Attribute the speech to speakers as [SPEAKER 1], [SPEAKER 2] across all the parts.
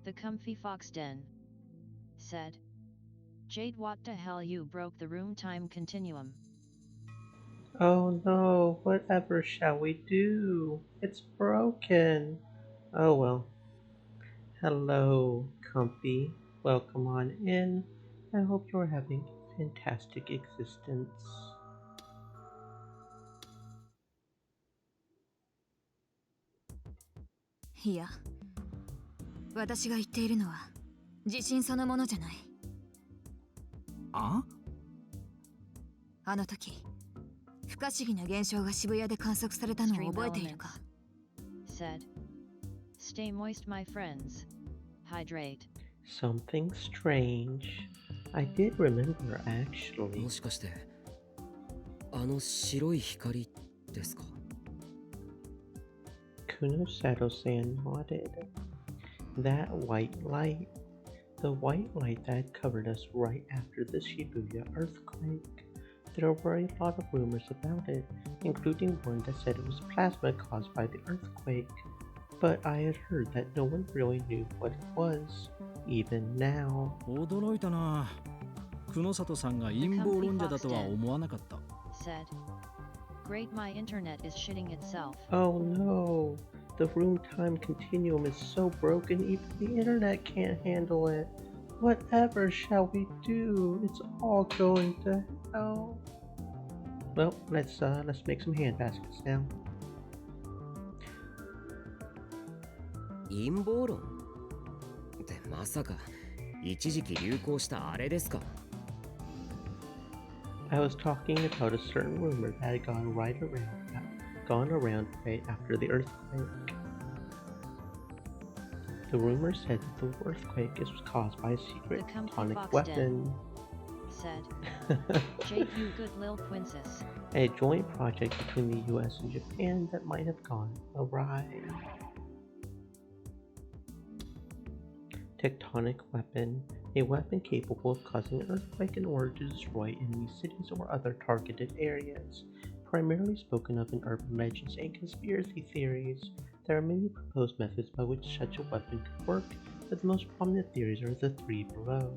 [SPEAKER 1] The comfy fox den said. Jade, what the hell, you broke the room time continuum.
[SPEAKER 2] Oh no, whatever shall we do? It's broken. Oh well. Hello, Comfy. Welcome on in. I hope you're having a fantastic existence.
[SPEAKER 3] いや、私が言っているのは自信そのものじゃない。
[SPEAKER 4] あ
[SPEAKER 3] あの時、不可思議な現象が渋谷で観測されたのを覚えているか？
[SPEAKER 1] Said. Stay moist, my friends. Hydrate.
[SPEAKER 2] Something strange. I did remember
[SPEAKER 4] も
[SPEAKER 2] actually.
[SPEAKER 4] しかしてあの白い光ですか？
[SPEAKER 2] Kunosato-san nodded. That white light. The white light that covered us right after the Shibuya earthquake. There were a lot of rumors about it, including one that said it was plasma caused by the earthquake. But I had heard that no one really knew what it was, even now.
[SPEAKER 5] 驚いたな。久野里さんが陰謀論者だとは思わなかった。
[SPEAKER 1] Said. Great, my internet is shitting itself.
[SPEAKER 2] Oh no, the room time continuum is so broken even the internet can't handle it. Whatever shall we do? It's all going to hell. Well, let's make some hand baskets now.
[SPEAKER 4] 陰謀論ってまさか一時期流行したあれですか？
[SPEAKER 2] I was talking about a certain rumor that had gone around right after the earthquake. The rumor said that the earthquake was caused by a secret
[SPEAKER 1] The comfy
[SPEAKER 2] atomic
[SPEAKER 1] fox
[SPEAKER 2] weapon.
[SPEAKER 1] Said. Jade, you good lil princess.
[SPEAKER 2] A joint project between the US and Japan that might have gone awry. Tectonic weapon. A weapon capable of causing an earthquake in order to destroy enemy cities or other targeted areas. Primarily spoken of in urban legends and conspiracy theories. There are many proposed methods by which such a weapon could work, but the most prominent theories are the three below.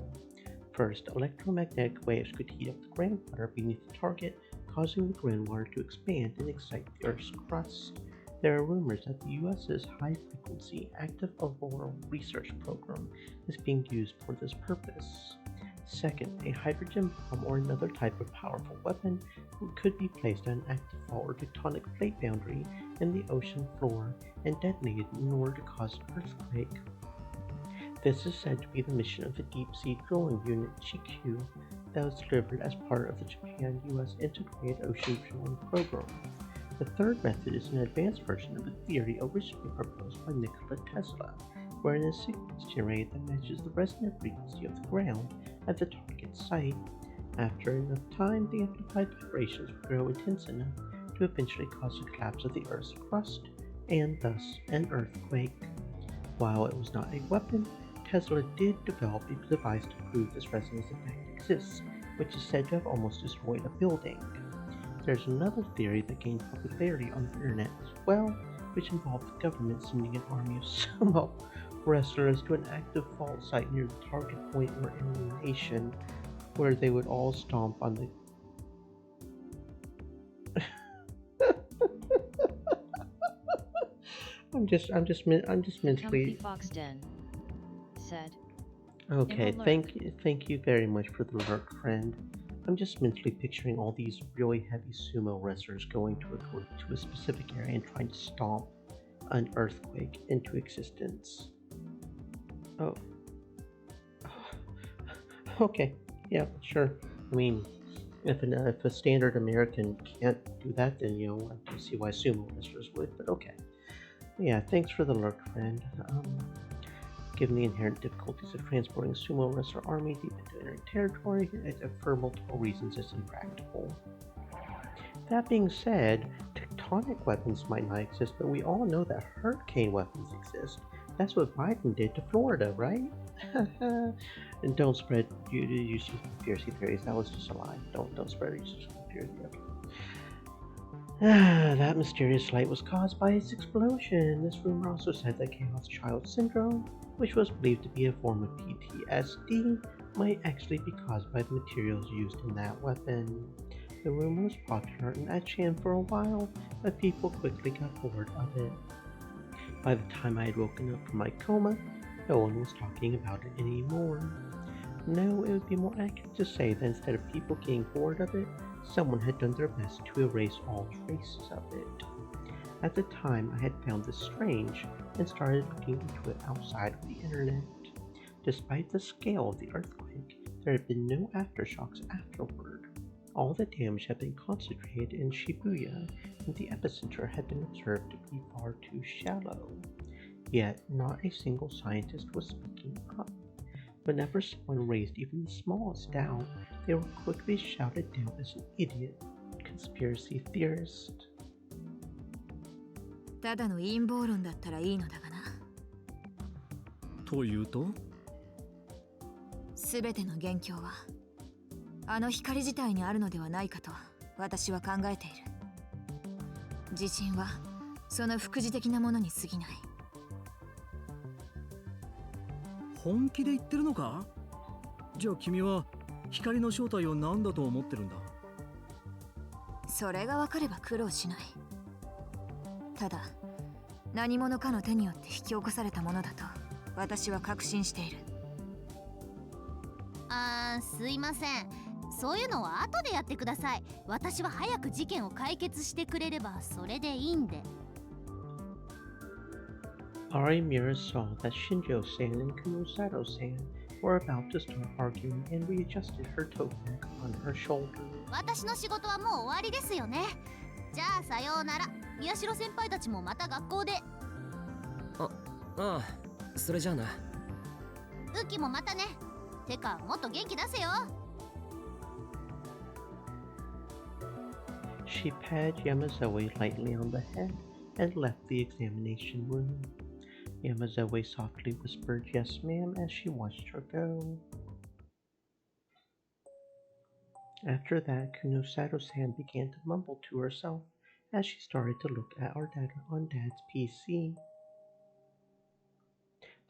[SPEAKER 2] First, electromagnetic waves could heat up the groundwater beneath the target, causing the groundwater to expand and excite the Earth's crust. There are rumors that the US's high-frequency active auroral research program is being used for this purpose. Second, a hydrogen bomb or another type of powerful weapon could be placed on an active fault or tectonic plate boundary in the ocean floor and detonated in order to cause an earthquake. This is said to be the mission of the Deep Sea Drilling Unit GQ that was delivered as part of the Japan-US Integrated Ocean Drilling Program. The third method is an advanced version of a theory originally proposed by Nikola Tesla, wherein a signal is generated that matches the resonant frequency of the ground at the target site. After enough time, the amplified vibrations will grow intense enough to eventually cause the collapse of the Earth's crust, and thus an earthquake. While it was not a weapon, Tesla did develop a device to prove this resonance effect exists, which is said to have almost destroyed a building. There's another theory that gained popularity on the internet as well, which involved the government sending an army of sumo wrestlers to an active fault site near the target point or enemy nation, where they would all stomp on the I'm just
[SPEAKER 1] Comfy
[SPEAKER 2] mentally.
[SPEAKER 1] fox den. Said.
[SPEAKER 2] Okay,
[SPEAKER 1] Alert.
[SPEAKER 2] thank you very much for the alert, friend. I'm just mentally picturing all these really heavy sumo wrestlers going to a specific area and trying to stomp an earthquake into existence. Oh, okay, yeah, sure. I mean, if a standard American can't do that, then I can see why sumo wrestlers would. But okay, yeah, thanks for the alert, friend. Given the inherent difficulties of transporting a sumo wrestler army deep into enemy territory, for multiple reasons it's impractical. That being said, tectonic weapons might not exist, but we all know that hurricane weapons exist. That's what Biden did to Florida, right? And don't spread useless conspiracy theories. That was just a lie. Don't spread useless conspiracy theories. That mysterious light was caused by its explosion. This rumor also said that Chaos Child Syndrome, which was believed to be a form of PTSD, might actually be caused by the materials used in that weapon. The rumor was popular in Achan for a while, but people quickly got bored of it. By the time I had woken up from my coma, no one was talking about it anymore. No, it would be more accurate to say that instead of people getting bored of it, someone had done their best to erase all traces of it. At the time, I had found this strange and started looking into it outside of the internet. Despite the scale of the earthquake, there had been no aftershocks afterward. All the damage had been concentrated in Shibuya, and the epicenter had been observed to be far too shallow. Yet, not a single scientist was speaking up. Whenever someone raised even the smallest doubt, they were quickly shouted down as an idiot conspiracy theorist.
[SPEAKER 3] ただの陰謀論だったらいいのだがな。
[SPEAKER 5] というと？
[SPEAKER 3] すべての元凶はあの光自体にあるのではないかと私は考えている。地震はその副次的なものに過ぎない。
[SPEAKER 5] 本気で言ってるのか？じゃあ君は光の正体を何だと思ってるんだ？
[SPEAKER 3] それが分かれば苦労しない。ただ何者かの手によって引き起こされたものだと私は確信している。
[SPEAKER 6] すいません。そういうのは後でやってください。私は早く事件を解決してくれればそれでいいんで。
[SPEAKER 2] Arimura saw that Shinjo-san and Kunosato-san were about to start arguing and readjusted her tote bag on her shoulder.
[SPEAKER 6] 私の仕事はもう終わりですよね。じゃあさようなら。宮代先輩たちもまた学校で。
[SPEAKER 4] ああ、それじゃあな。
[SPEAKER 6] ウキもまたね。てかもっと元気出せよ。
[SPEAKER 2] She patted Yamazoe lightly on the head and left the examination room. Yamazoe softly whispered yes ma'am as she watched her go. After that, Kunosato-san began to mumble to herself as she started to look at our data on Dad's PC.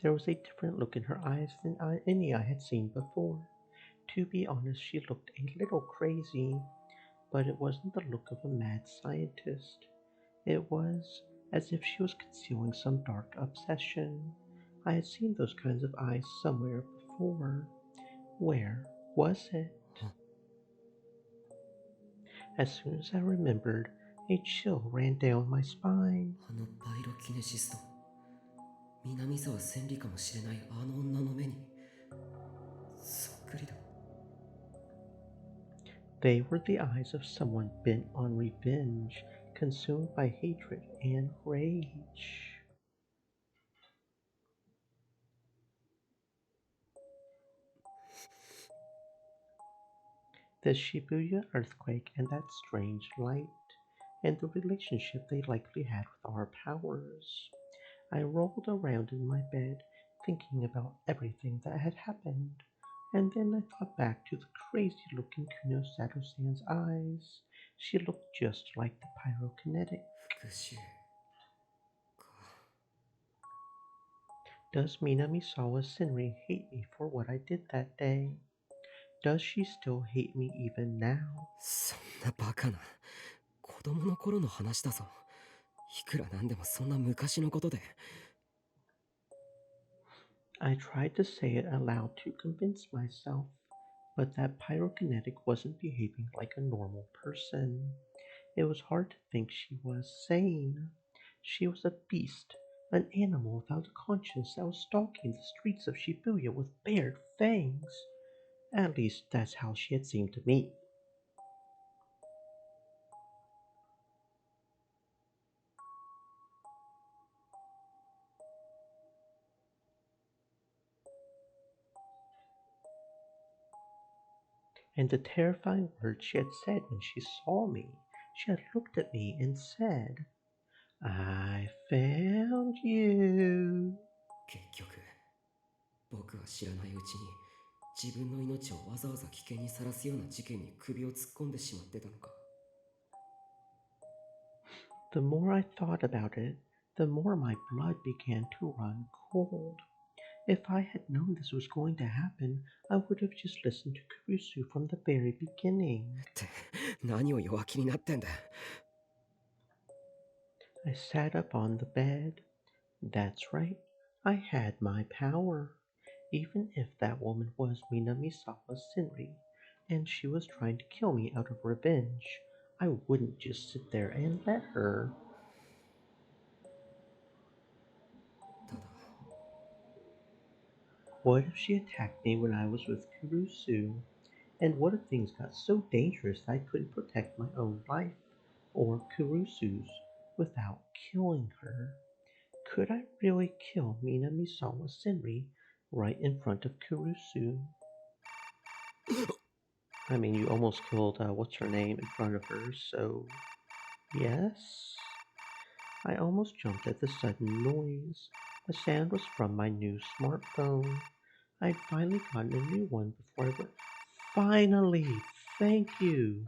[SPEAKER 2] There was a different look in her eyes than any I had seen before. To be honest, she looked a little crazy, but it wasn't the look of a mad scientist. It was as if she was concealing some dark obsession. I had seen those kinds of eyes somewhere before. Where was it? As soon as I remembered, a chill ran down my spine.
[SPEAKER 4] あのパイロキネシスト、南沢千里かもしれないあの女の目にそっくりだ。
[SPEAKER 2] They were the eyes of someone bent on revenge, consumed by hatred and rage. The Shibuya earthquake and that strange light, and the relationship they likely had with our powers. I rolled around in my bed, thinking about everything that had happened, and then I thought back to the crazy-looking Kunosato-san's eyes. She looked just like the pyrokinetic.
[SPEAKER 4] 復讐か。
[SPEAKER 2] Does Minamisawa Senri hate me for what I did that day? Does she still hate me even now?
[SPEAKER 4] そんなバカな。子供の頃の話だぞ。いくらなんでもそんな昔のことで。
[SPEAKER 2] I tried to say it aloud to convince myself, but that pyrokinetic wasn't behaving like a normal person. It was hard to think she was sane. She was a beast, an animal without a conscience that was stalking the streets of Shibuya with bared fangs. At least that's how she had seemed to me. And the terrifying words she had said when she saw me, she had looked at me and said, I found you.
[SPEAKER 4] 結局、僕は知らないうちに自分の命をわざわざ危険にさらすような事件に首を突っ込んでしまってたのか。
[SPEAKER 2] The more I thought about it, the more my blood began to run cold. If I had known this was going to happen, I would have just listened to Kurusu from the very beginning.
[SPEAKER 4] 何を弱気になってんだ。
[SPEAKER 2] I sat up on the bed. That's right, I had my power. Even if that woman was Minamisawa Senri, and she was trying to kill me out of revenge, I wouldn't just sit there and let her.
[SPEAKER 4] ただ
[SPEAKER 2] What if she attacked me when I was with Kurusu? And what if things got so dangerous I couldn't protect my own life, or Kurusu's, without killing her? Could I really kill Minamisawa Senri right in front of Kurusu? I mean, you almost killed, what's her name, in front of her, so yes? I almost jumped at the sudden noise. The sound was from my new smartphone. I'd finally gotten a new one before I went. Finally! Thank you!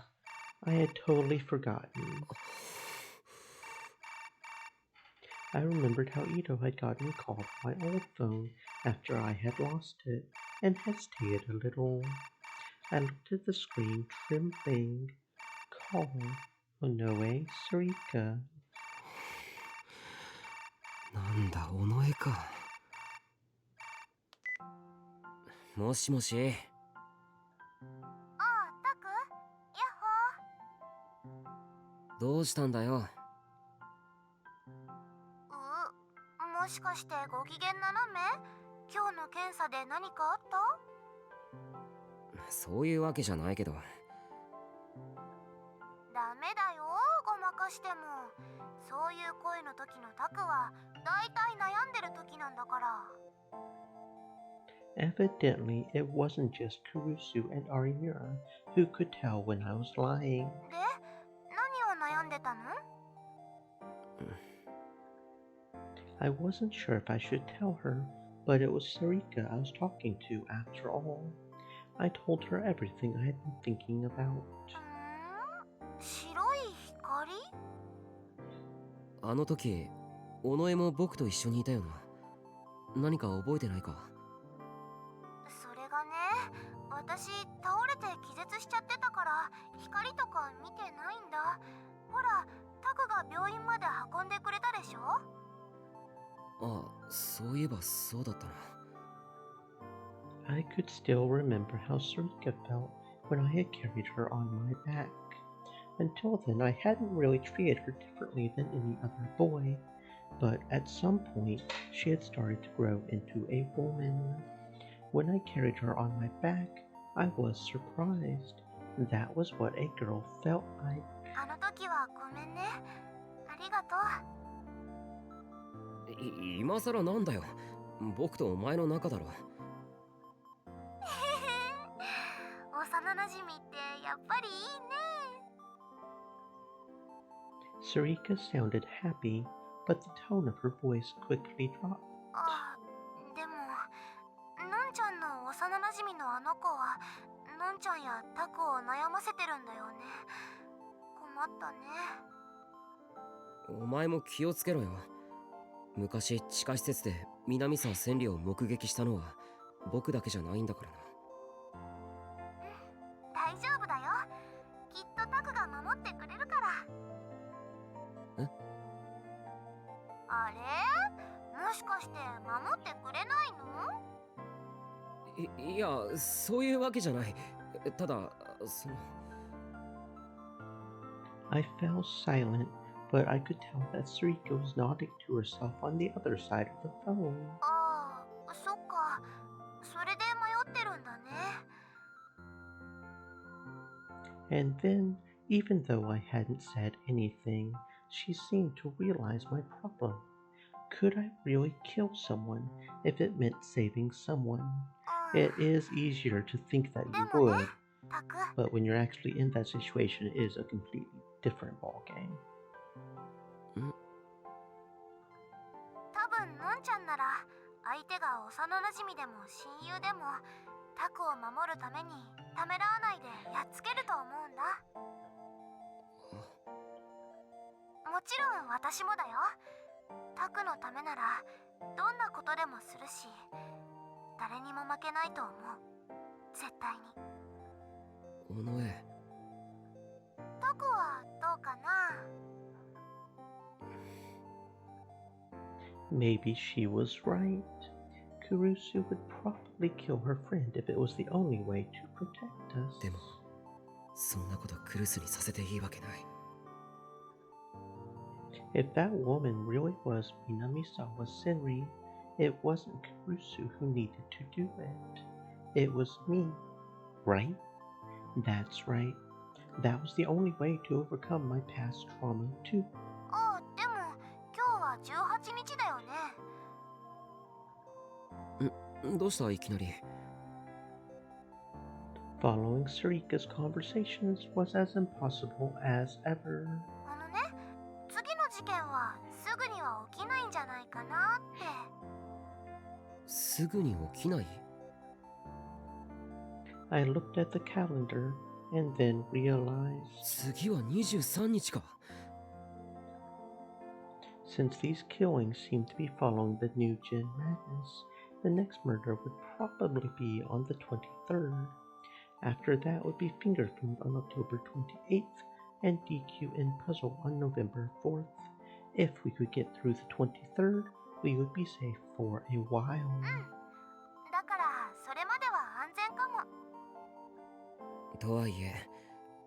[SPEAKER 2] I had totally forgotten. I remembered how Ito had gotten a call from my old phone after I had lost it, and hesitated a little. I looked at the screen, trembling. Call Onoe Sarika.
[SPEAKER 4] なんだ、尾上か。もしもし。
[SPEAKER 6] ああ、タク、ヤッホ
[SPEAKER 4] どうしたんだよ。
[SPEAKER 6] ー。もしかしてご機嫌斜め？今日の検査で何かあった？
[SPEAKER 4] そういうわけじゃないけど。
[SPEAKER 6] ダメだよ、ごまかしても。そういう声の時のタクはだいたい悩んでる時なんだから。
[SPEAKER 2] Evidently, it wasn't just Kurusu and Arimura who could tell when I was lying.
[SPEAKER 6] で、何を悩んでたの？
[SPEAKER 2] I wasn't sure if I should tell her, but it was Sarika I was talking to after all. I told her everything I had been thinking about.
[SPEAKER 6] 白い光？
[SPEAKER 4] あの時、尾上も僕と一緒にいたよな。何か覚えてないか？
[SPEAKER 6] それがね、私倒れて気絶しちゃってたから光とか見てないんだ。ほら、タクが病院まで運んでくれたでしょ？
[SPEAKER 4] ああ、そういえばそうだったな。
[SPEAKER 2] I could still remember how Sarika felt when I had carried her on my back. Until then, I hadn't really treated her differently than any other boy, but at some point, she had started to grow into a woman. When I carried her on my back, I was surprised. That was what a girl felt like.
[SPEAKER 6] あの時はごめんね。ありがとう。
[SPEAKER 4] 今さらなんだよ。僕とお前の仲だろ。
[SPEAKER 6] 幼なじみってやっぱりいいね。
[SPEAKER 2] Sarika sounded happy, but the tone of her voice quickly dropped.
[SPEAKER 6] あ、でも、のんちゃんの幼なじみのあの子は、のんちゃんやタクを悩ませてるんだよね。困ったね。
[SPEAKER 4] お前も気をつけろよ。昔地下施設で南沢千里を目撃したのは僕だけじゃないんだからな。
[SPEAKER 6] 大丈夫だよ。きっとタクが守ってくれるから。
[SPEAKER 4] え？
[SPEAKER 6] あれ？もしかして守ってくれないの？
[SPEAKER 4] いや、そういうわけじゃない。ただ、その。
[SPEAKER 2] I fell silent, but I could tell that Sarika was nodding to herself on the other side of the phone.
[SPEAKER 6] ああ、そっか。それで迷ってるんだね。
[SPEAKER 2] And then, even though I hadn't said anything, she seemed to realize my problem. Could I really kill someone if it meant saving someone? It is easier to think that you would,
[SPEAKER 6] タク、
[SPEAKER 2] but when you're actually in that situation, it is a completely different ballgame.
[SPEAKER 6] 多分のんちゃんなら相手が幼なじみでも親友でもタクを守るためにためらわないでやっつけると思うんだ。もちろん私もだよ。タクのためならどんなことでもするし、誰にも負けないと思う。絶対に。
[SPEAKER 4] 尾上。
[SPEAKER 6] タクはどうかな。
[SPEAKER 2] Maybe she was right. Kurusu would probably kill her friend if it was the only way to protect us.
[SPEAKER 4] でもそんなことクルスにさせていいわけない。
[SPEAKER 2] If that woman really was Minamisawa Senri, it wasn't Kurusu who needed to do it. It was me, right? That's right. That was the only way to overcome my past trauma, too.
[SPEAKER 6] ああ、でも今日は18日だよね。
[SPEAKER 4] どうしたいきなり。
[SPEAKER 2] Following Sarika's conversations was as impossible as ever.
[SPEAKER 6] あのね、次の事件はすぐには起きないんじゃないかなって。
[SPEAKER 4] すぐに起きない？
[SPEAKER 2] I looked at the calendar and then realized,
[SPEAKER 4] 次は23日か。
[SPEAKER 2] since these killings seemed to be following the new Jin madness, the next murder would probably be on the 23rd. After that would be Finger Food on October 28th and DQ and Puzzle on November 4th. If we could get through the 23rd, we would be safe for a while.
[SPEAKER 6] だからそれまでは安全かも。
[SPEAKER 4] とはいえ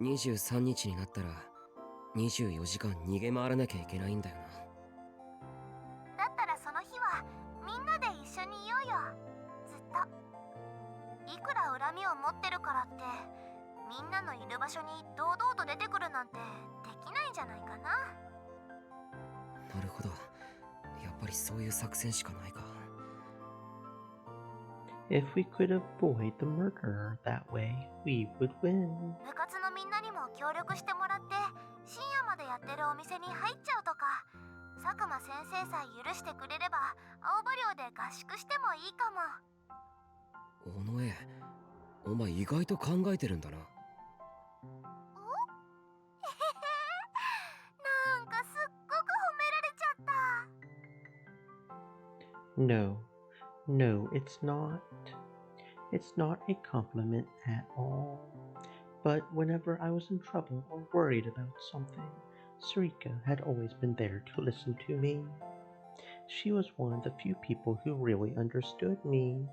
[SPEAKER 4] 23日になったら24時間逃げ回らなきゃいけないんだよな。
[SPEAKER 6] だったらその日はみんなで一緒にいようよ。ずっと。いくら恨みを持ってるからってみんなのいる場所に堂々と出てくるなんてできないんじゃないかな。
[SPEAKER 4] なるほど。やっぱりそういう作戦しかないか。
[SPEAKER 2] If we could avoid the murderer that way, we would win.
[SPEAKER 6] 部活のみんなにも協力してもらって深夜までやってるお店に入っちゃうとか、佐久間先生さえ許してくれれば青葉寮で合宿してもいいかも。
[SPEAKER 4] 尾上、お前意外と考えてるんだな。
[SPEAKER 6] なんかすっごく褒められちゃった。
[SPEAKER 2] No, no, it's not. It's not a compliment at all. But whenever I was in trouble or worried about something, Sarika had always been there to listen to me. She was one of the few people who really understood me.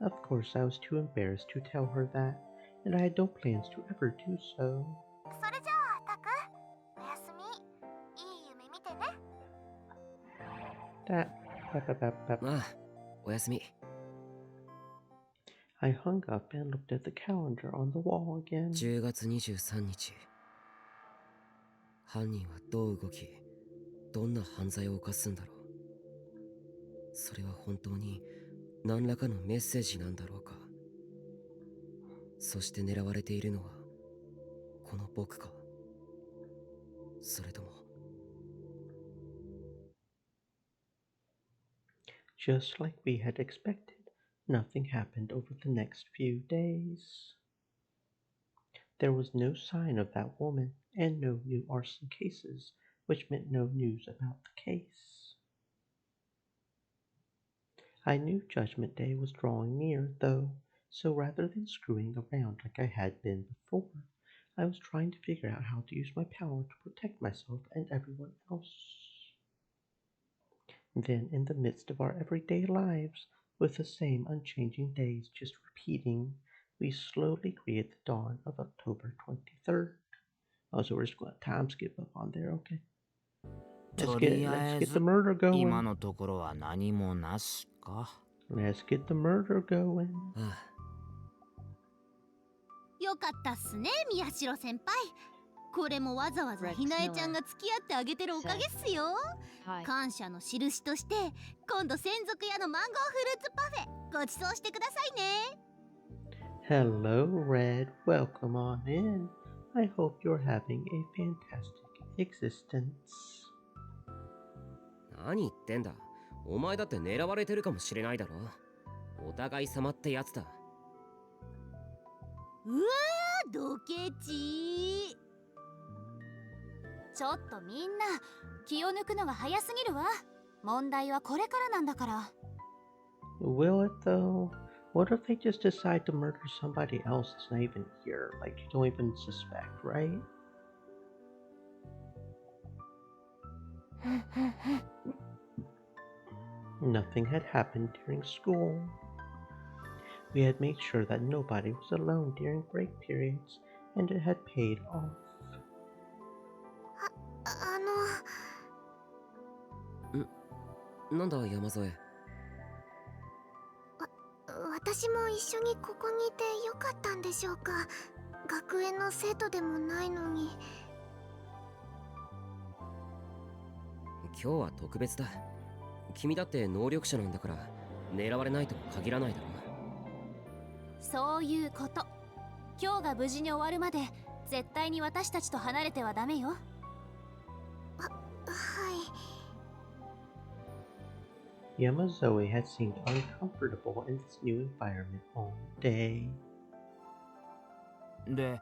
[SPEAKER 2] Of course, I was too embarrassed to tell her that, and I had no plans to ever do so.
[SPEAKER 6] それじゃあタク、おやすみ。いい夢見てね。
[SPEAKER 4] ああ、おやすみ。
[SPEAKER 2] I hung up and looked at the calendar on the wall again.
[SPEAKER 4] 10月23日。犯人はどう動き、どんな犯罪を犯すんだろう。それは本当に何らかのメッセージなんだろうか。そして狙われているのはこの僕か、それとも。
[SPEAKER 2] Just like we had expected, nothing happened over the next few days. There was no sign of that woman and no new arson cases, which meant no news about the case. I knew Judgment Day was drawing near, though, so rather than screwing around like I had been before, I was trying to figure out how to use my power to protect myself and everyone else. Then, in the midst of our everyday lives, with the same unchanging days just repeating, we slowly create the dawn of October 23rd. Oh, so we're just going to time skip up on there, okay? Let's get the murder
[SPEAKER 7] 今
[SPEAKER 2] going.
[SPEAKER 7] のところは何もなしか。
[SPEAKER 2] Let's get the murder going.
[SPEAKER 4] あ
[SPEAKER 8] よかったっすね、宮代先輩。これもわざわざひなえちゃんが付き合ってあげてるおかげっすよ。
[SPEAKER 1] Hi.
[SPEAKER 8] 感謝の印として今度専属屋のマンゴーフルーツパフェご馳走してくださいね。
[SPEAKER 2] Hello, Red. Welcome on in. I hope you're having a fantastic existence.
[SPEAKER 4] 何言ってんだ。お前だって狙われてるかもしれないだろ。お互い様ってやつだ。
[SPEAKER 8] うわー、ドケチちょっとみんな気を抜くのが早すぎるわ。問題はこれからなんだから。
[SPEAKER 2] Will it though? What if they just decide to murder somebody else that's not even here? Like, you don't even suspect, right? Nothing had happened during school. We had made sure that nobody was alone during break periods, and it had paid off.
[SPEAKER 4] なんだ山添。
[SPEAKER 6] 私も一緒にここにいてよかったんでしょうか。学園の生徒でもないのに。
[SPEAKER 4] 今日は特別だ。君だって能力者なんだから狙われないとも限らないだろう。
[SPEAKER 8] そういうこと。今日が無事に終わるまで絶対に私たちと離れてはダメよ。
[SPEAKER 6] はい。
[SPEAKER 2] Yamazoe had seemed uncomfortable in this new environment all day.
[SPEAKER 7] で、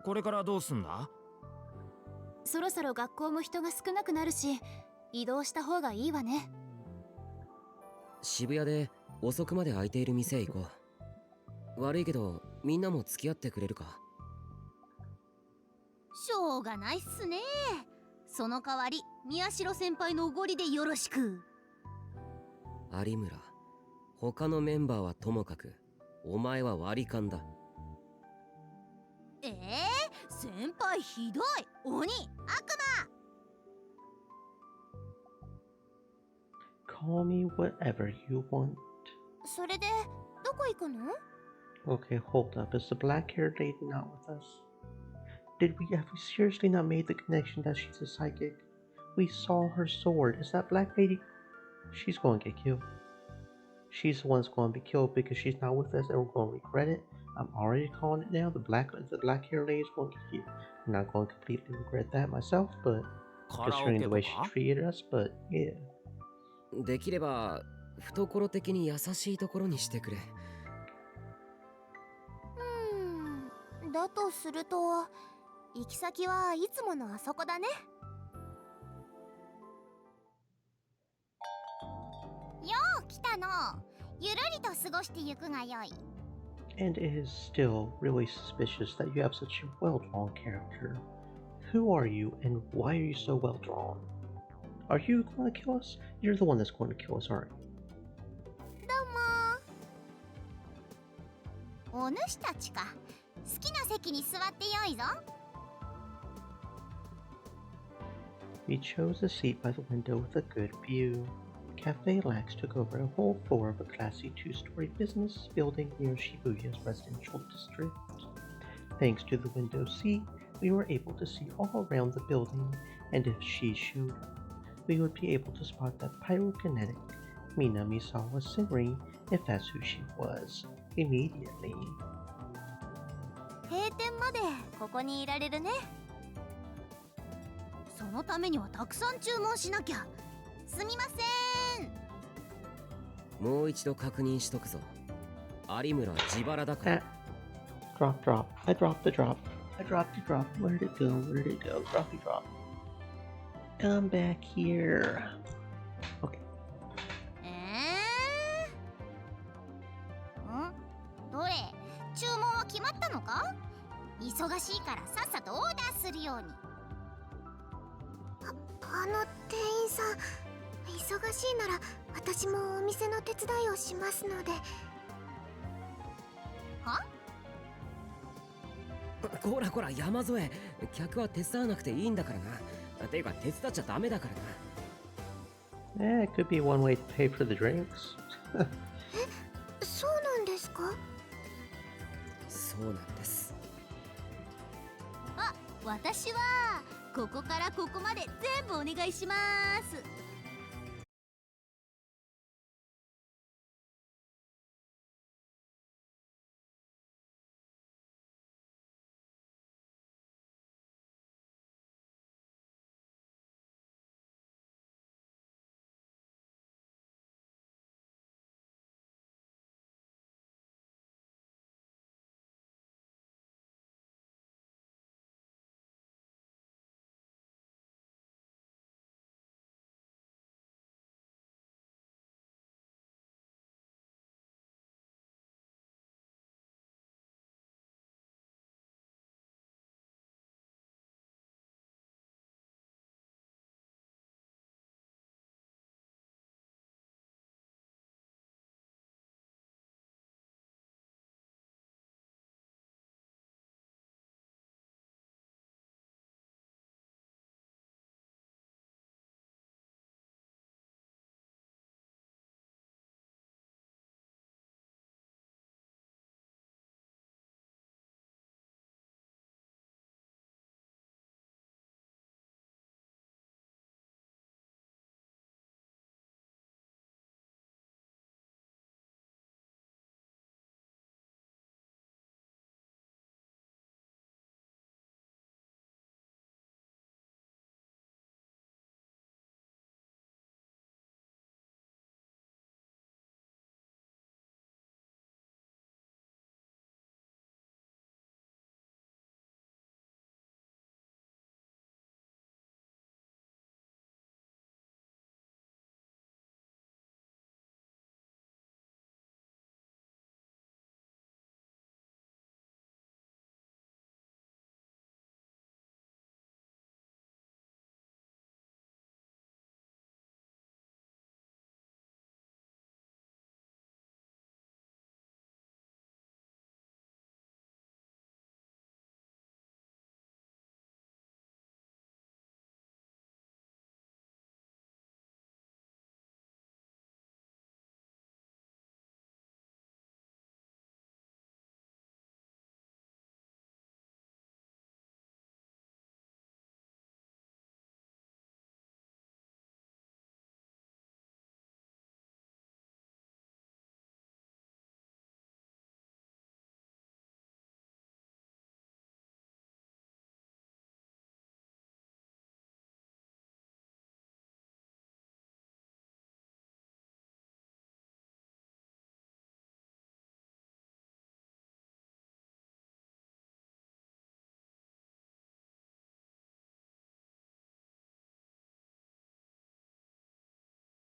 [SPEAKER 7] これからどうすんだ？
[SPEAKER 8] そろそろ学校も人が少なくなるし、移動した方がいいわね。
[SPEAKER 4] 渋谷で遅くまで開いている店へ行こう。悪いけどみんなも付き合ってくれるか？
[SPEAKER 8] しょうがないっすね。その代わり宮代先輩のおごりでよろしく。
[SPEAKER 4] 有村、他のメンバーはともかくお前は割り勘だ。
[SPEAKER 8] 先輩ひどい。鬼、悪魔。
[SPEAKER 2] Call me whatever you want.
[SPEAKER 6] それでどこ行くの？
[SPEAKER 2] Okay, hold up. Is the black-haired lady not with us? Have we seriously not made the connection that she's a psychic? We saw her sword. Is that black lady? She's going to get killed. She's the one that's going to be killed because she's not with us and we're going to regret it. I'm already calling it now. The black-haired lady is going to get killed. I'm not going to completely regret that myself, but considering the way she treated us, but yeah.
[SPEAKER 4] できれば懐的に優しいところにしてくれ。
[SPEAKER 6] だとすると行き先はいつものあそこだね。よう来たの。ゆるりと過ごしてゆくがよい。
[SPEAKER 2] And it is still really suspicious that you have such a well-drawn character. Who are you and why are you so well-drawn? Are you going to kill us? You're the one that's going to kill us, aren't you?
[SPEAKER 6] どうも。お主たちか。好きな席に座ってよいぞ。
[SPEAKER 2] We chose a seat by the window with a good view. Cafe Lax took over a whole floor of a classy two-story business building near Shibuya's residential district. Thanks to the window seat, we were able to see all around the building, and if she showed up, we would be able to spot that pyrokinetic Minamisawa Senri, if that's who she was, immediately.
[SPEAKER 6] 閉店までここにいられるね。
[SPEAKER 8] そのためにはたくさん注文しなきゃ。
[SPEAKER 6] すみません。
[SPEAKER 4] もう一度確認しとくぞ。有村自腹だから。
[SPEAKER 2] Drop. I dropped the drop. Where did it go? Droppy drop. Come back here. Okay.
[SPEAKER 6] どれ？注文は決まったのか？忙しいからさっさとオーダーするように。店員さん、忙しいなら私もお店の手伝いをしますので。は？
[SPEAKER 4] こらこら山添、客は手伝わなくていいんだからな。ていうか手伝っちゃダメだからな。
[SPEAKER 2] It could be one way to pay for the drinks.
[SPEAKER 6] そうなんですか？
[SPEAKER 4] そうなんです。
[SPEAKER 8] あ、私はここからここまで全部お願いします。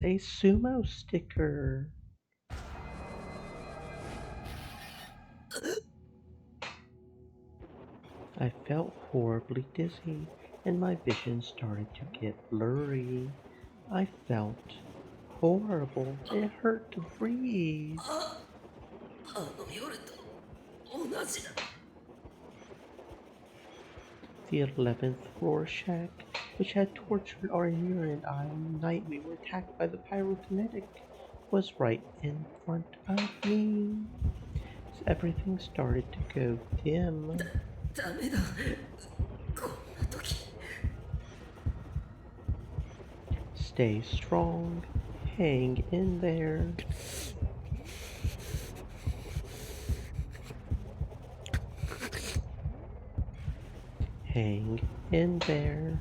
[SPEAKER 2] a sumo sticker. I felt horribly dizzy, and my vision started to get blurry. I felt horrible. It hurt to breathe.
[SPEAKER 4] あの夜と同じだ。
[SPEAKER 2] The 11th floor shack, which had tortured Arimura and I on the night we were attacked by the pyrokinetic, was right in front of me. Everything started to go dim.
[SPEAKER 4] ダメだ。こんな時。
[SPEAKER 2] Stay strong. Hang in there. Hang in there.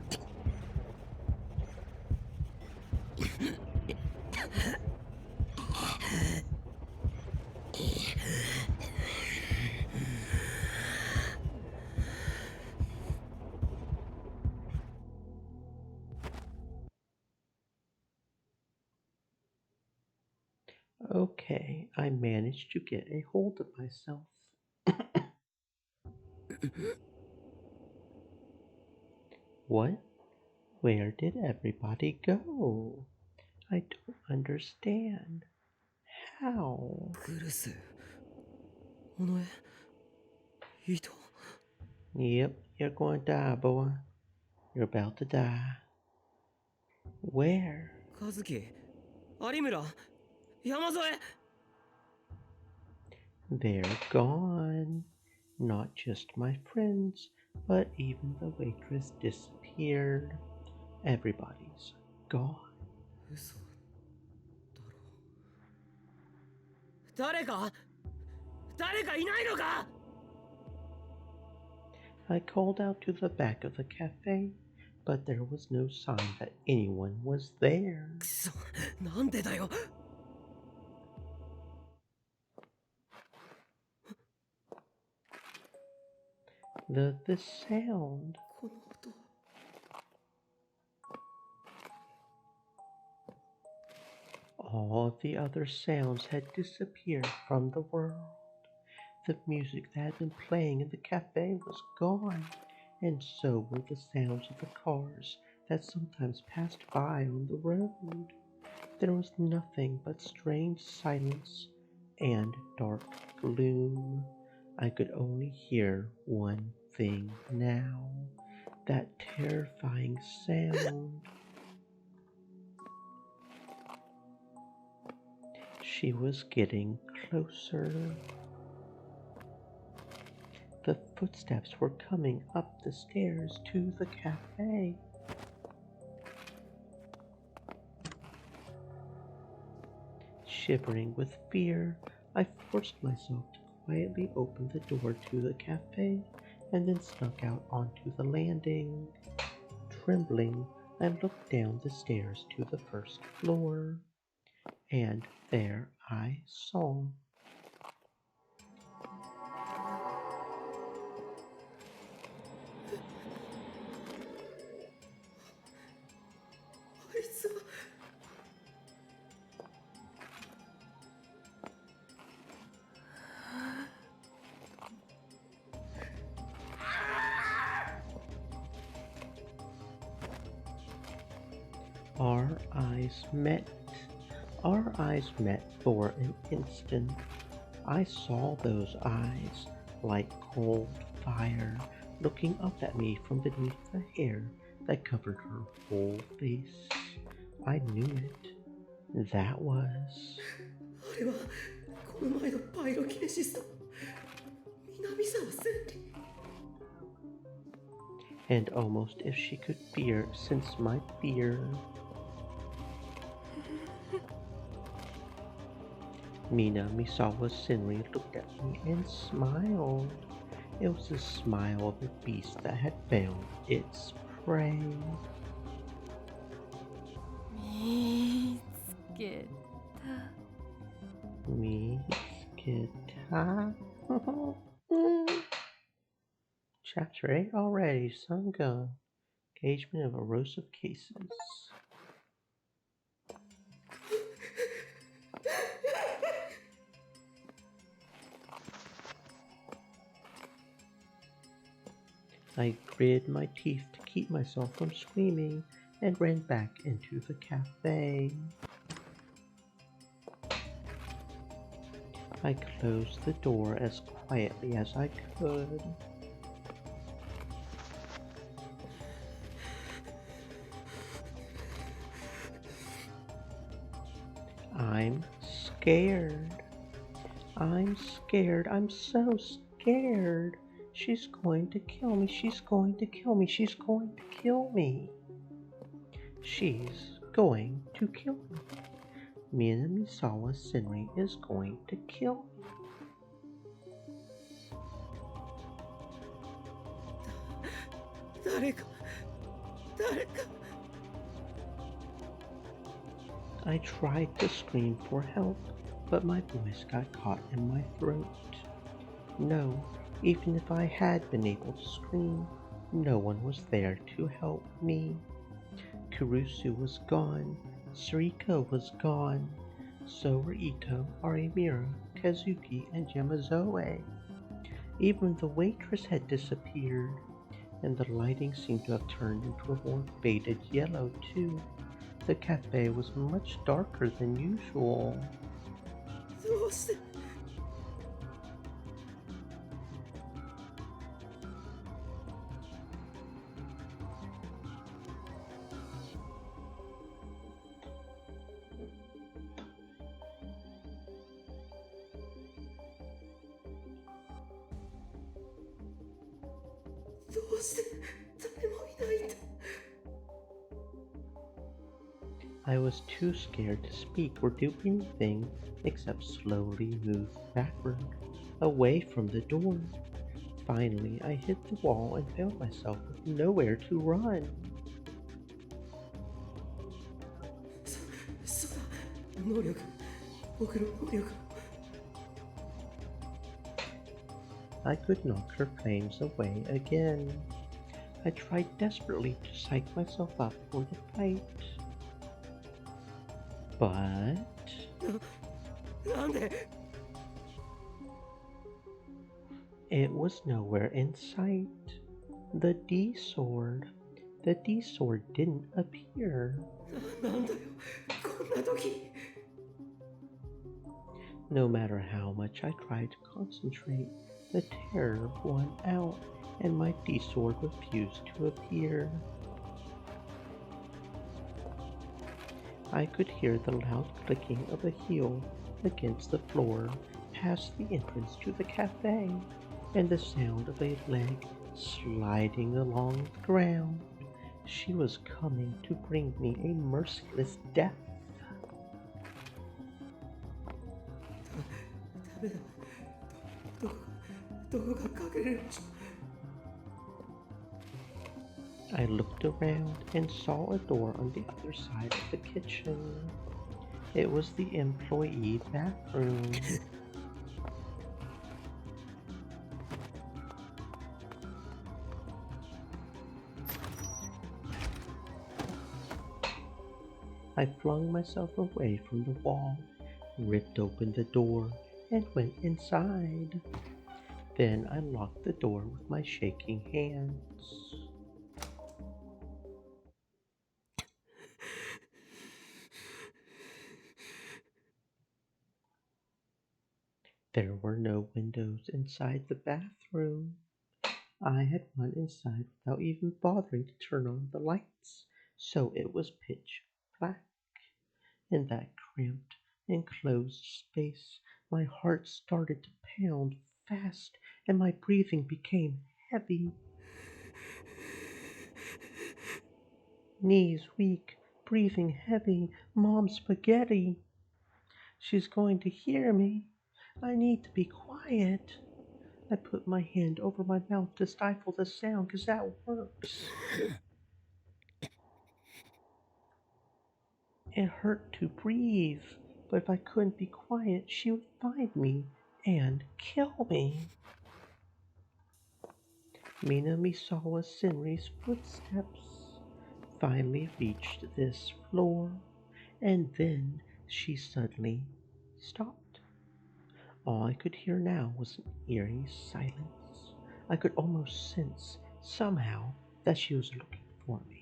[SPEAKER 2] Okay, I managed to get a hold of myself. What? Where did everybody go? I don't understand. How?
[SPEAKER 4] グルス。お前。いた。
[SPEAKER 2] Yep, you're going to die, boy. You're about to die. Where?
[SPEAKER 4] 和樹。有村。山添。
[SPEAKER 2] They're gone. Not just my friends, but even the waitress disappeared. Everybody's gone.
[SPEAKER 4] 嘘だろ。誰かいないのか。
[SPEAKER 2] I called out to the back of the cafe, but there was no sign that anyone was there.
[SPEAKER 4] くそ、なんでだよ。
[SPEAKER 2] The sound.
[SPEAKER 4] この音。
[SPEAKER 2] All of the other sounds had disappeared from the world. The music that had been playing in the cafe was gone, and so were the sounds of the cars that sometimes passed by on the road. There was nothing but strange silence and dark gloom. I could only hear one thing now, that terrifying sound. She was getting closer. The footsteps were coming up the stairs to the cafe. Shivering with fear, I forced myself to quietly open the door to the cafe and then snuck out onto the landing. Trembling, I looked down the stairs to the first floor, and there I saw. Our eyes met. Our eyes met for an instant. I saw those eyes, like cold fire, looking up at me from beneath the hair that covered her whole face. I knew it. That was...
[SPEAKER 4] あれはこの前のパイロキネシスと南沢千里。
[SPEAKER 2] And almost if she could sense my fear. Mina Misawa Senri looked at me and smiled. It was the smile of a beast that had found its prey.
[SPEAKER 3] 見つけた。
[SPEAKER 2] Miskita. Chapter 8 already, Sun Gun. Engagement of erosive cases. I gritted my teeth to keep myself from screaming and ran back into the cafe. I closed the door as quietly as I could. I'm scared. I'm scared. I'm so scared. She's going to kill me. She's going to kill me. She's going to kill me. She's going to kill me. Minamisawa Senri is going to kill me. I tried to scream for help, but my voice got caught in my throat. No, even if I had been able to scream, no one was there to help me. Kurusu was gone, Sariko was gone, so were Ito, Arimura, Kazuki, and Yamazoe. Even the waitress had disappeared, and the lighting seemed to have turned into a more faded yellow too. The cafe was much darker than usual. I was too scared to speak or do anything except slowly move backward, away from the door. Finally, I hit the wall and found myself with nowhere to run. I could knock her flames away again. I tried desperately to psych myself up for the fight. But it was nowhere in sight. The D-sword didn't appear. No matter how much I tried to concentrate, the terror won out, and my D-sword refused to appear. I could hear the loud clicking of a heel against the floor past the entrance to the cafe, and the sound of a leg sliding along the ground. She was coming to bring me a merciless death. I looked around and saw a door on the other side of the kitchen. It was the employee bathroom. I flung myself away from the wall, ripped open the door, and went inside. Then I locked the door with my shaking hands. There were no windows inside the bathroom. I had run inside without even bothering to turn on the lights, so it was pitch black. In that cramped, enclosed space, my heart started to pound fast and my breathing became heavy. Knees weak, breathing heavy, Mom spaghetti. She's going to hear me. I need to be quiet. I put my hand over my mouth to stifle the sound, 'cause that works. It hurt to breathe, but if I couldn't be quiet, she would find me and kill me. Minamisawa Senri's footsteps finally reached this floor, and then she suddenly stopped. All I could hear now was an eerie silence. I could almost sense somehow that she was looking for me.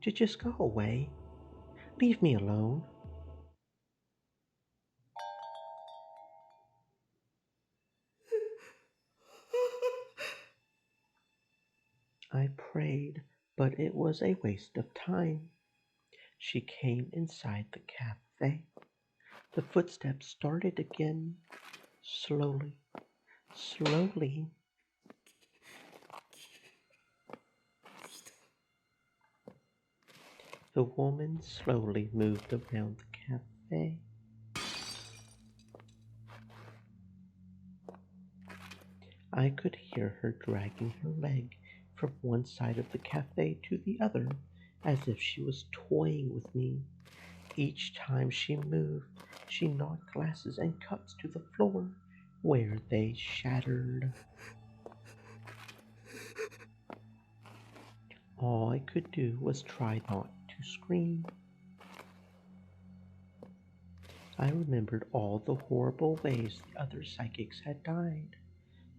[SPEAKER 2] Just go away. Leave me alone. I prayed, but it was a waste of time. She came inside the cafe. The footsteps started again, slowly, slowly. The woman slowly moved around the cafe. I could hear her dragging her leg from one side of the cafe to the other, as if she was toying with me. Each time she moved, she knocked glasses and cups to the floor, where they shattered. All I could do was try not to scream. I remembered all the horrible ways the other psychics had died.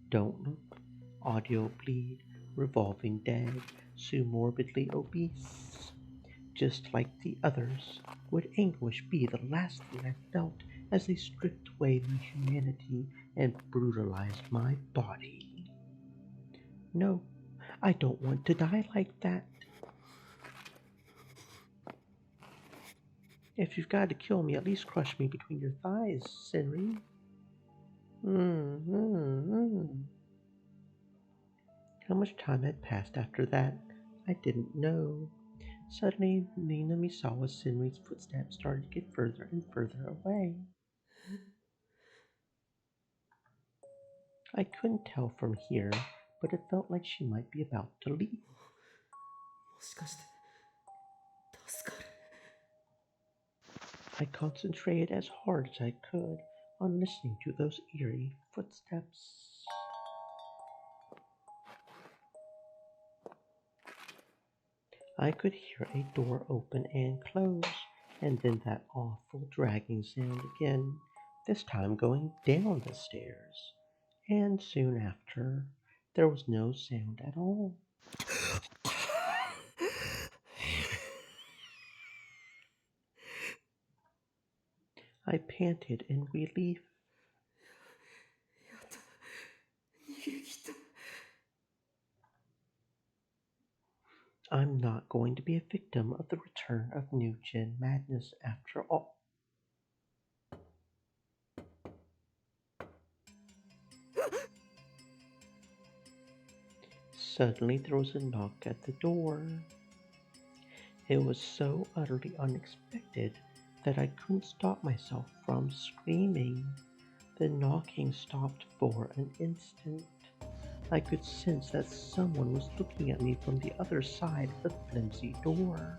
[SPEAKER 2] Don't Look, Audio Bleed, Revolving Dead, Sue Morbidly Obese. Just like the others, would anguish be the last thing I felt as they stripped away my humanity and brutalized my body? No, I don't want to die like that. If you've got to kill me, at least crush me between your thighs, Senri. How much time had passed after that, I didn't know. Suddenly, Nina Misawa Senri's footsteps started to get further and further away. I couldn't tell from here, but it felt like she might be about to leave. I concentrated as hard as I could on listening to those eerie footsteps. I could hear a door open and close, and then that awful dragging sound again, this time going down the stairs. And soon after, there was no sound at all. I panted in relief. I'm not going to be a victim of the return of New Gen madness after all. Suddenly there was a knock at the door. It was so utterly unexpected that I couldn't stop myself from screaming. The knocking stopped for an instant. I could sense that someone was looking at me from the other side of the flimsy door.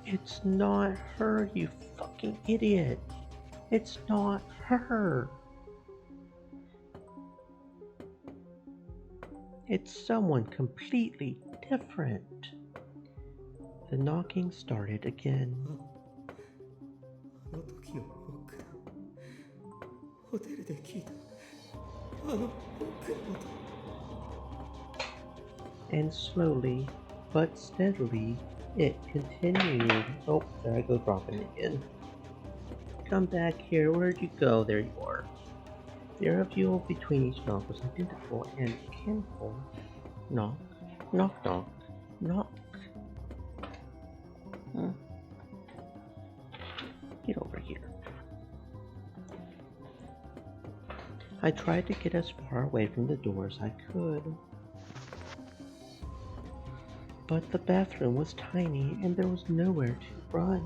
[SPEAKER 2] It's not her, you fucking idiot. It's not her. It's someone completely different. The knocking started again. And slowly, but steadily, it continued. Oh, there I go dropping again. Come back here. Where'd you go? There you are. The interval between each knock was identical and mechanical. Knock, knock, knock, knock. Get over here. I tried to get as far away from the door as I could. But the bathroom was tiny and there was nowhere to run.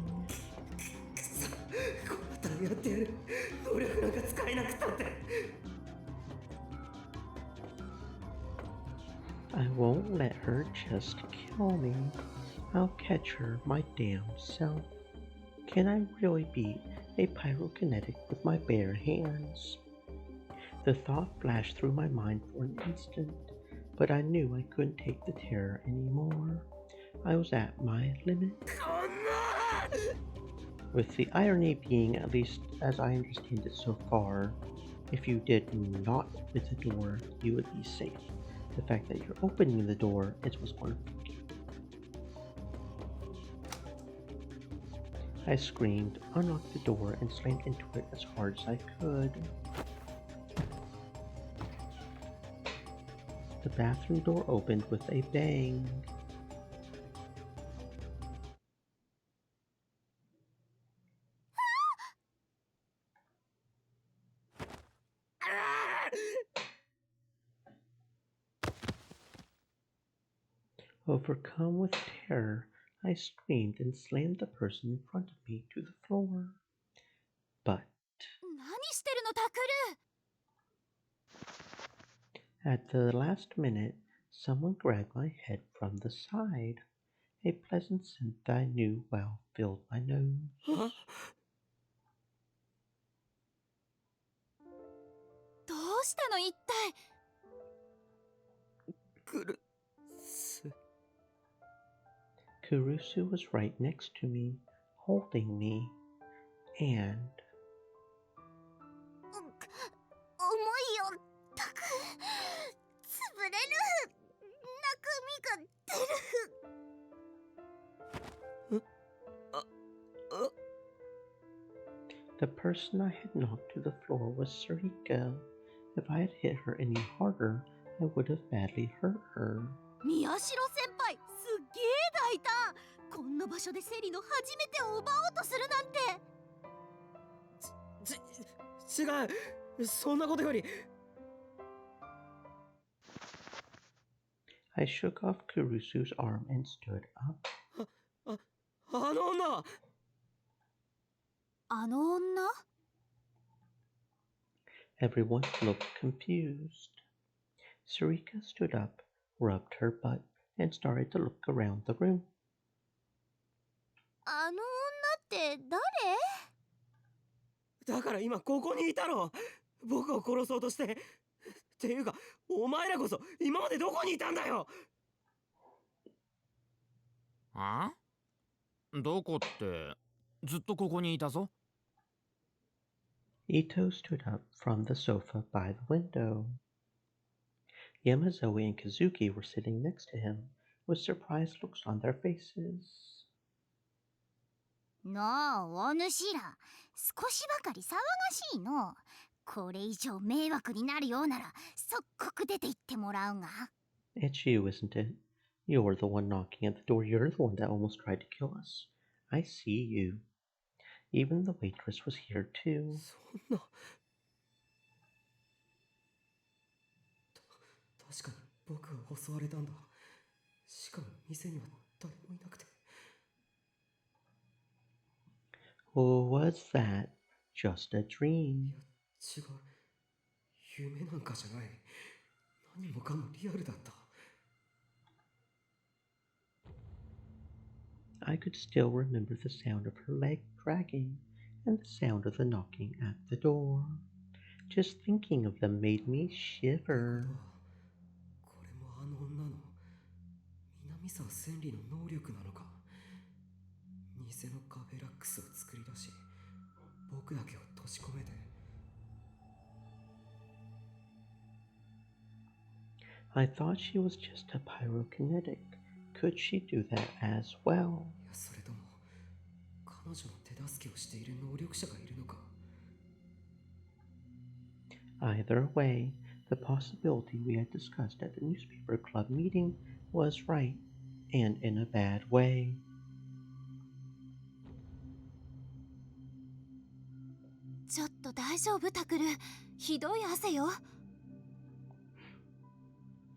[SPEAKER 2] I won't let her just kill me. I'll catch her my damn self. Can I really beat a pyrokinetic with my bare hands? The thought flashed through my mind for an instant, but I knew I couldn't take the terror anymore. I was at my limit. With the irony being, at least as I understand it so far, if you did not open the door, you would be safe. The fact that you're opening the door is what's going to freak you. I screamed, unlocked the door, and slammed into it as hard as I could. The bathroom door opened with a bang. Overcome with terror, I screamed and slammed the person in front of me to the floor. But
[SPEAKER 8] 何してるのタクル
[SPEAKER 2] at the last minute, someone grabbed my head from the side. A pleasant scent that I knew well filled my nose.
[SPEAKER 3] どうしたの一体。
[SPEAKER 4] くるす
[SPEAKER 2] Kurusu was right next to me, holding me, and
[SPEAKER 6] 重いよタク。潰れる。中身が出る。
[SPEAKER 2] the person I had knocked to the floor was Sarika. If I had hit her any harder, I would have badly hurt her.
[SPEAKER 8] 宮代先輩、すっげえ大胆。こんな場所でセリの初めてを奪おうとするなんて。
[SPEAKER 4] 違う、そんなことより。
[SPEAKER 2] I shook off Kurusu's arm and stood up.
[SPEAKER 4] あの女。
[SPEAKER 3] あの女？
[SPEAKER 2] Everyone looked confused. Sarika stood up, rubbed her butt, and started to look around the room.
[SPEAKER 6] あの女って誰？
[SPEAKER 4] だから今ここにいたろ。僕を殺そうとして。っていうか、お前らこそ今までどこにいたんだよ。
[SPEAKER 7] あ？どこってずっとここにいたぞ。
[SPEAKER 2] Ito stood up from the sofa by the window. Yamazoe and Kazuki were sitting next to him, with surprised looks on their faces.
[SPEAKER 8] なあ、お主ら、少しばかり騒がしいの。これ以上迷惑になるようなら、即刻出て行ってもらうが。
[SPEAKER 2] It's you, isn't it? You're the one knocking at the door. You're the one that almost tried to kill us. I see you. Even the waitress was here too.
[SPEAKER 4] そんな。確かに僕は襲われたんだ。しかも店には誰もいなくて。
[SPEAKER 2] Or was that just a dream?
[SPEAKER 4] 違う。夢なんかじゃない。何もかもリアルだった。
[SPEAKER 2] I could still remember the sound of her leg dragging and the sound of the knocking at the door. Just thinking of them made me shiver.
[SPEAKER 4] これもあの女の南沢千里の能力なのか。偽のカフェラックスを作り出し、僕だけを閉じ込めて。
[SPEAKER 2] I thought she was just a pyrokinetic. Could she do that as well?
[SPEAKER 4] いや、それとも彼女の手助けをしている能力者がいるのか。
[SPEAKER 2] Either way, the possibility we had discussed at the newspaper club meeting was right, and in a bad way.
[SPEAKER 3] ちょっと大丈夫タクル。ひどい汗よ。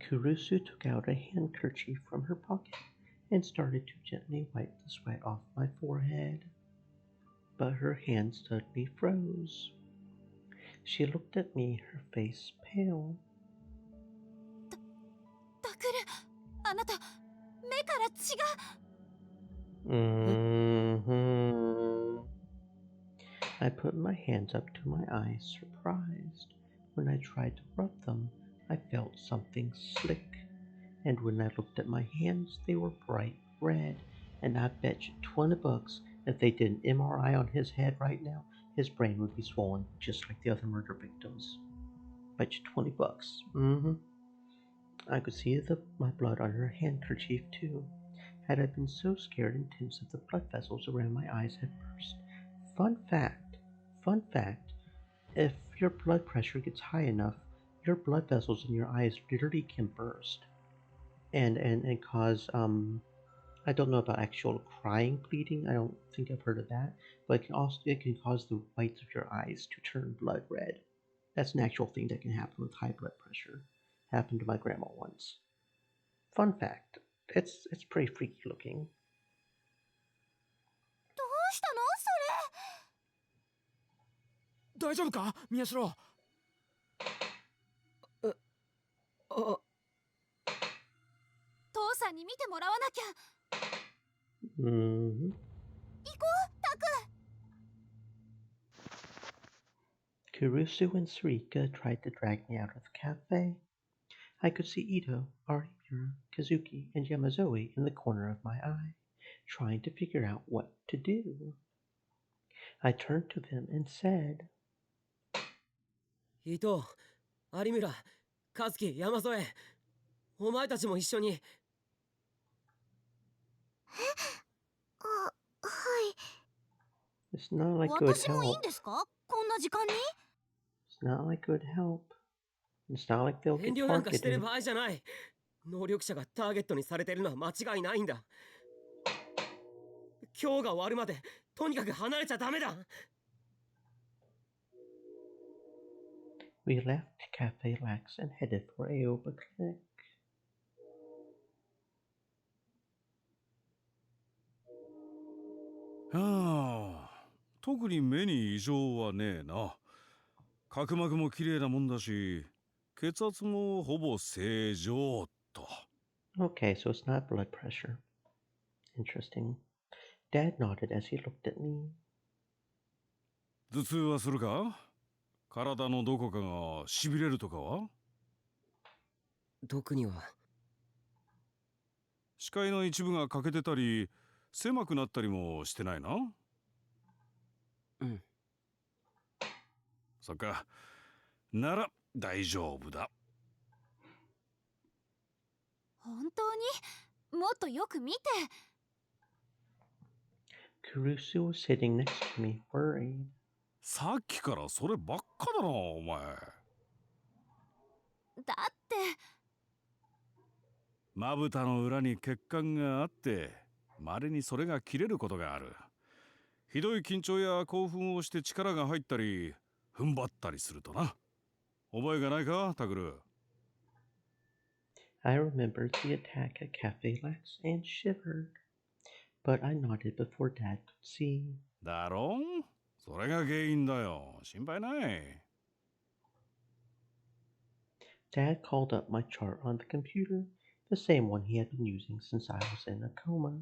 [SPEAKER 2] Kurusu took out a handkerchief from her pocket and started to gently wipe the sweat off my forehead. But her hand suddenly froze. She looked at me, her face pale.
[SPEAKER 3] タクル、あなた、目から血が。
[SPEAKER 2] I put my hands up to my eyes, surprised. When I tried to rub them, I felt something slick. And when I looked at my hands, they were bright red. And I bet you $20 If they did an MRI on his head right now, his brain would be swollen just like the other murder victims. Bet you $20. I could see my blood on her handkerchief too. Had I been so scared and tense that the blood vessels around my eyes had burst. Fun fact, if your blood pressure gets high enough, your blood vessels in your eyes literally can burst. And cause I don't know about actual crying bleeding. I don't think I've heard of that, but it can cause the whites of your eyes to turn blood red. That's an actual thing that can happen with high blood pressure. Happened to my grandma once. Fun fact. It's pretty freaky looking.
[SPEAKER 8] どうしたのそれ。
[SPEAKER 5] 大丈夫か宮代。
[SPEAKER 3] 父さんに見てもらわなきゃ。
[SPEAKER 2] Mm-hmm.
[SPEAKER 8] 行こう、タク。
[SPEAKER 2] Kurusu and Sarika tried to drag me out of the cafe. I could see Ito, Arimura, Kazuki, and Yamazoe in the corner of my eye, trying to figure out what to do. I turned to them and said,
[SPEAKER 4] 伊藤、有村、和樹、山添、お前たちも一緒に。
[SPEAKER 8] あ、はい。
[SPEAKER 2] It's not like good
[SPEAKER 8] 私もいいん
[SPEAKER 2] help.
[SPEAKER 8] ですか？こんな時間に？
[SPEAKER 2] It's not like good help. It's not like they'll
[SPEAKER 4] 遠
[SPEAKER 2] get
[SPEAKER 4] 慮なんかしてる
[SPEAKER 2] targeted.
[SPEAKER 4] 場合じゃない。能力者がターゲットにされてるのは間違いないんだ。今日が終わるまでとにかく離れちゃダメだ。
[SPEAKER 2] We left Cafe Lax and headed for Aoba Clinic.
[SPEAKER 9] はあ、特に目に異常はねえな。角膜も綺麗なもんだし、血圧もほぼ正常と。
[SPEAKER 2] Okay, so it's not blood pressure. Interesting. Dad nodded as he looked at me.
[SPEAKER 9] 頭痛はするか？体のどこかがしびれるとかは？
[SPEAKER 4] 特には。
[SPEAKER 9] 視界の一部が欠けてたり、狭くなったりもしてないな？
[SPEAKER 4] うん。
[SPEAKER 9] そっか。なら大丈夫だ。
[SPEAKER 3] 本当に？もっとよく見て。
[SPEAKER 2] Kurusu was sitting next to me, worried.
[SPEAKER 9] さっきからそればっかだな、お前。
[SPEAKER 3] だって。
[SPEAKER 9] まぶたの裏に血管があって、稀にそれが切れることがある。ひどい緊張や興奮をして力が入ったり、踏ん張ったりするとな。覚えがないか、タグル。
[SPEAKER 2] I remembered the attack at Cafe Lax and shivered, but I nodded before Dad could see.
[SPEAKER 9] だろ？それが原因だよ。心配ない。
[SPEAKER 2] Dad called up my chart on the computer, the same one he had been using since I was in a coma.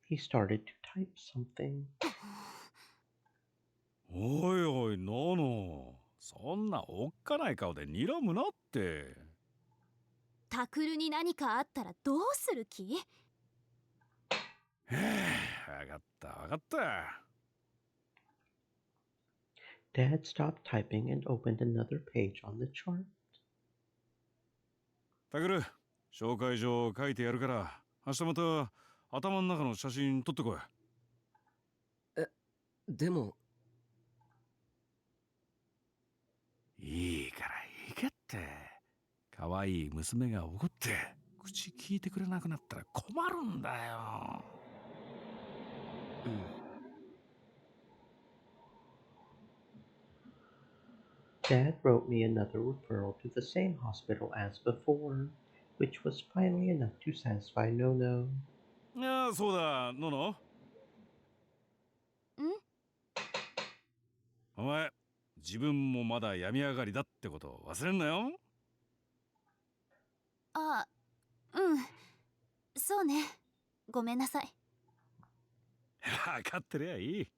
[SPEAKER 2] He started to type something.
[SPEAKER 9] おいおい、ノノ。そんなおっかない顔で睨むなって。
[SPEAKER 3] タクルに何かあったらどうする気？
[SPEAKER 9] わかったわかった。
[SPEAKER 2] Dad stopped typing and opened another page on the chart.
[SPEAKER 9] タグル、紹介状書いてやるから、明日また頭の中の写真撮ってこい。
[SPEAKER 4] でも。
[SPEAKER 9] いいからいいかって。可愛い娘が怒って口聞いてくれなくなったら困るんだよ。
[SPEAKER 4] うん。
[SPEAKER 2] Dad wrote me another referral to the same hospital as before, which was finally enough to satisfy Nono.
[SPEAKER 9] ああ、そうだ、ノノ。お前、自分もまだ病み上がりだってこと忘れんなよ。
[SPEAKER 3] あ、うん。そうね。ごめんなさい。
[SPEAKER 9] 分かってりゃいい。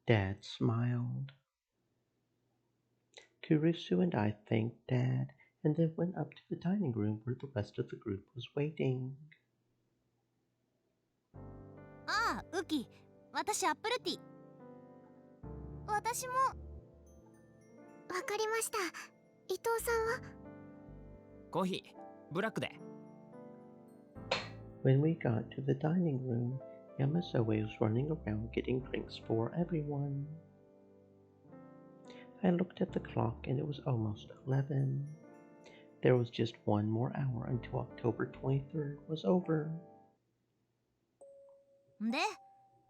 [SPEAKER 2] Dad smiled. Kurusu and I thanked Dad and then went up to the dining room where the rest of the group was waiting.
[SPEAKER 8] ああ、ウキ。私アップルティー。
[SPEAKER 6] 私も。わかりました。伊藤さんは？
[SPEAKER 7] コーヒーブラックで。
[SPEAKER 2] When we got to the dining room, Yamazoe was running around getting drinks for everyone. I looked at the clock and it was almost 11. There was just one more hour until October 23rd was over.
[SPEAKER 8] で、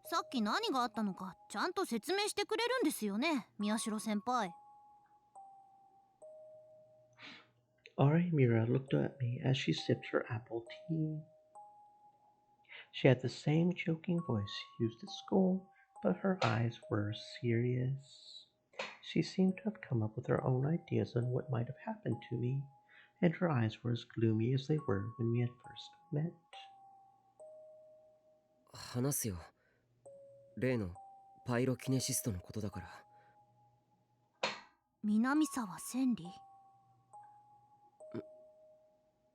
[SPEAKER 8] さっき何があったのかちゃんと説明してくれるんですよね、宮代先輩。
[SPEAKER 2] Arimura looked at me as she sipped her apple tea. She had the same joking voice she used at school, but her eyes were serious. She seemed to have come up with her own ideas on what might have happened to me, and her eyes were as gloomy as they were when we had first met.
[SPEAKER 4] 話すよ。例のパイロキネシストのことだから。
[SPEAKER 8] 南沢千里。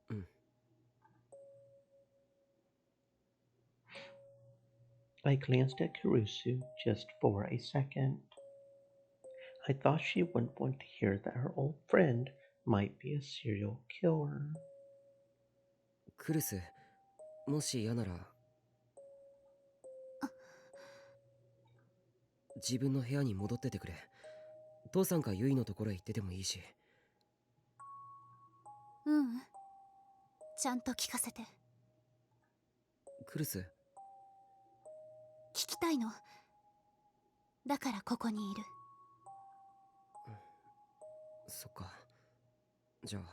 [SPEAKER 4] うん。
[SPEAKER 2] I glanced at Kurusu just for a second. I thought she wouldn't want to hear that her old friend might be a serial killer.
[SPEAKER 4] クルス、もし嫌なら自分の部屋に戻っててくれ。父さんかユイのところへ行っててもいいし。
[SPEAKER 8] うん、ちゃんと聞かせて。
[SPEAKER 4] クルス、
[SPEAKER 8] 聞きたいの。だからここにいる。
[SPEAKER 4] そっか。じゃあ。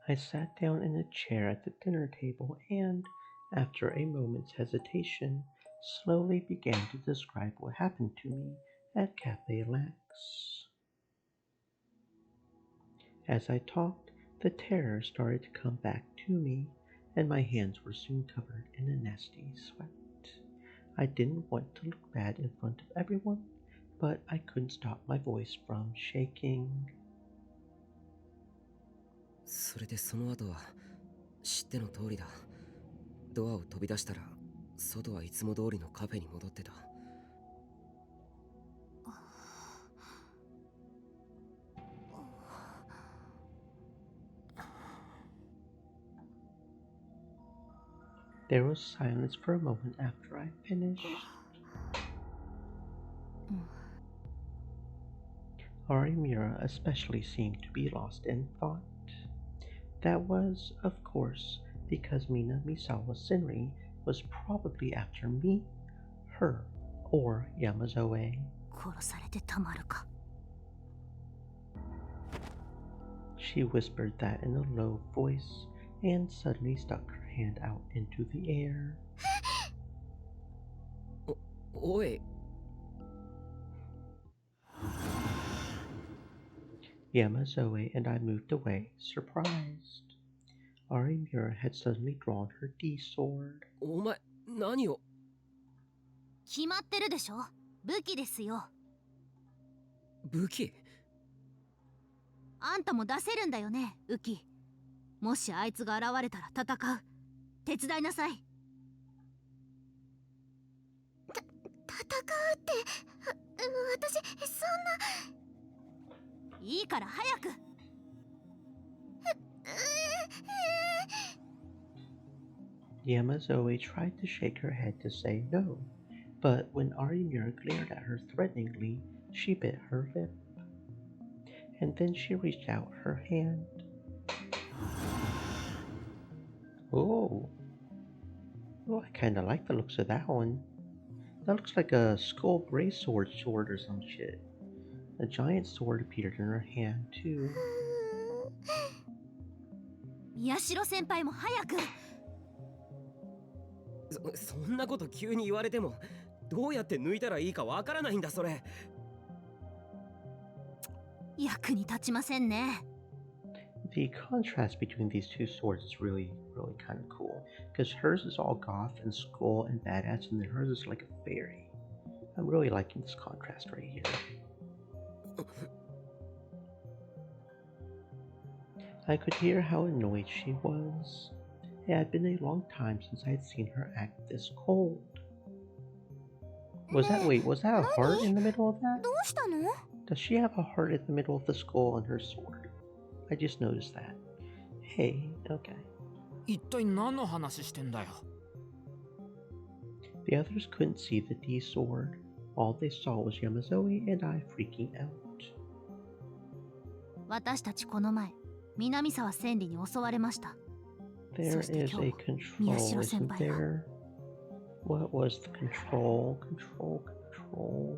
[SPEAKER 2] I sat down in a chair at the dinner table and, after a moment's hesitation, slowly began to describe what happened to me at Cafe Lax. As I talked, the terror started to come back to me, and my hands were soon covered in a nasty sweat. I didn't want to look bad in front of everyone, but I couldn't stop my voice from shaking.
[SPEAKER 4] それでその後は知っての通りだ。ドアを飛び出したら外はいつも通りのカフェに戻ってた。
[SPEAKER 2] There was silence for a moment after I finished. Arimura especially seemed to be lost in thought. That was, of course, because Mina Misawa Senri was probably after me, her, or Yamazoe.
[SPEAKER 8] 殺されてたまるか。
[SPEAKER 2] She whispered that in a low voice and suddenly stuck her hand out into the air.
[SPEAKER 4] おい。
[SPEAKER 2] Yamazoe and I moved away, surprised. Arimura had suddenly drawn her D-sword.
[SPEAKER 4] お前、何を。
[SPEAKER 8] 決まってるでしょ。武器ですよ。
[SPEAKER 4] 武器？
[SPEAKER 8] あんたも出せるんだよね、ウキ。もしあいつが現れたら戦う。手伝いなさい。
[SPEAKER 6] 戦うって、私、そんな。
[SPEAKER 8] いいから早く。
[SPEAKER 2] Yamazoe tried to shake her head to say no, but when Arimura glared at her threateningly, she bit her lip. And then she reached out her hand. Oh, I kinda like the looks of that one. That looks like a skull gray sword or some shit. A giant sword appeared in her hand, too.
[SPEAKER 8] 宮代先輩も早く。
[SPEAKER 4] そんなこと急に言われてもどうやって抜いたらいいかわからないんだそれ。
[SPEAKER 8] 役に立ちませんね。
[SPEAKER 2] The contrast between these two swords is really kind of cool, because hers is all goth and skull and badass, and then hers is like a fairy. I'm really liking this contrast right here. I could hear how annoyed she was, It had been a long time since I had seen her act this cold. Was that a heart in the middle of that?
[SPEAKER 6] どうしたの？
[SPEAKER 2] Does she have a heart in the middle of the skull on her sword? I just noticed that. Hey, okay.
[SPEAKER 7] 一体何の話してんだよ。
[SPEAKER 2] The others couldn't see the D sword. All they saw was Yamazoe and I freaking out.
[SPEAKER 8] 私たちこの前南沢千里に襲われました。
[SPEAKER 2] There is a control, isn't there? What was the control? Control.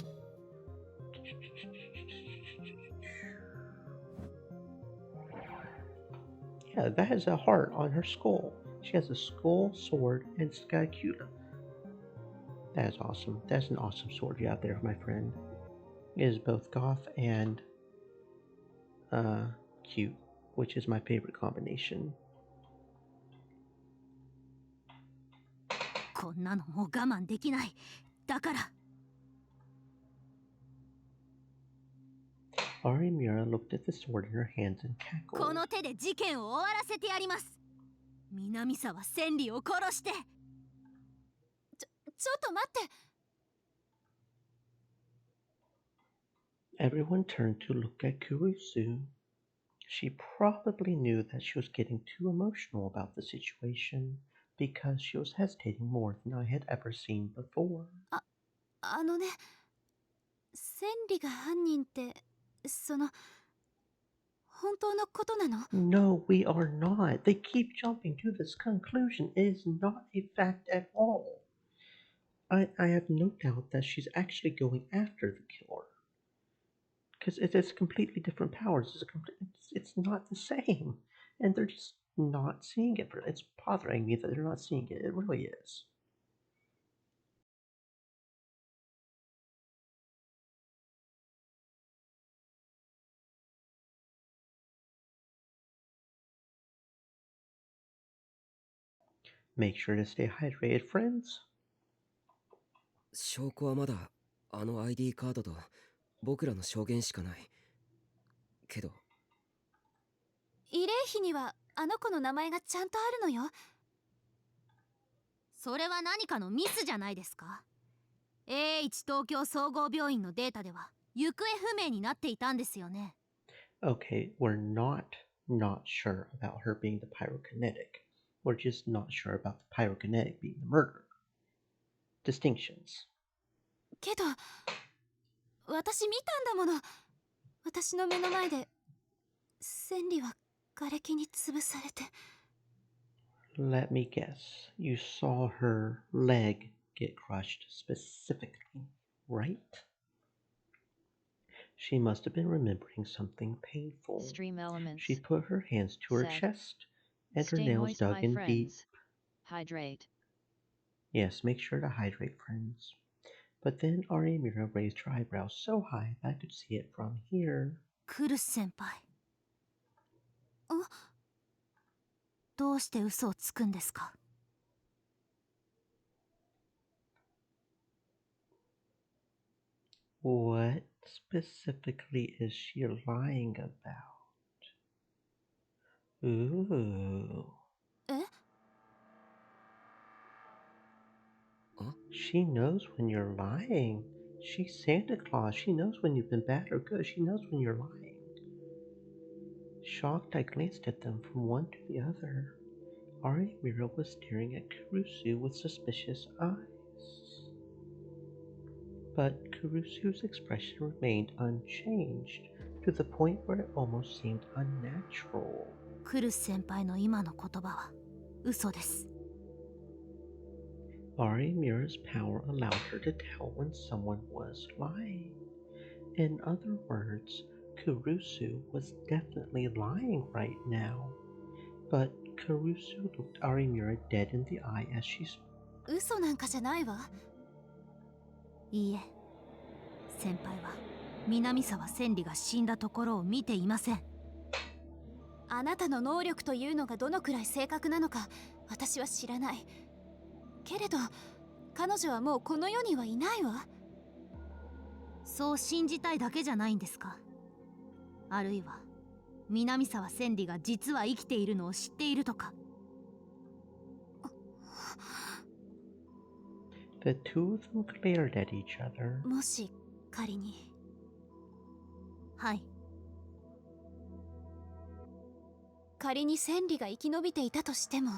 [SPEAKER 2] Yeah, that has a heart on her skull. She has a skull, sword, and it's got a cute. That is awesome. That's an awesome sword you have there, my friend. It is both goth and cute, which is my favorite combination.
[SPEAKER 8] こんなのもう我慢できない。だから。
[SPEAKER 2] Arimura looked at the sword in her hands and cackled.
[SPEAKER 8] この手で事件を終わらせてやります。南沢千里を殺して。ちょっと待って。
[SPEAKER 2] Everyone turned to look at Kurusu. She probably knew that she was getting too emotional about the situation because she was hesitating more than I had ever seen before.
[SPEAKER 8] あのね、千里が犯人って、本当のことなの？
[SPEAKER 2] No, we are not. They keep jumping to this conclusion. It is not a fact at all. I have no doubt that she's actually going after the killer. Because it has completely different powers. It's not the same. And they're just not seeing it. It's bothering me that they're not seeing it. It really is. Make sure to stay hydrated, friends.
[SPEAKER 4] 証拠はまだあの ID カードと僕らの証言しかない。けど
[SPEAKER 8] 慰霊碑にはあの子の名前がちゃんとあるのよ。それは何かのミスじゃないですか。 AH 東京総合病院のデータでは行方不明になっていたんですよね。
[SPEAKER 2] Okay, we're not sure about her being the pyrokinetic. We're just not sure about the pyrokinetic being the murderer. Distinctions.
[SPEAKER 8] けど私見たんだもの。私の目の前で千里は瓦礫に潰されて。
[SPEAKER 2] Let me guess. You saw her leg get crushed specifically, right? She must have been remembering something painful.
[SPEAKER 1] Stream elements.
[SPEAKER 2] She put her hands to her
[SPEAKER 1] Said,
[SPEAKER 2] chest and her
[SPEAKER 1] "Stay
[SPEAKER 2] nails
[SPEAKER 1] moist,
[SPEAKER 2] dug
[SPEAKER 1] my
[SPEAKER 2] in
[SPEAKER 1] friends.
[SPEAKER 2] deep.
[SPEAKER 1] Hydrate."
[SPEAKER 2] Yes, make sure to hydrate, friends. But then Arimura raised her eyebrows so high that I could see it from here.
[SPEAKER 8] クルス先輩。どうして嘘をつくんですか？
[SPEAKER 2] What specifically is she lying about? Ooh.
[SPEAKER 8] え？
[SPEAKER 2] She knows when you're lying. She's Santa Claus. She knows when you've been bad or good. She knows when you're lying. Shocked, I glanced at them from one to the other. Arimura was staring at Kurusu with suspicious eyes. But Kurusu's expression remained unchanged, to the point where it almost seemed unnatural.
[SPEAKER 8] クルス先輩の今の言葉は嘘です。
[SPEAKER 2] Arimura's power allowed her to tell when someone was lying. In other words, Kurusu was definitely lying right now. But Kurusu looked Arimura dead in the eye as she spoke.
[SPEAKER 8] 嘘なんかじゃないわ。いいえ、先輩は南沢千里が死んだところを見ていません。あなたの能力というのがどのくらい正確なのか私は知らない。けれど彼女はもうこの世にはいないわ。そう信じたいだけじゃないんですか？あるいは南沢千里が実は生きているのを知っているとか。
[SPEAKER 2] The two of them glared at each other.
[SPEAKER 8] もし仮に、はい、仮に千里が生き延びていたとしても、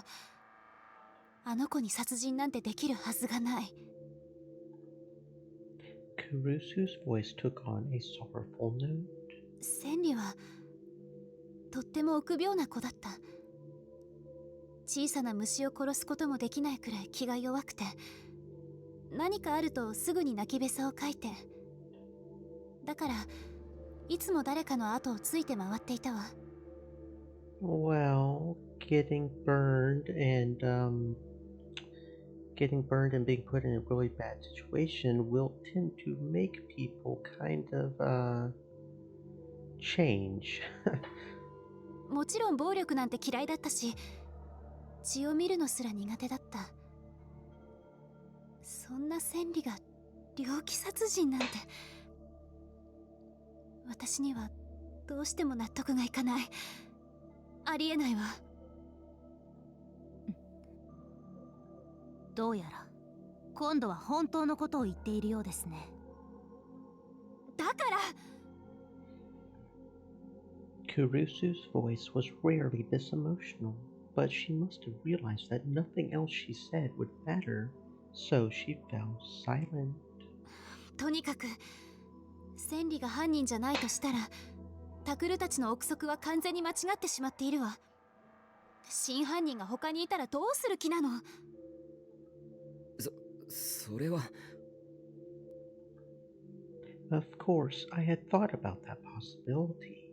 [SPEAKER 8] あの子に殺人なんてできるはずがない。
[SPEAKER 2] Kurusu's voice took on a sorrowful note.
[SPEAKER 8] 千里はとっても臆病な子だった。小さな虫を殺すこともできないくらい気が弱くて、何かあるとすぐに泣きべそをかいて、だからいつも誰かの後をついて回っていたわ。
[SPEAKER 2] Well, getting burned and being put in a really bad situation will tend to make people kind of change.
[SPEAKER 8] もちろん暴力なんて嫌いだったし、血を見るのすら苦手だった。そんな千里が猟奇殺人なんて、私にはどうしても納得がいかない。ありえないわ。
[SPEAKER 3] どうやら今度は本当のことを言っているようですね。
[SPEAKER 8] だから
[SPEAKER 2] Kurusu's voice was rarely this emotional, but she must have realized that nothing else she said would matter, so she fell silent.
[SPEAKER 8] とにかく千里が犯人じゃないとしたら、タクルたちの憶測は完全に間違ってしまっているわ。真犯人が他にいたらどうする気なの？
[SPEAKER 4] それは。
[SPEAKER 2] Of course, I had thought about that possibility.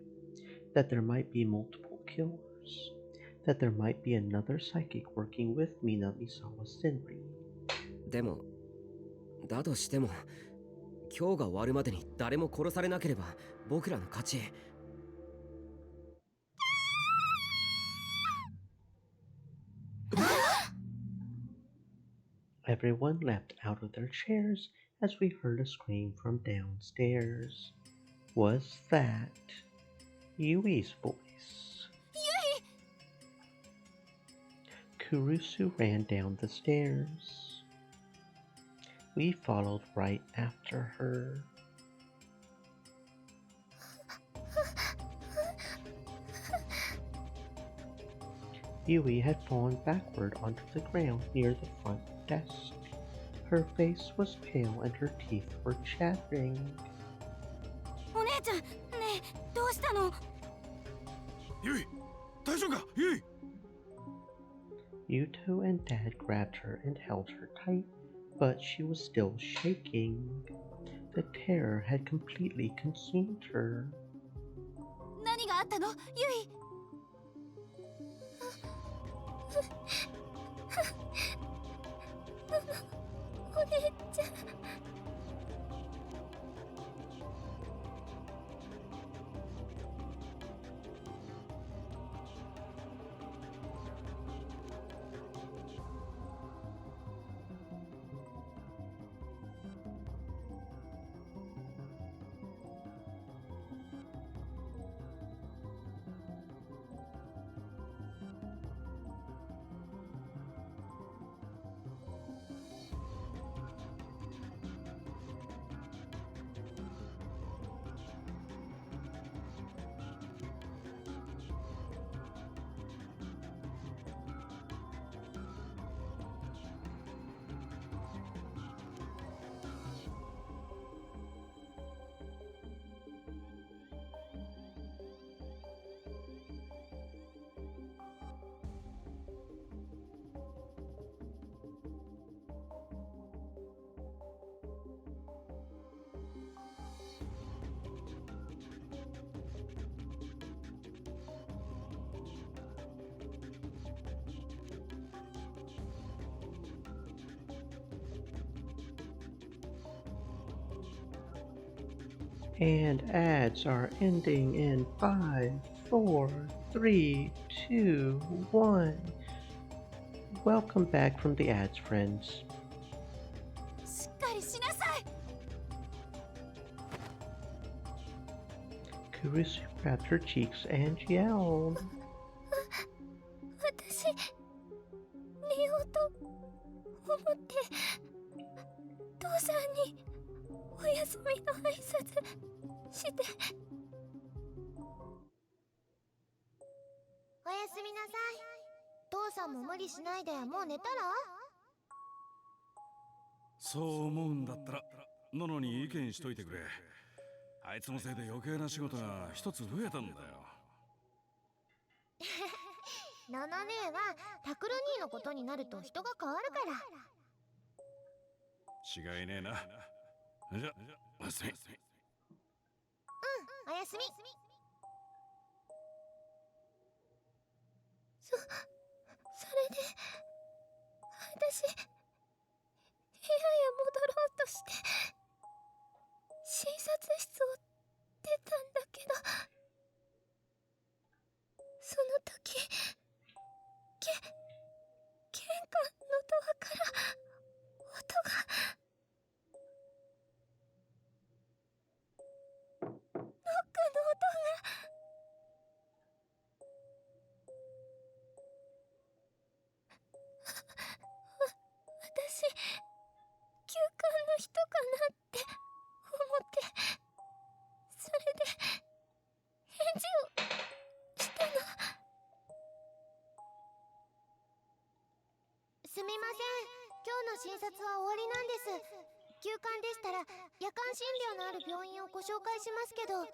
[SPEAKER 2] That there might be multiple killers. That there might be another psychic working with Minamisawa Senri.
[SPEAKER 4] でも、だとしても、今日が終わるまでに誰も殺されなければ僕らの勝ち。
[SPEAKER 2] Everyone leapt out of their chairs as we heard a scream from downstairs. Was that Yui's voice?
[SPEAKER 8] Yui!
[SPEAKER 2] Kurusu ran down the stairs. We followed right after her. Yui had fallen backward onto the ground near the front desk. Her face was pale and her teeth were chattering.
[SPEAKER 8] お姉ちゃん、ねえ、どうしたの？
[SPEAKER 9] ユイ、大丈夫か？ユイ。
[SPEAKER 2] Yuto and Dad grabbed her and held her tight, but she was still shaking. The terror had completely consumed her.
[SPEAKER 8] 何があったの？ユイ。お姉ちゃん。
[SPEAKER 2] And ads are ending in 5, 4, 3, 2, 1. Welcome back from the ads, friends.
[SPEAKER 8] しっかりしなさい。
[SPEAKER 2] Kurusu grabbed her cheeks and yelled.
[SPEAKER 8] 私、リオと思って父さんにお休みの挨拶して。
[SPEAKER 6] おやすみなさい。父さんも無理しないでもう寝たら？
[SPEAKER 9] そう思うんだったらののに意見しといてくれ。あいつのせいで余計な仕事が一つ増えたんだよ。
[SPEAKER 6] のの姉はタクロ兄のことになると人が変わるから。
[SPEAKER 9] 違いねえな。じゃおやすみ。
[SPEAKER 6] うん、おやすみ。
[SPEAKER 8] それで私部屋へ戻ろうとして診察室を出たんだけど、その時玄関のドアから音が。ノックの音が。私、休館の人かなって思って、それで返事をしたの。
[SPEAKER 6] すみません、今日の診察は終わりなんです。休館でしたら夜間診療のある病院をご紹介しますけど。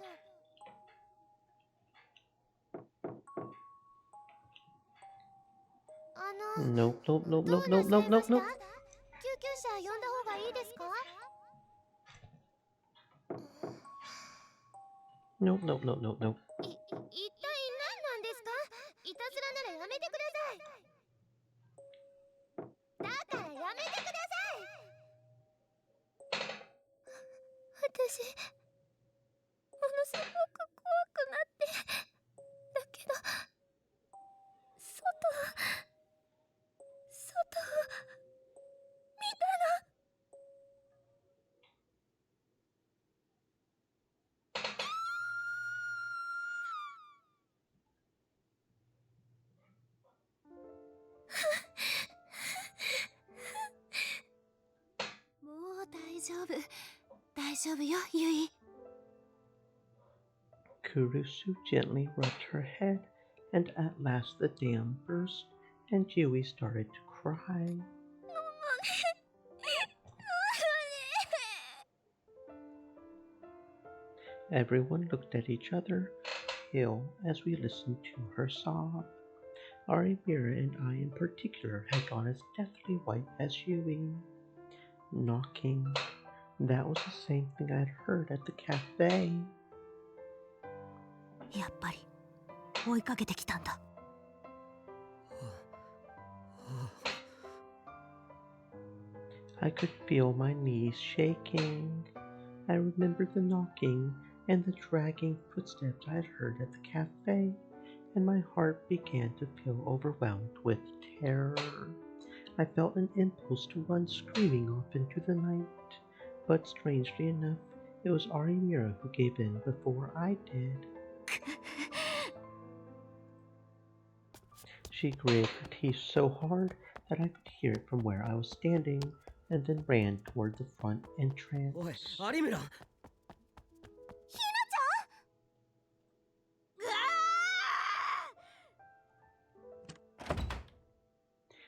[SPEAKER 2] Nope, nope, nope,
[SPEAKER 6] ど
[SPEAKER 2] nope,
[SPEAKER 6] うな
[SPEAKER 2] nope,
[SPEAKER 6] さい
[SPEAKER 2] nope,
[SPEAKER 6] ま
[SPEAKER 2] nope,
[SPEAKER 6] した？
[SPEAKER 2] nope.
[SPEAKER 6] 救急車呼んだ方がいいですか？
[SPEAKER 2] Nope, nope, nope, nope, nope.
[SPEAKER 6] 一体何なんですか？いたずらならやめてください。だからやめてください。
[SPEAKER 8] 私、ものすごく怖くなって、だけど外を見たら。もう大丈夫。大丈夫よ、ユイ。
[SPEAKER 2] Kurusu gently rubbed her head, and at last the dam burst, and Yui started to cry. Everyone looked at each other, pale, as we listened to her sob. Arimira and I in particular had gone as deathly white as Yui. Knocking. That was the same thing I'd heard at the cafe.
[SPEAKER 3] やっぱり追いかけてきたんだ。
[SPEAKER 2] I could feel my knees shaking. I remembered the knocking and the dragging footsteps I had heard at the cafe, and my heart began to feel overwhelmed with terror. I felt an impulse to run screaming off into the night, but strangely enough, it was Arimura who gave in before I did. She gritted her teeth so hard that I could hear it from where I was standing, and then ran toward the front entrance.
[SPEAKER 4] おい、有村。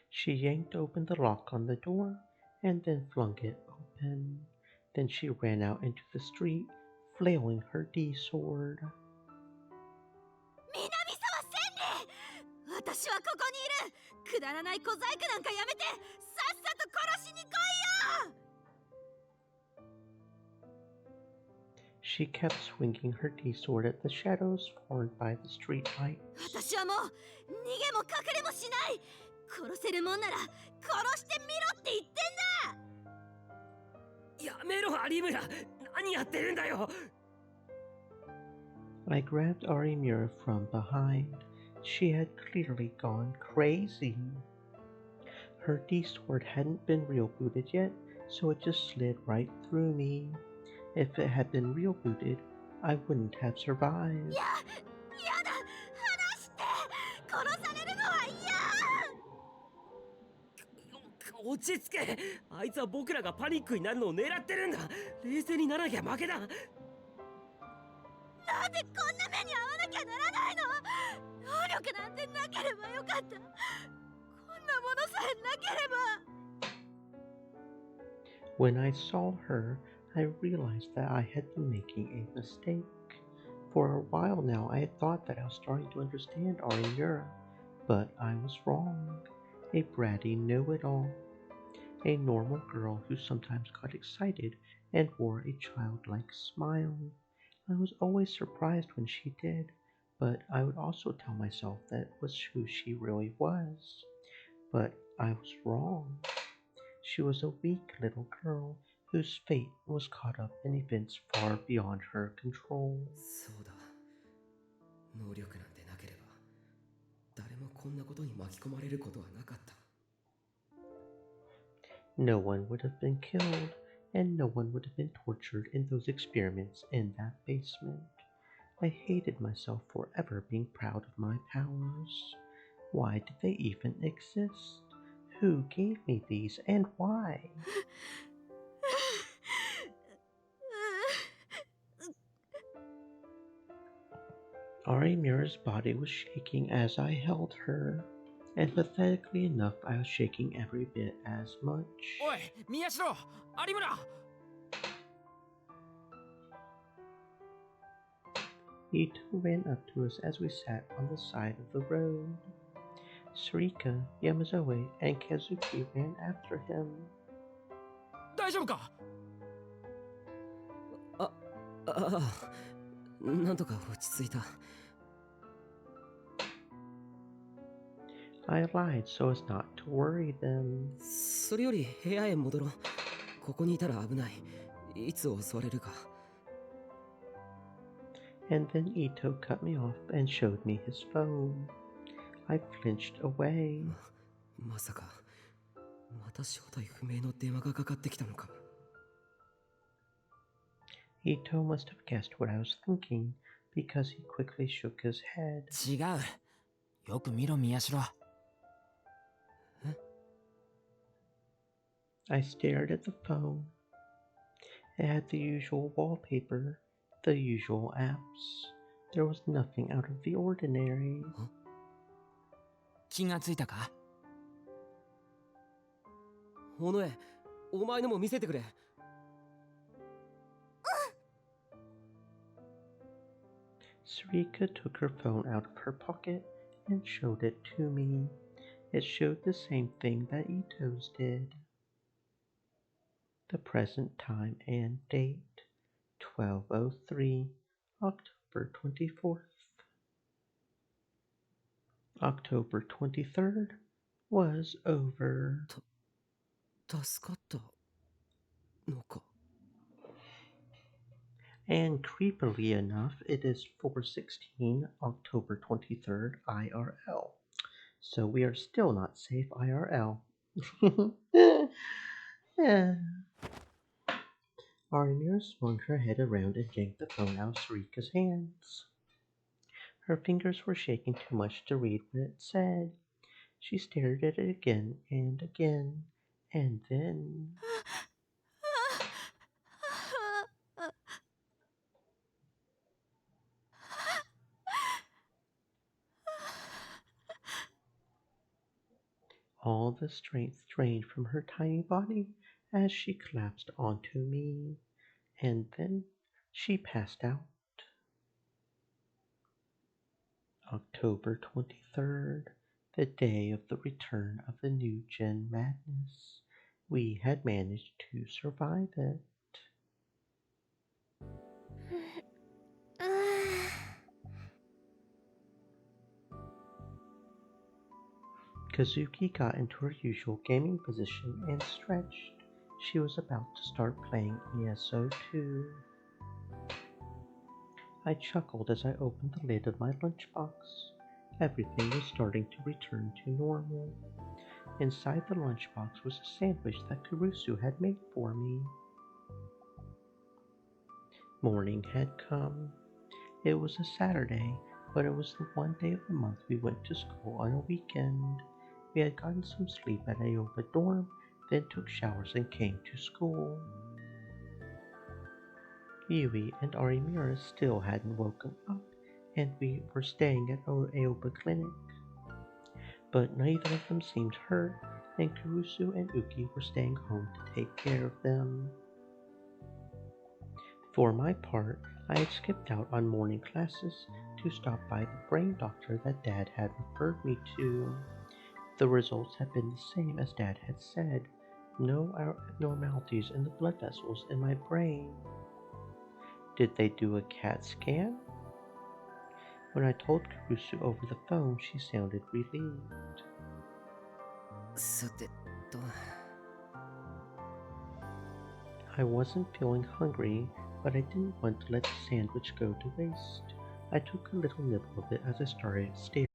[SPEAKER 2] She yanked open the lock on the door and then flung it open. Then she ran out into the street, flailing her D-sword.
[SPEAKER 8] 南沢千里、私はここにいる。くだらない小細工なんかやめて、さっさと殺しに来いよ。
[SPEAKER 2] She kept swinging her D-sword at the shadows formed by the streetlight.
[SPEAKER 8] 私はもう逃げも隠れもしない。殺せるもんなら殺してみろって言ってんだ。
[SPEAKER 4] やめろ、有村。何やってるんだよ。
[SPEAKER 2] I grabbed Arimura from behind. She had clearly gone crazy. Her D-sword hadn't been real booted yet, so it just slid right through me. If it had been real booted, I wouldn't have survived.
[SPEAKER 8] やだ、離して。殺されるのは嫌。
[SPEAKER 4] 落ち着け。あいつは僕らがパニックになるのを狙ってるんだ。冷静にならなきゃ負けだ。
[SPEAKER 8] なんでこんな目に遭わなきゃならないの。能力なんてなければよかった。こんなものさえなければ。
[SPEAKER 2] When I saw her, I realized that I had been making a mistake. For a while now, I had thought that I was starting to understand Arimura, but I was wrong. A bratty know-it-all. A normal girl who sometimes got excited and wore a childlike smile. I was always surprised when she did, but I would also tell myself that was who she really was. But I was wrong. She was a weak little girl whose fate was caught up in events far beyond her control.
[SPEAKER 4] そうだ。能力なんてなければ、誰もこんなことに巻き込まれることはなかった。
[SPEAKER 2] No one would have been killed, and no one would have been tortured in those experiments in that basement. I hated myself for ever being proud of my powers. Why did they even exist? Who gave me these, and why? Arimura's body was shaking as I held her, and pathetically enough, I was shaking every bit as much.
[SPEAKER 7] おい、宮代、有村。
[SPEAKER 2] Ito ran up to us as we sat on the side of the road. Sarika, Yamazoe, and Kazuki ran after him.
[SPEAKER 7] 大丈夫か。
[SPEAKER 4] ああ、なんとか落ち着いた。
[SPEAKER 2] I lied so as not to worry them.
[SPEAKER 4] それより部屋へ戻ろう。ここにいたら危ない。いつ襲われるか。
[SPEAKER 2] And then Ito cut me off and showed me his phone. I flinched away.
[SPEAKER 4] まさか、また正体不明の電話がかかってきたのか。
[SPEAKER 2] Ito must have guessed what I was thinking because he quickly shook his head.
[SPEAKER 7] 違う。よく見ろ、宮代。
[SPEAKER 2] I stared at the phone. It had the usual wallpaper, the usual apps. There was nothing out of the ordinary.
[SPEAKER 7] 気がついたか。
[SPEAKER 4] 尾上、お前のも見せてくれ。
[SPEAKER 2] Sarika took her phone out of her pocket and showed it to me. It showed the same thing that Ito's did. The present time and date, 12:03, October 24th. October 23rd was over.
[SPEAKER 4] 助かったのか。
[SPEAKER 2] And creepily enough, it is 4:16, October 23rd, IRL. So we are still not safe IRL. Yeah. Arimura swung her head around and yanked the phone out of Sarika's hands. Her fingers were shaking too much to read what it said. She stared at it again and again, and then... All the strength drained from her tiny body as she collapsed onto me, and then she passed out. October 23rd, the day of the return of the new Gen Madness. We had managed to survive it. Kazuki got into her usual gaming position and stretched. She was about to start playing ESO 2. I chuckled as I opened the lid of my lunchbox. Everything was starting to return to normal. Inside the lunchbox was a sandwich that Kurusu had made for me. Morning had come. It was a Saturday, but it was the one day of the month we went to school on a weekend. We had gotten some sleep at Aoba dorm then took showers and came to school. Yui and Arimura still hadn't woken up, and we were staying at Aoba Clinic. But neither of them seemed hurt, and Kurusu and Uki were staying home to take care of them. For my part, I had skipped out on morning classes to stop by the brain doctor that Dad had referred me to. The results had been the same as Dad had said, no abnormalities in the blood vessels in my brain. Did they do a CAT scan? When I told Kurusu over the phone, she sounded relieved.
[SPEAKER 4] さてと
[SPEAKER 2] I wasn't feeling hungry, but I didn't want to let the sandwich go to waste. I took a little nibble of it as I started staring.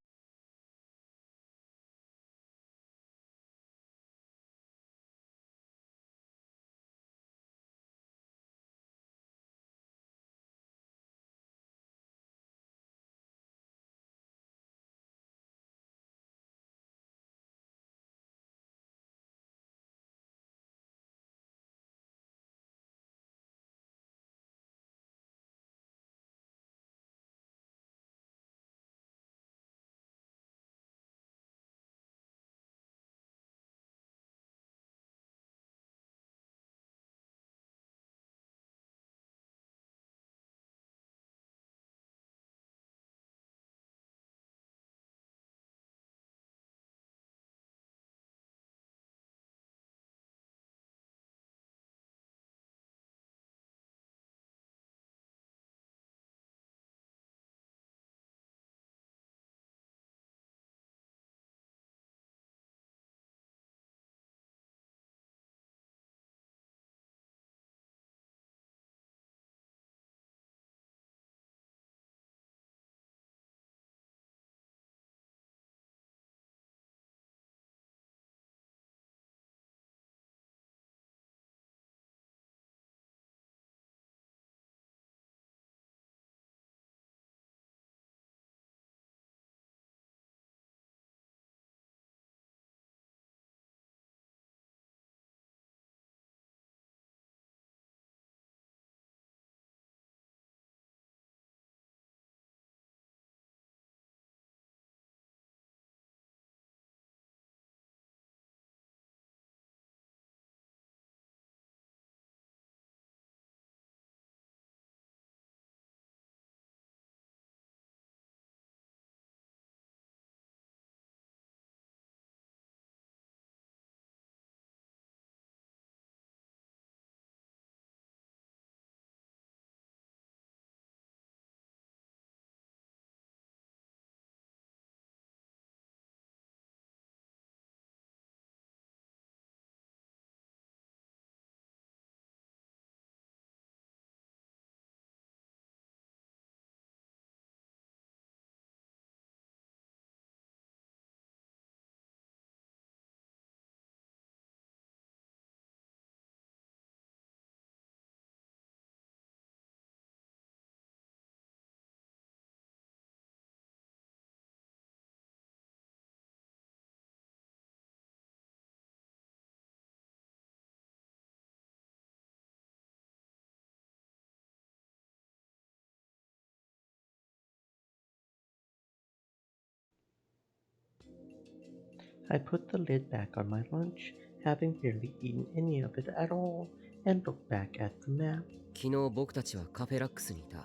[SPEAKER 2] I put the lid back on my lunch, having barely eaten any of it at all, and looked back at the map.
[SPEAKER 4] 昨日僕たちはカフェラックスにいた。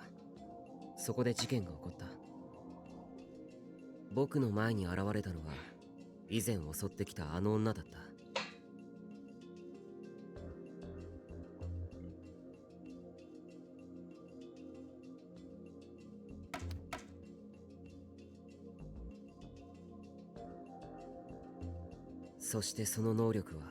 [SPEAKER 4] そこで事件が起こった。僕の前に現れたのは以前襲ってきたあの女だった。そしてその能力は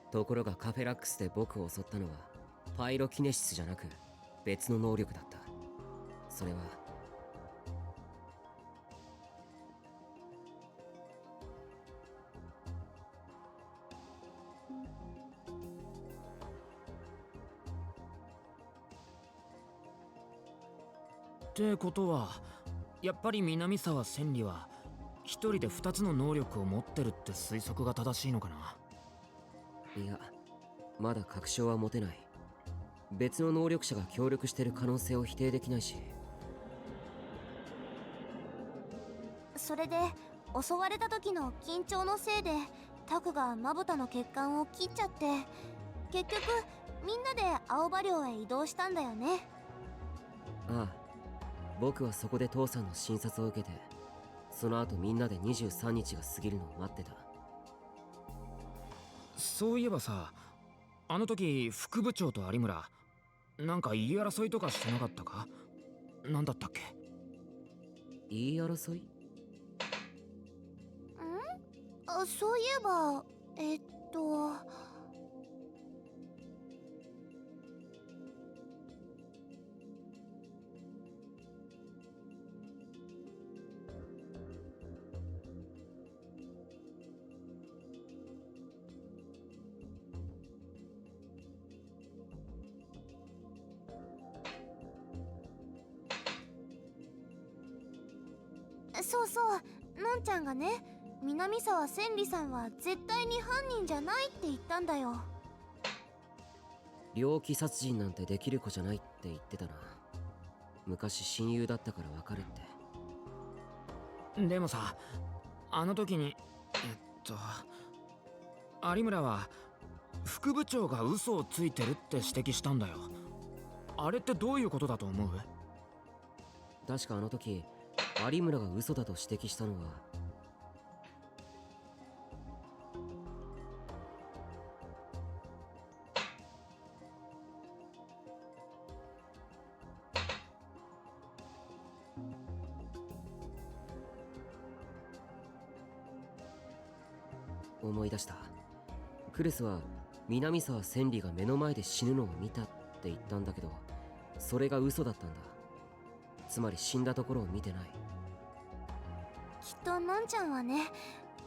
[SPEAKER 4] ところがカフェラックスで僕を襲ったのはパイロキネシスじゃなく別の能力だった。それは
[SPEAKER 7] ってことはやっぱり南沢千里は一人で二つの能力を持ってるって推測が正しいのかな。
[SPEAKER 4] いや、まだ確証は持てない。別の能力者が協力してる可能性を否定できないし。
[SPEAKER 6] それで襲われた時の緊張のせいでタクがまぶたの血管を切っちゃって、結局みんなで青葉寮へ移動したんだよね。
[SPEAKER 4] ああ、僕はそこで父さんの診察を受けて、その後みんなで23日が過ぎるのを待ってた。
[SPEAKER 7] そういえばさ、あの時副部長と有村なんか言い争いとかしてなかったか。なんだったっけ。
[SPEAKER 4] 言い争い？
[SPEAKER 6] そういえばそうそう、のんちゃんがね、南沢千里さんは絶対に犯人じゃないって言ったんだよ。
[SPEAKER 4] 猟奇殺人なんてできる子じゃないって言ってたな。昔親友だったからわかるって。
[SPEAKER 7] でもさ、あの時に有村は副部長が嘘をついてるって指摘したんだよ。あれってどういうことだと思う？
[SPEAKER 4] 確かあの時有村が嘘だと指摘したのは、思い出した。クルスは南沢千里が目の前で死ぬのを見たって言ったんだけど、それが嘘だったんだ。つまり死んだところを見てない。
[SPEAKER 6] きっとのんちゃんはね、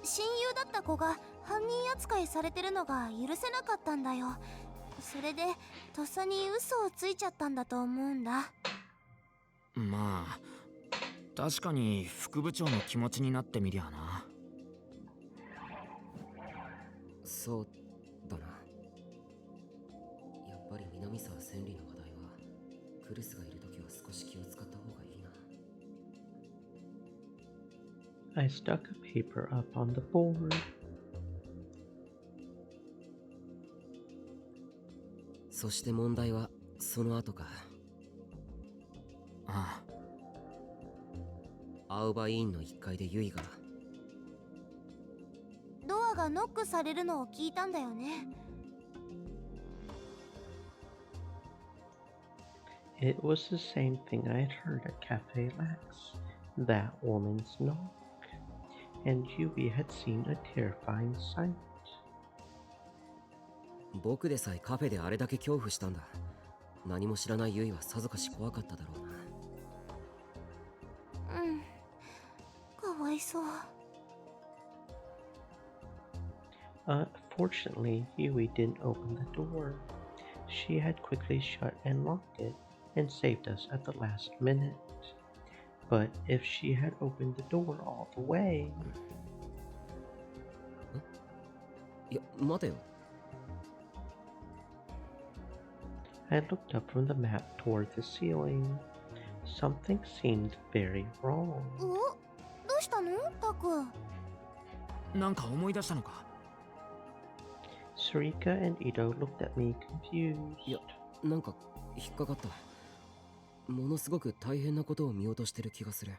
[SPEAKER 6] 親友だった子が犯人扱いされてるのが許せなかったんだよ。それでとっさに嘘をついちゃったんだと思うんだ。
[SPEAKER 7] まあ確かに副部長の気持ちになってみりゃな。
[SPEAKER 4] そうだな。やっぱり南沢千里の話題はクルスがいるときは少し気を使った方がいいな。
[SPEAKER 2] I stuck a paper up on the board.
[SPEAKER 4] そして問題はその後か。
[SPEAKER 7] ああ、
[SPEAKER 4] 青葉委員の1階でユイが
[SPEAKER 6] ドアがノックされるのを聞いたんだよね。
[SPEAKER 2] It was the same thing I had heard at Cafe Lax, that woman's knock, and Yui had seen a terrifying sight.
[SPEAKER 4] 僕でさえカフェであれだけ恐怖したんだ。何も知らないユイはさぞかし怖かっただろうな。
[SPEAKER 6] うん、かわいそう。
[SPEAKER 2] Fortunately, Yui didn't open the door. She had quickly shut and locked it and saved us at the last minute. But if she had opened the door all the way...
[SPEAKER 4] いや、待てよ。
[SPEAKER 2] I looked up from the map toward the ceiling. Something seemed very wrong.
[SPEAKER 6] どうしたのタク？
[SPEAKER 7] なんか思い出したのか。
[SPEAKER 2] Sarika and Ito looked at me confused.
[SPEAKER 4] いや、なんか引っかかった。ものすごく大変なことを見落としてる気がする。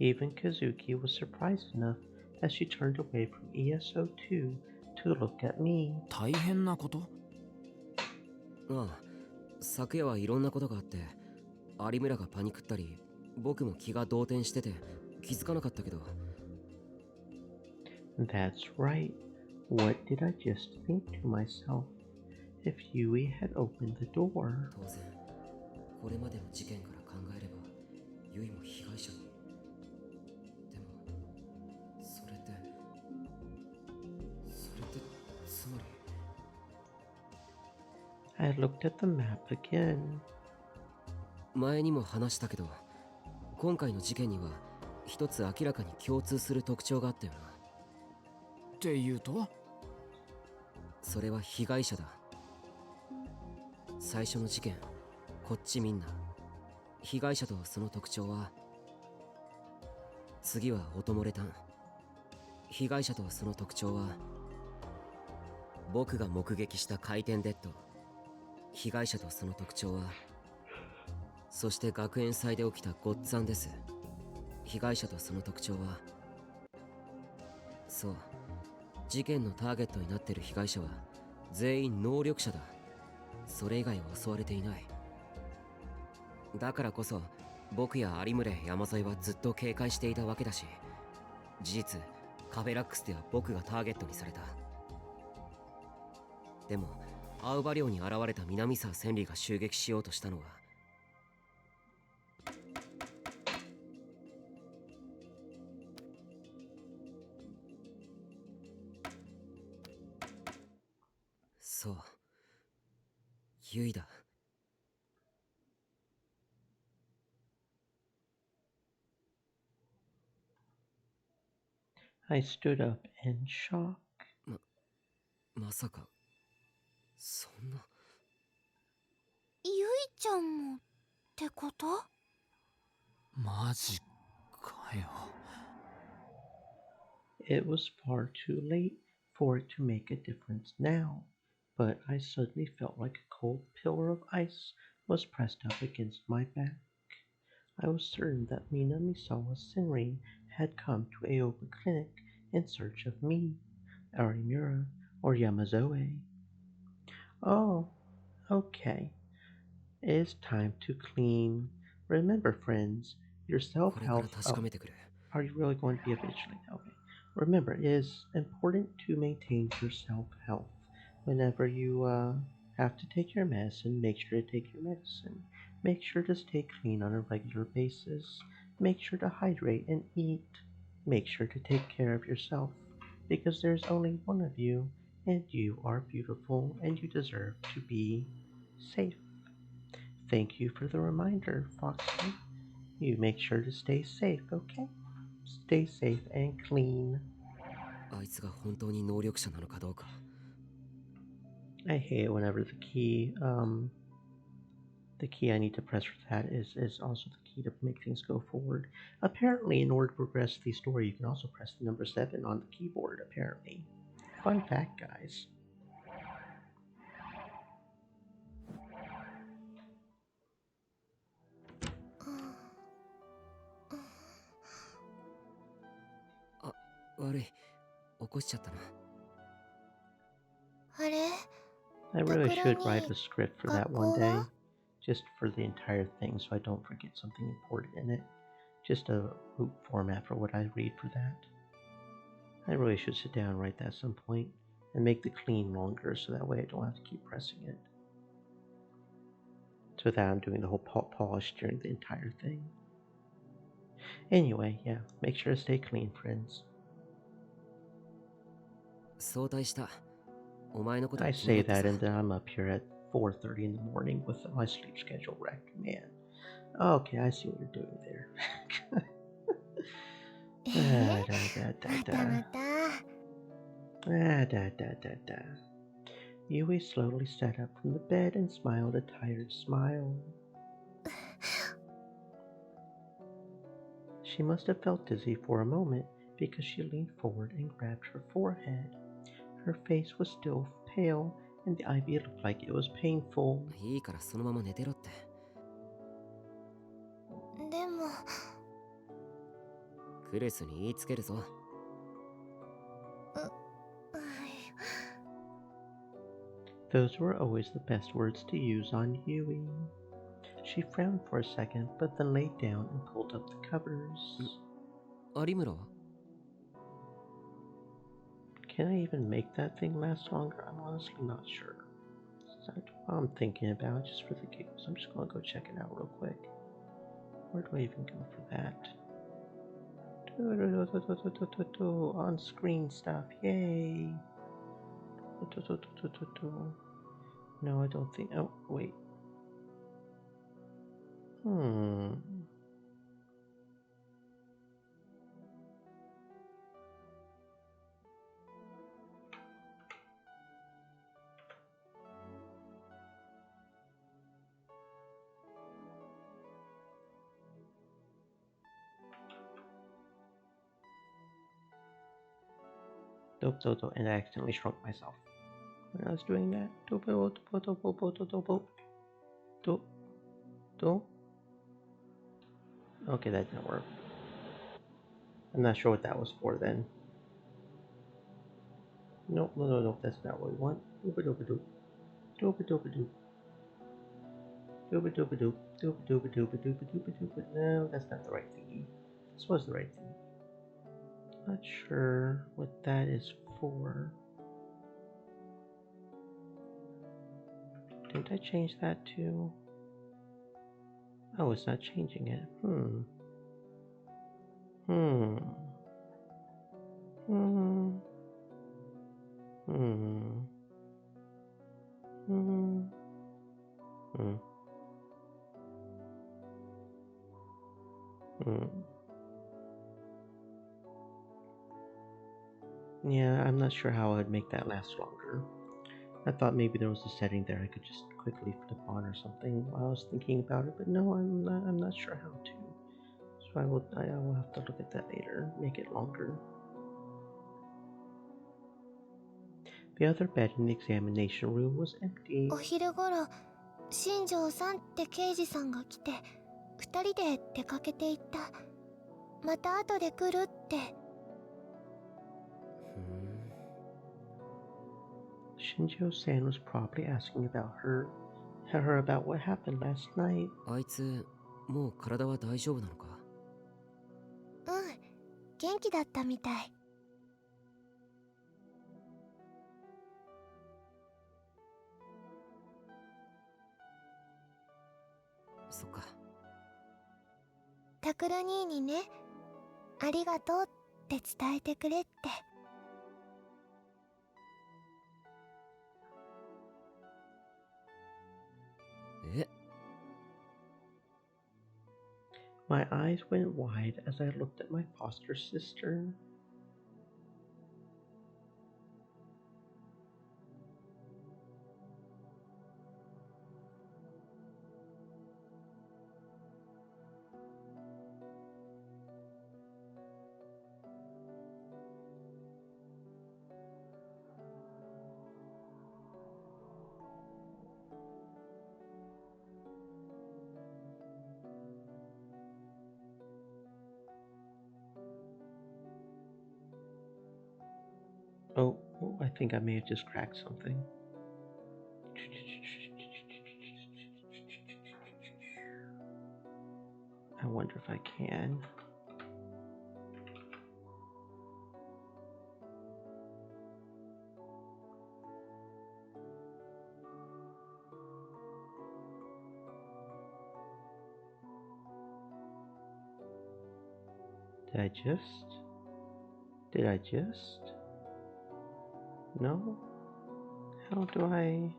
[SPEAKER 2] Even Kazuki was surprised enough as she turned away from ESO2 to look at me.
[SPEAKER 7] 大変なこと？
[SPEAKER 4] ああ、昨夜はいろんなことがあって、有村がパニクったり、僕も気が動転してて気づかなかったけど。
[SPEAKER 2] That's right. What did I just think to myself? If Yui had opened the door.
[SPEAKER 4] 当然、これまでの事件から考えれば、ユイも被害者に。でも、それってつまり。
[SPEAKER 2] I looked at the map again.
[SPEAKER 4] 前にも話したけど、今回の事件には一つ明らかに共通する特徴があったよな。
[SPEAKER 7] っていうと？
[SPEAKER 4] それは被害者だ。最初の事件、こっちみんな被害者とその特徴は。次はオトモレタン。被害者とその特徴は、僕が目撃した回転デッド。被害者とその特徴は、そして学園祭で起きたゴッツァンです。被害者とその特徴は、そう、事件のターゲットになっている被害者は全員能力者だ。それ以外は襲われていない。だからこそ僕や有村山添はずっと警戒していたわけだし、事実カフェラックスでは僕がターゲットにされた。でもアウバ寮に現れた南沢千里が襲撃しようとしたのは、そう、ユイだ。
[SPEAKER 2] I stood up in shock.
[SPEAKER 4] まさかそんな。
[SPEAKER 6] ゆいちゃんもってこと？
[SPEAKER 7] マジかよ。
[SPEAKER 2] It was far too late for it to make a difference now, but I suddenly felt like a cold pillar of ice was pressed up against my back. I was certain that Minamisawa Senrin had come to Aoba Clinic in search of me, Arimura, or Yamazoe. Oh, okay. It is time to clean. Remember, friends, your
[SPEAKER 4] これから
[SPEAKER 2] self-help.
[SPEAKER 4] 確かめてくる。
[SPEAKER 2] Are you really going to be a vigilante? Okay. Remember, it is important to maintain your self-health. Whenever you have to take your medicine, make sure to take your medicine. Make sure to stay clean on a regular basis. Make sure to hydrate and eat. Make sure to take care of yourself, because there's only one of you, and you are beautiful, and you deserve to be safe. Thank you for the reminder, Foxy. You make sure to stay safe, okay? Stay safe and clean.
[SPEAKER 4] あいつが本当に能力者なのかどうか。
[SPEAKER 2] I hate it whenever the key I need to press for that is also the key to make things go forward. Apparently, in order to progress the story, you can also press the number 7 on the keyboard, apparently. Fun fact, guys.
[SPEAKER 4] あ、悪い。起こしちゃったな。
[SPEAKER 6] あれ？
[SPEAKER 2] I really should write a script for that one day, just for the entire thing, so I don't forget something important in it. Just a loop format for what I read for that. I really should sit down and write that at some point, and make the clean longer, so that way I don't have to keep pressing it. So that I'm doing the whole polish during the entire thing. Anyway, yeah, make sure to stay clean, friends.
[SPEAKER 4] 早退した。お前のこと
[SPEAKER 2] I
[SPEAKER 4] は気に
[SPEAKER 2] say
[SPEAKER 4] なって
[SPEAKER 2] that,
[SPEAKER 4] さ。
[SPEAKER 2] and then I'm up here at 4:30 in the morning with my sleep schedule wrecked. Man. Okay, I see what you're doing there.
[SPEAKER 6] またまた。
[SPEAKER 2] Yui slowly sat up from the bed and smiled a tired smile. She must have felt dizzy for a moment because she leaned forward and grabbed her forehead. Her face was still pale, and the ivy looked like it was painful.
[SPEAKER 4] いいからそのまま寝てろって。
[SPEAKER 6] でも
[SPEAKER 4] クレスに言いつけるぞ。
[SPEAKER 2] Those were always the best words to use on Yui. She frowned for a second, but then laid down and pulled up the covers.
[SPEAKER 4] 有村は？
[SPEAKER 2] Can I even make that thing last longer? I'm honestly not sure. I'm thinking about it just for the giggles. I'm just gonna go check it out real quick. Where do I even go for that? On screen stuff, yay! No, I don't think. Oh, wait. Dope, dope, dope, and I accidentally shrunk myself when I was doing that. Dope, dope, dope, dope, dope, dope, dope, dope, dope, dope. Okay, that didn't work. I'm not sure what that was for then. Nope, no, that's not what we want. Dope, dope, dope, dope, dope, dope. Doop doop doop doop doop doop doop doop doop. No, that's not the right thingy. This was the right thingy. Not sure what that is for. Didn't I change that to? Oh, it's not changing it. Yeah, I'm not sure how I would make that last longer. I thought maybe there was a setting there I could just quickly flip on or something while I was thinking about it, but no, I'm not sure how to. So I will have to look at that later, make it longer. The other bed in the examination room was empty.
[SPEAKER 6] お昼頃、新庄さんって刑事さんが来て、二人で出かけていった。また後で来るって。
[SPEAKER 2] Shinjo-san was probably asking about her about what happened last night.
[SPEAKER 4] あいつもう体は大丈夫なのか？
[SPEAKER 6] 元気だったみたい。
[SPEAKER 4] そっか。
[SPEAKER 6] タクル兄にね、ありがとうって伝えてくれって。
[SPEAKER 4] え？
[SPEAKER 2] My eyes went wide as I looked at my foster sister. Oh, I think I may have just cracked something. I wonder if I can. Did I just? No? How do I?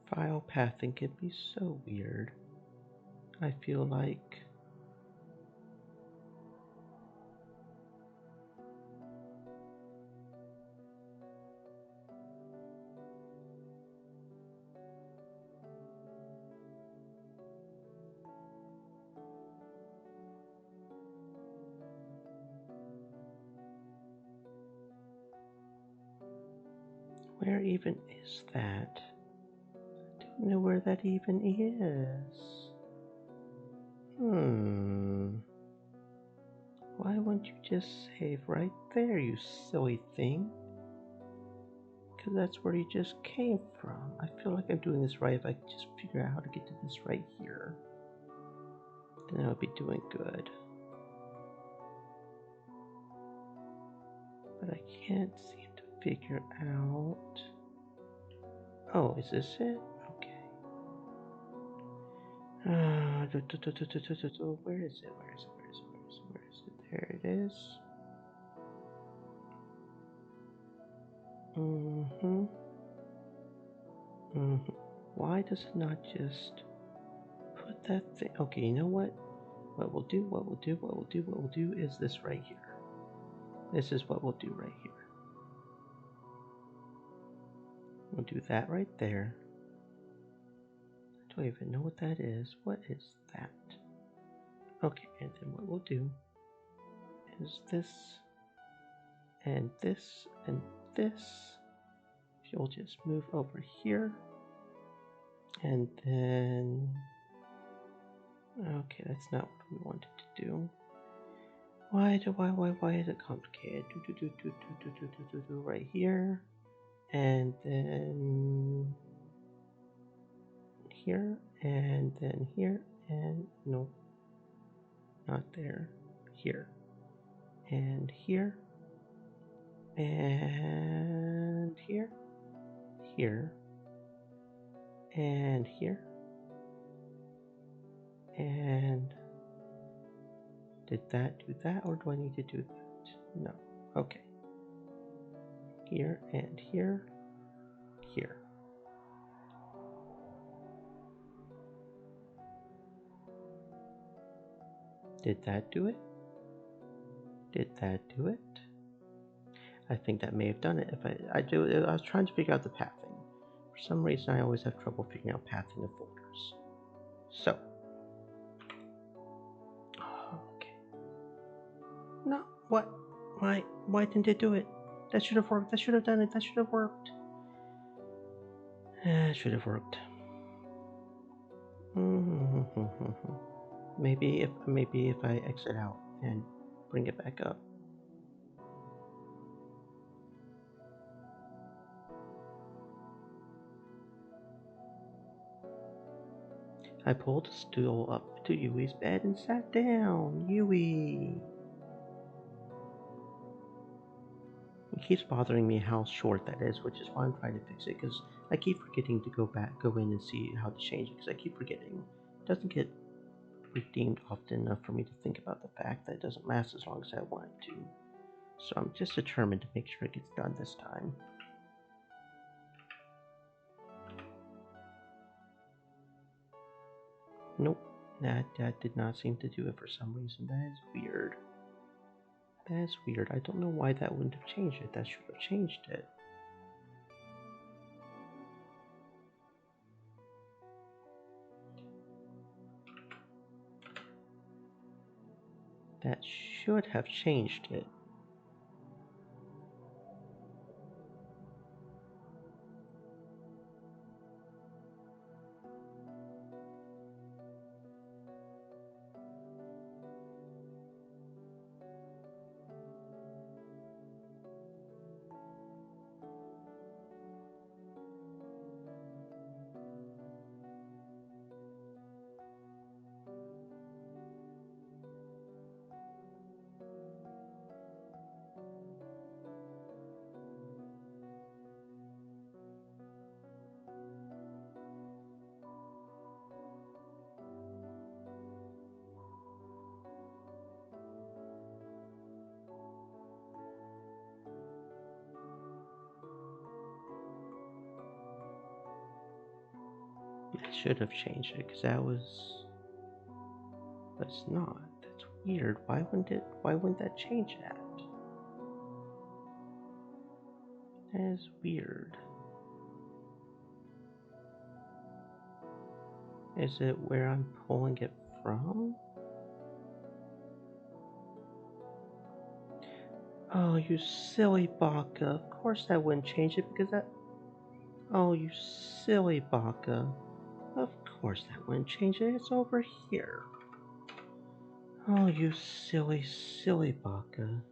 [SPEAKER 2] File pathing can be so weird. I feel like Where even is that? I don't know where that even is. Why won't you just save right there, you silly thing? Because that's where you just came from. I feel like I'm doing this right if I could just figure out how to get to this right here. Then I would be doing good. But I can't seem to figure out... Oh, is this it? Okay. Where is it? Where is it? There it is. Why does it not just put that thing? Okay, you know what? What we'll do is this right here. This is what we'll do right here. We'll do that right there. I don't even know what that is. What is that? Okay, and then what we'll do is this, and this, and this. You'll just move over here, and then... Okay, that's not what we wanted to do. Why is it complicated? Do right here, and then here, and then here, and no, not there, here, and here, and here, here, and here, and did that do that, or do I need to do that? No. Okay. Here and here, here. Did that do it? Did that do it? I think that may have done it. If I was trying to figure out the pathing. For some reason, I always have trouble figuring out pathing of folders. So. Okay. No, what? Why didn't it do it? That should have worked. That should have done it. That should have worked. It should have worked. Maybe if I exit out and bring it back up. I pulled a stool up to Yui's bed and sat down. Yui! It keeps bothering me how short that is, which is why I'm trying to fix it, because I keep forgetting to go in and see how to change it, because I keep forgetting. It doesn't get redeemed often enough for me to think about the fact that it doesn't last as long as I want it to. So I'm just determined to make sure it gets done this time. Nope, that did not seem to do it for some reason. That is weird. That is weird. I don't know why that wouldn't have changed it. That should have changed it. That should have changed it. I should have changed it because that was, but it's not. That's weird. Why wouldn't that change that? That is weird. Is it where I'm pulling it from? Oh, you silly Baka. Of course that wouldn't change it because that... Oh, you silly Baka. Of course that wouldn't change it. It's over here. Oh, you silly, silly Baka.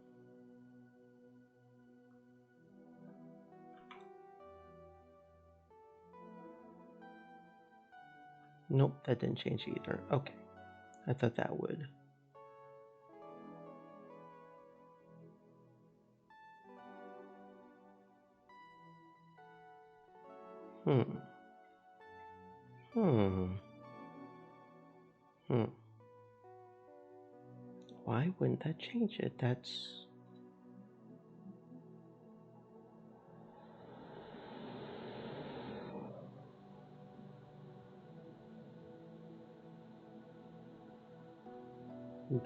[SPEAKER 2] Nope, that didn't change either. Okay. I thought that would. Hmm. Hmm. Hmm. Why wouldn't that change it? That's...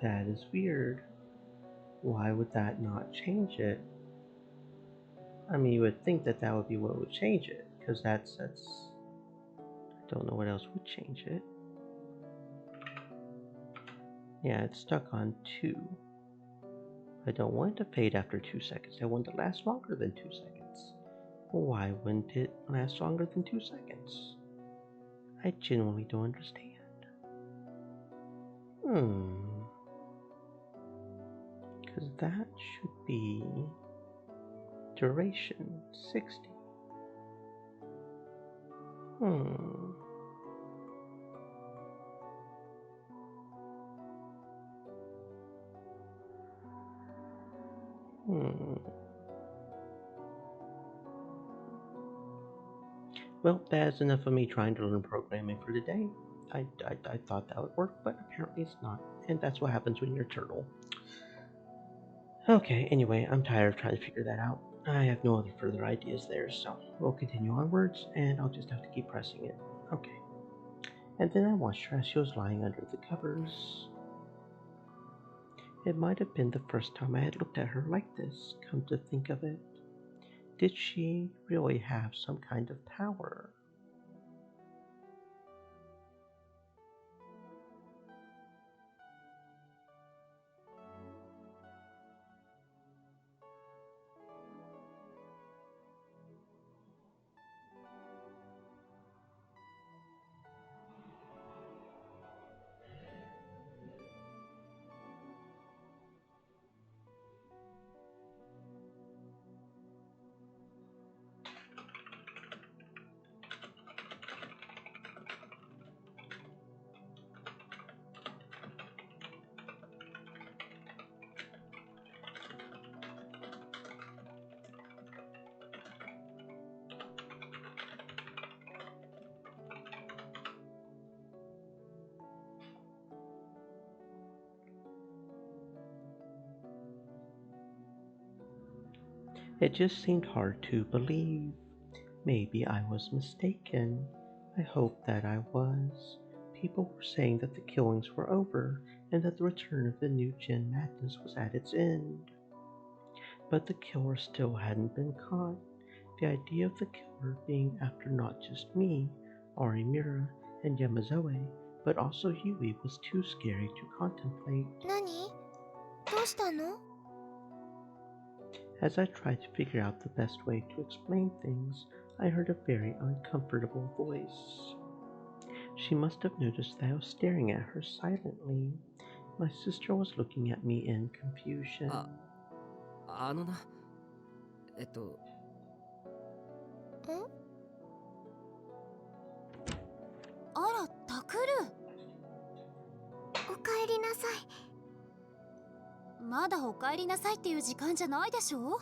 [SPEAKER 2] That is weird. Why would that not change it? I mean, you would think that that would be what would change it, because that's... I don't know what else would change it. Yeah, it's stuck on 2. I don't want it to fade after 2 seconds. I want it to last longer than 2 seconds. Why wouldn't it last longer than 2 seconds? I genuinely don't understand. Because that should be duration 60. Hmm. Well, that's enough of me trying to learn programming for today. I thought that would work, but apparently it's not. And that's what happens when you're a turtle. Okay, anyway, I'm tired of trying to figure that out. I have no other further ideas there, so we'll continue onwards, and I'll just have to keep pressing it. Okay. And then I watched her as she was lying under the covers. It might have been the first time I had looked at her like this, come to think of it. Did she really have some kind of power? It just seemed hard to believe. Maybe I was mistaken. I hoped that I was. People were saying that the killings were over and that the return of the new Gen Madness was at its end. But the killer still hadn't been caught. The idea of the killer being after not just me, Arimura, and Yamazoe, but also Yui was too scary to contemplate.
[SPEAKER 6] 何？どうしたの？
[SPEAKER 2] As I tried to figure out the best way to explain things, I heard a very uncomfortable voice. She must have noticed that I was staring at her silently. My sister was looking at me in confusion.
[SPEAKER 4] あのな、ん？
[SPEAKER 8] あら、タクル。
[SPEAKER 6] おかえりなさい。
[SPEAKER 8] まだお帰りなさいっていう時間じゃないでしょ。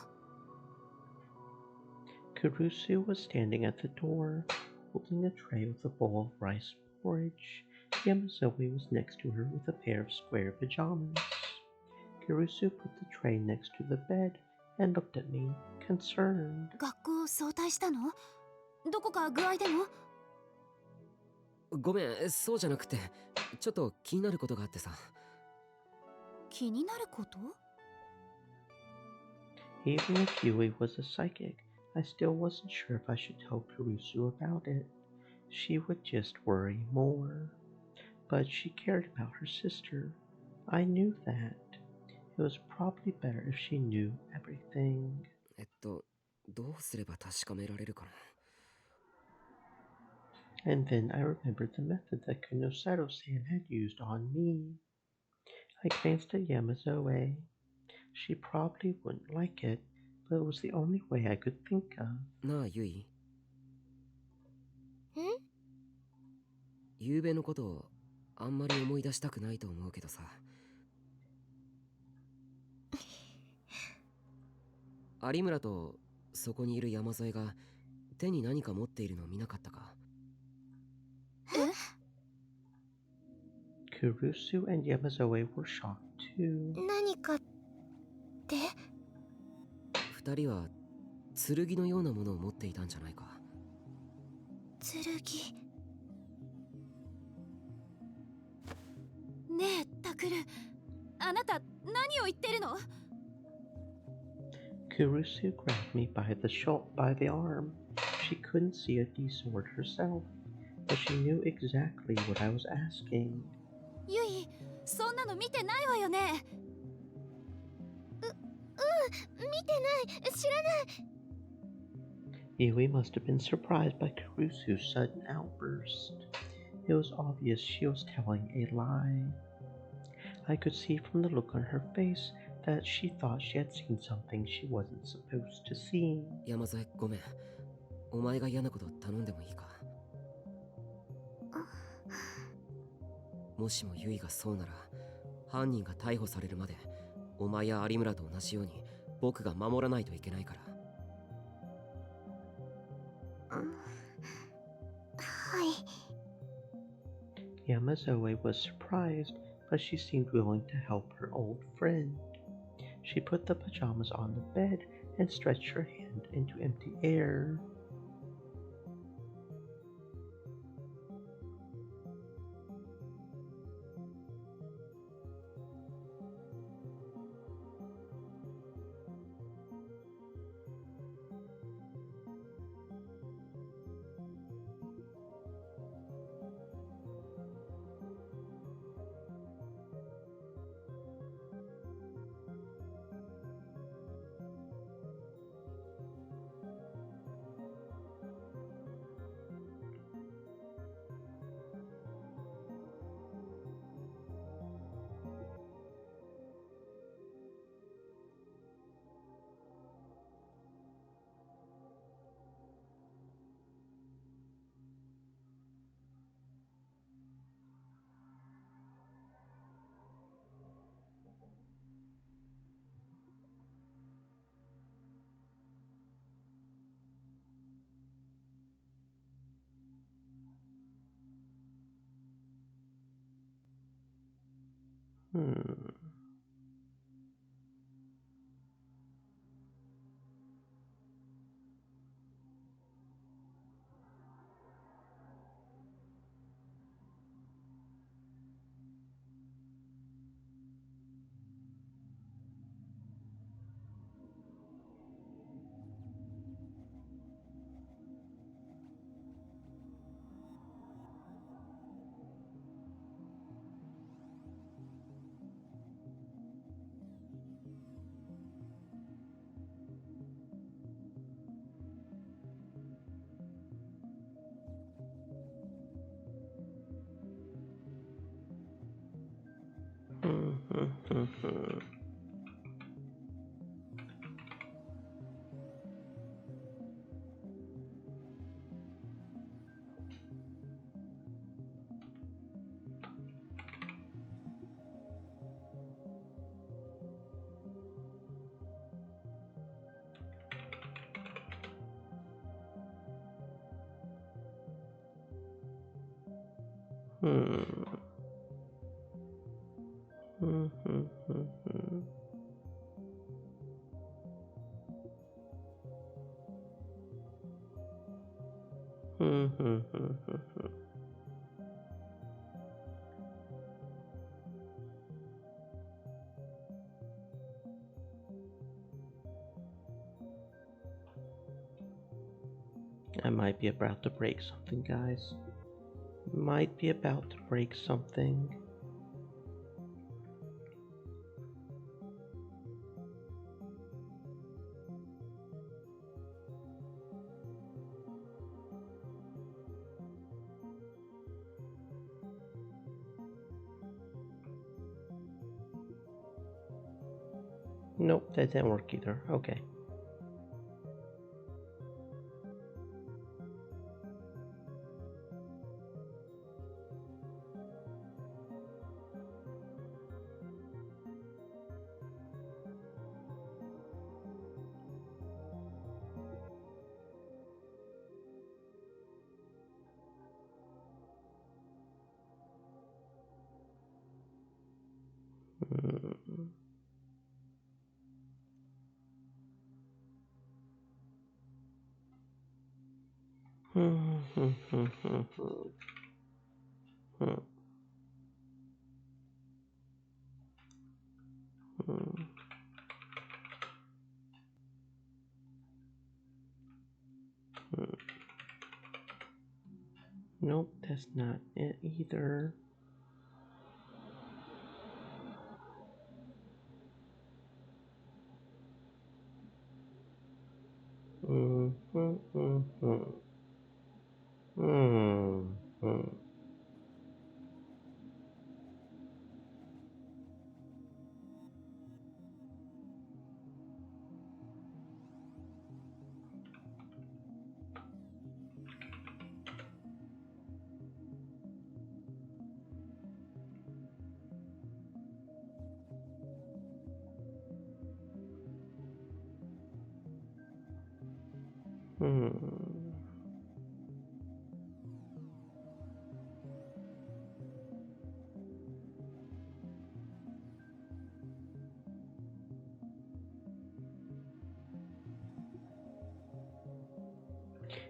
[SPEAKER 2] Kurusu was standing at the door, holding a tray with a bowl of rice porridge. Yamazoe was next to her with a pair of square pajamas. Kurusu put the tray next to the bed and looked at me, concerned.
[SPEAKER 8] 学校早退したの？どこか具合でも？
[SPEAKER 4] ごめん、そうじゃなくて、ちょっと気になることがあってさ。
[SPEAKER 8] 気になること？
[SPEAKER 2] Even if Yui was a psychic, I still wasn't sure if I should tell Kurusu about it. She would just worry more. But she cared about her sister. I knew that. It was probably better if she knew everything.
[SPEAKER 4] どうすれば確かめられるかな。
[SPEAKER 2] And then I remembered the method that Kunosaro-san had used on me. I glanced at Yamazoe. She probably wouldn't like it, but it was the only way I could think of.
[SPEAKER 4] なあユイ、
[SPEAKER 6] ん
[SPEAKER 4] 夕べのことをあんまり思い出したくないと思うけどさ。有村とそこにいる山添が手に何か持っているのを見なかったか？
[SPEAKER 2] Kurusu and Yamazoe were shocked too.
[SPEAKER 6] 何かって？
[SPEAKER 4] 二人は剣のようなものを持っていたんじゃないか？
[SPEAKER 6] 剣。
[SPEAKER 8] ねえタクル、あなた何を言ってるの？
[SPEAKER 2] Kurusu grabbed me by the arm. She couldn't see a D sword herself, but she knew exactly what I was asking.
[SPEAKER 8] ユイ、そんなの見てないわよね。
[SPEAKER 6] 見てない、知らない。
[SPEAKER 2] Yui must have been surprised by Kurusu's sudden outburst. It was obvious she was telling a lie. I could see from the look on her face that she thought she had seen something she wasn't supposed to see.
[SPEAKER 4] 山添ごめん。お前が嫌なこと頼んでもいいか？もしもユイがそうなら、犯人が逮捕されるまでお前や有村と同じように僕が守らないといけないから。
[SPEAKER 6] はい。
[SPEAKER 2] Yamazoe was surprised, but she seemed willing to help her old friend. She put the pajamas on the bed and stretched her hand into empty air. I might be about to break something, guys. Might be about to break something. Nope, that didn't work either. Okay. Nope, that's not it either.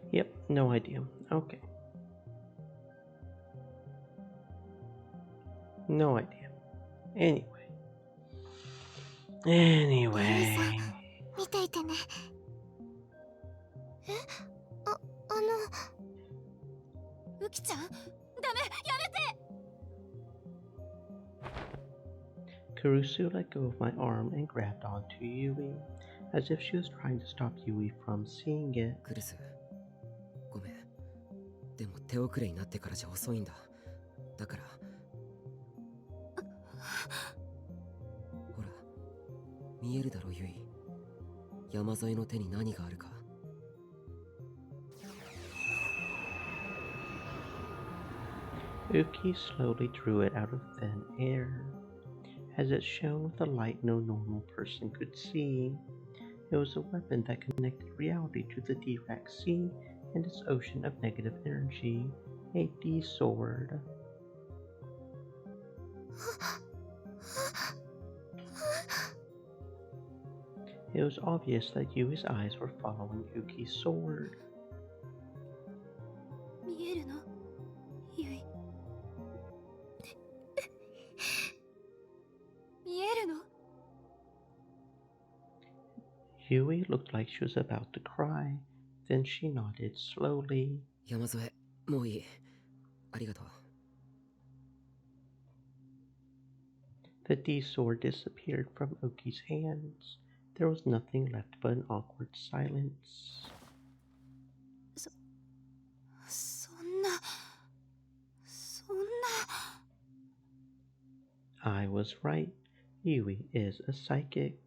[SPEAKER 2] Yep, no idea. Okay. No idea. Anyway.
[SPEAKER 6] 見ていてね。え、
[SPEAKER 8] ウキちゃん、ダメ、やめて。
[SPEAKER 2] Kurusu let go of my arm and grabbed onto Yui, as if she was trying to stop Yui from seeing it.
[SPEAKER 4] クルス、ごめん。でも手遅れになってからじゃ遅いんだ。だから。ほら、見えるだろユイ。山沿いの手に何があるか。
[SPEAKER 2] Uki slowly drew it out of thin air, as it shone with a light no normal person could see. It was a weapon that connected reality to the Dirac Sea and its ocean of negative energy, a D-sword. It was obvious that Yui's eyes were following Uki's sword.
[SPEAKER 8] 見えるの、ユイ。見えるの。
[SPEAKER 2] Yui looked like she was about to cry. Then she nodded slowly.
[SPEAKER 4] 山添、もういい。ありがとう。
[SPEAKER 2] The D-sword disappeared from Uki's hands. There was nothing left but an awkward silence.
[SPEAKER 8] そんな。
[SPEAKER 2] I was right. Yui is a psychic.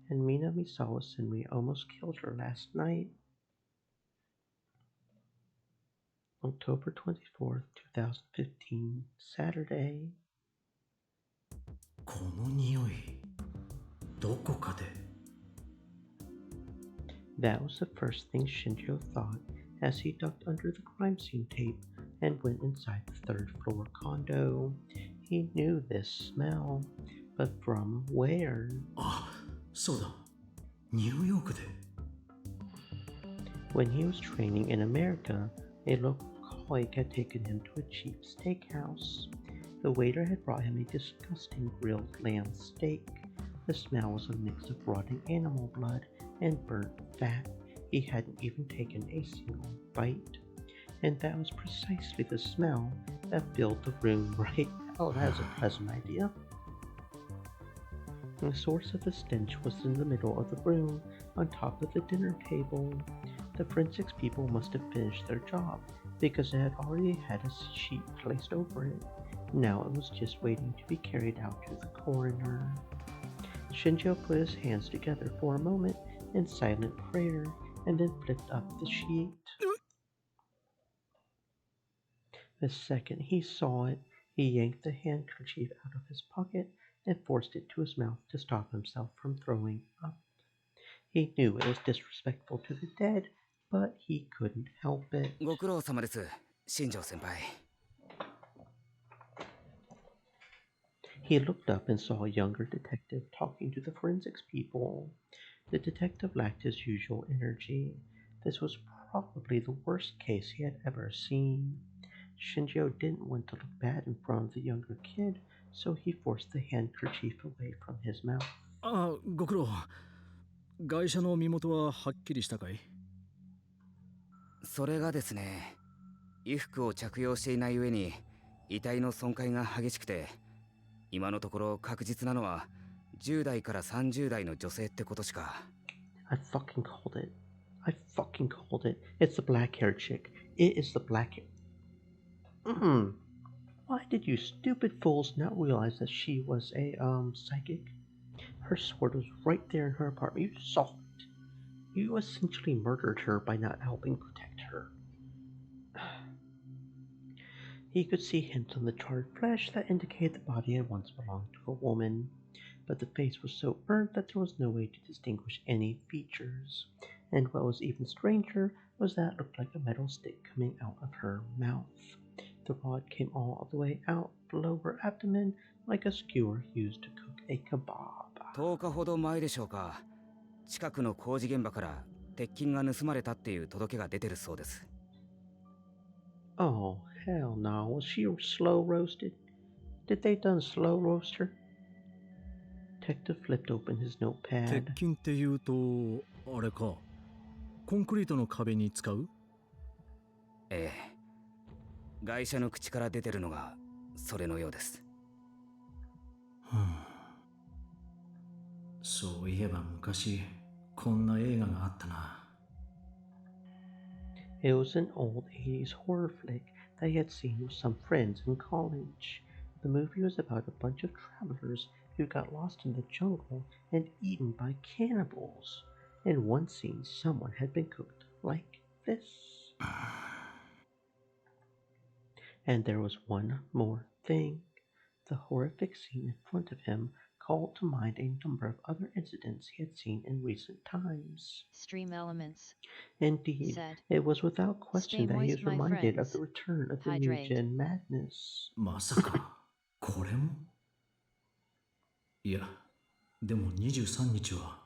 [SPEAKER 2] And Minamisawa Senri almost killed her last night. October 24th, 2015, Saturday.
[SPEAKER 5] この匂い、どこかで。
[SPEAKER 2] That was the first thing Shinjo thought as he ducked under the crime scene tape and went inside the third floor condo. He knew this smell, but from where?
[SPEAKER 5] あ、そうだ。ニューヨークで。
[SPEAKER 2] When he was training in America, a local colleague had taken him to a cheap steakhouse. The waiter had brought him a disgusting grilled lamb steak. The smell was a mix of rotting animal blood and burnt fat. He hadn't even taken a single bite. And that was precisely the smell that filled the room right now. That's a pleasant idea. The source of the stench was in the middle of the room, on top of the dinner table. The forensics people must have finished their job, because it had already had a sheet placed over it. Now it was just waiting to be carried out to the coroner. Shinjo put his hands together for a moment in silent prayer and then flipped up the sheet. The second he saw it, he yanked the handkerchief out of his pocket and forced it to his mouth to stop himself from throwing up. He knew it was disrespectful to the dead, but he couldn't help it.
[SPEAKER 7] ご苦労様です、新庄先輩。
[SPEAKER 2] He looked up and saw a younger detective talking to the forensics people. The detective lacked his usual energy. This was probably the worst case he had ever seen. Shinjo didn't want to look bad in front of the younger kid, so he forced the handkerchief away from his mouth.
[SPEAKER 5] ああ、ご苦労。ガイシャの身元ははっきりしたかい？
[SPEAKER 7] それがですね、衣服を着用していない上に遺体の損壊が激しくて、今のところ確実なのは10代から30代の女性ってことしか。
[SPEAKER 2] I fucking called it. It's the black-haired chick. It is the black hair. Why did you stupid fools not realize that she was a, psychic? Her sword was right there in her apartment. You saw it. You essentially murdered her by not helping protect her. He could see hints on the charred flesh that indicated the body had once belonged to a woman, but the face was so burnt that there was no way to distinguish any features. And what was even stranger was that it looked like a metal stick coming out of her mouth. The rod came all the way out below her abdomen like a skewer used to cook a kebab.
[SPEAKER 7] 10日ほど前でしょうか。近くの工事現場から鉄筋が盗まれたっていう届けが出てるそうです。
[SPEAKER 2] Oh, hell no. Was she slow roasted? Did they done slow roast her? Detective flipped open his notepad.
[SPEAKER 5] 鉄筋っていうとあれか。コンクリートの壁に使う？
[SPEAKER 7] ええ。ガイシャの口から出てるのがそれのようです。
[SPEAKER 5] そういえば昔こんな映画があったな。
[SPEAKER 2] It was an old 80s horror flick that he had seen with some friends in college. The movie was about a bunch of travelers who got lost in the jungle and eaten by cannibals. In one scene, someone had been cooked like this. And there was one more thing. The horrific scene in front of him called to mind a number of other incidents he had seen in recent times.
[SPEAKER 1] Stream elements.
[SPEAKER 2] Indeed,
[SPEAKER 1] Said,
[SPEAKER 2] it was without question
[SPEAKER 1] "Stay
[SPEAKER 2] that he
[SPEAKER 1] moist,
[SPEAKER 2] was
[SPEAKER 1] my
[SPEAKER 2] reminded of
[SPEAKER 1] friends.
[SPEAKER 2] the return of the
[SPEAKER 1] Hydrate."
[SPEAKER 2] new gen madness.
[SPEAKER 5] まさかこれも？いや、でも23日は。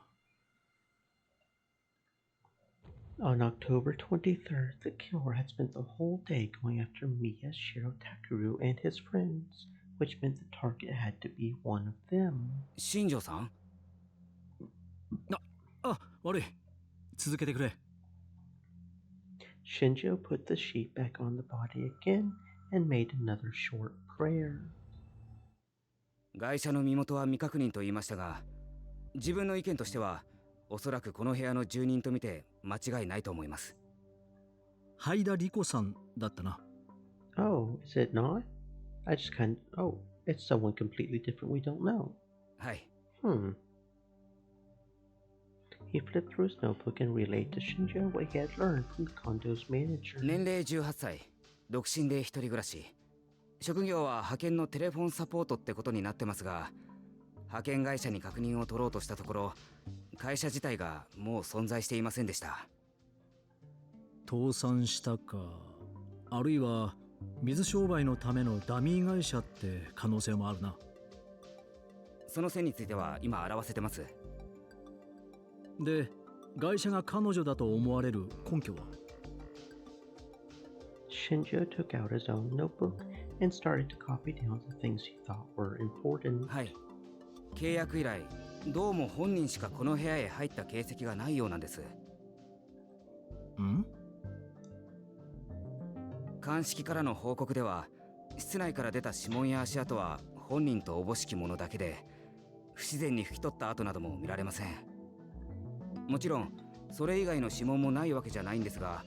[SPEAKER 2] On October 23rd, the killer had spent the whole day going after Miya Shirotakuru and his friends, which meant the target had to be one of them.
[SPEAKER 7] 新庄さん？
[SPEAKER 5] 悪い。続けてくれ。
[SPEAKER 2] Shinjo put the sheet back on the body again and made another short prayer.
[SPEAKER 7] ガイシャの身元は未確認と言いましたが、自分の意見としてはおそらくこの部屋の住人と見て間違いないと思います。
[SPEAKER 5] 灰田理子さんだったな。
[SPEAKER 2] Oh, is it not? I just oh, it's someone completely different we don't know.
[SPEAKER 7] はい。
[SPEAKER 2] He flipped through his notebook and relayed to Shinjo what he had learned from the condo's manager.
[SPEAKER 7] 年齢18歳、独身で一人暮らし。職業は派遣のテレフォンサポートってことになってますが、派遣会社に確認を取ろうとしたところ、会社自体がもう存在していませんでした。
[SPEAKER 5] 倒産したか、あるいは水商売のためのダミー会社って可能性もあるな。
[SPEAKER 7] その線については今表せてます。
[SPEAKER 5] で、会社が彼女だと思われる根拠は？
[SPEAKER 2] Shinjo took out his own notebook and started to copy down the things he thought were important.
[SPEAKER 7] はい。契約以来、どうも本人しかこの部屋へ入った形跡がないようなんです。
[SPEAKER 5] ん？
[SPEAKER 7] 鑑識からの報告では、室内から出た指紋や足跡は本人とおぼしきものだけで、不自然に拭き取った跡なども見られません。もちろんそれ以外の指紋もないわけじゃないんですが、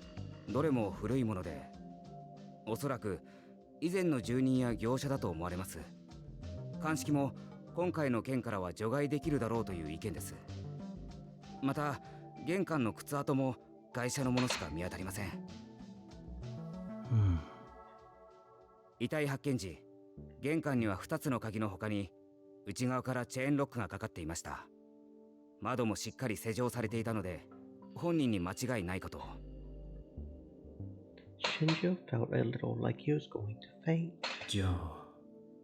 [SPEAKER 7] どれも古いもので、おそらく以前の住人や業者だと思われます。鑑識も今回の件からは除外できるだろうという意見です。また玄関の靴跡も会社のものしか見当たりません。遺体発見時、玄関には2つの鍵の他に内側からチェーンロックがかかっていました。窓もしっかり施錠されていたので本人に間違いないかと。
[SPEAKER 2] Shinjo felt a little like he was going to faint.
[SPEAKER 5] じゃあ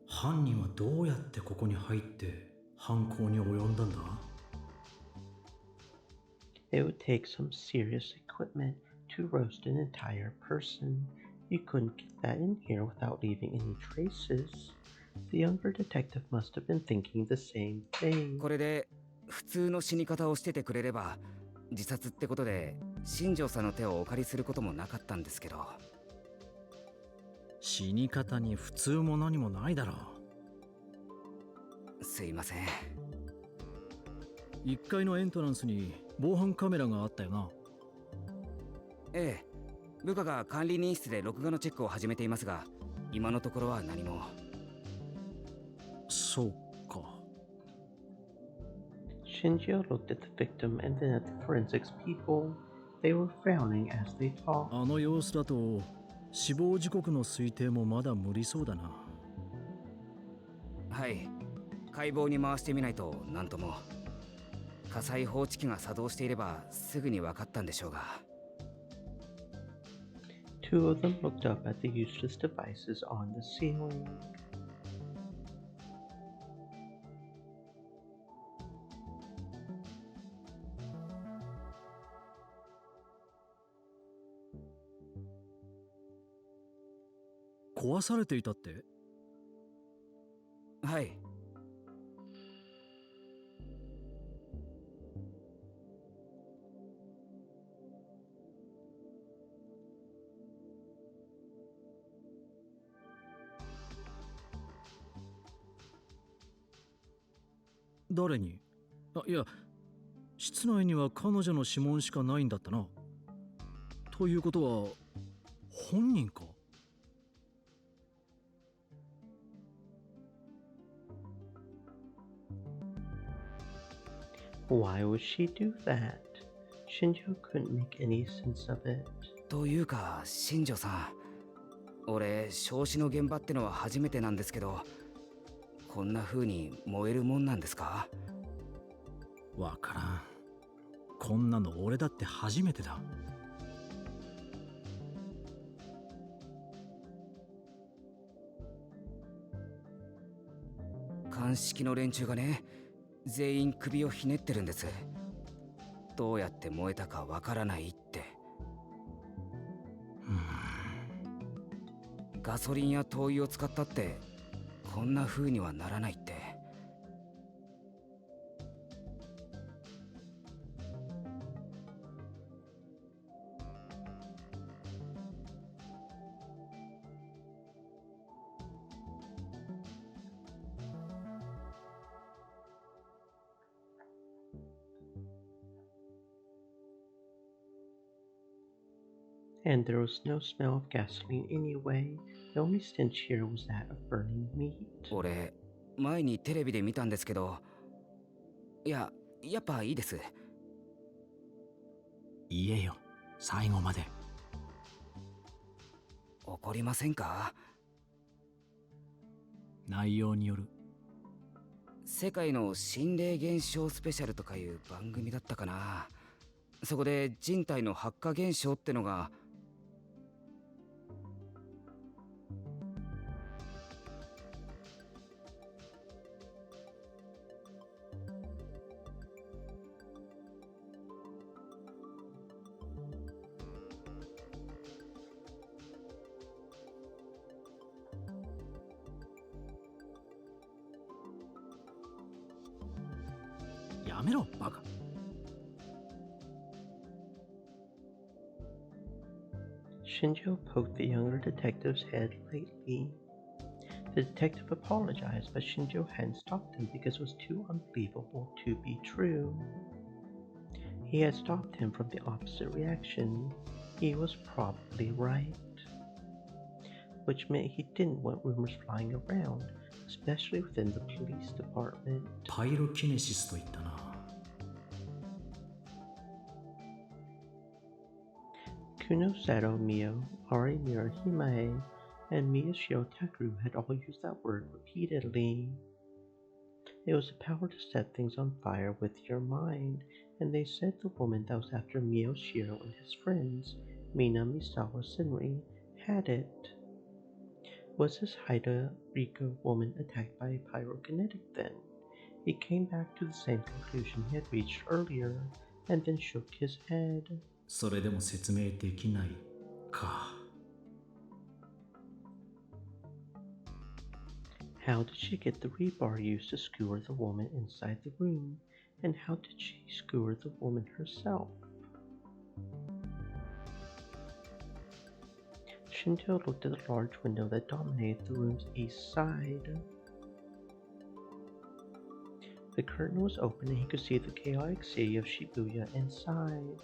[SPEAKER 5] 犯人はどうやってここに入って犯行に及んだんだ？
[SPEAKER 2] It would take some serious equipment to roast an entire person. You couldn't get that in here without leaving any traces. The younger detective must have been thinking the same thing.
[SPEAKER 7] これで普通の死に方をしててくれれば自殺ってことで新庄さんの手をお借りすることもなかったんですけど。
[SPEAKER 5] 死に方に普通も何もないだろ
[SPEAKER 7] う。すいません。
[SPEAKER 5] 1階のエントランスに防犯カメラがあったよな。
[SPEAKER 7] ええ、部下が管理人室で録画のチェックを始めていますが、今のところは何も。
[SPEAKER 5] そうか。
[SPEAKER 2] Shinjo looked at the victim and then at the forensics people. They were frowning as they talked.
[SPEAKER 5] あの様子だと死亡時刻の推定もまだ無理そうだな。
[SPEAKER 7] はい、解剖に回してみないと何とも。火災報知器が作動していればすぐに分かったんでしょうが。
[SPEAKER 2] Two of them looked up at the useless devices on the ceiling.
[SPEAKER 5] 壊されていたって？
[SPEAKER 7] はい。
[SPEAKER 5] 誰に？いや、室内には彼女の指紋しかないんだったな。ということは本人か
[SPEAKER 2] ？Why would she do that? Shinjo couldn't make any sense of it.
[SPEAKER 7] というか、新庄さん、俺、焼死の現場ってのは初めてなんですけど、こんな風に燃えるもんなんですか？
[SPEAKER 5] わからん。こんなの俺だって初めてだ。
[SPEAKER 7] 鑑識の連中がね、全員首をひねってるんです。どうやって燃えたかわからないって。ガソリンや灯油を使ったってこんな風にはならないって。
[SPEAKER 2] And there was no smell of gasoline anyway. The only stench here was that of burning meat.
[SPEAKER 7] 俺、前にテレビで見たんですけど、やっぱいいです。
[SPEAKER 5] 言えよ、最後まで。
[SPEAKER 7] 怒りませんか？
[SPEAKER 5] 内容による。
[SPEAKER 7] 世界の心霊現象スペシャルとかいう番組だったかな。そこで人体の発火現象ってのが。
[SPEAKER 5] やめろ、バカ。
[SPEAKER 2] Shinjo poked the younger detective's head lightly. The detective apologized, but Shinjo hadn't stopped him because it was too unbelievable to be true. He had stopped him from the opposite reaction. He was probably right. Which meant he didn't want rumors flying around, especially within the police department.
[SPEAKER 5] パイロキネシスといったな。
[SPEAKER 2] Kunosato Mio, Arimura Himae, and Miyashiro Takeru had all used that word repeatedly. It was a power to set things on fire with your mind, and they said the woman that was after Miyashiro and his friends, Mina Misawa Senri, had it. Was this Haida Rika woman attacked by a pyrokinetic then? He came back to the same conclusion he had reached earlier, and then shook his head.
[SPEAKER 5] それでも説明できないか。
[SPEAKER 2] How did she get the rebar used to skewer the woman inside the room? And how did she skewer the woman herself? Shinto looked at the large window that dominated the room's east side. The curtain was open and he could see the chaotic city of Shibuya inside.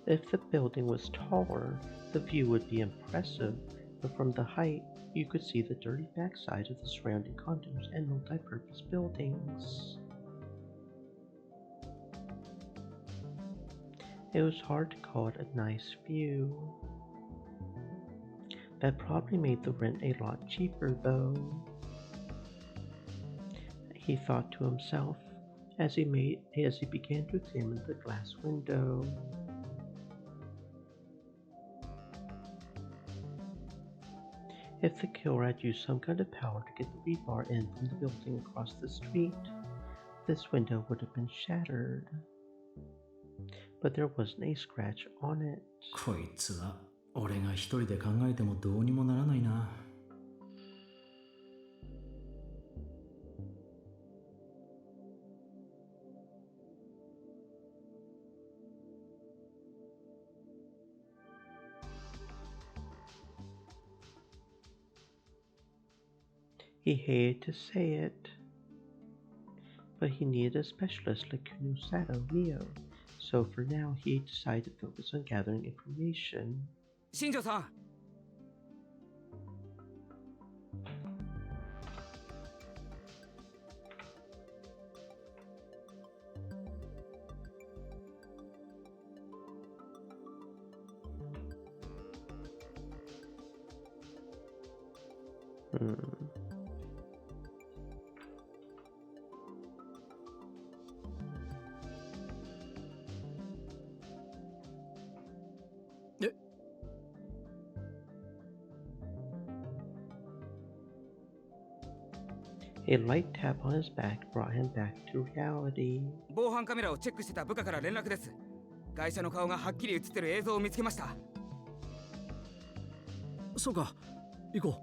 [SPEAKER 2] If the building was taller, the view would be impressive, but from the height, you could see the dirty backside of the surrounding condos and multi-purpose buildings. It was hard to call it a nice view. That probably made the rent a lot cheaper, though. He thought to himself as he began to examine the glass window. If the killer had used some kind of power to get the rebar in from the building across the street, this window would have been shattered. But there wasn't a scratch on it.
[SPEAKER 5] こいつは俺が一人で考えてもどうにもならないな。
[SPEAKER 2] He hated to say it, but he needed a specialist like Kunosato Mio, so for now he decided to focus on gathering information.
[SPEAKER 7] 新庄さん。
[SPEAKER 2] A light tap on his back brought him back to reality.
[SPEAKER 7] 防犯カメラをチェックしてた部下から連絡です。会社の顔がはっきり映ってる映像を見つけました。
[SPEAKER 5] そうか、行こ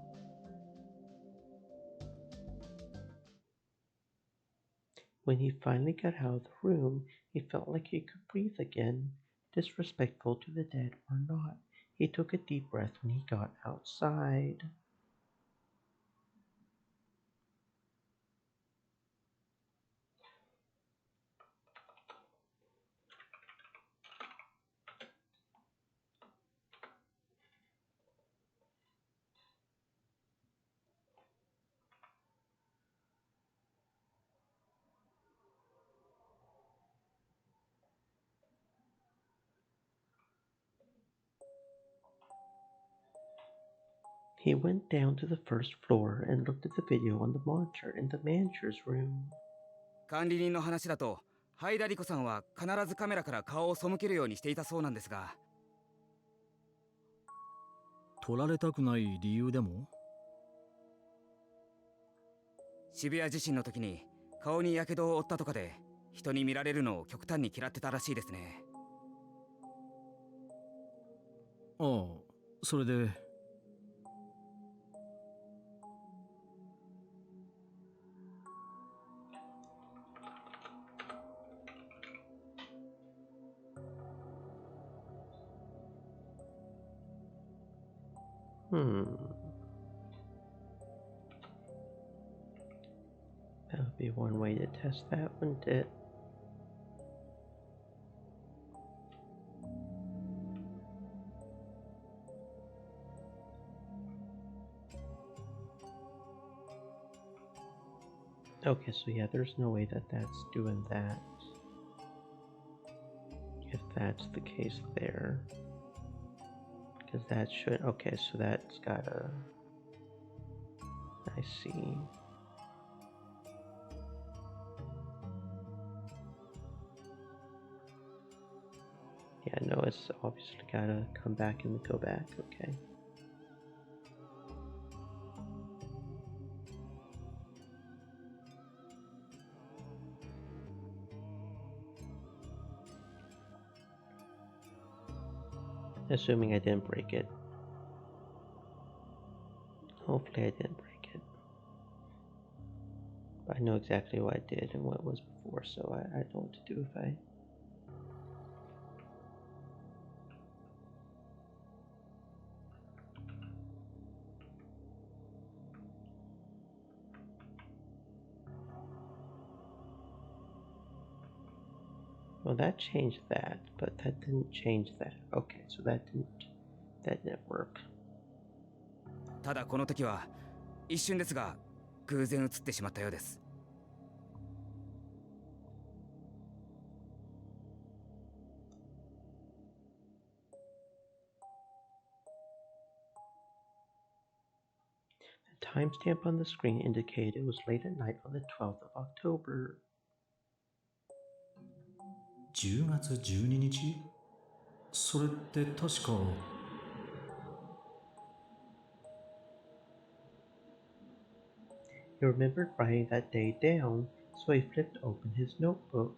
[SPEAKER 5] う。
[SPEAKER 2] When he finally got out of the room, he felt like he could breathe again. Disrespectful to the dead or not, he took a deep breath when he got outside. He went down to the first floor and looked at the video on the monitor in the manager's room.
[SPEAKER 7] 管理人の話だと、ハイダリコさんは必ずカメラから顔を背けるようにしていたそうなんですが。
[SPEAKER 5] 撮られたくない理由でも？
[SPEAKER 7] 渋谷地震の時に顔に火傷を負ったとかで、人に見られるのを極端に嫌ってたらしいですね。
[SPEAKER 5] ああ、それで。
[SPEAKER 2] That would be one way to test that, wouldn't it? Okay, so yeah, there's no way that that's doing that. If that's the case there. Because that should... Okay, so that's gotta... I see. Yeah, no, it's obviously gotta come back and go back. Okay. Assuming I didn't break it. Hopefully I didn't break it. But I know exactly what I did and what was before, so I know what to do if I... Well, that changed that, but that didn't change that. Okay, so that didn't work.
[SPEAKER 7] ただこの時は一瞬ですが偶然映ってしまったようです。
[SPEAKER 2] The timestamp on the screen indicated it was late at night on the 12th of October.
[SPEAKER 5] 10月12日？それって確か。
[SPEAKER 2] He remembered writing that day down, so he flipped open his notebook.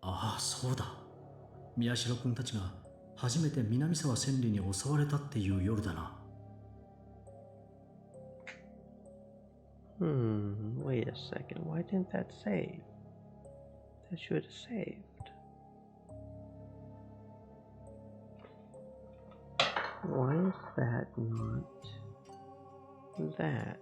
[SPEAKER 5] Ah, そうだ。宮代君たちが初めて南沢千里に襲われたっていう夜だな。
[SPEAKER 2] Wait a second. Why didn't that save? That should have saved. Why is that not that?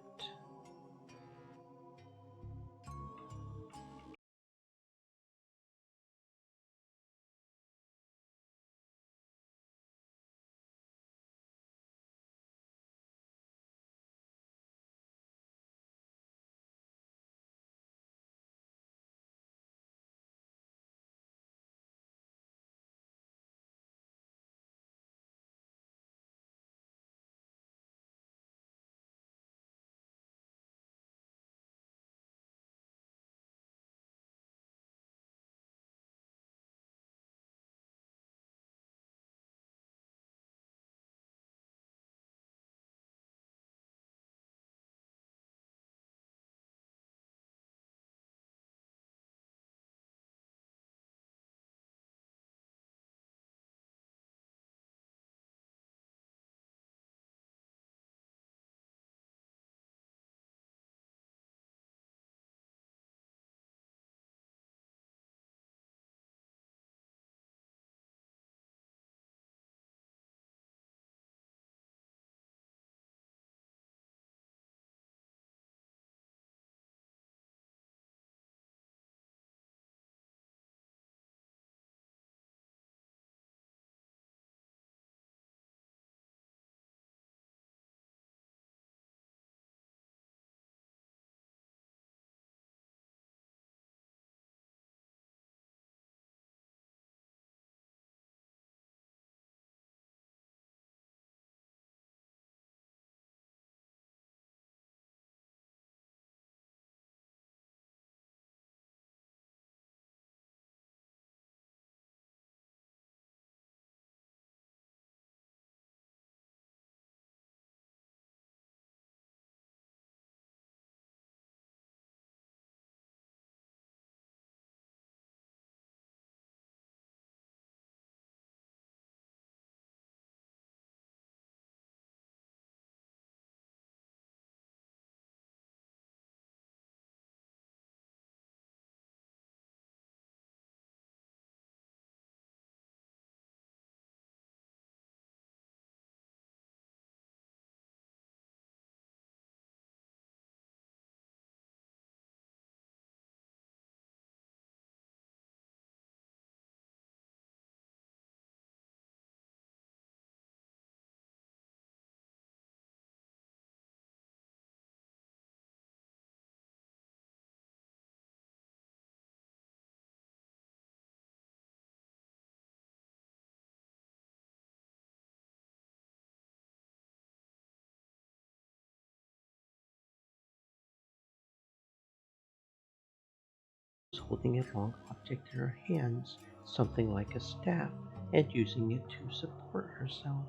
[SPEAKER 2] holding a long object in her hands, something like a staff, and using it to support herself.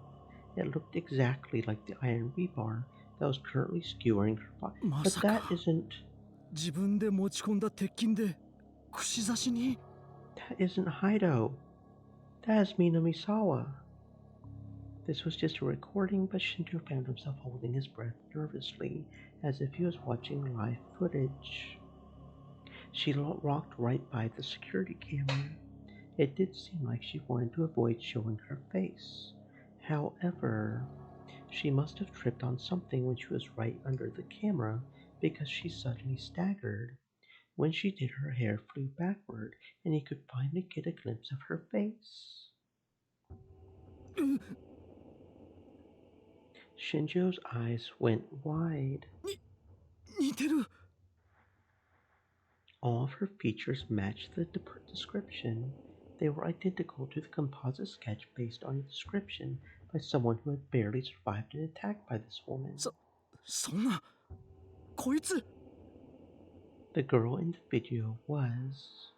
[SPEAKER 2] It looked exactly like the iron rebar that was currently skewering her body. But that isn't...
[SPEAKER 5] 自分で持ち込んだ鉄筋で串刺しに
[SPEAKER 2] That isn't Haido. That is Minamisawa. This was just a recording, but Shinjo found himself holding his breath nervously, as if he was watching live footage. She walked right by the security camera. It did seem like she wanted to avoid showing her face. However, she must have tripped on something when she was right under the camera, because she suddenly staggered. When she did, her hair flew backward, and he could finally get a glimpse of her face. Shinjo's eyes went wide.
[SPEAKER 5] 似てる
[SPEAKER 2] All of her features matched the description. They were identical to the composite sketch based on a description by someone who had barely survived an attack by this woman.
[SPEAKER 5] そんなこいつ
[SPEAKER 2] The girl in the video was...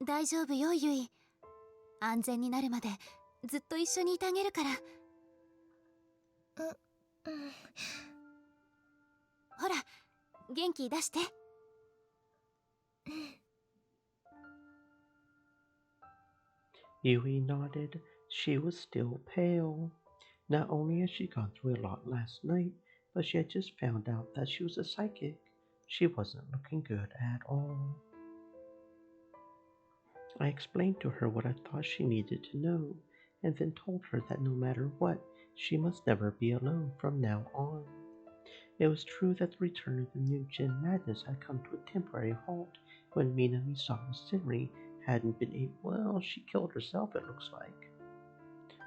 [SPEAKER 8] 大丈夫よユイ。安全になるまでずっと一緒にいてあげるから。ほら元気出して。
[SPEAKER 2] Yui nodded. She was still pale. Not only had she gone through a lot last night, but she had just found out that she was a psychic. She wasn't looking good at all. I explained to her what I thought she needed to know, and then told her that no matter what, she must never be alone from now on. It was true that the return of the new Gen Madness had come to a temporary halt when Minamisawa Senri hadn't been able... Well, she killed herself, it looks like.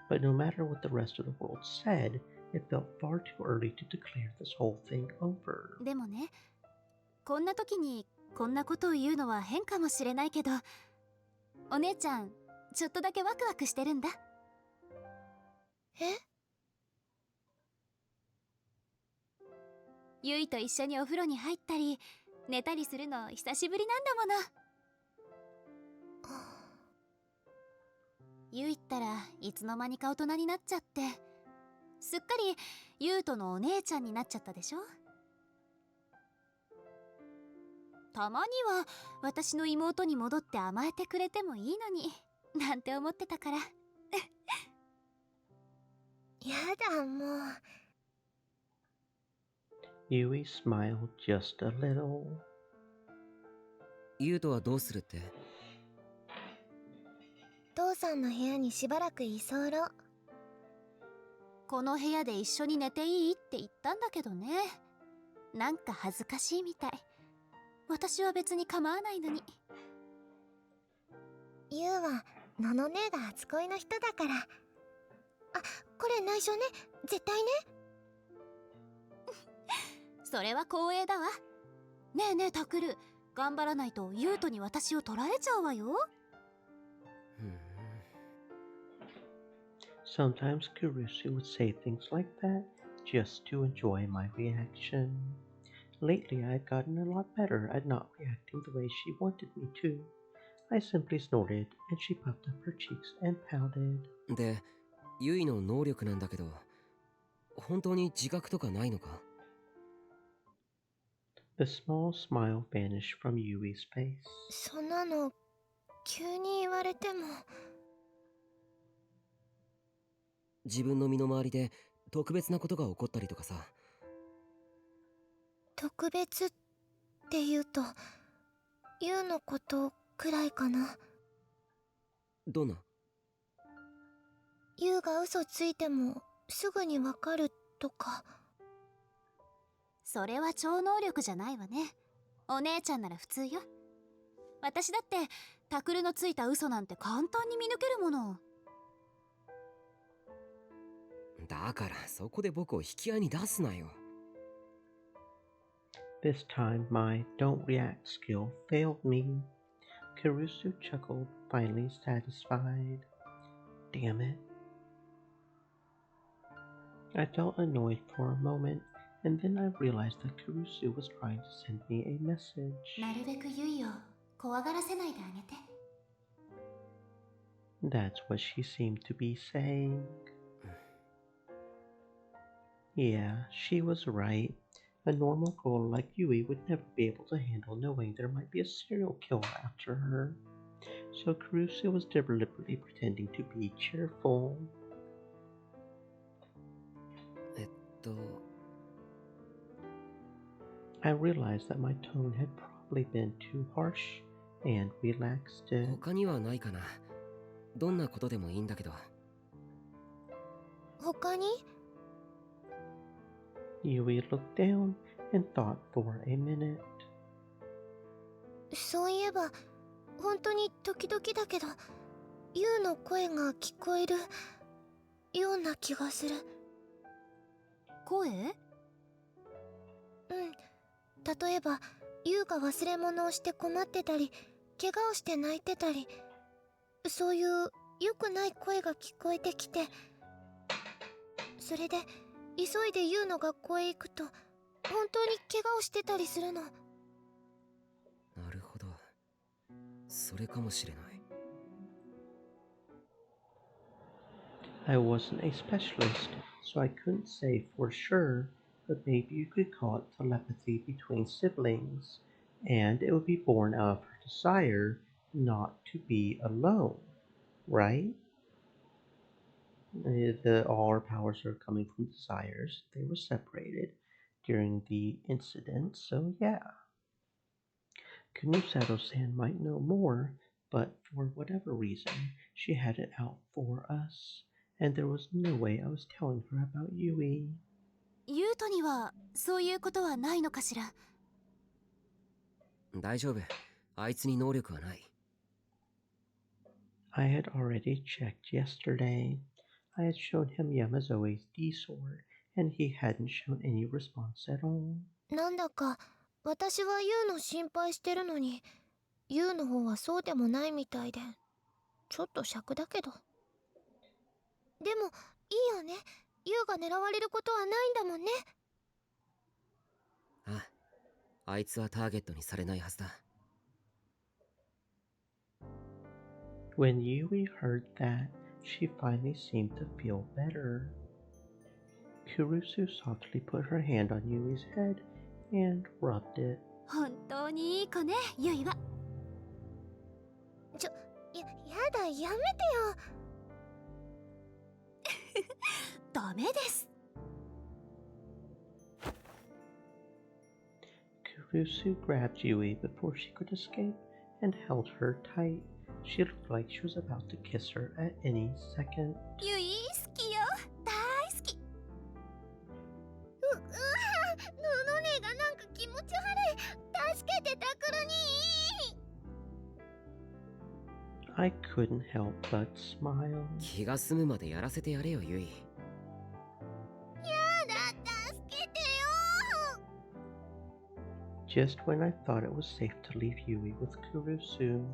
[SPEAKER 2] But no matter what the rest of the world said, it felt far too early to declare this whole thing over.
[SPEAKER 8] でもね、こんな時にこんなことを言うのは変かもしれないけど、お姉ちゃんちょっとだけワクワクしてるんだ。え？ゆいと一緒にお風呂に入ったり寝たりするの久しぶりなんだもの。ゆいったらいつの間にか大人になっちゃって、すっかりゆうとのお姉ちゃんになっちゃったでしょ。たまには私の妹に戻って甘えてくれてもいいのになんて思ってたから。やだもう。
[SPEAKER 2] Yui smiled just a little.
[SPEAKER 4] ユウトはどうするって？
[SPEAKER 6] 父さんの部屋にしばらく居候。
[SPEAKER 8] この部屋で一緒に寝ていいって言ったんだけどね。なんか恥ずかしいみたい。私は別に構わないのに。
[SPEAKER 6] ユウはのの姉が初恋の人だから。あ、これ内緒ね。絶対ね。
[SPEAKER 8] それは光栄だわ。ねえねえタクル、頑張らないとユウトに私を取られちゃうわよ。
[SPEAKER 2] Sometimes Kurusu would say things like that just to enjoy my reaction. Lately, I had gotten a lot better at not reacting the way she wanted me to. I simply snorted, and she puffed up her cheeks and pouted.
[SPEAKER 4] で、ユイの能力なんだけど、本当に自覚とかないのか？
[SPEAKER 2] The small smile vanished from Yui's face.
[SPEAKER 6] そんなの急に言われても。
[SPEAKER 4] 自分の身の回りで特別なことが起こったりとかさ。
[SPEAKER 6] 特別って言うとユウのことくらいかな。
[SPEAKER 4] どんな？
[SPEAKER 6] ユウが嘘ついてもすぐにわかるとか。
[SPEAKER 8] それは超能力じゃないわね。お姉ちゃんなら普通よ。私だってタクルのついた嘘なんて簡単に見抜けるもの。
[SPEAKER 4] だからそこで僕を引き合いに出すなよ。
[SPEAKER 2] This time, my don't react skill failed me. Kurusu chuckled, finally satisfied. Damn it. I felt annoyed for a moment, and then I realized that Kurusu was trying to send me a message.
[SPEAKER 6] なるべくユイを怖がらせないであげて。
[SPEAKER 2] That's what she seemed to be saying. Yeah, she was right. A normal girl like Yui would never be able to handle knowing there might be a serial killer after her. So Kurusu was deliberately pretending to be cheerful.
[SPEAKER 4] と
[SPEAKER 2] I realized that my tone had probably been too harsh and relaxed it.
[SPEAKER 4] 他にはないかな。どんなことでもいいんだけど。
[SPEAKER 6] 他に？
[SPEAKER 2] Yui looked down and thought for a minute.
[SPEAKER 6] そういえば本当に時々だけどユウの声が聞こえるような気がする。
[SPEAKER 8] 声？
[SPEAKER 6] 例えばユウが忘れ物をして困ってたり怪我をして泣いてたり、そういう良くない声が聞こえてきて、それで急いでユウの学校へ行くと本当に怪我をしてたりするの。
[SPEAKER 4] なるほど。それかもしれない。
[SPEAKER 2] I wasn't a specialist, so I couldn't say for sure, but maybe you could call it telepathy between siblings, and it would be born out of her desire not to be alone, right? All our powers are coming from desires. They were separated during the incident, so yeah. Kunusado-san might know more, but for whatever reason, she had it out for us, and there was no way I was telling her about Yui.
[SPEAKER 8] ユウトにはそういうことはないのかしら。
[SPEAKER 4] 大丈夫。あいつに能力はない。
[SPEAKER 2] I had already checked yesterday. I had shown him Yamazoe's D-sword, and he hadn't shown any response at all.
[SPEAKER 6] なんだか私はユウの心配してるのにユウの方はそうでもないみたいでちょっと癪だけど。でもいいよね。ユウが狙われることはないんだもんね。
[SPEAKER 4] ああ、あいつはターゲットにされないはずだ。
[SPEAKER 2] When Yui heard that, she finally seemed to feel better. Kurusu softly put her hand on Yui's head and rubbed it.
[SPEAKER 8] 本当にいい子ね、ユイは。
[SPEAKER 6] やだ、やめてよ。
[SPEAKER 8] ダメです。
[SPEAKER 2] Kurusu grabbed Yui before she could escape and held her tight. She looked like she was about to kiss her at any second.
[SPEAKER 8] ユイ好きよ。大好き。
[SPEAKER 6] ののねがなんか気持ち悪い。助けてタクルに。
[SPEAKER 2] I couldn't help but smile.
[SPEAKER 4] 気が済むまでやらせてやれよ、ユイ。
[SPEAKER 6] やだ、助けてよ。
[SPEAKER 2] Just when I thought it was safe to leave Yui with Kurusu.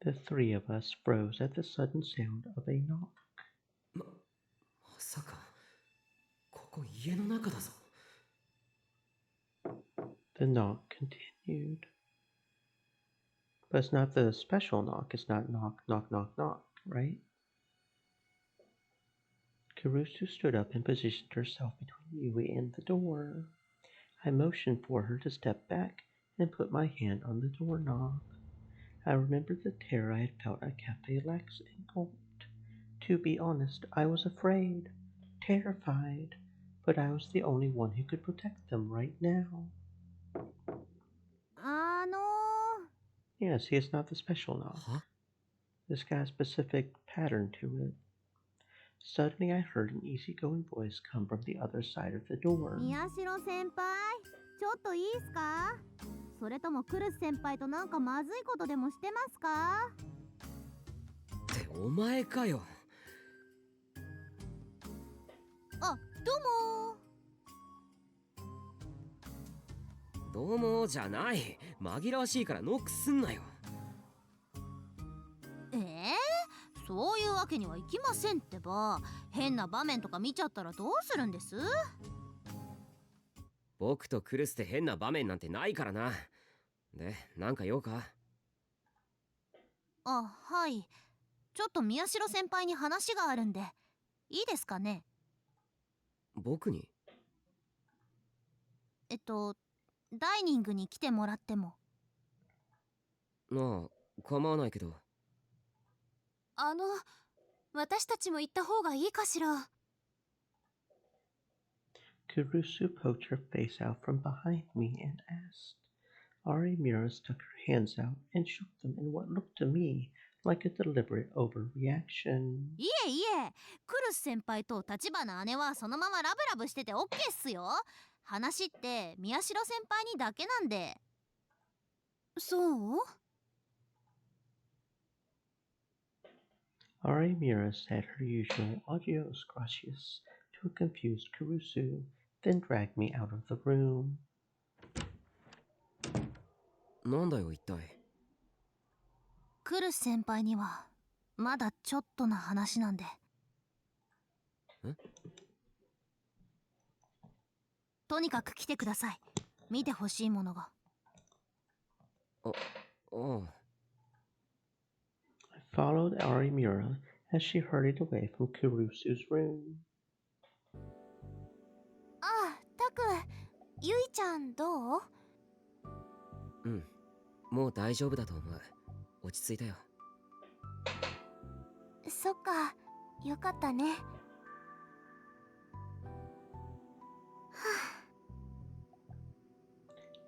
[SPEAKER 2] The three of us froze at the sudden sound of a knock.
[SPEAKER 4] まさか、ここ家の中だぞ。
[SPEAKER 2] The knock continued. But it's not the special knock, it's not knock, knock, knock, knock, right? Kurusu stood up and positioned herself between Yui and the door. I motioned for her to step back and put my hand on the doorknob. I remembered the terror I had felt at Cafe Lex and gulped. To be honest, I was afraid, terrified, but I was the only one who could protect them right now. Yes, he is not the special knock.
[SPEAKER 4] Huh?
[SPEAKER 2] This got a specific pattern to it. Suddenly I heard an easygoing voice come from the other side of the door.
[SPEAKER 10] 宮代先輩、ちょっといいっすか？それともクルス先輩となんかまずいことでもしてますか？
[SPEAKER 4] ってお前かよ。
[SPEAKER 8] あ、どうも。
[SPEAKER 4] どうもじゃない。紛らわしいからノックすんなよ。
[SPEAKER 8] そそういうわけにはいきませんってば。変な場面とか見ちゃったらどうするんです？
[SPEAKER 4] 僕とクルスで変な場面なんてないからな。で、なんか用か？
[SPEAKER 8] あ、はい。ちょっと宮代先輩に話があるんで、いいですかね？
[SPEAKER 4] 僕に？
[SPEAKER 8] ダイニングに来てもらっても。
[SPEAKER 4] ああ、構わないけど。
[SPEAKER 8] 私たちも行った方がいいかしら。
[SPEAKER 2] Kurusu poked her face out from behind me and asked. Ari Mira stuck her hands out and shook them in what looked to me like a deliberate overreaction.
[SPEAKER 8] いえいえ、クルス先輩と橘姉はそのままラブラブしててオッケーっすよ。話って宮代先輩にだけなんで。そう？
[SPEAKER 2] Ari Mira said her usual adios gracias to a confused Kurusu, then dragged me out of the room.
[SPEAKER 4] なんだよ一体。
[SPEAKER 8] クルス先輩にはまだちょっとな話なんで。とにかく来てください。見てほしいものが。
[SPEAKER 4] ああ。
[SPEAKER 2] I followed Ari Mira as she hurried away from Kurusu's room.
[SPEAKER 6] あ、タク、ゆいちゃんどう？
[SPEAKER 4] うん、もう大丈夫だと思う。落ち着いたよ。
[SPEAKER 6] そっか、よかったね。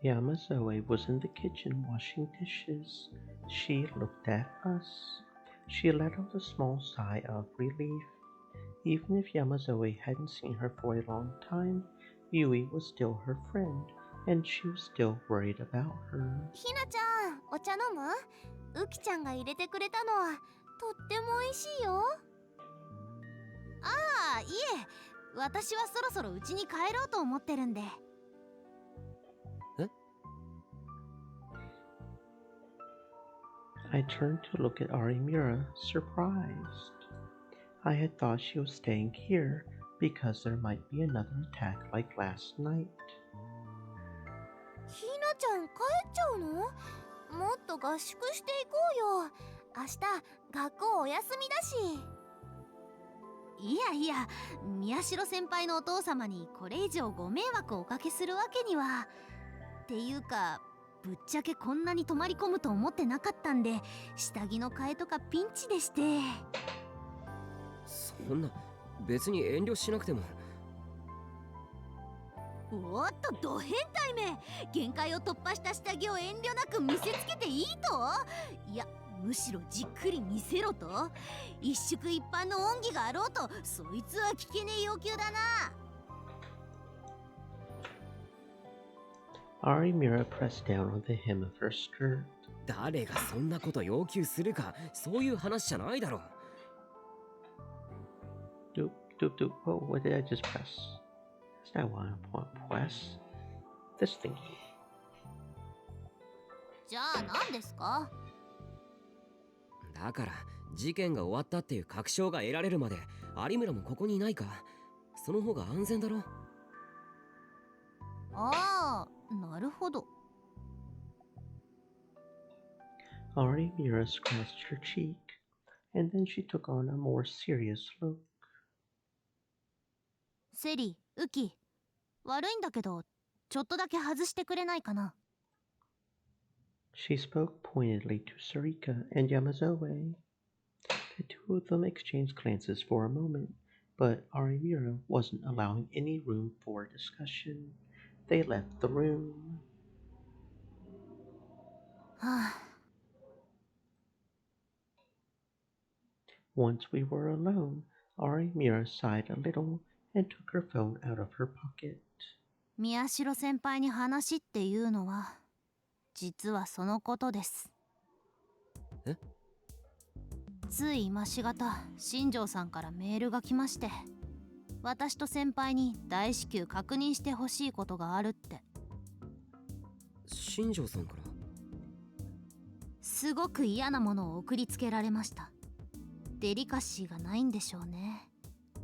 [SPEAKER 2] Yamazoe was in the kitchen washing dishes. She looked at us. She let out a small sigh of relief. Even if Yamazoe hadn't seen her for a long time, Yui was still her friend, and she was still worried about her.
[SPEAKER 6] ひなちゃん、お茶飲む？ウキちゃんが入れてくれたのはとっても美味しいよ。
[SPEAKER 8] ああ、いえ、私はそろそろ家に帰ろうと思ってるんで。
[SPEAKER 2] I turned to look at Arimura, surprised. I had thought she was staying here because there might be another attack like last night.
[SPEAKER 6] ひなちゃん帰っちゃうの？もっと合宿していこうよ。明日学校お休みだし。
[SPEAKER 8] いやいや、宮代先輩のお父様にこれ以上ご迷惑をおかけするわけには。っていうか、ぶっちゃけこんなに泊まり込むと思ってなかったんで、下着の替えとかピンチでして。
[SPEAKER 4] そんな、別に遠慮しなくても。
[SPEAKER 8] おっと、ド変態め。限界を突破した下着を遠慮なく見せつけていいと？いや、むしろじっくり見せろと？一宿一般の恩義があろうと、そいつは聞けねえ要求だな。
[SPEAKER 2] Arimura pressed down on the hem of her skirt.
[SPEAKER 4] 誰がそんなこと要求するか、そういう話じゃないだろ。
[SPEAKER 2] Doop, doop, doop. Oh, what did I just press? Is that what I want to press? This thingy.
[SPEAKER 8] じゃあ何ですか？
[SPEAKER 4] だから事件が終わったっていう確証が得られるまで有村もここにいないか。その方が安全だろ。
[SPEAKER 8] ああ、なるほど。
[SPEAKER 2] Arimura scratched her cheek, and then she took on a more serious look.
[SPEAKER 8] セリ、ウキ、悪いんだけど、ちょっとだけ外してくれないかな。
[SPEAKER 2] She spoke pointedly to Sarika and Yamazoe. The two of them exchanged glances for a moment, but Arimura wasn't allowing any room for discussion. They left the room.
[SPEAKER 8] はあ。
[SPEAKER 2] Once we were alone, Arimura sighed a little and took her phone out of her pocket.
[SPEAKER 8] 宮代先輩に話っていうのは、実はそのことです。
[SPEAKER 4] え？
[SPEAKER 8] つい今しがた、新庄さんからメールが来まして、私と先輩に大至急確認してほしいことがあるって。
[SPEAKER 4] 新庄さんから？
[SPEAKER 8] すごく嫌なものを送りつけられました。デリカシーがないんでしょうね。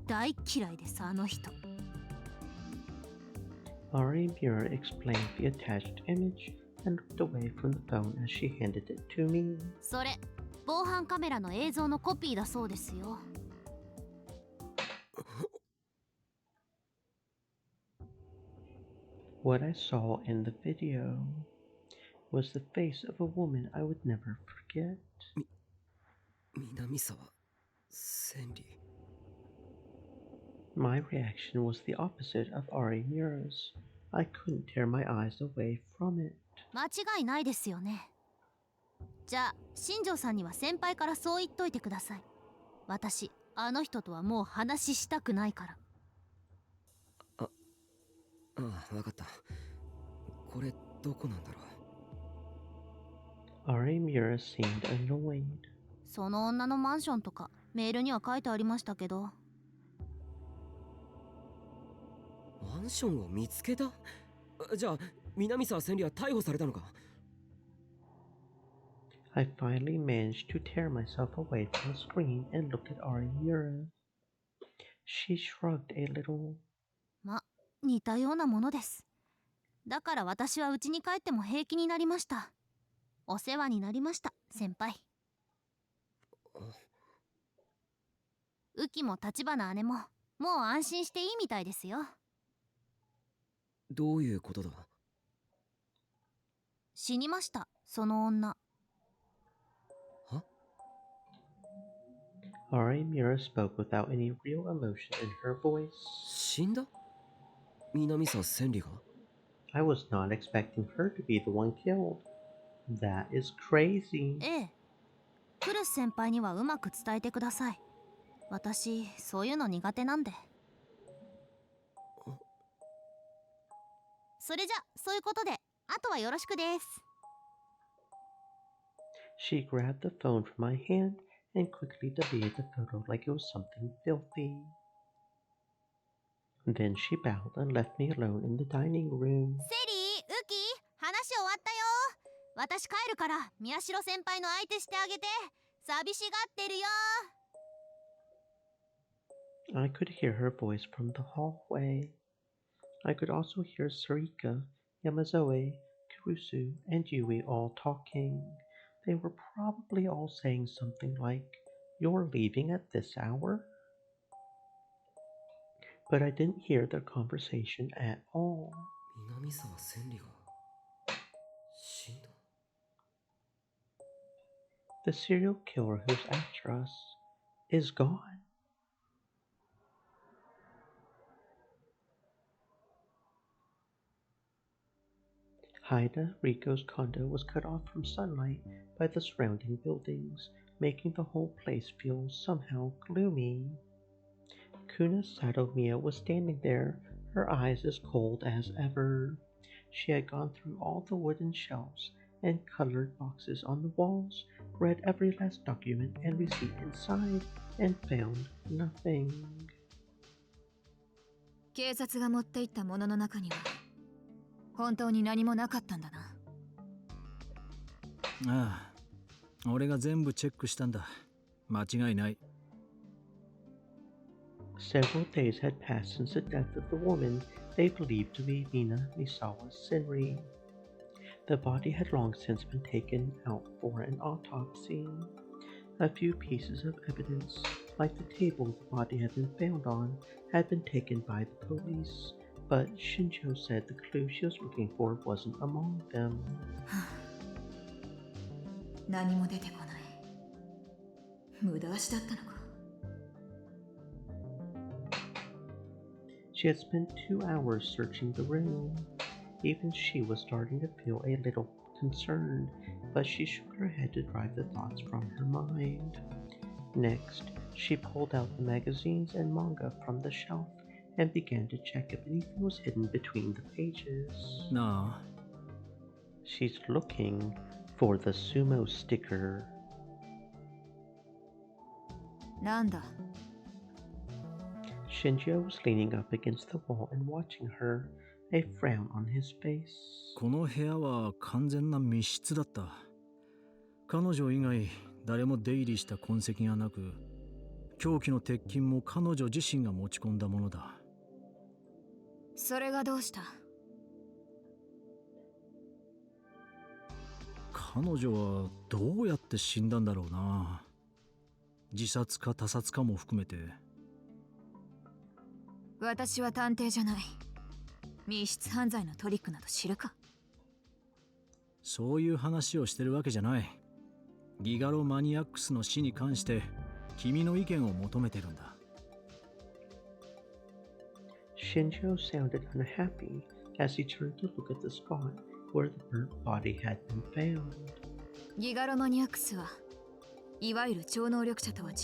[SPEAKER 8] 大嫌いです、あの人。
[SPEAKER 2] Ari Mira explained the attached image and looked away from the phone as she handed it to me.
[SPEAKER 8] それ、防犯カメラの映像のコピーだそうですよ。
[SPEAKER 2] What I saw in the video was the face of a woman I would never forget.
[SPEAKER 4] 南沢千里。
[SPEAKER 2] My reaction was the opposite of Ari Mira's. I couldn't tear my eyes away from it.
[SPEAKER 8] 間違いないですよね。じゃあ新庄さんには先輩からそう言っといてください。私あの人とはもう話したくないから。
[SPEAKER 4] ああ、わかった。これどこなんだろう。
[SPEAKER 2] Ari Mira seemed annoyed.
[SPEAKER 8] その女のマンションとかメールには書いてありましたけど。
[SPEAKER 4] マンションを見つけた？じゃあ南沢千里は逮捕されたのか？
[SPEAKER 2] I finally managed to tear myself away from the screen and look at Ari Mira. She shrugged a little.
[SPEAKER 8] ま、似たようなものです。だから私は家に帰っても平気になりました。お世話になりました、先輩。ウキも立花姉ももう安心していいみたいですよ。
[SPEAKER 4] どういうことだ？
[SPEAKER 8] 死にました、その女。
[SPEAKER 4] は？
[SPEAKER 2] Ari Mira spoke without any real emotion in her voice.
[SPEAKER 4] 死んだ？南沢千里が？
[SPEAKER 2] I was not expecting her to be the one killed. That is crazy.
[SPEAKER 8] ええ。クルス先輩にはうまく伝えてください。私、そういうの苦手なんで。それじゃ、そういうことで、あとはよろしくです。
[SPEAKER 2] She grabbed the phone from my hand and quickly deleted the photo like it was something filthy. Then she bowed and left me alone in the dining room.
[SPEAKER 8] セリー、ウキ、話終わったよ。私帰るから、宮代先輩の相手してあげて。寂しがってるよ。
[SPEAKER 2] I could hear her voice from the hallway. I could also hear Sarika, Yamazoe, Kurusu, and Yui all talking. They were probably all saying something like, "You're leaving at this hour?" But I didn't hear their conversation at all.
[SPEAKER 4] 南沢千里が死んだ？
[SPEAKER 2] The serial killer who's after us is gone. Haida Riko's condo was cut off from sunlight by the surrounding buildings, making the whole place feel somehow gloomy. Kuna Satomia was standing there, her eyes as cold as ever. She had gone through all the wooden shelves and colored boxes on the walls, read every last document and receipt inside, and found nothing.
[SPEAKER 3] 警察が持っていったものの中には本当に何もなかったんだな。
[SPEAKER 5] ああ、俺が全部チェックしたんだ。間違いない。
[SPEAKER 2] Several days had passed since the death of the woman they believed to be Mina Misawa Senri. The body had long since been taken out for an autopsy. A few pieces of evidence, like the table the body had been found on, had been taken by the police, but Shinjo said the clue she was looking for wasn't among them.
[SPEAKER 3] 何も出てこない。無駄足だったのか。
[SPEAKER 2] She had spent 2 hours searching the room. Even she was starting to feel a little concerned, but she shook her head to drive the thoughts from her mind. Next, she pulled out the magazines and manga from the shelf and began to check if anything was hidden between the pages.
[SPEAKER 5] なあ。
[SPEAKER 2] She's looking for the sumo sticker.
[SPEAKER 3] なんだ。
[SPEAKER 2] Shinjo was leaning up against the wall and watching her, a frown on his face.
[SPEAKER 5] この部屋は完全な密室だった。彼女以外誰も出入りした痕跡がなく、凶器の鉄筋も彼女自身が持ち込んだものだ。
[SPEAKER 3] それがどうした？
[SPEAKER 5] 彼女はどうやって死んだんだろうな。自殺か他殺かも含めて。
[SPEAKER 3] 私は探偵じゃない。密室犯罪のトリックなど知るか？
[SPEAKER 5] そういう話をしてるわけじゃない。ギガロマニアックスの死に関して君の意見を求めてるんだ。
[SPEAKER 2] Shinjo sounded unhappy as he turned to look at the spot where the burnt body had been found.
[SPEAKER 3] ギガロマニアックスはいわゆる超能力者とは違う。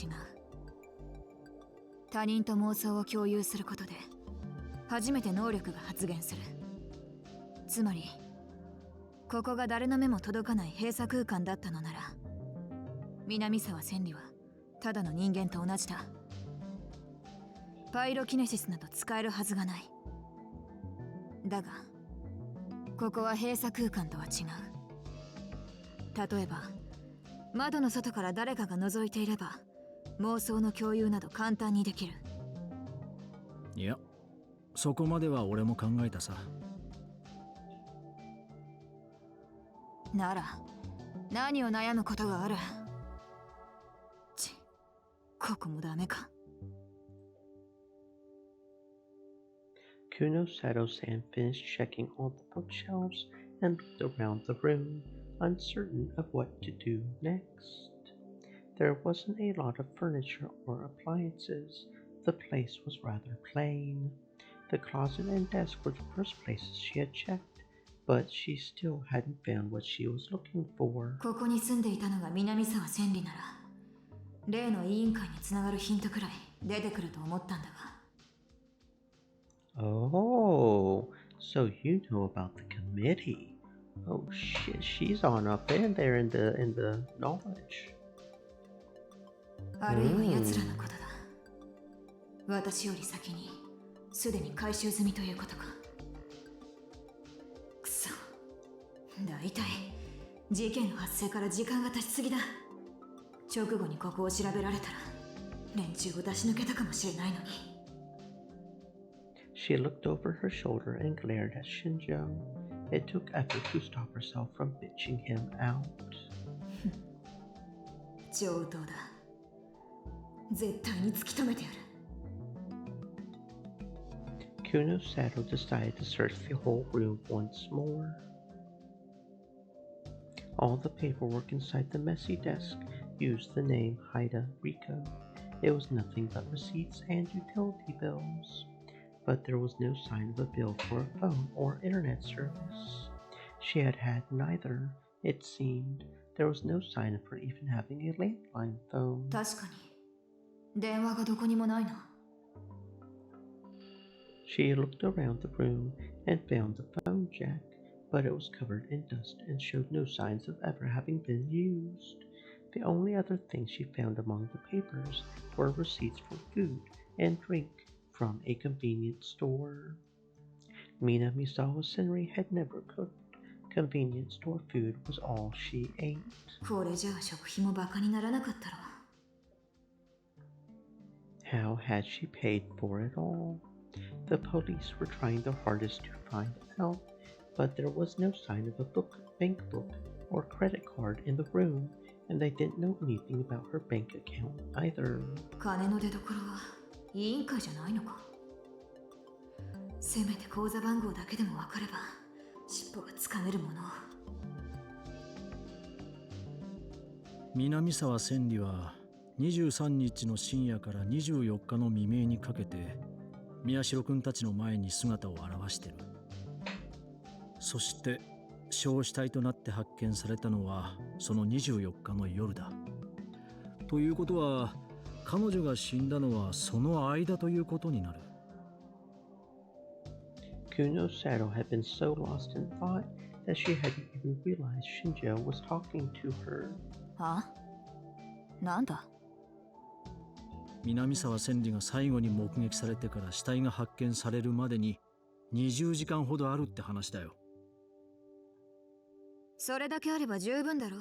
[SPEAKER 3] 他人と妄想を共有することで初めて能力が発現する。つまりここが誰の目も届かない閉鎖空間だったのなら、南沢千里はただの人間と同じだ。パイロキネシスなど使えるはずがない。だがここは閉鎖空間とは違う。例えば窓の外から誰かが覗いていれば妄想の共有など簡単にできる。
[SPEAKER 5] いや、そこまでは俺も考えたさ。
[SPEAKER 3] なら何を悩むことがある？ここもダメか。
[SPEAKER 2] Kunosato-san finished checking all the bookshelves and looked around the room, uncertain of what to do next. There wasn't a lot of furniture or appliances. The place was rather plain. The closet and desk were the first places she had checked, but she still hadn't found what she was looking for.
[SPEAKER 3] ここに住んでいたのが南沢千里なら、例の委員会につながるヒントくらい出てくると思ったんだが。
[SPEAKER 2] Oh, so you know about the committee. Oh shit, she's on up in there in the knowledge.
[SPEAKER 3] あるいは奴らのことだ。私より先にすでに回収済みということか。くそ。だいたい事件の発生から時間が経ちすぎだ。直後にここを調べられたら連中を出し抜けたかもしれないのに。
[SPEAKER 2] She looked over her shoulder and glared at Shinjo. It took effort to stop herself from bitching him out.
[SPEAKER 3] 上等だ。絶対に突き止めてやる。
[SPEAKER 2] Kunosato decided to search the whole room once more. All the paperwork inside the messy desk used the name Haida Riko. It was nothing but receipts and utility bills. But there was no sign of a bill for a phone or internet service. She had had neither, it seemed. There was no sign of her even having a landline phone.
[SPEAKER 3] 確かに。電話がどこにもないな。
[SPEAKER 2] She looked around the room and found the phone jack, but it was covered in dust and showed no signs of ever having been used. The only other things she found among the papers were receipts for food and drink from a convenience store. Minamisawa Senri had never cooked. Convenience store food was all she ate.
[SPEAKER 3] これじゃあ食費もバカにならなかったろ。
[SPEAKER 2] How had she paid for it all? The police were trying their hardest to find out, but there was no sign of a bank book, or credit card in the room, and they didn't know anything about her bank account either.
[SPEAKER 3] 金の出所は委員会じゃないのか。せめて口座番号だけでも分かれば尻尾がつかめるもの。
[SPEAKER 5] 南沢千里は23日の深夜から24日の未明にかけて宮代君たちの前に姿を現してる。そして焼死体となって発見されたのはその24日の夜だ。ということは彼女が死んだのはその間ということになる。
[SPEAKER 2] Kunosato had been so lost in thought that she hadn't even realized Shinjo was talking to her.
[SPEAKER 3] あ？なんだ？
[SPEAKER 5] 南沢千里が最後に目撃されてから死体が発見されるまでに20時間ほどあるって話だよ。
[SPEAKER 3] それだけあれば十分だろ。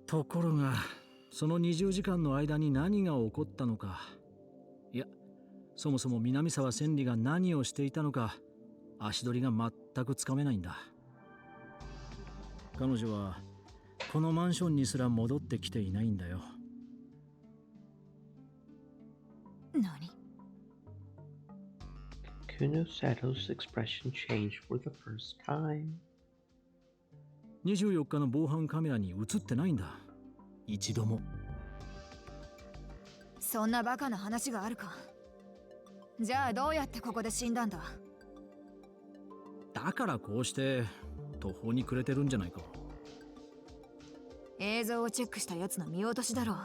[SPEAKER 5] ところがその20時間の間に何が起こったのか、いや、そもそも南沢千里が何をしていたのか、足取りが全くつかめないんだ。彼女はこのマンションにすら戻ってきていないんだよ。
[SPEAKER 3] 何？
[SPEAKER 2] Kuno Sato's expression changed for the first time.
[SPEAKER 5] 24日の防犯カメラに映ってないんだ。一度も。
[SPEAKER 3] そんなバカな話があるか。じゃあどうやってここで死んだんだ？
[SPEAKER 5] だからこうして途方に暮れてるんじゃないか。
[SPEAKER 3] 映像をチェックしたやつの見落としだろう。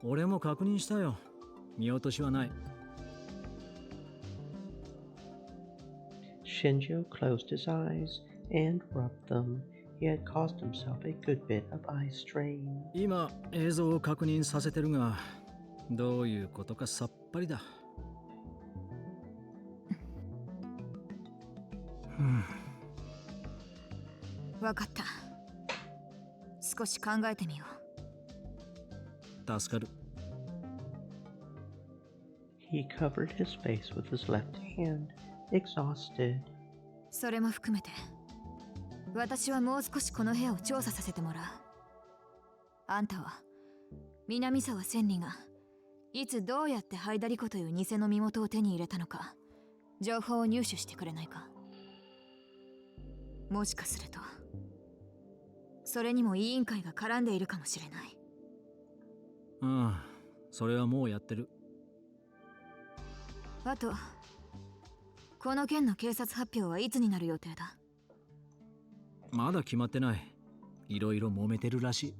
[SPEAKER 5] 俺も確認したよ。見落としはない。
[SPEAKER 2] Shinjo closed his eyes and rubbed them. He had caused himself a good bit of eye strain.
[SPEAKER 5] 今映像を確認させてるが、どういうことかさっぱりだ。
[SPEAKER 3] わかった。少し考えてみよ
[SPEAKER 5] う。助かる。
[SPEAKER 2] He covered his face with his left hand, exhausted.
[SPEAKER 3] それも含めて、私はもう少しこの部屋を調査させてもらう。あんたは南沢千里がいつどうやってハイダリコという偽の身元を手に入れたのか、情報を入手してくれないか。もしかするとそれにも委員会が絡んでいるかもしれない。
[SPEAKER 5] ああ、それはもうやってる。
[SPEAKER 3] あと、この件の警察発表はいつになる予定だ？
[SPEAKER 5] まだ決まってない。いろいろ揉めてるらしい。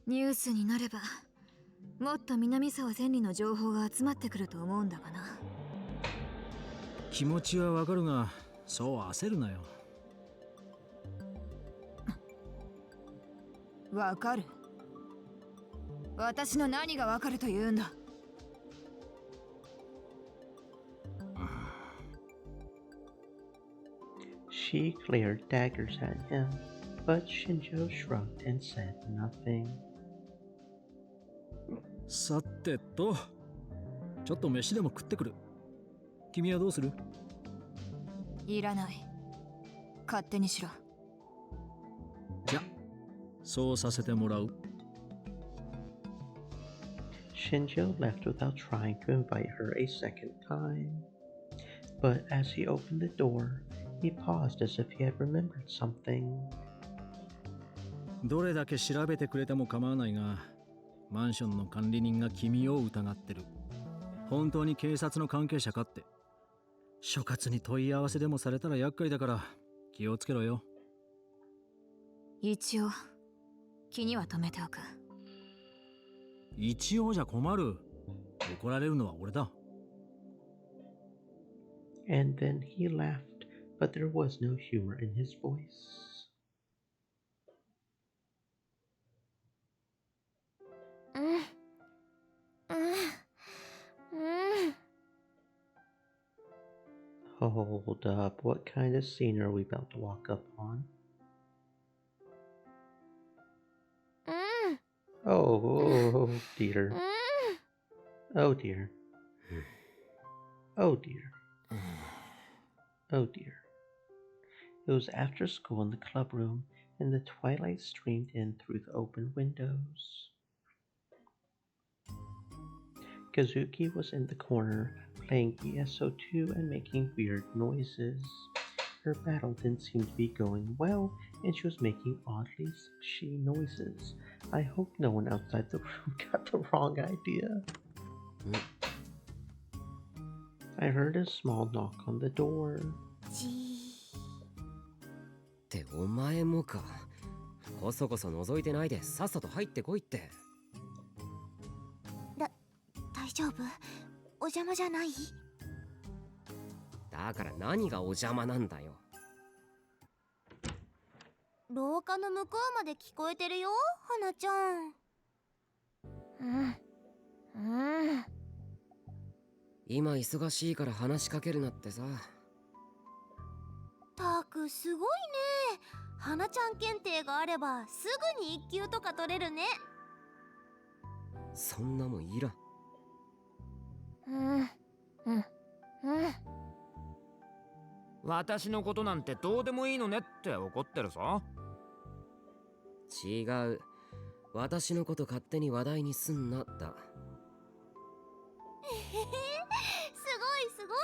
[SPEAKER 3] ニュースになればもっと南沢千里の情報が集まってくると思うんだがな。
[SPEAKER 5] 気持ちはわかるが、そう焦るなよ。
[SPEAKER 3] わかる？私の何がわかると言うんだ。
[SPEAKER 2] She glared daggers at him, but Shinjo shrugged and said nothing.
[SPEAKER 5] さてと、ちょっと飯でも食ってくる。君はどうする？
[SPEAKER 3] いらない。勝手にしろ。
[SPEAKER 5] じゃ、そうさせてもらう。
[SPEAKER 2] Shinjo left without trying to invite her a second time. But as he opened the door, he paused as if he had remembered something.
[SPEAKER 5] どれだけ調べてくれても構わないが、マンションの管理人が君を疑ってる。本当に警察の関係者かって。所轄に問い合わせでもされたら厄介だから気をつけろよ。
[SPEAKER 3] 一応気には留めておく。
[SPEAKER 5] 一応じゃ困る。怒られるのは俺だ。
[SPEAKER 2] And then he laughed, but there was no humor in his voice. Hold up, what kind of scene are we about to walk up on? Oh dear. Oh dear. Oh dear. Oh dear. It was after school in the club room, and the twilight streamed in through the open windows. Kazuki was in the corner, playing ESO2 and making weird noises. Her battle didn't seem to be going well, and she was making oddly squishy noises. I hope no one outside the room got the wrong idea. I heard a small knock on the door.
[SPEAKER 4] ってお前もか。こそこそ覗いてないでさっさと入ってこいって。
[SPEAKER 6] 大丈夫？お邪魔じゃない？
[SPEAKER 4] だから何がお邪魔なんだよ。
[SPEAKER 6] 廊下の向こうまで聞こえてるよ、花ちゃん。
[SPEAKER 4] 今忙しいから話しかけるなってさ。
[SPEAKER 6] たくすごいね。花ちゃん検定があればすぐに1級とか取れるね。
[SPEAKER 4] そんなもんいらん。
[SPEAKER 11] 私のことなんてどうでもいいのねって怒ってるぞ。
[SPEAKER 4] 違う。私のこと勝手に話題にすんなった。
[SPEAKER 6] すごいすご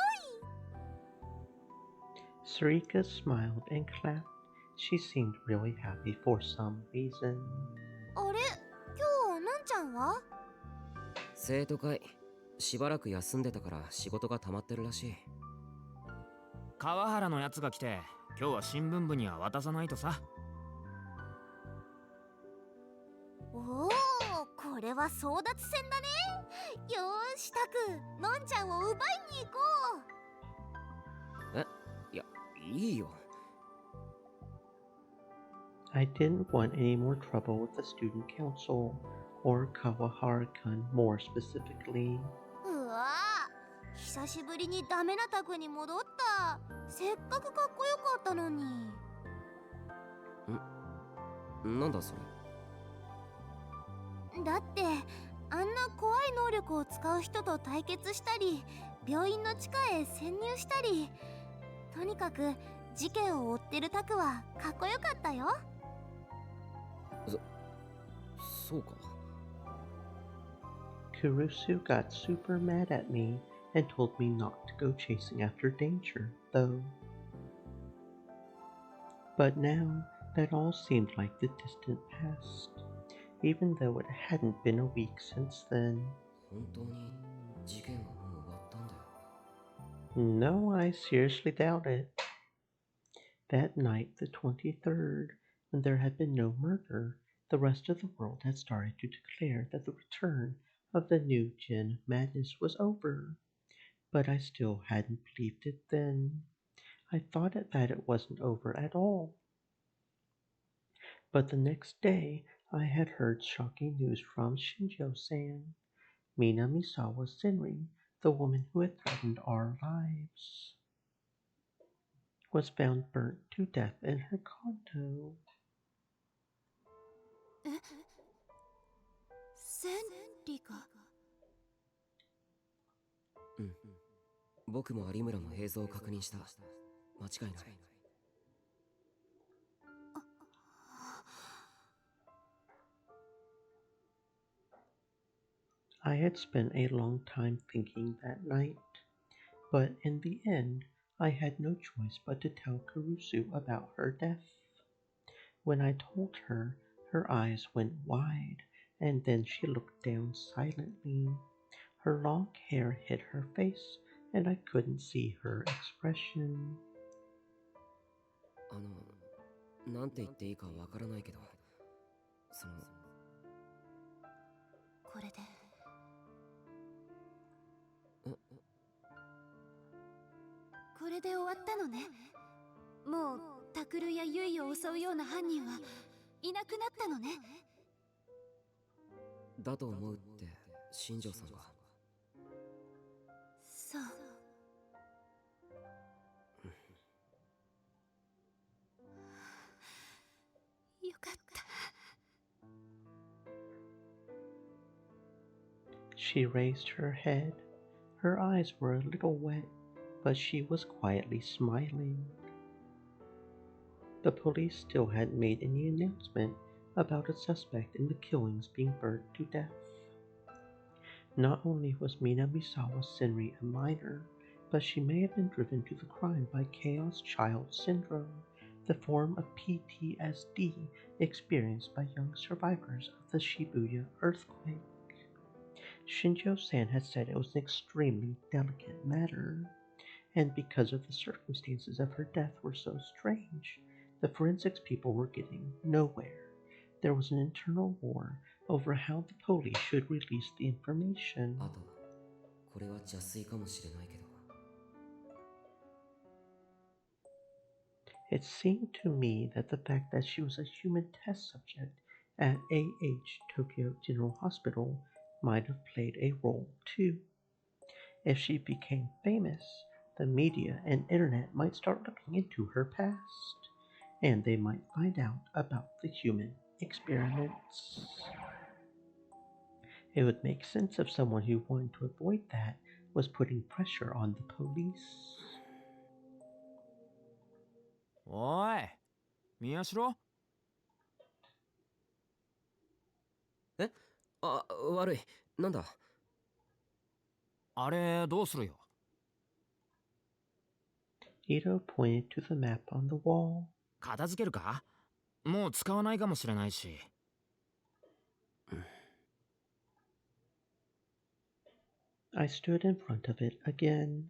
[SPEAKER 6] い。
[SPEAKER 2] Sarika smiled and clapped. She seemed really happy for some reason.
[SPEAKER 6] あれ、今日のんちゃんは？
[SPEAKER 4] 生徒会しばらく休んでたから仕事が溜まってるらしい。
[SPEAKER 11] 川原のやつが来て、今日は新聞部には渡さないとさ。
[SPEAKER 6] おお、これは争奪戦だね。よーし、タク、のんちゃんを奪いに行こう。
[SPEAKER 4] いや、いいよ。
[SPEAKER 2] I didn't want any more trouble with the student council, or Kawahara-kun more specifically.
[SPEAKER 6] うわぁ、久しぶりにダメなタクに戻った。せっかくかっこよかったのに。
[SPEAKER 4] なんだそれ。
[SPEAKER 6] だってあんな怖い能力を使う人と対決したり、病院の地下へ潜入したり、とにかく事件を追ってるタクはかっこよかったよ。
[SPEAKER 4] そうか。
[SPEAKER 2] Kurusu got super mad at me and told me not to go chasing after danger, though. But now that all seemed like the distant past, even though it hadn't been a week since then.
[SPEAKER 4] 本当に事件はもう終わったんだよ。
[SPEAKER 2] No, I seriously doubt it. That night, the 23rd, when there had been no murder, the rest of the world had started to declare that the return of the new Jin madness was over. But I still hadn't believed it then. I thought that it wasn't over at all. But the next day, I had heard shocking news from Shinjo-san. Minamisawa Senri, the woman who had threatened our lives, was found burnt to death in her condo.
[SPEAKER 8] センリが。
[SPEAKER 4] 僕も有村も映像を確認した。間違いない。
[SPEAKER 2] I had spent a long time thinking that night, but in the end, I had no choice but to tell Kurusu about her death. When I told her, her eyes went wide, and then she looked down silently. Her long hair hid her face, and I couldn't see her expression.
[SPEAKER 4] なんて言っていいかわからないけど、
[SPEAKER 8] これでこれで終わったのね。もうタクルやユイを襲うような犯人はいなくなったのね。
[SPEAKER 4] だと思うって新庄さんが。
[SPEAKER 8] そう。よかった。
[SPEAKER 2] She raised her head. Her eyes were a little wet, but she was quietly smiling. The police still hadn't made any announcement about a suspect in the killings being burnt to death. Not only was Minamisawa Senri a minor, but she may have been driven to the crime by Chaos Child Syndrome, the form of PTSD experienced by young survivors of the Shibuya earthquake. Shinjo-san had said it was an extremely delicate matter, and because of the circumstances of her death were so strange, the forensics people were getting nowhere. There was an internal war over how the police should release the information.
[SPEAKER 4] あと、これは邪推かもしれないけど。
[SPEAKER 2] It seemed to me that the fact that she was a human test subject at AH Tokyo General Hospital might have played a role too. If she became famous, The media and internet might start looking into her past, and they might find out about the human experiments. It would make sense if someone who wanted to avoid that was putting pressure on the police.
[SPEAKER 11] おい、宮代？
[SPEAKER 4] え？あ、悪い。なんだ？
[SPEAKER 11] あれ、どうするよ？
[SPEAKER 2] Ito pointed to the map on the wall.
[SPEAKER 11] 片付けるか？もう使わないかもしれないし。
[SPEAKER 2] I stood in front of it again.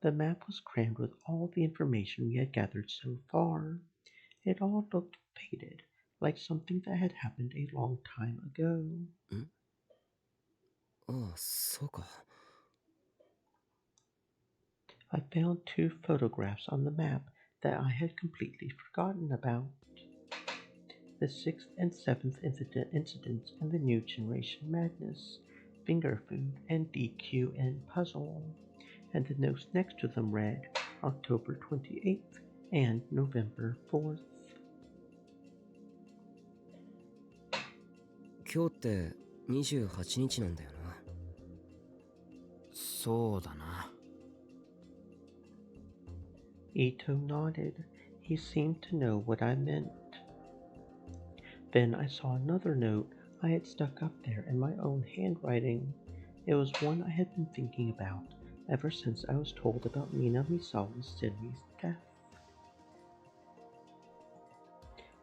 [SPEAKER 2] The map was crammed with all the information we had gathered so far. It all looked faded, like something that had happened a long time ago.
[SPEAKER 4] ああ、そうか。
[SPEAKER 2] I found 2 photographs on the map that I had completely forgotten about. The 6th and 7th incidents in the New Generation Madness, Finger Food, and DQ and Puzzle. And the notes next to them read October 28th and November 4th.
[SPEAKER 4] 今日って28日なんだよな。
[SPEAKER 11] そうだな。
[SPEAKER 2] Ito nodded. He seemed to know what I meant. Then I saw another note I had stuck up there in my own handwriting. It was one I had been thinking about ever since I was told about Mina Misawa's Senri's death.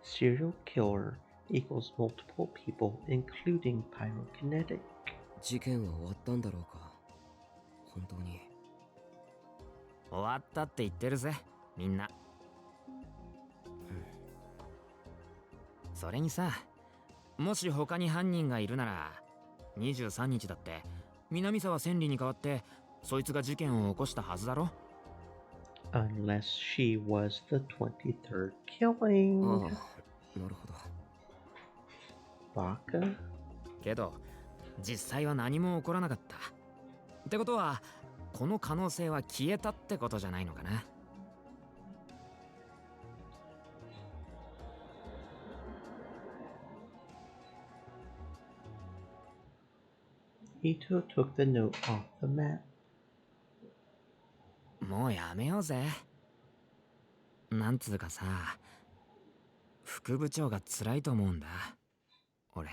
[SPEAKER 2] Serial killer equals multiple people, including pyrokinetic.
[SPEAKER 4] 事件は終わったんだろうか。本当に。
[SPEAKER 11] 終わったって言ってるぜ、みんな。それにさ、もし他に犯人がいるなら、23日だって南沢千里に代わってそいつが事件を起こしたはずだろ。
[SPEAKER 2] Unless she was the 23rd killing.
[SPEAKER 4] ああ、なるほど。
[SPEAKER 2] バカ。
[SPEAKER 11] けど実際は何も起こらなかった。ってことはこの可能性は消えたってことじゃないのかな。
[SPEAKER 2] Ito took the note off the map.
[SPEAKER 11] もうやめようぜ。なんつうかさ、副部長が辛いと思うんだ、俺。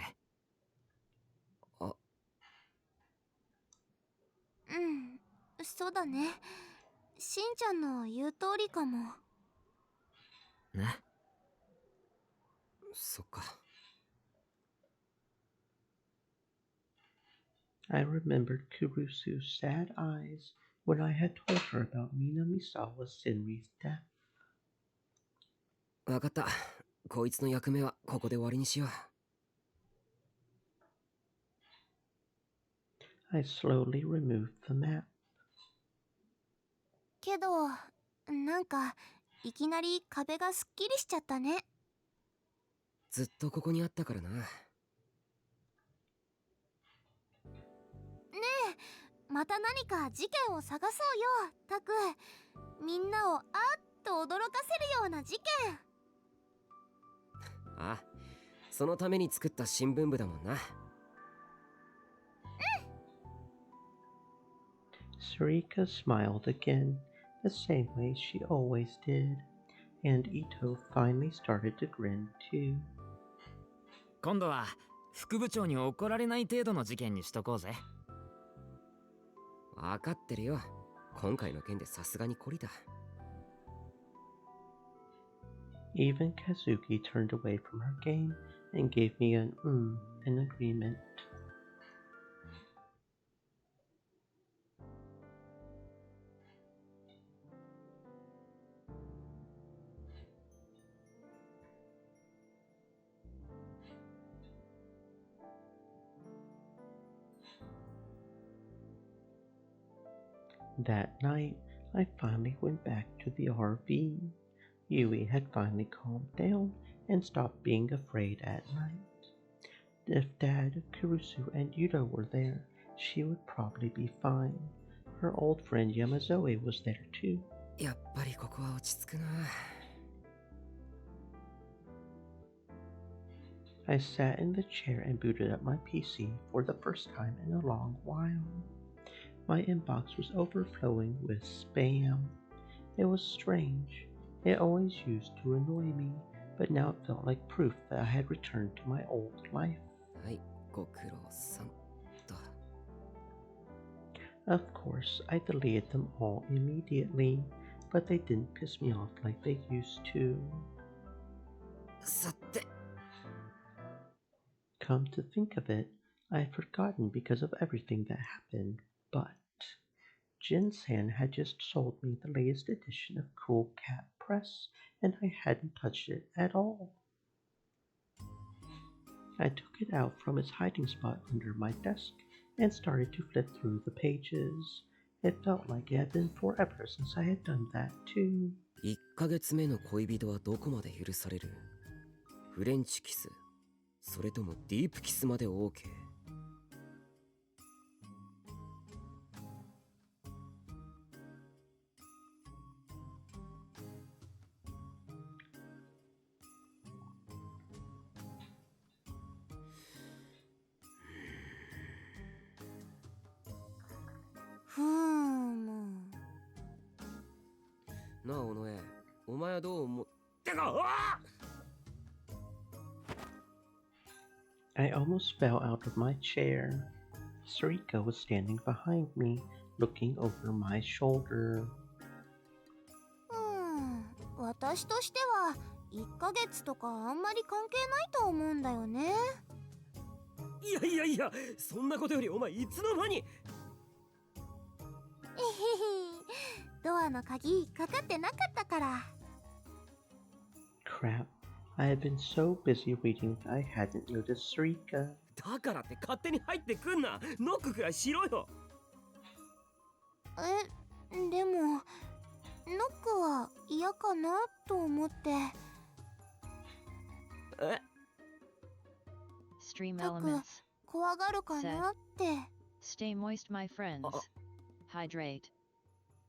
[SPEAKER 6] うん、そうだね。しんちゃんの言う通りかも。
[SPEAKER 11] な。
[SPEAKER 4] そっか。
[SPEAKER 2] I remembered Kurusu's sad eyes when I had told her about Mina Misawa's Senri's death.
[SPEAKER 4] わかった。こいつの役目はここで終わりにしよう。
[SPEAKER 2] I slowly removed the map.
[SPEAKER 6] けど、なんかいきなり壁がすっきりしちゃったね。
[SPEAKER 4] ずっとここにあったからな。
[SPEAKER 6] ねえ、また何か事件を探そうよ、タク。みんなをあっと驚かせるような事件。
[SPEAKER 4] ああ、そのために作った新聞部だもんな。
[SPEAKER 2] Sarika smiled again, the same way she always did, and Ito finally started to grin too.
[SPEAKER 11] 今度は副部長に怒られない程度の事件にしとこうぜ。
[SPEAKER 4] わかってるよ。今回の件でさすがに懲りた。
[SPEAKER 2] Even Kazuki turned away from her game and gave me an in agreement. That night, I finally went back to the RV. Yui had finally calmed down and stopped being afraid at night. If Dad, Kurusu, and Yuto were there, she would probably be fine. Her old friend Yamazoe was there too.
[SPEAKER 4] やっぱりここは落ち着くな。
[SPEAKER 2] I sat in the chair and booted up my PC for the first time in a long while. My inbox was overflowing with spam. It was strange. It always used to annoy me, but now it felt like proof that I had returned to my old life.
[SPEAKER 4] はい、ご苦労さんと。
[SPEAKER 2] Of course, I deleted them all immediately, but they didn't piss me off like they used to.
[SPEAKER 4] さて。
[SPEAKER 2] Come to think of it, I had forgotten because of everything that happened, but Jin-san had just sold me the latest edition of Cool Cat Press, and I hadn't touched it at all. I took it out from its hiding spot under my desk and started to flip through the pages. It felt like it had been forever since I had done that too.
[SPEAKER 4] 1ヶ月目の恋人はどこまで許される？フレンチキス、それともディープキスまで OK？なあ、尾上、お前はどう思ってか、
[SPEAKER 2] I almost fell out of my chair. Sarika was standing behind me, looking over my shoulder.
[SPEAKER 6] 私としては1ヶ月とかあんまり関係ないと思うんだよね。
[SPEAKER 4] いやいやいや、そんなことよりお前いつの間に。
[SPEAKER 6] ドアの鍵かかってなかったから。
[SPEAKER 2] Crap, I had been so busy reading that I hadn't noticed Sarika.
[SPEAKER 4] だからって勝手に入ってくんな。ノックくらいしろよ。
[SPEAKER 6] でもノックは嫌かなと思って。
[SPEAKER 1] Stream elements.
[SPEAKER 6] 怖がるかなって。
[SPEAKER 1] Stay moist, my friends. Hydrate.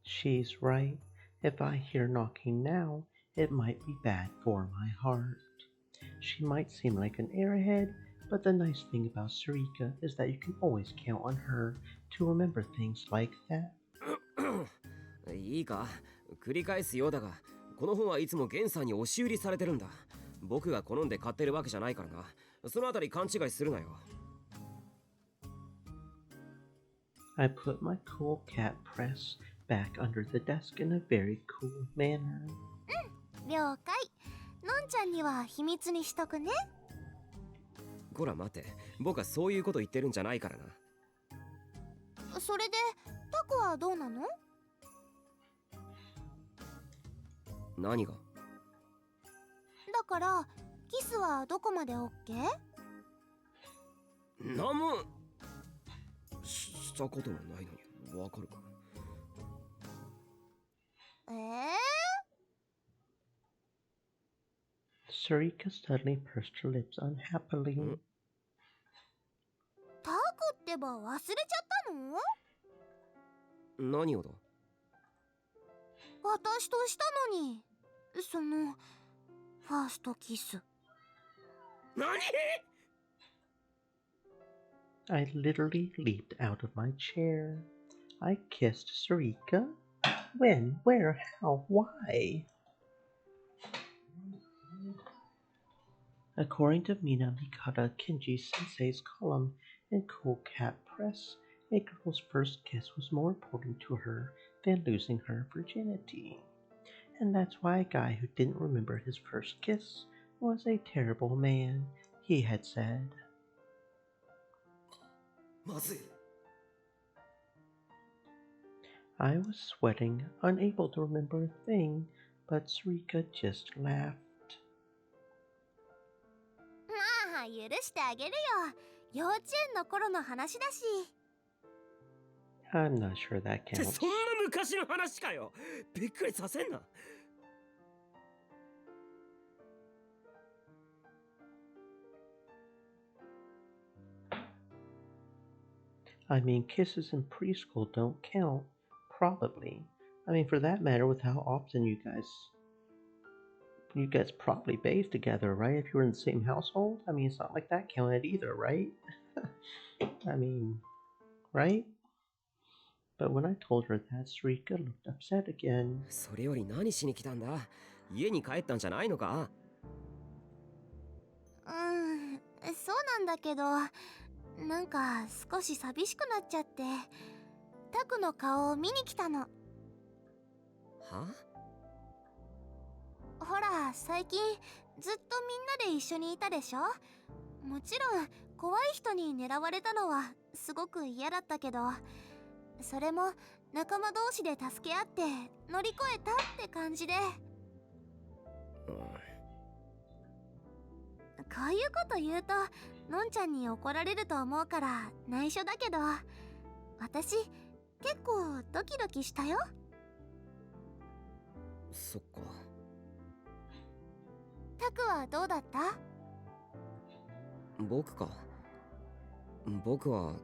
[SPEAKER 2] She's right. If I hear knocking now, it might be bad for my heart. She might seem like an airhead, but the nice thing about Sarika is that you can always count on her to remember things like that.
[SPEAKER 4] いいか、繰り返すようだが、この本はいつもゲンさんに押し売りされてるんだ。僕が好んで買ってるわけじゃないからな。そのあたり勘違いするなよ。
[SPEAKER 2] I put my Cool Cat Press back under the desk in a very cool manner.
[SPEAKER 6] 了解。のんちゃんには秘密にしとくね。
[SPEAKER 4] こら待て、僕はそういうこと言ってるんじゃないからな。
[SPEAKER 6] それでタコはどうなの？
[SPEAKER 4] 何が？
[SPEAKER 6] だからキスはどこまで OK？
[SPEAKER 4] なんもしたこともないのにわかるか？Sarika
[SPEAKER 2] suddenly pursed her lips unhappily.
[SPEAKER 6] タコってば忘れちゃったの？
[SPEAKER 4] 何をだ？
[SPEAKER 6] 私としたのに。そのファーストキス。
[SPEAKER 4] 何
[SPEAKER 2] ？I literally leaped out of my chair. I kissed Sarika? When? Where? How? Why? According to Mina Mikata Kenji Sensei's column in Cool Cat Press, a girl's first kiss was more important to her than losing her virginity. And that's why a guy who didn't remember his first kiss was a terrible man, he had said.
[SPEAKER 4] まずい。
[SPEAKER 2] I was sweating, unable to remember a thing, but Sarika just laughed.
[SPEAKER 6] まあ許してあげるよ。幼稚園の頃の話だし。
[SPEAKER 2] I'm not sure that counts.
[SPEAKER 4] そんな昔の話かよ。びっくりさせんな。
[SPEAKER 2] I mean, kisses in preschool don't count. Probably. I mean, for that matter, with how often you guys probably bathe together, right? If you were in the same household, I mean, it's not like that counted either, right? I mean, right? But when I told her that, Sarika looked upset again.
[SPEAKER 4] それより何しに来たんだ？家に帰ったんじゃないのか？
[SPEAKER 6] そうなんだけど、なんか少し寂しくなっちゃって、タクの顔を見に来たの。
[SPEAKER 4] は？
[SPEAKER 6] ほら、最近ずっとみんなで一緒にいたでしょ。もちろん怖い人に狙われたのはすごく嫌だったけど、それも仲間同士で助け合って乗り越えたって感じで。こういうこと言うとのんちゃんに怒られると思うから内緒だけど、私結構ドキドキしたよ。
[SPEAKER 4] そっか。
[SPEAKER 6] タクはどうだった？
[SPEAKER 4] 僕か。僕は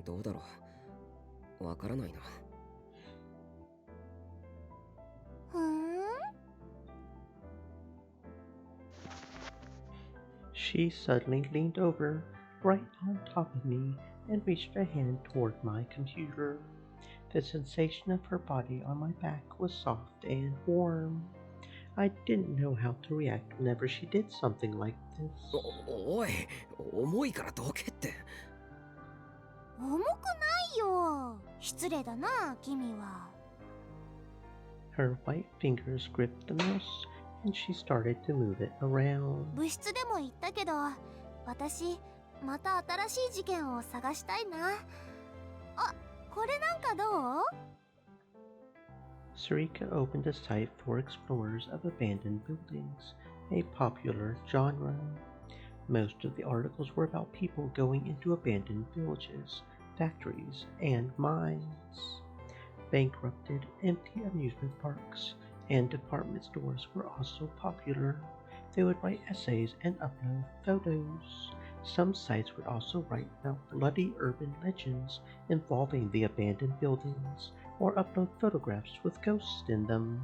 [SPEAKER 4] どうだろう。わからないな。
[SPEAKER 2] She suddenly leaned over, right on top of me, and reached a hand toward my computer. The sensation of her body on my back was soft and warm. I didn't know how to react whenever she did something like this.
[SPEAKER 4] おい、重いからどけって。
[SPEAKER 6] 重くないよ。失礼だな、君は。
[SPEAKER 2] Her white fingers gripped the mouse, and she started to move it around.
[SPEAKER 6] 部室でも言ったけど、私また新しい事件を探したいな。あ、これなんかどう？
[SPEAKER 2] Sarika opened a site for explorers of abandoned buildings, a popular genre. Most of the articles were about people going into abandoned villages, factories, and mines. Bankrupted, empty amusement parks and department stores were also popular. They would write essays and upload photos. Some sites would also write about bloody urban legends involving the abandoned buildings, or upload photographs with ghosts in them.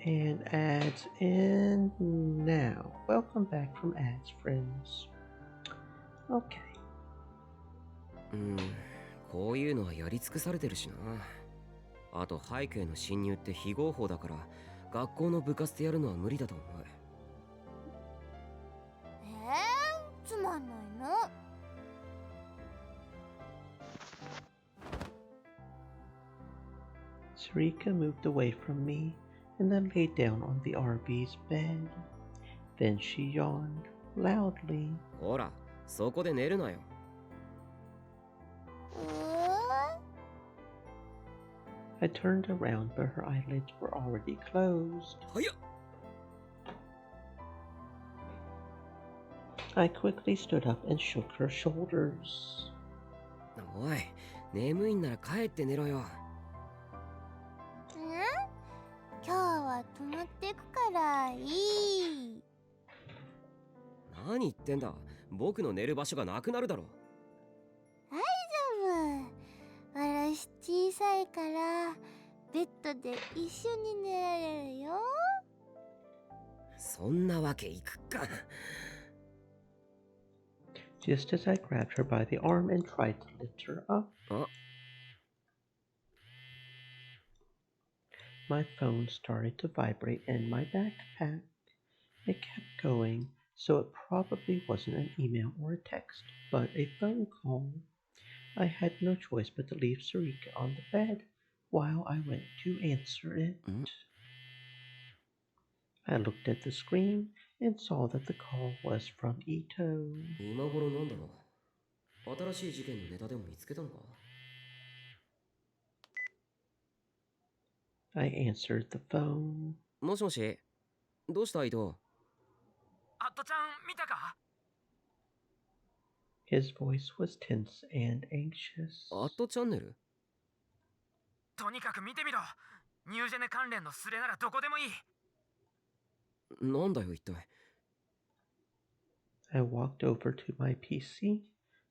[SPEAKER 2] And ads in now. Welcome back from ads, friends. Okay.
[SPEAKER 4] こういうのはやり尽くされてるしな。あと背景の侵入って非合法だから学校の部活でやるのは無理だと思う。
[SPEAKER 6] つまんないの。
[SPEAKER 2] Sarika moved away from me and then lay down on the RB's bed. Then she yawned loudly.
[SPEAKER 4] ほら、そこで寝るなよ。
[SPEAKER 2] I turned around, but her eyelids were already closed.
[SPEAKER 4] 早っ。
[SPEAKER 2] I quickly stood up and shook her shoulders.
[SPEAKER 4] おい、眠いんなら帰って寝ろよ。
[SPEAKER 6] 今日は泊まってくからいい。
[SPEAKER 4] 何言ってんだ。僕の寝る場所がなくなるだろ。
[SPEAKER 6] 大丈夫。私小さいからベッドで一緒に寝られるよ。
[SPEAKER 4] そんなわけいくか。
[SPEAKER 2] Just as I grabbed her by the arm and tried to lift her up, my phone started to vibrate in my backpack. It kept going, so it probably wasn't an email or a text, but a phone call. I had no choice but to leave Sarika on the bed while I went to answer it. I looked at the screen and saw that the call was from Ito.
[SPEAKER 4] 今頃なんだろう。新しい事件のネタでも見つけたのか。
[SPEAKER 2] I answered the phone.
[SPEAKER 4] もしもし。どうした伊藤。
[SPEAKER 11] アットちゃん見たか？
[SPEAKER 2] His voice was tense and anxious.
[SPEAKER 4] アットチャンネル？
[SPEAKER 11] とにかく見てみろ。ニュージェネ関連のスレならどこでもいい。
[SPEAKER 4] なんだよ一体。
[SPEAKER 2] I walked over to my PC,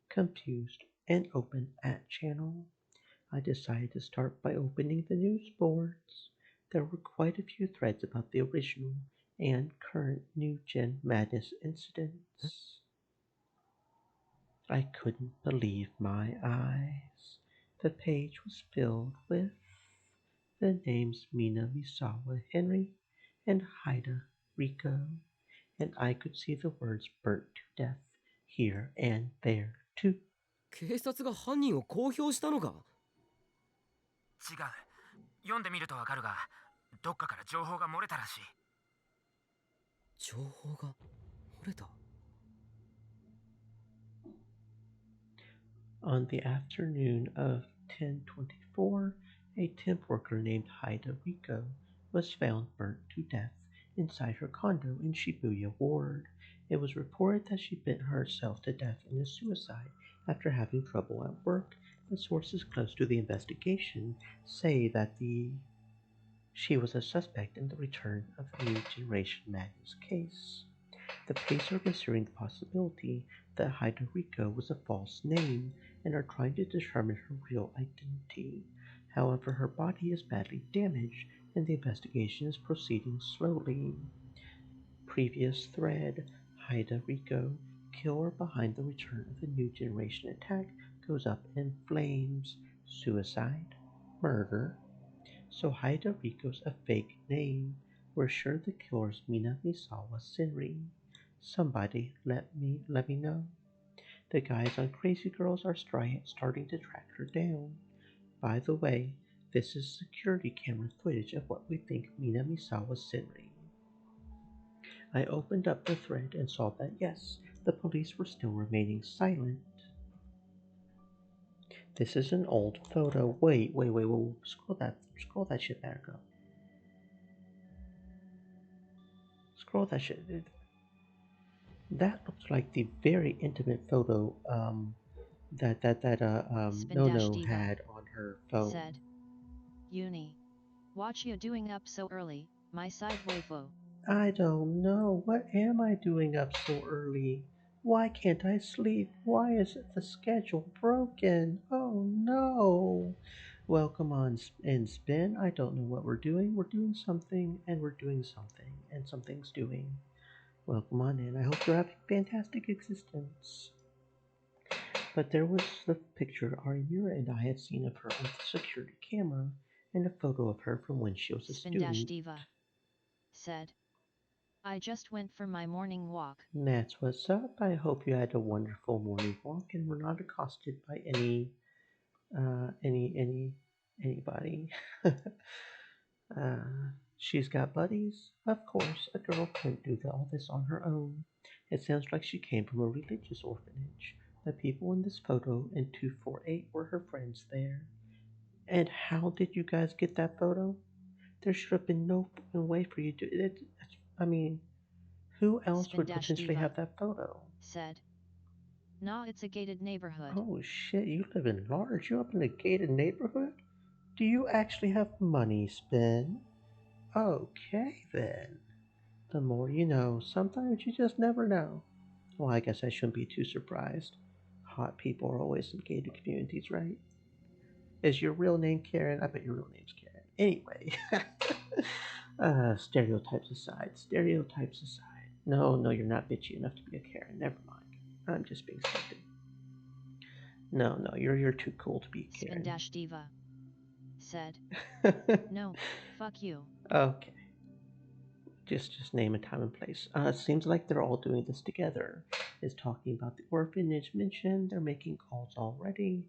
[SPEAKER 2] confused, and opened at channel. I decided to start by opening the news boards. There were quite a few threads about the original and current New Gen Madness incidents. I couldn't believe my eyes. The page was filled with the names Mina Misawa Henry and Haida Rico, and I could see the words burnt to death here and there too.
[SPEAKER 4] 警察が犯人を公表したのか？
[SPEAKER 11] 違う。読んでみるとわかるが、どっかから情報が漏れたらしい。
[SPEAKER 4] 情報が漏れた。
[SPEAKER 2] On the afternoon of 10/24, a temp worker named Haida Rico was found burnt to death inside her condo in Shibuya Ward. It was reported that she bent herself to death in a suicide after having trouble at work, but sources close to the investigation say that she was a suspect in the return of the New Generation Madness case. The police are considering the possibility that Haida Rico was a false name and are trying to determine her real identity. However, her body is badly damaged and the investigation is proceeding slowly. Previous thread: Haida Rico, killer behind the return of the New Generation attack, goes up in flames. Suicide? Murder? So Haida Rico's a fake name. We're sure the killer's Mina Misawa Senri. Somebody let me know. The guys on Crazy Girls are starting to track her down. By the way, this is security camera footage of what we think Mina Misawa Senri. I opened up the thread and saw that yes, the police were still remaining silent. This is an old photo. Wait. Scroll that shit back up. Scroll that shit. That looks like the very intimate photo that Nono had on her phone.
[SPEAKER 1] Said, Uni, what you doing up so early, my side waifu?
[SPEAKER 2] I don't know. What am I doing up so early? Why can't I sleep? Why is the schedule broken? Oh no! Well, come on and spin. I don't know what we're doing. We're doing something, and we're doing something, and something's doing. Well, come on in. I hope you're having a fantastic existence. But there was the picture Arimura and I had seen of her on the security camera, and a photo of her from when she was a student.
[SPEAKER 1] Diva said, I just went for my morning walk.
[SPEAKER 2] That's what's up. I hope you had a wonderful morning walk and were not accosted by anybody. She's got buddies. Of course, a girl couldn't do all this on her own. It sounds like she came from a religious orphanage. The people in this photo in 248 were her friends there. And how did you guys get that photo? There should have been no way for you to... who else would potentially have that photo?
[SPEAKER 1] Said, nah, it's a gated neighborhood.
[SPEAKER 2] Oh shit, you live in large. You up in a gated neighborhood? Do you actually have money, Spin? Okay then. The more you know. Sometimes you just never know. Well, I guess I shouldn't be too surprised. Hot people are always in gated communities, right? Is your real name Karen? I bet your real name's Karen. Anyway, stereotypes aside, stereotypes aside. No, no, you're not bitchy enough to be a Karen. Never mind. I'm just being stupid. No, no, you're too cool to be a Karen.
[SPEAKER 1] Spin Diva said, "No, fuck you."
[SPEAKER 2] Okay. Just name a time and place. Seems like they're all doing this together. Is talking about the orphanage mentioned. They're making calls already.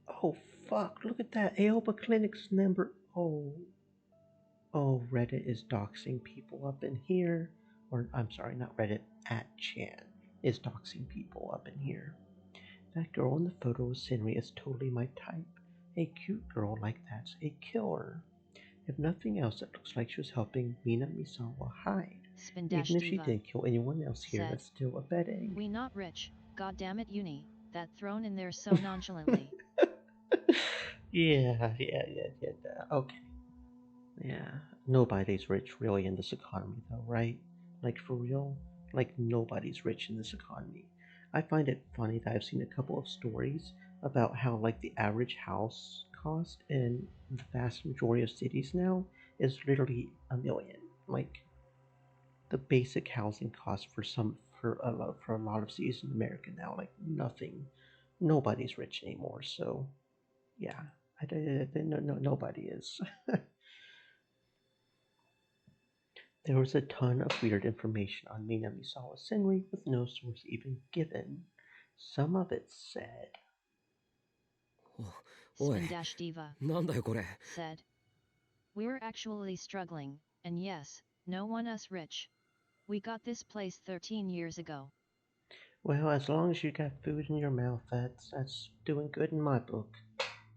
[SPEAKER 2] Oh fuck! Look at that. Aoba Clinic's number. Oh, Reddit is doxing people up in here. Or I'm sorry, not Reddit. @Chan is doxing people up in here. That girl in the photo of Senri is totally my type. A cute girl like that's a killer. If nothing else, it looks like she was helping Mina Misawa hide.
[SPEAKER 1] Spin
[SPEAKER 2] Even if she
[SPEAKER 1] Diva
[SPEAKER 2] didn't kill anyone else here,
[SPEAKER 1] said,
[SPEAKER 2] that's still a bad egg.
[SPEAKER 1] "We not rich, goddammit Uni, that thrown in there so nonchalantly."
[SPEAKER 2] Yeah. Okay. Yeah. Nobody's rich really in this economy though, right? Like for real? Like nobody's rich in this economy. I find it funny that I've seen a couple of stories about how like the average house cost in the vast majority of cities now is literally $1 million. Like the basic housing cost for a lot of cities in America now, like nothing, nobody's rich anymore. So yeah, nobody is. There was a ton of weird information on Minamisawa Senri with no source even given. Some of it said,
[SPEAKER 1] Spin Diva
[SPEAKER 4] なんだよこれ
[SPEAKER 1] said, "We're actually struggling, and yes, no one us rich. We got this place 13 years ago."
[SPEAKER 2] well, as long as you got food in your mouth, that's doing good in my book.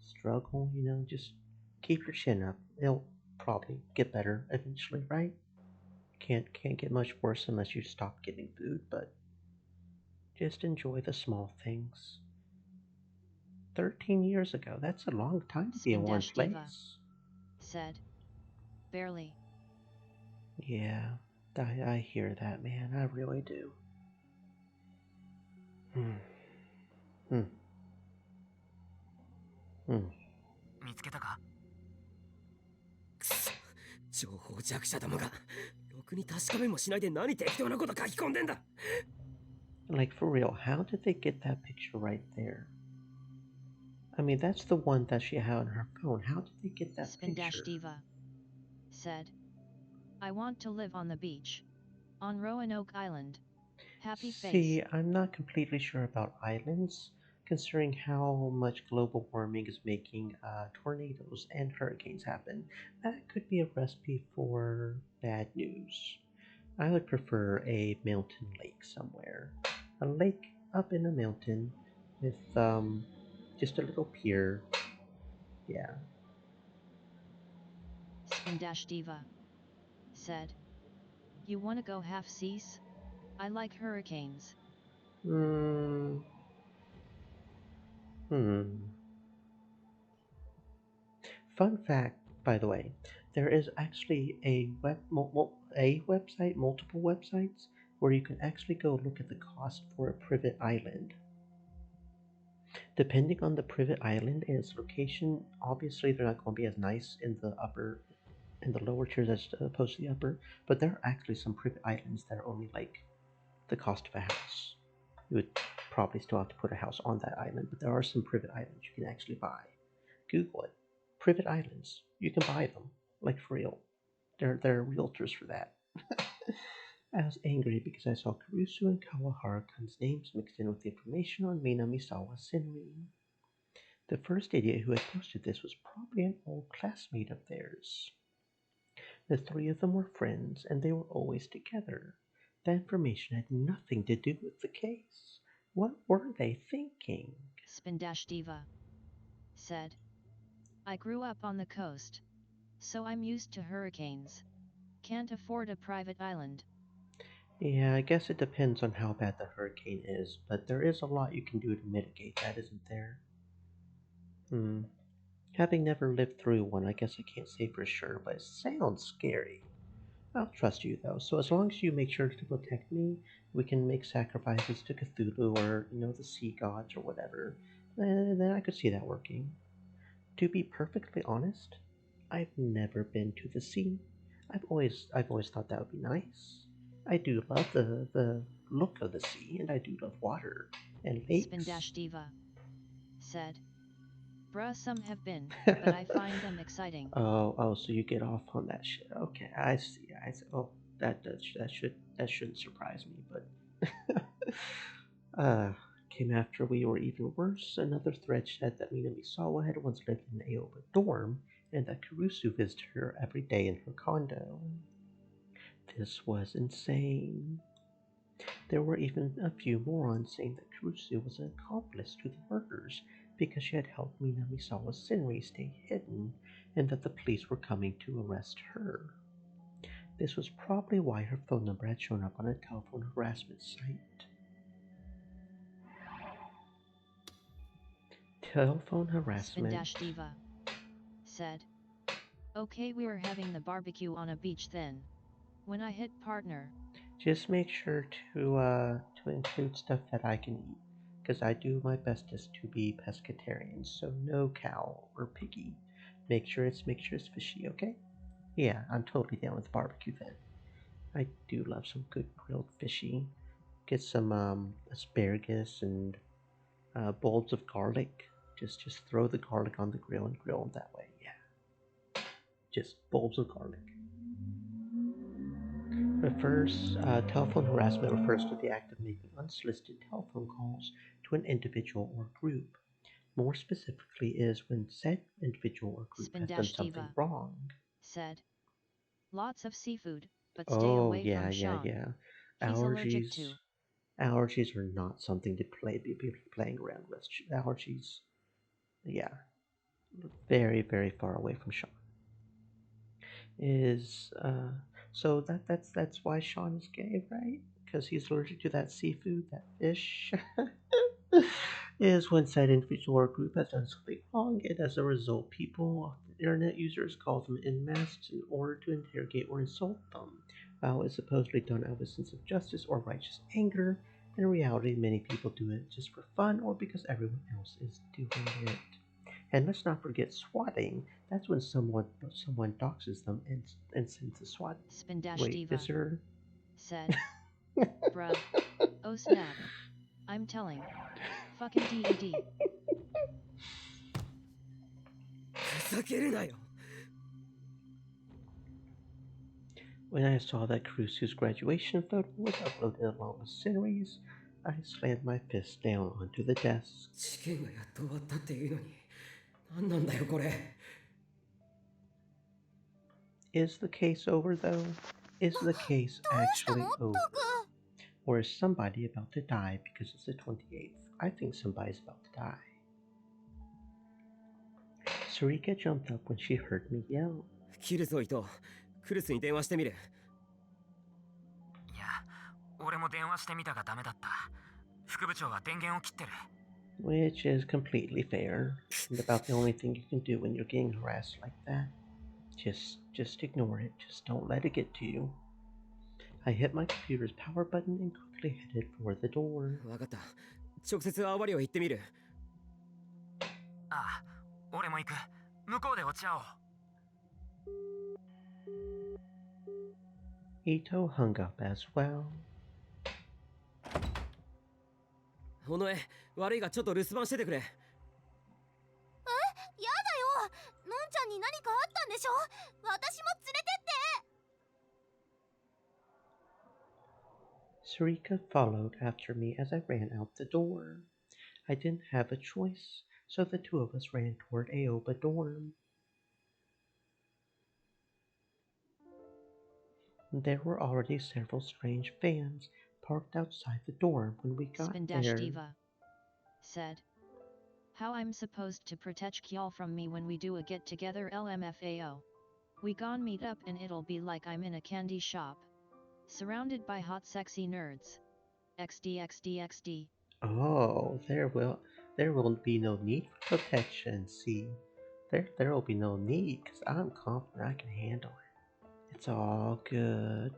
[SPEAKER 2] Struggle, just keep your chin up. It'll probably get better eventually, right? Can't get much worse unless you stop getting food, but just enjoy the small things. 13 years ago, that's a long time to be in one
[SPEAKER 1] Spin Diva
[SPEAKER 2] place.
[SPEAKER 1] said, "Barely."
[SPEAKER 2] Yeah, I hear that, man. I really do. Hmm.
[SPEAKER 11] 見つけたか
[SPEAKER 4] くそ情報弱者どもがろくに確かめもしないで何適当なこと書き込んでんだ
[SPEAKER 2] Like for real, how did they get that picture right there? I mean, that's the one that she had on her phone. How did they get that
[SPEAKER 1] Spin
[SPEAKER 2] picture?
[SPEAKER 1] Diva said, "I want to live on the beach. On Roanoke Island. Happy face."
[SPEAKER 2] See, I'm not completely sure about islands, considering how much global warming is making tornadoes and hurricanes happen. That could be a recipe for bad news. I would prefer a mountain lake somewhere. A lake up in a mountain with just a little pier. Yeah.
[SPEAKER 1] Spin Diva said, "You wanna go half seas? I like hurricanes."
[SPEAKER 2] Hmm. Fun fact, by the way, there is actually a website, multiple websites, where you can actually go look at the cost for a privet island. Depending on the privet island and its location, obviously they're not going to be as nice in the lower tiers as opposed to the upper, but there are actually some privet islands that are only like the cost of a house. You would probably still have to put a house on that island, but there are some privet islands you can actually buy. Google it. Privet islands. You can buy them. Like for real. There are realtors for that. I was angry because I saw Kurusu and Kawaharukan's names mixed in with the information on Minamisawa Senri. The first idiot who had posted this was probably an old classmate of theirs. The three of them were friends, and they were always together. That information had nothing to do with the case. What were they thinking?
[SPEAKER 1] Spin Diva said, "I grew up on the coast, so I'm used to hurricanes. Can't afford a private island."
[SPEAKER 2] Yeah, I guess it depends on how bad the hurricane is, but there is a lot you can do to mitigate that, isn't there? Having never lived through one, I guess I can't say for sure, but it sounds scary. I'll trust you though. So as long as you make sure to protect me, we can make sacrifices to Cthulhu or the sea gods or whatever. Then I could see that working. To be perfectly honest, I've never been to the sea. I've always thought that would be nice. I do love the look of the sea, and I do love water and lakes.
[SPEAKER 1] Spin-Diva said. Bruh, some have been, but I find them exciting.
[SPEAKER 2] Oh, so you get off on that shit. Okay, I see. Oh, that shouldn't surprise me, but came after we were even worse. Another thread said that Minamisawa had once lived in an Aoba dorm, and that Kurusu visited her every day in her condo. This was insane. There were even a few morons saying that Kurusu was an accomplice to the murders because she had helped Minamisawa Senri stay hidden, and that the police were coming to arrest her. This was probably why her phone number had shown up on a telephone harassment site. Telephone harassment.
[SPEAKER 1] Spin-Diva said. Okay, we were having the barbecue on a beach then. When I hit partner.
[SPEAKER 2] Just make sure to include stuff that I can eat, because I do my bestest to be pescatarian, so no cow or piggy. Make sure it's fishy, okay? Yeah, I'm totally down with barbecue then. I do love some good grilled fishy. Get some asparagus and bulbs of garlic. Just throw the garlic on the grill and grill them that way. Yeah, just bulbs of garlic. Telephone harassment refers to the act of making unsolicited telephone calls to an individual or group. More specifically is when said individual or group has done something wrong.
[SPEAKER 1] Said. Lots of seafood, but stay away from Sean.
[SPEAKER 2] Yeah.
[SPEAKER 1] He's allergic to.
[SPEAKER 2] Allergies are not something to be playing around with. Allergies, yeah, very, very far away from Sean. So that's why Sean is gay, right? Because he's allergic to that seafood, that fish. Is when said individual or group has done something wrong, and as a result, people, internet users, call them en masse in order to interrogate or insult them. While it's supposedly done out of a sense of justice or righteous anger, in reality, many people do it just for fun or because everyone else is doing it. And let's not forget swatting. That's when someone doxes them and sends a SWAT. Wait, is there?
[SPEAKER 1] Said. Bruh. Oh snap. I'm telling. Fucking DED.
[SPEAKER 2] When I saw that Kurusu's graduation photo was uploaded along with Senri's, I slammed my fist down onto the desk. Is the case over though? Is the case actually over? Or is somebody about to die because it's the 28th? I think somebody's about to die. Sarika jumped up when she heard me yell.
[SPEAKER 4] キルソイとクルスに電話してみる。
[SPEAKER 11] いや、俺も電話してみたがダメだった。副部長は電源を切ってる。
[SPEAKER 2] Which is completely fair, and about the only thing you can do when you're getting harassed like that. Just ignore it. Just don't let it get to you. I hit my computer's power button and quickly headed for the door.
[SPEAKER 4] わかった。直接アワリを行ってみる。
[SPEAKER 11] ああ、俺も行く。向こうで落ち合おう。
[SPEAKER 2] Ito hung up as well.
[SPEAKER 4] 尾上、悪いがちょっと留守番しててくれ。
[SPEAKER 6] やだよ。のんちゃんに何かあったんでしょ。私も連れてって。
[SPEAKER 2] Sarika followed after me as I ran out the door. I didn't have a choice, so the two of us ran toward Aoba dorm. There were already several strange vans parked outside the dorm when we got there.
[SPEAKER 1] Diva said. How I'm supposed to protect Kjall from me when we do a get-together LMFAO. We gon' meet up and it'll be like I'm in a candy shop. Surrounded by hot sexy nerds. XD.
[SPEAKER 2] Oh, there will be no need for protection, see. There will be no need, because I'm confident I can handle it. It's all good.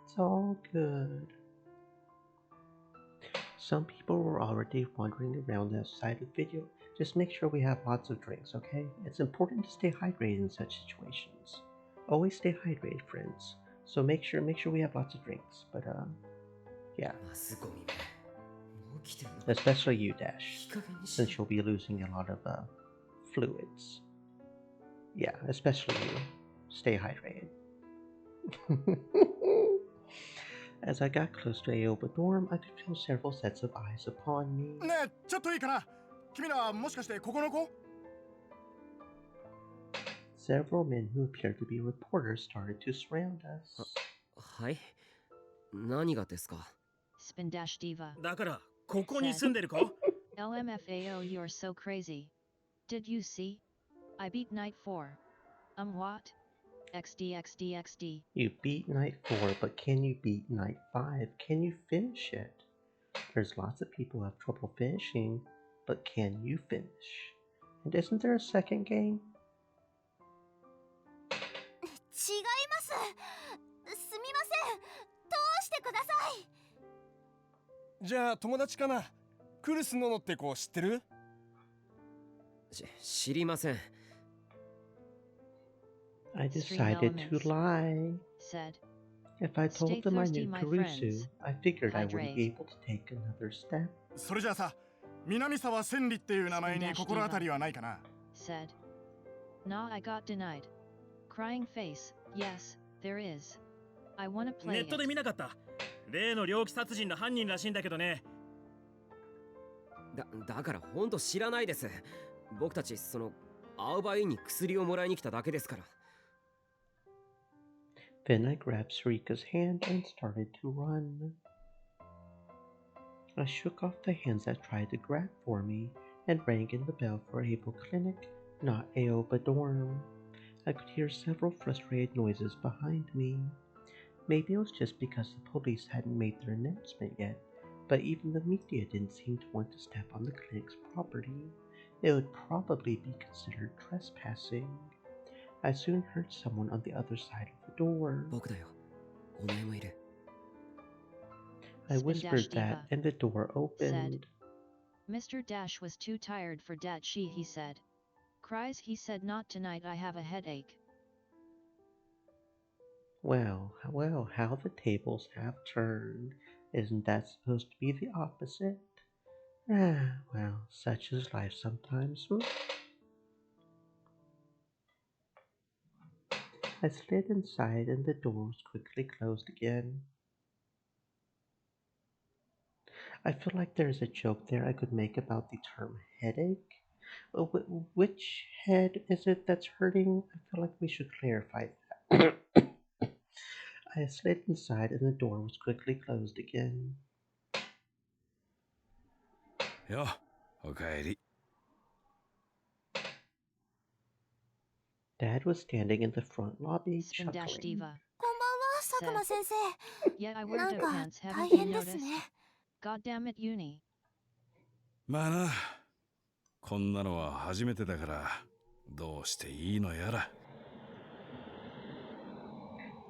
[SPEAKER 2] It's all good. Some people were already wandering around outside of the video. Just make sure we have lots of drinks, okay? It's important to stay hydrated in such situations. Always stay hydrated, friends. So make sure we have lots of drinks. But yeah. Especially you, Dash, since you'll be losing a lot of fluids. Yeah, especially you. Stay hydrated. As I got close to Aoba dorm, I could feel several sets of eyes upon me.
[SPEAKER 12] ねえ、ちょっといいかな。君らはもしかしてここの子？
[SPEAKER 2] Several men who appeared to be reporters started to surround us.
[SPEAKER 4] はい。何がですか？
[SPEAKER 1] Spindash Diva.
[SPEAKER 5] だからここに住んでる子？
[SPEAKER 1] LMFAO, you're so crazy. Did you see? I beat Night 4. What? XD.
[SPEAKER 2] You beat Night 4, but can you beat Night 5? Can you finish it? There's lots of people who have trouble finishing, but can you finish? And isn't there a second game?
[SPEAKER 6] 違います。すみません。通してください。
[SPEAKER 12] じゃあ友達かな。クルスノノって子知ってる？
[SPEAKER 4] 知りません。
[SPEAKER 2] I decided to lie.
[SPEAKER 1] Said,
[SPEAKER 2] if I told
[SPEAKER 1] Stay
[SPEAKER 2] them I
[SPEAKER 1] thirsty,
[SPEAKER 2] knew
[SPEAKER 1] my
[SPEAKER 2] Kurusu,
[SPEAKER 1] friends.
[SPEAKER 2] I figured I wouldn't
[SPEAKER 1] Hydrate.
[SPEAKER 2] be able to take another step.
[SPEAKER 12] それじゃあさ、南沢千里っていう名前に心当たりはないかな？
[SPEAKER 1] said. Nah, I got denied. Crying face. Yes, there is. I wanna play
[SPEAKER 5] ネットで
[SPEAKER 1] it.
[SPEAKER 5] 見なかった。例の猟奇殺人の犯人らしいんだけどね。
[SPEAKER 4] だからほんと知らないです。僕たち青葉院に薬をもらいに来ただけですから。
[SPEAKER 2] Then I grabbed Sarika's hand and started to run. I shook off the hands that tried to grab for me and rang in the bell for Able Clinic, not Aoba Dorm. I could hear several frustrated noises behind me. Maybe it was just because the police hadn't made their announcement yet, but even the media didn't seem to want to step on the clinic's property. It would probably be considered trespassing. I soon heard someone on the other side of the door.
[SPEAKER 4] 僕だよ。お前もいる。
[SPEAKER 2] I whispered that, and the door opened.
[SPEAKER 1] Mr. Dash was too tired for Dachi, he said. Cries, he said, not tonight, I have a headache.
[SPEAKER 2] Well, how the tables have turned. Isn't that supposed to be the opposite? Well, such is life sometimes. I slid inside and the door was quickly closed again. I feel like there's a joke there I could make about the term headache. Which head is it that's hurting? I feel like we should clarify that. I slid inside and the door was quickly closed again.
[SPEAKER 9] よ、おかえり。
[SPEAKER 2] Dad was standing in the front lobby,
[SPEAKER 1] Spindash
[SPEAKER 2] chuckling.
[SPEAKER 1] Diva.
[SPEAKER 6] こんばんは、佐久間先生。
[SPEAKER 1] Yeah, I wear
[SPEAKER 6] なん
[SPEAKER 1] dope
[SPEAKER 6] か
[SPEAKER 1] pants,
[SPEAKER 6] 大
[SPEAKER 1] haven't you
[SPEAKER 6] 変です
[SPEAKER 1] noticed?
[SPEAKER 6] ね。
[SPEAKER 1] God damn it, Uni.
[SPEAKER 9] まあな、こんなのは初めてだから、どうしていいのやら。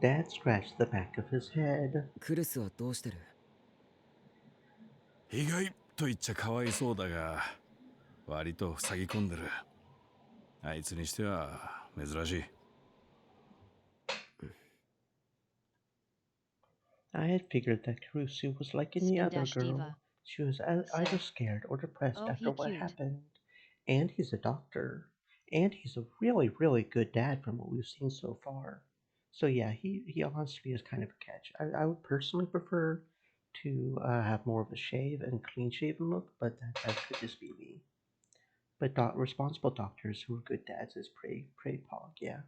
[SPEAKER 2] Dad scratched the back of his head.
[SPEAKER 4] クルスはどうしてる？
[SPEAKER 9] 意外と言っちゃかわいそうだが、割と塞ぎ込んでる。あいつにしては珍しい。
[SPEAKER 2] I had figured that Kurusu was like any other
[SPEAKER 1] Spindash
[SPEAKER 2] girl.
[SPEAKER 1] Diva.
[SPEAKER 2] She was either scared or depressed
[SPEAKER 1] Oh,
[SPEAKER 2] after
[SPEAKER 1] he
[SPEAKER 2] what
[SPEAKER 1] cute.
[SPEAKER 2] happened. And he's a doctor. And he's a really, really good dad from what we've seen so far. So yeah, he honestly is kind of a catch. I would personally prefer to have more of a shave and clean shaven look, but that could just be me. But responsible doctors who are good dads is pretty pog, yeah.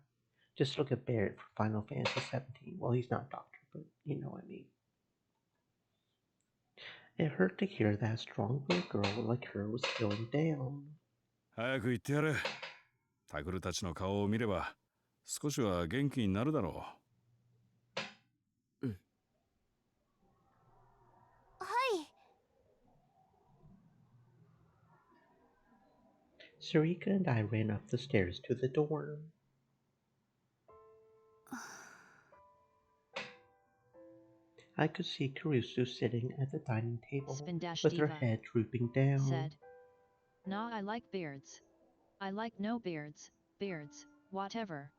[SPEAKER 2] Just look at Barrett for Final Fantasy 17. Well, he's not a doctor, but you know what I mean. It hurt to hear that a strong-willed girl like her was feeling down.
[SPEAKER 9] 早く行ってやれ。タクルたちの顔を見れば、少しは元気になるだろう。
[SPEAKER 6] はい。
[SPEAKER 2] Sarika and I ran up the stairs to the dorm. I could see Kurusu sitting at the dining table
[SPEAKER 1] Spin-dash
[SPEAKER 2] with her
[SPEAKER 1] diva.
[SPEAKER 2] head drooping down.
[SPEAKER 1] Said. Nah, I like beards. I like no beards, whatever.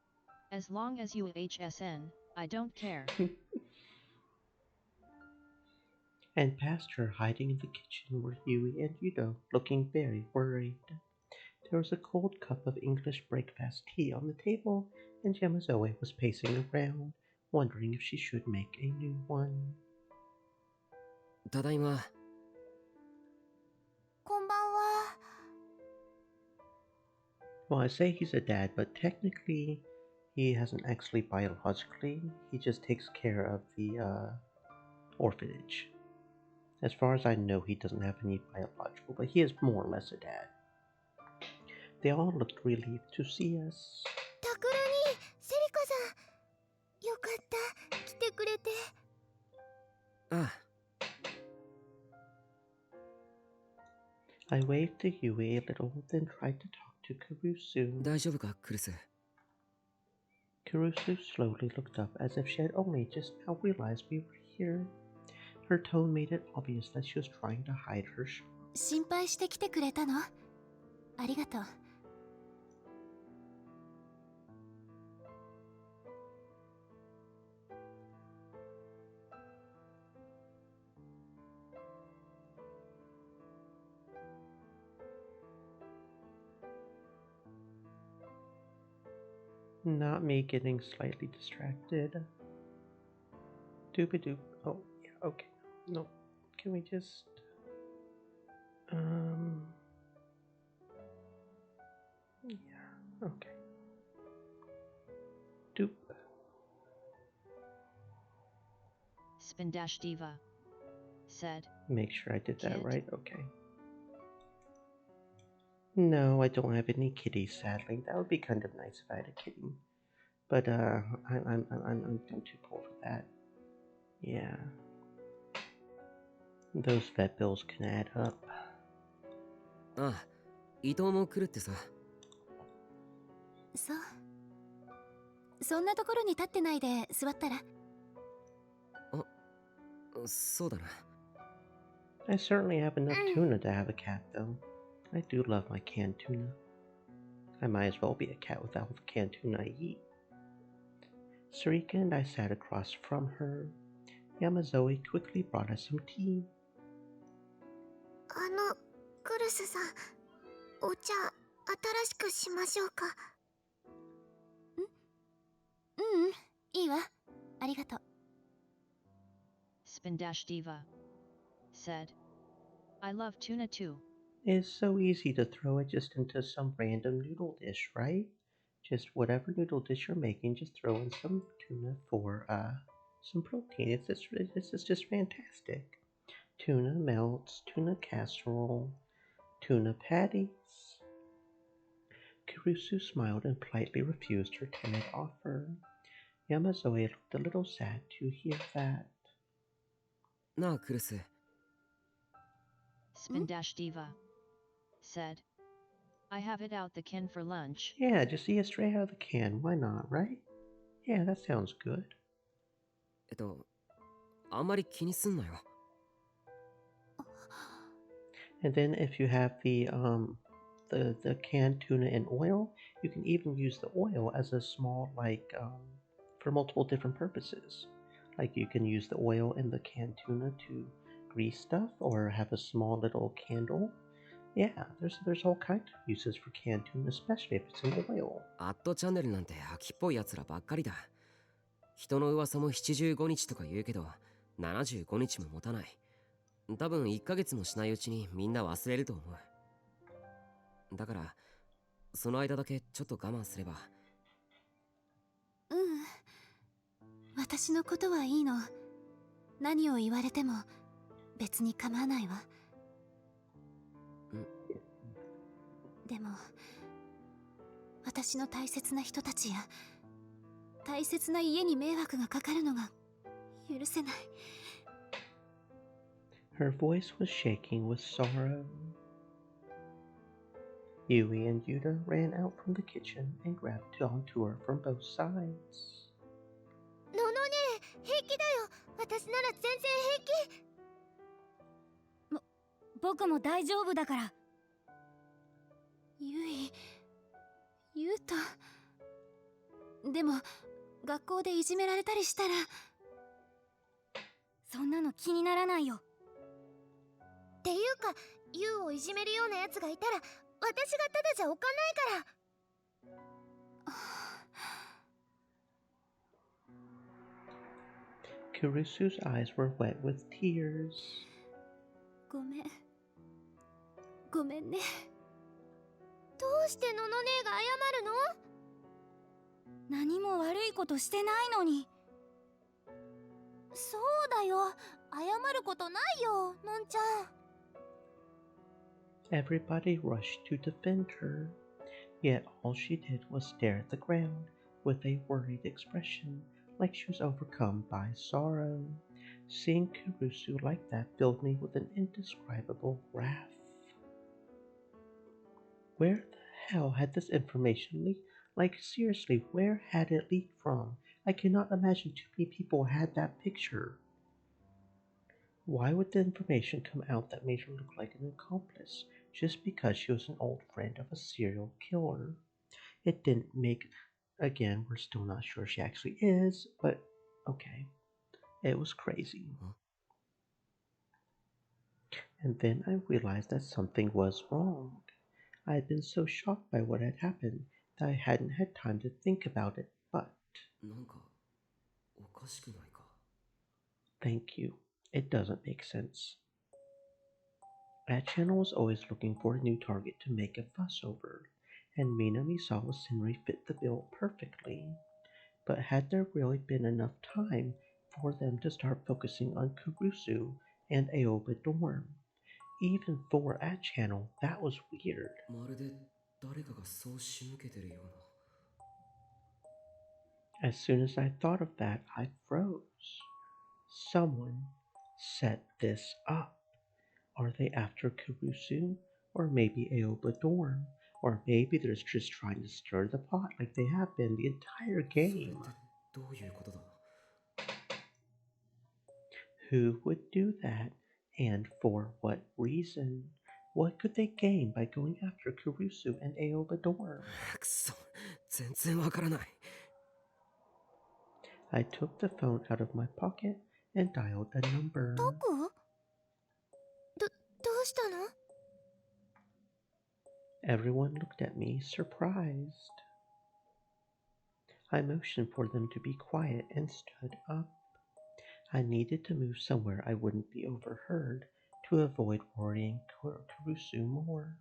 [SPEAKER 1] As long as you HSN, I don't care.
[SPEAKER 2] And past her, hiding in the kitchen, were Yui and Yudo, looking very worried. There was a cold cup of English breakfast tea on the table, and Yamazoe was pacing around, wondering if she should make a new one.
[SPEAKER 4] ただいま。
[SPEAKER 6] こんばんは。
[SPEAKER 2] Well, I say he's a dad, but technically he hasn't actually biologically. He just takes care of the orphanage. As far as I know, he doesn't have any biological, but he is more or less a dad. They all looked relieved to see us.
[SPEAKER 10] タクラにセリカさん、よかった来てくれて。
[SPEAKER 4] ああ。
[SPEAKER 2] I waved to Yui a little, then tried to talk to Kurusu.
[SPEAKER 4] 大丈夫か、クルス。
[SPEAKER 2] Kurusu slowly looked up as if she had only just now realized we were here. Her tone made it obvious that she was trying to hide her shock.
[SPEAKER 8] 心配してきてくれたの？ありがとう。
[SPEAKER 2] Not me getting slightly distracted. Doop-a-doop. Oh, yeah, okay. No. Can we just... Yeah, okay. Doop.
[SPEAKER 1] Spin-dash diva. Said.
[SPEAKER 2] Make sure I did that
[SPEAKER 1] Kid.
[SPEAKER 2] right. Okay. No, I don't have any kitties, sadly. That would be kind of nice if I had a kitty. But I'm too poor for that. Yeah. Those vet bills can add up.
[SPEAKER 4] ああ、伊藤も来るってさ。
[SPEAKER 8] そう。そんなところに立ってないで座ったら。
[SPEAKER 4] あ、そうだな。
[SPEAKER 2] I certainly have enough tuna to have a cat, though. I do love my canned tuna. I might as well be a cat without the canned tuna I eat. Sarika and I sat across from her. Yamazoe quickly brought us some tea.
[SPEAKER 10] クルスさん、お茶新しくしましょうか。
[SPEAKER 8] いいわ。ありがとう。
[SPEAKER 1] Spin-dash diva. Said. I love tuna too.
[SPEAKER 2] It's so easy to throw it just into some random noodle dish, right? Just whatever noodle dish you're making, just throw in some tuna for some protein. It's just fantastic. Tuna melts, tuna casserole, tuna patties. Kurusu smiled and politely refused her timid offer. Yamazoe looked a little sad to hear that.
[SPEAKER 4] なあ、クルス。
[SPEAKER 1] Spin-dash diva. Said. I have it out the can for lunch.
[SPEAKER 2] Yeah, just eat it straight out of the can. Why not, right? Yeah, that sounds good.
[SPEAKER 4] あんまり気にすんなよ。
[SPEAKER 2] And then if you have the canned tuna in oil, you can even use the oil as a small for multiple different purposes. Like you can use the oil in the canned tuna to grease stuff or have a small little candle. Yeah, there's all kinds of uses for canned tuna, especially if it's in oil.
[SPEAKER 4] アットチャンネルなんて秋っぽいやつらばっかりだ。人の噂も75日とか言うけど、75日も持たない。多分1ヶ月もしないうちにみんな忘れると思う。だから、その間だけちょっと我慢すれば。
[SPEAKER 8] 私のことはいいの。何を言われても別に構わないわ。でも私の大切な人たちや大切な家に迷惑がかかるのが許せない。
[SPEAKER 2] Her voice was shaking with sorrow. Yui and Yuta ran out from the kitchen and grabbed onto her from both sides.
[SPEAKER 10] ののねえ、平気だよ。私なら全然平気。僕も大丈夫だから。ゆうと。でも学校でいじめられたりしたら、そんなの気にならないよ。っていうか、ゆうをいじめるようなやつがいたら、私がただじゃおかないから。
[SPEAKER 2] Kurusu's eyes were wet with tears.
[SPEAKER 10] ごめん。ごめんね。どうしてのの姉が謝るの？何も悪いことしてないのに。そうだよ。謝ることないよ、のんちゃん。
[SPEAKER 2] Everybody rushed to defend her, yet all she did was stare at the ground with a worried expression, like she was overcome by sorrow. Seeing Kurusu like that filled me with an indescribable wrath. Where the hell had this information leaked? Like, seriously, where had it leaked from? I cannot imagine too many people had that picture. Why would the information come out that made her look like an accomplice just because she was an old friend of a serial killer? It didn't make... Again, we're still not sure she actually is, but okay. It was crazy. And then I realized that something was wrong. I had been so shocked by what had happened that I hadn't had time to think about it, but... Thank you. It doesn't make sense. That channel was always looking for a new target to make a fuss over, and Minamisawa Senri fit the bill perfectly. But had there really been enough time for them to start focusing on Kurusu and Aoba Dorm? Even for a channel, that was weird. As soon as I thought of that, I froze. Someone set this up. Are they after Kurusu? Or maybe Aoba Dorm? Or maybe they're just trying to stir the pot like they have been the entire game. Who would do that? And for what reason? What could they gain by going after Kurusu and Aoba Dorm? I took the phone out of my pocket and dialed a number.
[SPEAKER 10] どうしたの？
[SPEAKER 2] Everyone looked at me, surprised. I motioned for them to be quiet and stood up. I needed to move somewhere I wouldn't be overheard to avoid worrying Kurusu more.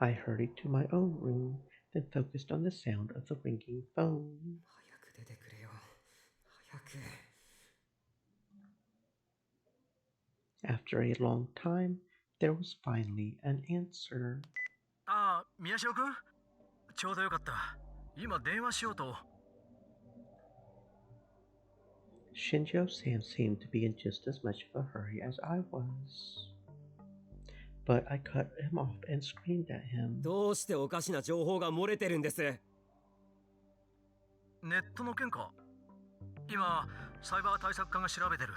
[SPEAKER 2] I hurried to my own room, then focused on the sound of the ringing phone. After a long time, there was finally an answer.
[SPEAKER 5] ああ、宮代君、ちょうどよかった。今電話しようと。
[SPEAKER 2] Shinjo-san seemed to be in just as much of a hurry as I was. But I cut him off and screamed at him.
[SPEAKER 4] どうしておかしな情報が漏れてるんです？
[SPEAKER 5] ネットの件か。今、サイバー対策課が調べてる。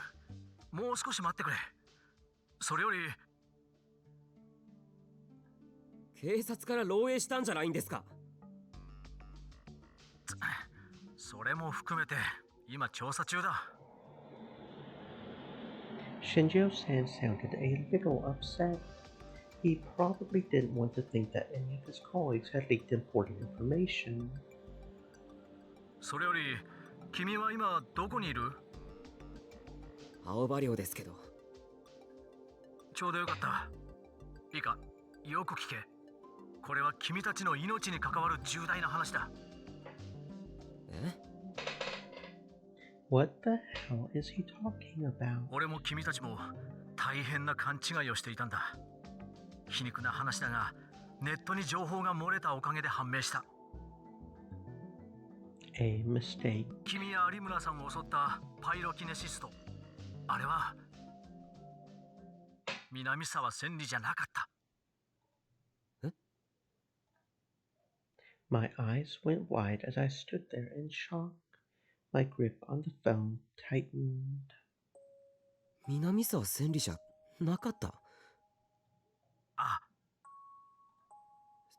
[SPEAKER 5] もう少し待ってくれ。それより
[SPEAKER 4] 警察から漏洩したんじゃないんですか？
[SPEAKER 5] それも含めて今調査中だ。
[SPEAKER 2] Shinjo-san sounded a little upset. He probably didn't want to think that any of his colleagues had leaked important information.
[SPEAKER 5] それより君は今どこにいる？
[SPEAKER 4] 青葉寮ですけど。
[SPEAKER 5] ちょうどよかった。いいか、よく聞け。これは君たちの命に関わる重大な話だ。
[SPEAKER 4] え？
[SPEAKER 2] What the hell is he talking about?
[SPEAKER 5] 俺も君たちも大変な勘違いをしていたんだ。皮肉な話だが、ネットに情報が漏れたおかげで判明した。
[SPEAKER 2] A mistake.
[SPEAKER 5] 君や有村さんを襲ったパイロキネシスト。あれは南沢千里じゃなかった。
[SPEAKER 2] My eyes went wide as I stood there in shock. My grip on the phone tightened.
[SPEAKER 4] 南沢千里じゃなかった。
[SPEAKER 5] あ、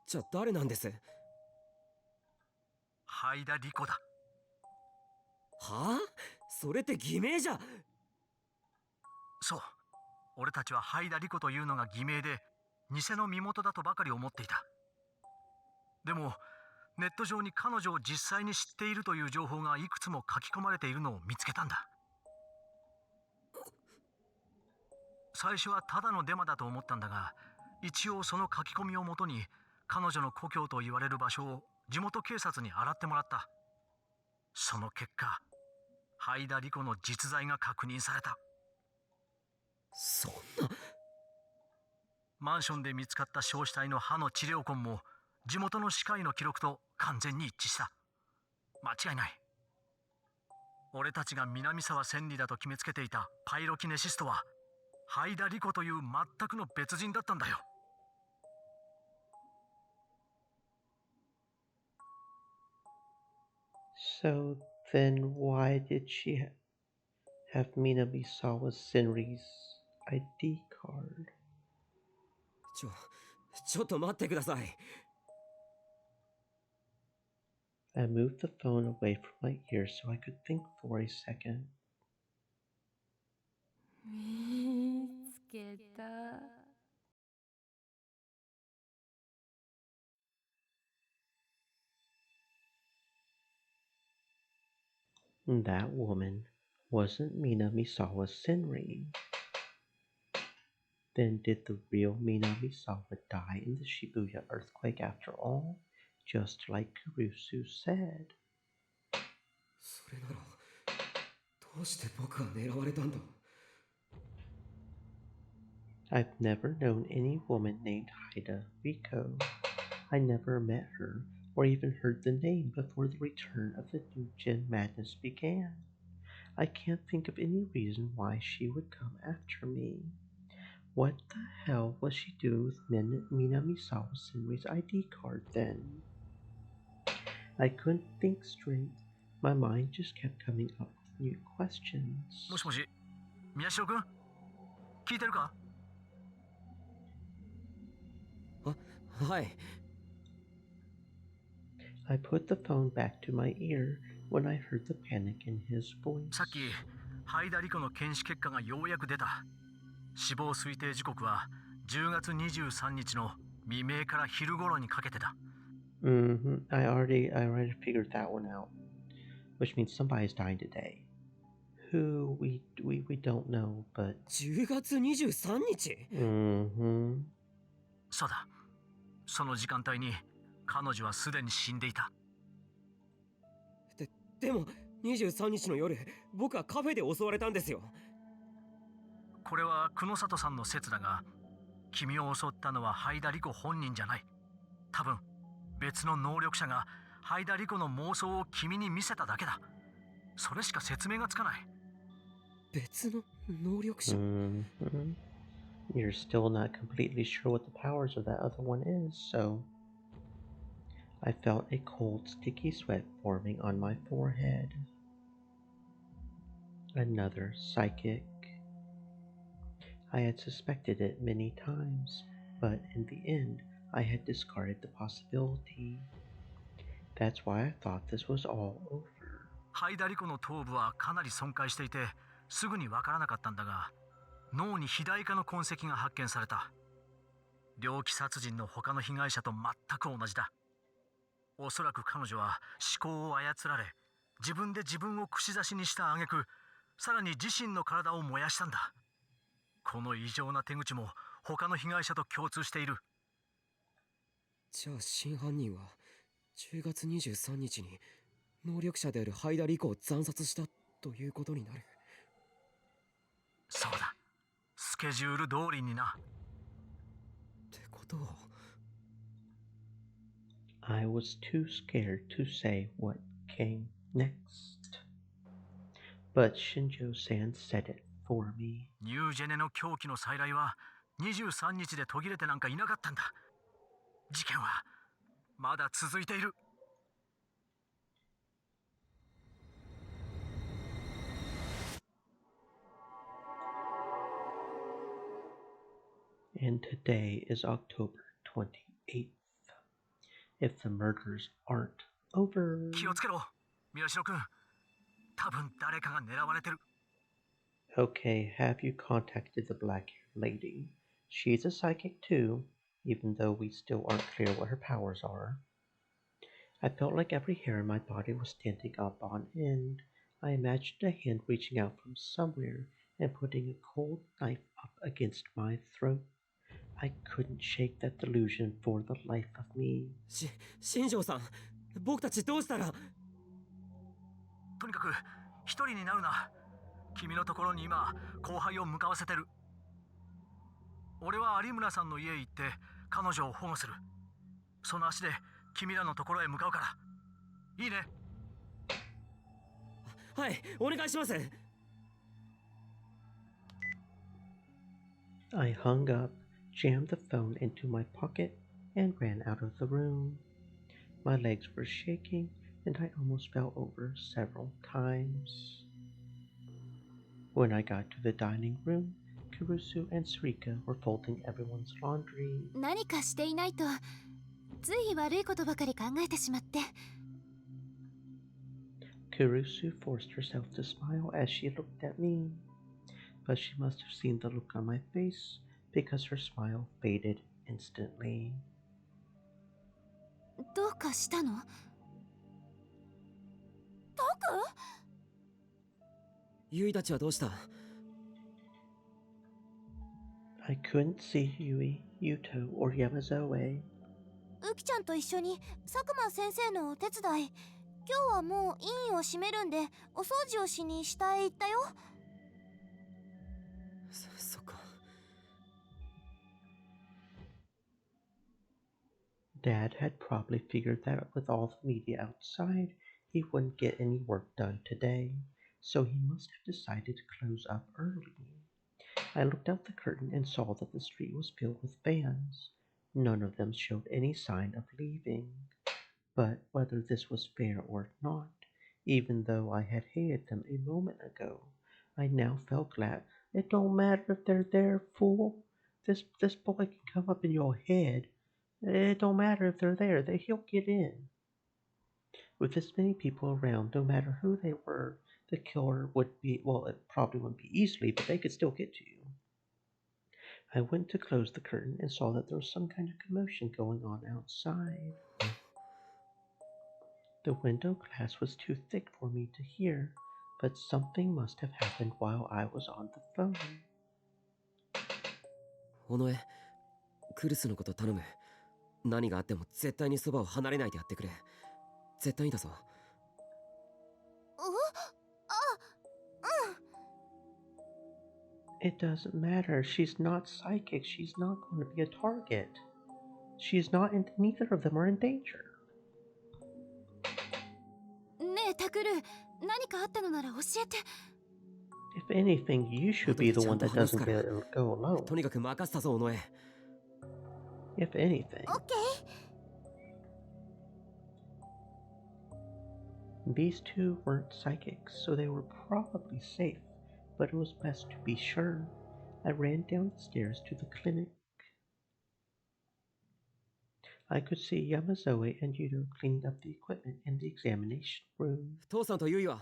[SPEAKER 4] じゃあ誰なんです？
[SPEAKER 5] 灰田理子だ。
[SPEAKER 4] はあ？それって偽名じゃ。
[SPEAKER 5] そう。俺たちは灰田理子というのが偽名で、偽の身元だとばかり思っていた。でも、ネット上に彼女を実際に知っているという情報がいくつも書き込まれているのを見つけたんだ。最初はただのデマだと思ったんだが、一応その書き込みをもとに彼女の故郷と言われる場所を地元警察に洗ってもらった。その結果、灰田理子の実在が確認された。
[SPEAKER 4] そんな。
[SPEAKER 5] マンションで見つかった焼死体の歯の治療痕も地元の歯科医の記録と完全に一致した。間違いない。俺たちが南沢千里だと決めつけていたパイロキネシストは灰田理子という全くの別人だったんだよ。
[SPEAKER 2] So then why did she have Minamisawa Senri's ID card?
[SPEAKER 4] ちょっと待ってください。
[SPEAKER 2] I moved the phone away from my ear so I could think for a second.
[SPEAKER 10] 見つけた。
[SPEAKER 2] That woman wasn't Minamisawa Senri. Then did the real Minamisawa die in the Shibuya earthquake after all? Just like Kurusu said.
[SPEAKER 4] それなら、どうして僕は狙われたんだ?
[SPEAKER 2] I've never known any woman named Haida Riko. I never met her or even heard the name before the return of the new Gen madness began. I can't think of any reason why she would come after me. What the hell was she doing with Minamisawa Senri's ID card then? I couldn't think straight. My mind just kept coming up with new questions.
[SPEAKER 5] もしもし、宮代くん？聞いてるか？
[SPEAKER 4] はい。
[SPEAKER 2] I put the phone back to my ear when I heard the panic in his voice.
[SPEAKER 5] さっき、灰田理子の検視結果がようやく出た。死亡推定時刻は10月23日の未明から昼頃にかけてだ。
[SPEAKER 2] I already figured that one out. Which means somebody's dying today. Who we don't know, but
[SPEAKER 4] 10月23日?
[SPEAKER 5] そうだ。その時間帯に彼女はすでに死んでいた。
[SPEAKER 4] でも23日の夜、僕はカフェで襲われたんですよ。
[SPEAKER 5] これは久野里さんの説だが、君を襲ったのは灰田理子本人じゃない。多分別の能力者が灰田理子の妄想を君に見せただけだ。それしか説明がつかない。
[SPEAKER 4] 別の能力者?
[SPEAKER 2] You're still not completely sure what the powers of that other one is, so I felt a cold, sticky sweat forming on my forehead. Another psychic. I had suspected it many times, but in the end, I had discarded the possibility. That's why I thought this was all over.
[SPEAKER 5] 灰田理子の頭部はかなり損壊していて、すぐにわからなかったんだが、脳に肥大化の痕跡が発見された。猟奇殺人の他の被害者と全く同じだ。おそらく彼女は思考を操られ、自分で自分を串刺しにした挙句、さらに自身の体を燃やしたんだ。この異常な手口も他の被害者と共通している。
[SPEAKER 4] じゃあ真犯人は10月23日に能力者である灰田理子を惨殺したということになる。
[SPEAKER 5] そうだ。スケジュール通りにな。
[SPEAKER 4] ってことは。
[SPEAKER 2] I was too scared to say what came next. But Shinjo-san said it for me.
[SPEAKER 5] ニュージェネの狂気の再来は23日で途切れてなんかいなかったんだ。事件はまだ続いている。
[SPEAKER 2] And today is October 28th. If the murders aren't over.
[SPEAKER 5] 気をつけろ、宮代くん。多分誰かが狙われてる。
[SPEAKER 2] Okay, have you contacted the black-haired lady? She's a psychic too, even though we still aren't clear what her powers are. I felt like every hair in my body was standing up on end. I imagined a hand reaching out from somewhere and putting a cold knife up against my throat. I couldn't shake that delusion for the life of me.
[SPEAKER 4] 新庄さん、僕たちどうしたら。
[SPEAKER 5] とにかく一人になるな。君のところに今後輩を向かわせてる。俺は有村さんの家へ行って彼女を保護する。その足で君らのところへ向かうから。いいね。
[SPEAKER 4] はい、お願いします。
[SPEAKER 2] I hung up, jammed the phone into my pocket, and ran out of the room. My legs were shaking, and I almost fell over several times. When I got to the dining room, Kurusu and Sarika were folding everyone's laundry.
[SPEAKER 8] 何かしていないとつい悪いことばかり考えてしまって。
[SPEAKER 2] Kurusu forced herself to smile as she looked at me, but she must have seen the look on my face because her smile faded instantly.
[SPEAKER 8] どうかしたの？タク？
[SPEAKER 4] ユイたちはどうした？
[SPEAKER 2] I couldn't see Yui, Yuto, or Yamazoe.
[SPEAKER 6] ウキちゃんと一緒に佐久間先生のお手伝い。今日はもう委員を閉めるんでお掃除をしに下へ行ったよ。
[SPEAKER 4] そっか。
[SPEAKER 2] Dad had probably figured that with all the media outside, he wouldn't get any work done today, so he must have decided to close up early. I looked out the curtain and saw that the street was filled with vans. None of them showed any sign of leaving. But whether this was fair or not, even though I had hated them a moment ago, I now felt glad. It don't matter if they're there, fool. This boy can come up in your head. It don't matter if they're there, he'll get in. With this many people around, no matter who they were, the killer would be, well, it probably wouldn't be easily, but they could still get to you. I went to close the curtain and saw that there was some kind of commotion going on outside. The window glass was too thick for me to hear, but something must have happened while I was on the phone.
[SPEAKER 4] 尾上、クルスのこと頼む。何があっても絶対にそばを離れないでやってくれ。絶対にだぞ。
[SPEAKER 2] It doesn't matter. She's not psychic. She's not going to be a target. She's not in. Neither of them are in danger.
[SPEAKER 8] ねえタクル、何かあったのなら教えて。
[SPEAKER 2] If anything, you should be the one that doesn't go alone.
[SPEAKER 4] とにかく任せたぞ、尾上。
[SPEAKER 2] If anything. These two weren't psychics, so they were probably safe, but it was best to be sure. I ran down the stairs to the clinic. I could see Yamazoe and Yuto cleaning up the equipment in the examination room.
[SPEAKER 4] 父さんとユイは？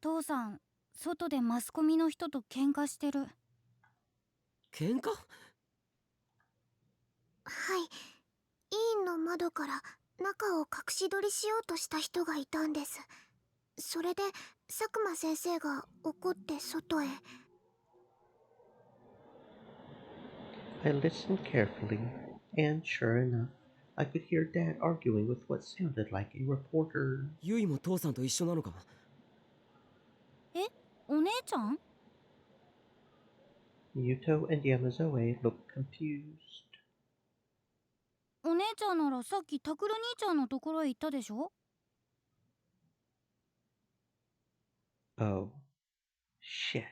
[SPEAKER 10] 父さん、外でマスコミの人と喧嘩してる。
[SPEAKER 4] 喧嘩？
[SPEAKER 6] はい。委員の窓から中を隠し撮りしようとした人がいたんです。それで佐久間先生が怒って外へ。
[SPEAKER 2] I listened carefully, and sure enough, I could hear Dad arguing with what sounded like a reporter.
[SPEAKER 4] ユイも父さんと一緒なのか？
[SPEAKER 10] え、お姉ちゃん？
[SPEAKER 2] Yuto and Yamazoe looked confused.
[SPEAKER 10] お姉ちゃんならさっきタクル兄ちゃんのところへ行ったでしょ？
[SPEAKER 2] Oh, shit.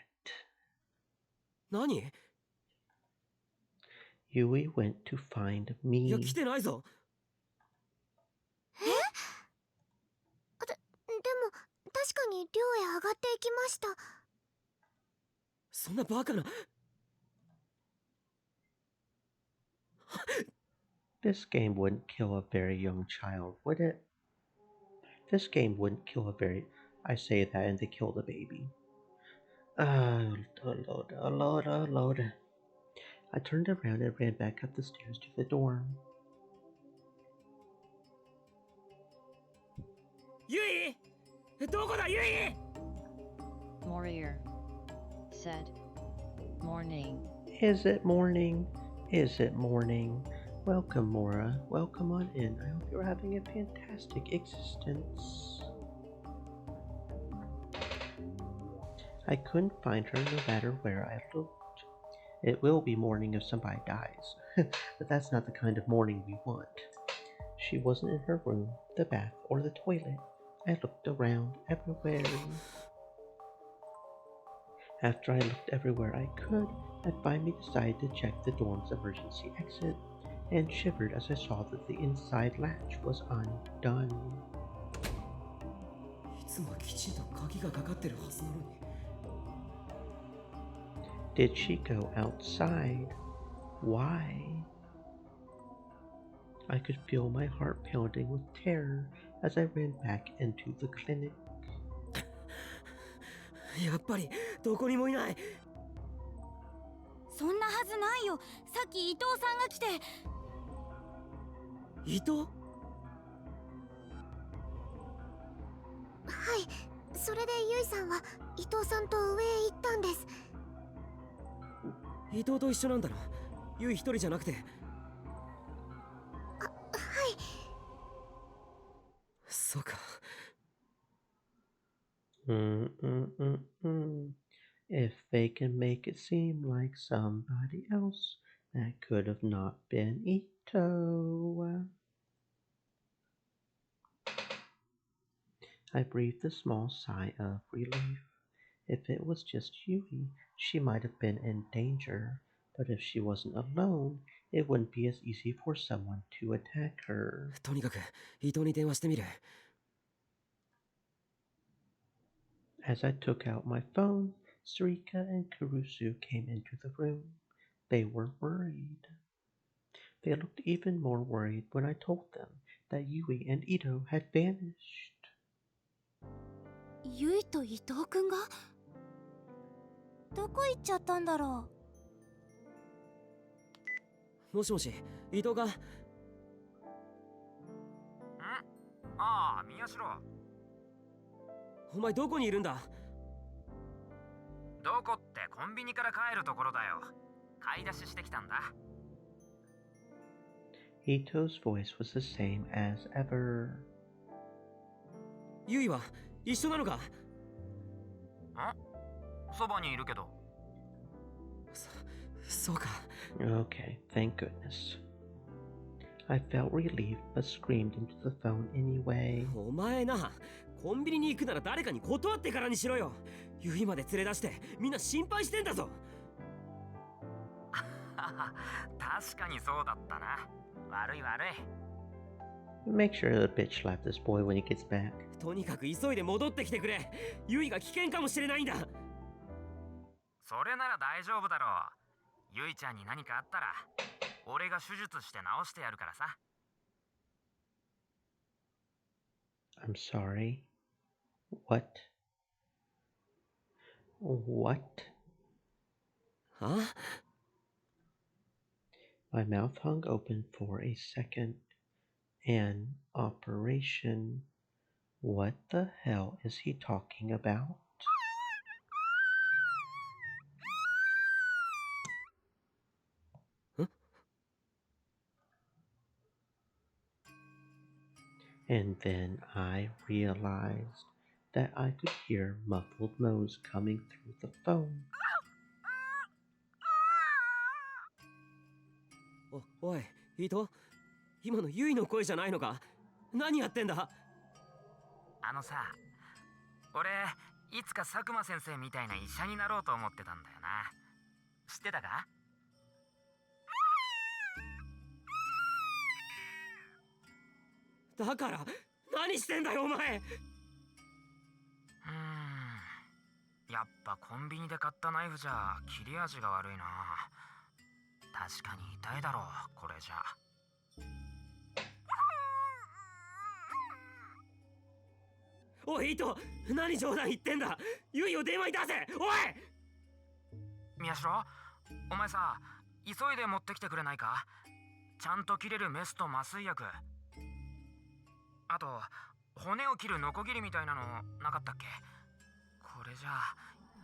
[SPEAKER 4] 何？
[SPEAKER 2] Yui went to find me.
[SPEAKER 11] いや来てないぞ。
[SPEAKER 6] でも確かに寮へ上がっていきました。
[SPEAKER 11] そんなバカな。
[SPEAKER 2] This game wouldn't kill a very young child, would it? This game wouldn't kill a very... I say that and they kill the baby. Load. I turned around and ran back up the stairs to the dorm.
[SPEAKER 11] ユイ！どこだユイ！
[SPEAKER 1] Morier said, Morning.
[SPEAKER 2] Is it morning? Is it morning? Welcome, Mora. Welcome on in. I hope you're having a fantastic existence. I couldn't find her no matter where I looked. It will be morning if somebody dies, but that's not the kind of morning we want. She wasn't in her room, the bath, or the toilet. I looked around everywhere. After I looked everywhere I could, I finally decided to check the dorm's emergency exit, and shivered as I saw that the inside latch was undone.
[SPEAKER 11] いつもきちんと鍵がかかってるはずなのに。
[SPEAKER 2] Did she go outside? Why? I could feel my heart pounding with terror as I ran back into the clinic.
[SPEAKER 11] やっぱりどこにもいない。
[SPEAKER 10] そんなはずないよ。さっき伊藤さんが来て。
[SPEAKER 11] 伊藤？
[SPEAKER 6] はい、それでゆいさんは伊藤さんと上へ行ったんです。
[SPEAKER 11] 伊藤と一緒なんだろ。ユイ一人じゃなくて。はい。そうか。
[SPEAKER 2] If they can make it seem like somebody else, that could have not been Ito. I breathed a small sigh of relief. If it was just Yui, she might have been in danger, but if she wasn't alone, it wouldn't be as easy for someone to attack her.
[SPEAKER 11] とにかく伊藤に電話してみる。
[SPEAKER 2] As I took out my phone, Sarika and Kurusu came into the room. They were worried. They looked even more worried when I told them that Yui and Ito had vanished.
[SPEAKER 10] ゆいと伊藤くんがどこ行っちゃったんだろ
[SPEAKER 11] う。もしもし、伊藤が。
[SPEAKER 13] ああ、宮代。
[SPEAKER 11] お前どこにいるんだ？
[SPEAKER 13] どこってコンビニから帰るところだよ。買い出ししてきたんだ。
[SPEAKER 2] Ito's voice was the same as ever.
[SPEAKER 11] ユイは一緒なのか？
[SPEAKER 13] そばにいるけど。
[SPEAKER 11] そうか。
[SPEAKER 2] Okay, thank goodness. I felt relieved but screamed into the phone anyway.
[SPEAKER 11] お前な、コンビニに行くなら誰かに断ってからにしろよ。ユイまで連れ出してみんな心配してんだぞ。
[SPEAKER 13] 確かにそうだったな。悪い悪い。
[SPEAKER 2] Make sure the bitch slap this boy when he gets back.
[SPEAKER 11] とにかく急いで戻ってきてくれ。ユイが危険かもしれないんだ。
[SPEAKER 13] それなら大丈夫だろう。ユイちゃんに何かあったら俺が手術して治してやるからさ。
[SPEAKER 2] I'm sorry. What? What?
[SPEAKER 11] Huh?
[SPEAKER 2] My mouth hung open for a second. An operation? What the hell is he talking about?
[SPEAKER 11] Huh?
[SPEAKER 2] And then I realized that I could hear muffled moans coming through the phone.
[SPEAKER 11] おい、伊藤、今のユイの声じゃないのか？何やってんだ？
[SPEAKER 13] あのさ、俺いつか佐久間先生みたいな医者になろうと思ってたんだよな。知ってたか？
[SPEAKER 11] だから何してんだよお前。やっぱコンビニで買ったナイフじゃ切れ味が悪いな。確かに痛いだろうこれじゃ。おい糸、何冗談言ってんだ。ユイを電話に出せ。おい宮代、お前さ、急いで持ってきてくれないか。ちゃんと切れるメスと麻酔薬、あと骨を切るノコギリみたいなのなかったっけ。これじゃあ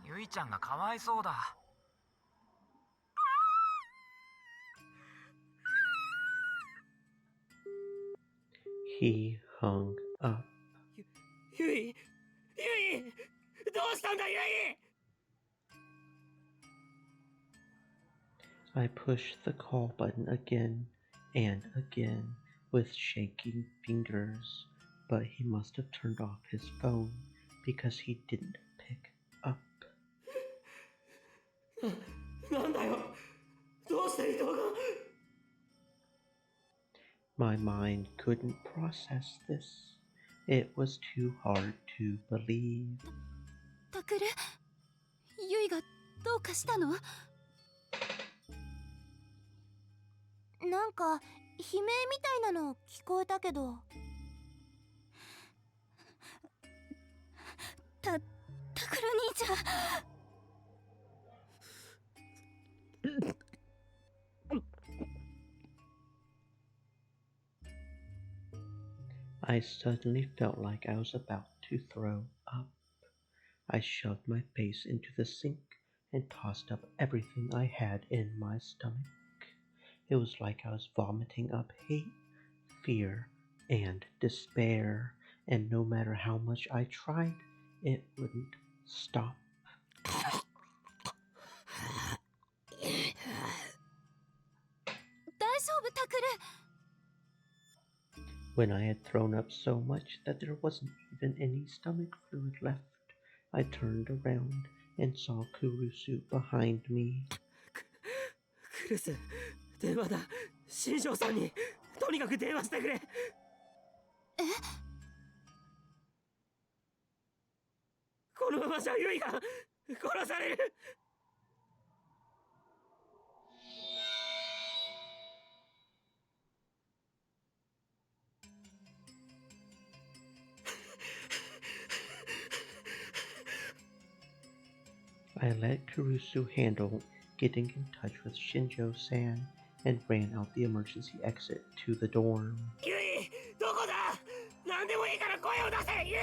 [SPEAKER 11] ユイちゃんがかわいそうだ。
[SPEAKER 2] He hung up.
[SPEAKER 11] ユイどうしたんだユイ。
[SPEAKER 2] I pushed the call button again and again with shaking fingers, but he must have turned off his phone because he didn't pick up.
[SPEAKER 11] なんだよ、どうして伊藤が。
[SPEAKER 2] My mind couldn't process this. It was too hard to believe.
[SPEAKER 10] タクル、ユイがどうかしたの？
[SPEAKER 6] なんか悲鳴みたいなの聞こえたけど。
[SPEAKER 10] タクル兄ちゃん。
[SPEAKER 2] I suddenly felt like I was about to throw up. I shoved my face into the sink and tossed up everything I had in my stomach. It was like I was vomiting up hate, fear, and despair, and no matter how much I tried, it wouldn't stop.
[SPEAKER 10] 大丈夫タクル。
[SPEAKER 2] When I had thrown up so much that there wasn't even any stomach fluid left, I turned around and saw Kurusu behind me.
[SPEAKER 11] クルス、電話だ。新庄さんにとにかく電話してくれ。え？このままじゃユイが殺される。
[SPEAKER 2] I let Kurusu handle getting in touch with Shinjo-san and ran out the emergency exit to the dorm.
[SPEAKER 11] ユイ、どこだ？何でもいいから声を出せ、ユイ！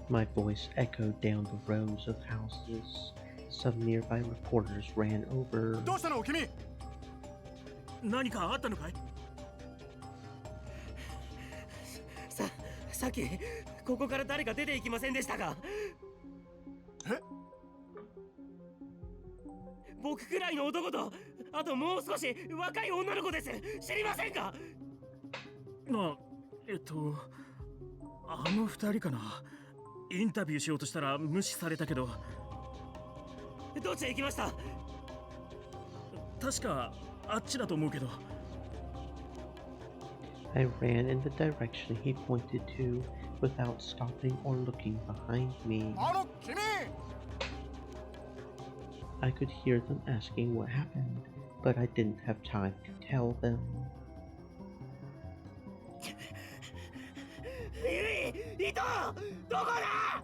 [SPEAKER 2] My voice echoed down the rows of houses. Some nearby reporters ran over.
[SPEAKER 12] どうしたの君？
[SPEAKER 5] 何かあったのかい？
[SPEAKER 11] さっきここから誰か出て行きませんでしたか？
[SPEAKER 12] え？
[SPEAKER 11] 僕くらいの男と、あともう少し若い女の子です。知りませんか？
[SPEAKER 5] あの二人かな。インタビューしようとしたら無視されたけど。
[SPEAKER 11] どっちへ行きました？
[SPEAKER 5] 確かあっちだと思うけど。
[SPEAKER 2] I ran in the direction he pointed to without stopping or looking behind me.
[SPEAKER 12] あの君！
[SPEAKER 2] I could hear them asking what happened, but I didn't have time to tell them.
[SPEAKER 11] ユイ、イト、どこだ？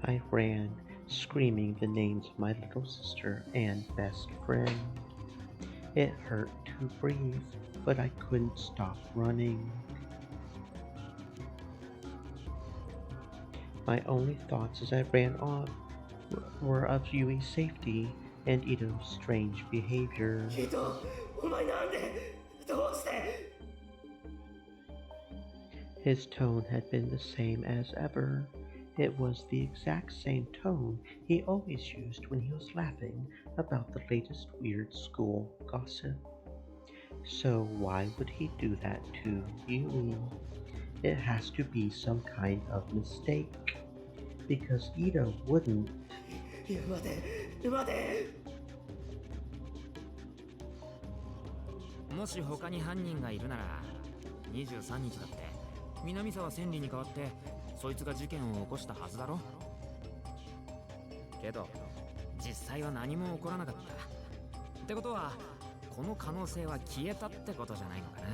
[SPEAKER 2] I ran, screaming the names of my little sister and best friend. It hurt to breathe, but I couldn't stop running. My only thoughts as I ran off were of Yui's safety and Ito's strange behavior.
[SPEAKER 11] イト、お前なんで？どうして？
[SPEAKER 2] His tone had been the same as ever. It was the exact same tone he always used when he was laughing about the latest weird school gossip. So why would he do that to Yui? It has to be some kind of mistake, because Ito wouldn't.
[SPEAKER 11] 待て。
[SPEAKER 13] もし他に犯人がいるなら23日だって南沢千里に代わってそいつが事件を起こしたはずだろ。けど実際は何も起こらなかったってことは、この可能性は消えたってことじゃないのかな。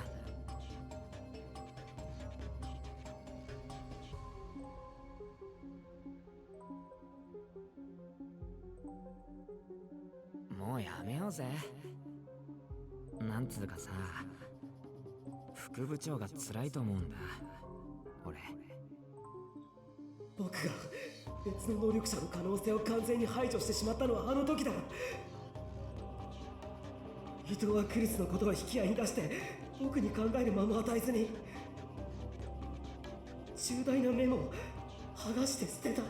[SPEAKER 13] もうやめようぜ。なんつうかさ、副部長が辛いと思うんだ俺。
[SPEAKER 14] 僕が別の能力者の可能性を完全に排除してしまったのはあの時だ。伊藤はクリスのことを引き合いに出して僕に考える間も与えずに重大なメモを剥がして捨てた。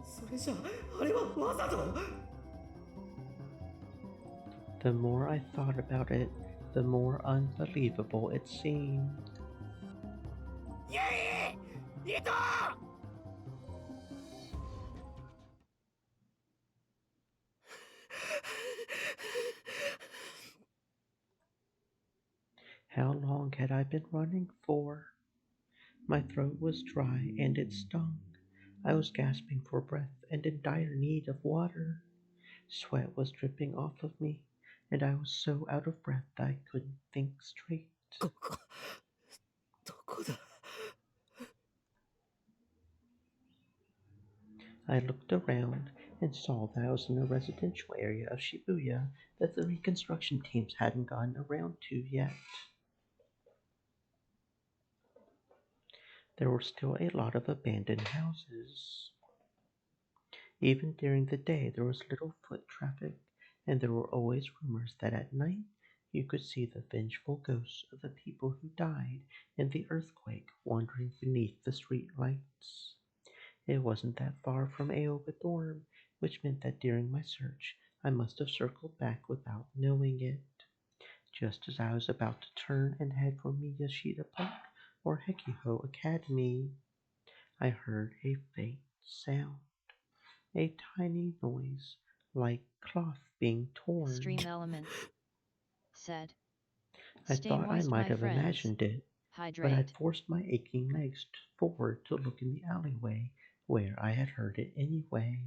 [SPEAKER 14] それじゃあれはわざと。
[SPEAKER 2] The more I thought about it, the more unbelievable it seemed.
[SPEAKER 14] ユイ！伊藤！
[SPEAKER 2] How long had I been running for? My throat was dry and it stung. I was gasping for breath and in dire need of water. Sweat was dripping off of me, and I was so out of breath that I couldn't think straight. I looked around and saw that I was in a residential area of Shibuya that the reconstruction teams hadn't gotten around to yet. There were still a lot of abandoned houses. Even during the day there was little foot traffic, and there were always rumors that at night you could see the vengeful ghosts of the people who died in the earthquake wandering beneath the street lights. It wasn't that far from Aoba Dorm, which meant that during my search I must have circled back without knowing it. Just as I was about to turn and head for Miyashita Park or Hekiho Academy, I heard a faint sound, a tiny noise like cloth being torn.
[SPEAKER 1] Stream element said.
[SPEAKER 2] I
[SPEAKER 1] Stay
[SPEAKER 2] thought I
[SPEAKER 1] moist,
[SPEAKER 2] might
[SPEAKER 1] my
[SPEAKER 2] have
[SPEAKER 1] friends.
[SPEAKER 2] imagined it,
[SPEAKER 1] Hydrate.
[SPEAKER 2] but I forced my aching legs forward to look in the alleyway where I had heard it anyway.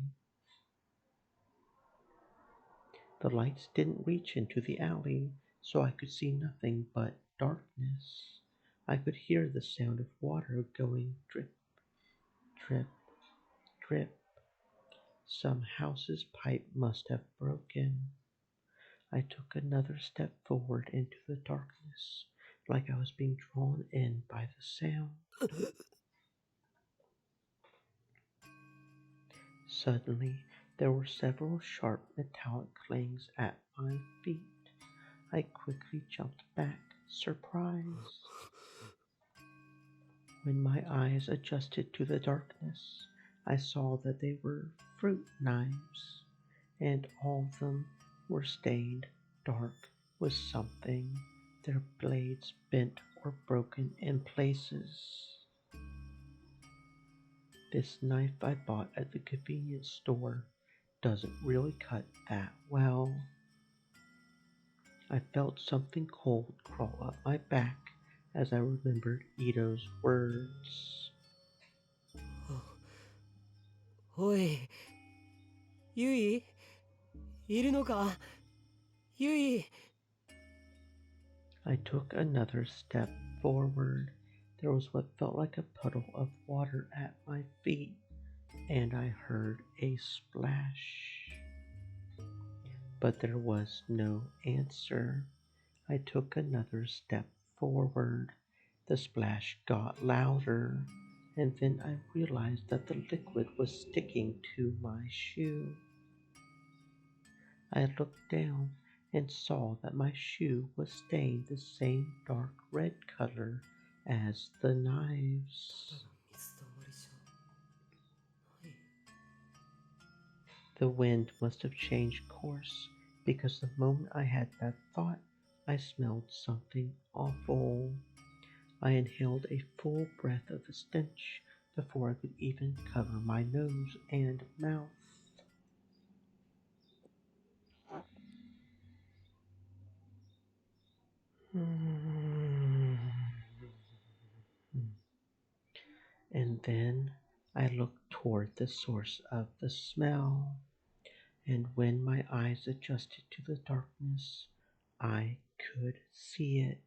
[SPEAKER 2] The lights didn't reach into the alley, so I could see nothing but darkness. I could hear the sound of water going drip, drip, drip. Some house's pipe must have broken. I took another step forward into the darkness, like I was being drawn in by the sound. Suddenly, there were several sharp metallic clangs at my feet. I quickly jumped back, surprised. When my eyes adjusted to the darkness, I saw that they were fruit knives, and all of them were stained dark with something, their blades bent or broken in places. This knife I bought at the convenience store doesn't really cut that well. I felt something cold crawl up my back as I remembered Ito's words.
[SPEAKER 14] おい、ユイ、いるのか、ユイ。
[SPEAKER 2] I took another step forward. There was what felt like a puddle of water at my feet, and I heard a splash. But there was no answer. I took another step forward. The splash got louder, and then I realized that the liquid was sticking to my shoe. I looked down and saw that my shoe was stained the same dark red color as the knives. The wind must have changed course, because the moment I had that thought, I smelled something awful. I inhaled a full breath of the stench before I could even cover my nose and mouth. I looked toward the source of the smell, and when my eyes adjusted to the darkness, I could see it.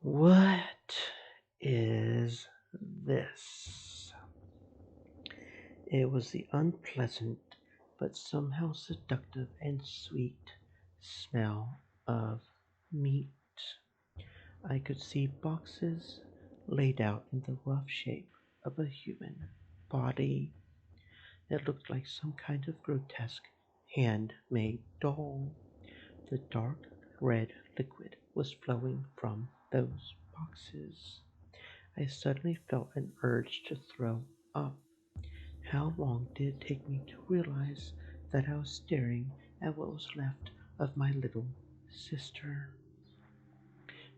[SPEAKER 2] What is this? It was the unpleasant but somehow seductive and sweet smell of meat. I could see boxes laid out in the rough shape of a human body. It looked like some kind of grotesque handmade doll. The dark red liquid was flowing from those boxes. I suddenly felt an urge to throw up. How long did it take me to realize that I was staring at what was left of my little sister?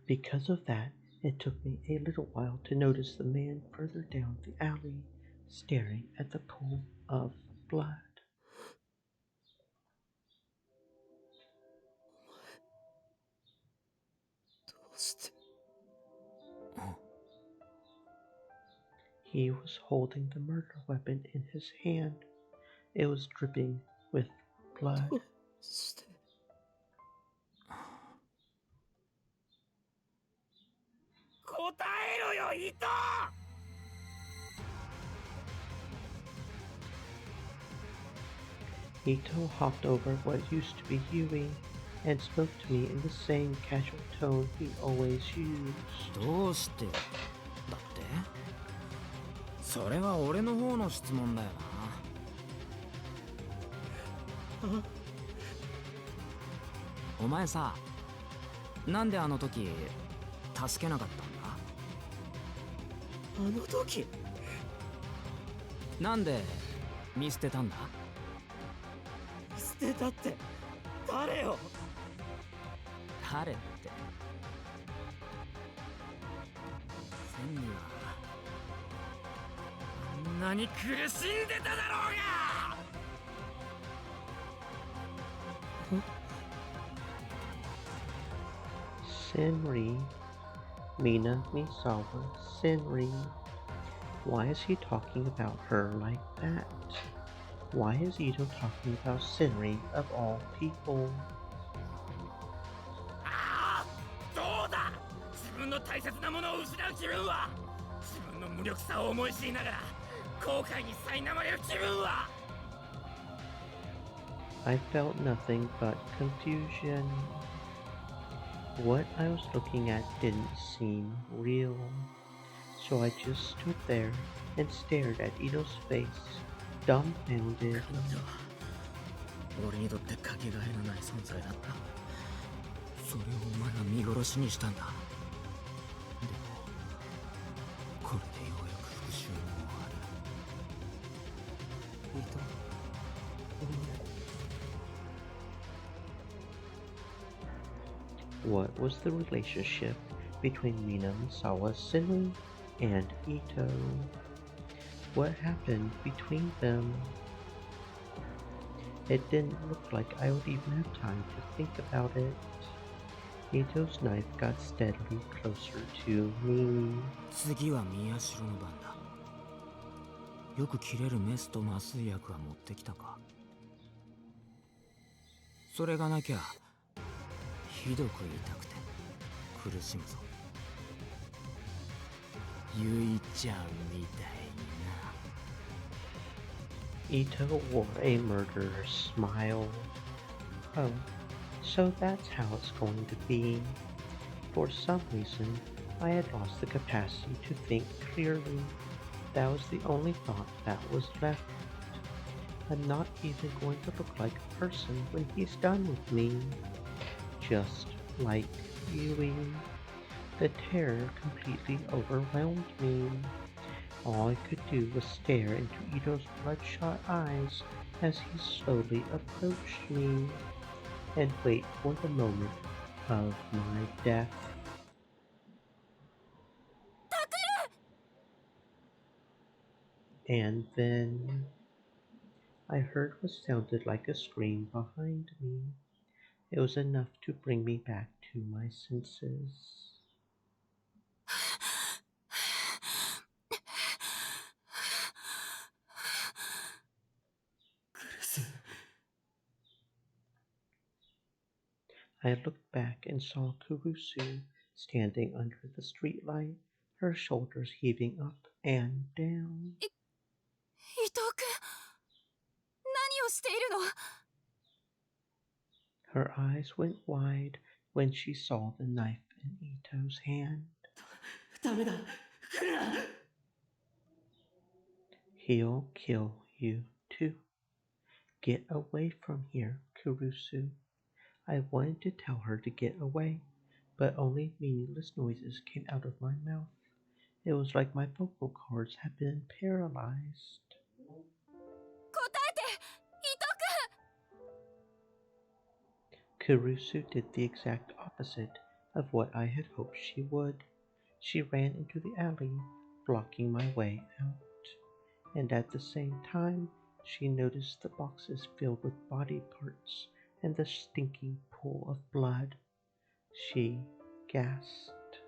[SPEAKER 2] Because of that, it took me a little while to notice the man further down the alley, staring at the pool of blood. He was holding the murder weapon in his hand. It was dripping with blood. Ito hopped over what used to be Yui and spoke to me in the same casual tone he always used.
[SPEAKER 13] どうしてだってそれは俺の方の質問だよな。お前さ、なんであの時助けなかったんだ？あの時なんで見捨てたんだ？
[SPEAKER 14] 捨てたって誰よ？
[SPEAKER 13] 誰って。千にはあんなに苦しんでただろうが。
[SPEAKER 2] Senri, Mina Misawa Senri. Why is he talking about her like that? Why is Ito talking about Senri of all people?
[SPEAKER 11] どうだ、自分の大切なものを失う気分は、自分の無力さを思い知りながら後悔に苛まれる気分は。
[SPEAKER 2] I felt nothing but confusion. What I was looking at didn't seem real, so I just stood there and stared at Ito's face, dumbfounded.
[SPEAKER 13] 俺にとってかけがえのない存在だった。それをお前が見殺しにしたんだ。でもこれでようやく復讐も終わる。
[SPEAKER 2] Ito, what was the relationship between Mina Misawa Senri and Ito? What happened between them? It didn't look like I would even have time to think about it. Ito's knife got steadily closer to me.
[SPEAKER 13] 次は宮代の番だ。よく切れるメスと麻酔薬は持ってきたか？それがなきゃひどく痛くて苦しむぞ。ゆいちゃんみたいにな。
[SPEAKER 2] Ito wore a murderous smile. Oh, so that's how it's going to be. For some reason, I had lost the capacity to think clearly. That was the only thought that was left. I'm not even going to look like a person when he's done with me. Just like Yui. The terror completely overwhelmed me. All I could do was stare into Ito's bloodshot eyes as he slowly approached me. and wait for the moment of my death. And then I heard what sounded like a scream behind me. It was enough to bring me back to my senses. I looked back and saw Kurusu standing under the streetlight, her shoulders heaving up and down.
[SPEAKER 3] 伊藤君、何をしているの？
[SPEAKER 2] Her eyes went wide when she saw the knife in Ito's hand.
[SPEAKER 14] ダメだ、来るな。
[SPEAKER 2] He'll kill you too. Get away from here, Kurusu. I wanted to tell her to get away, but only meaningless noises came out of my mouth. It was like my vocal cords had been paralyzed.
[SPEAKER 3] 答えて、伊藤君。
[SPEAKER 2] Kurusu did the exact opposite of what I had hoped she would. She ran into the alley, blocking my way out. And at the same time, she noticed the boxes filled with body parts and the stinking pool of blood. She gasped.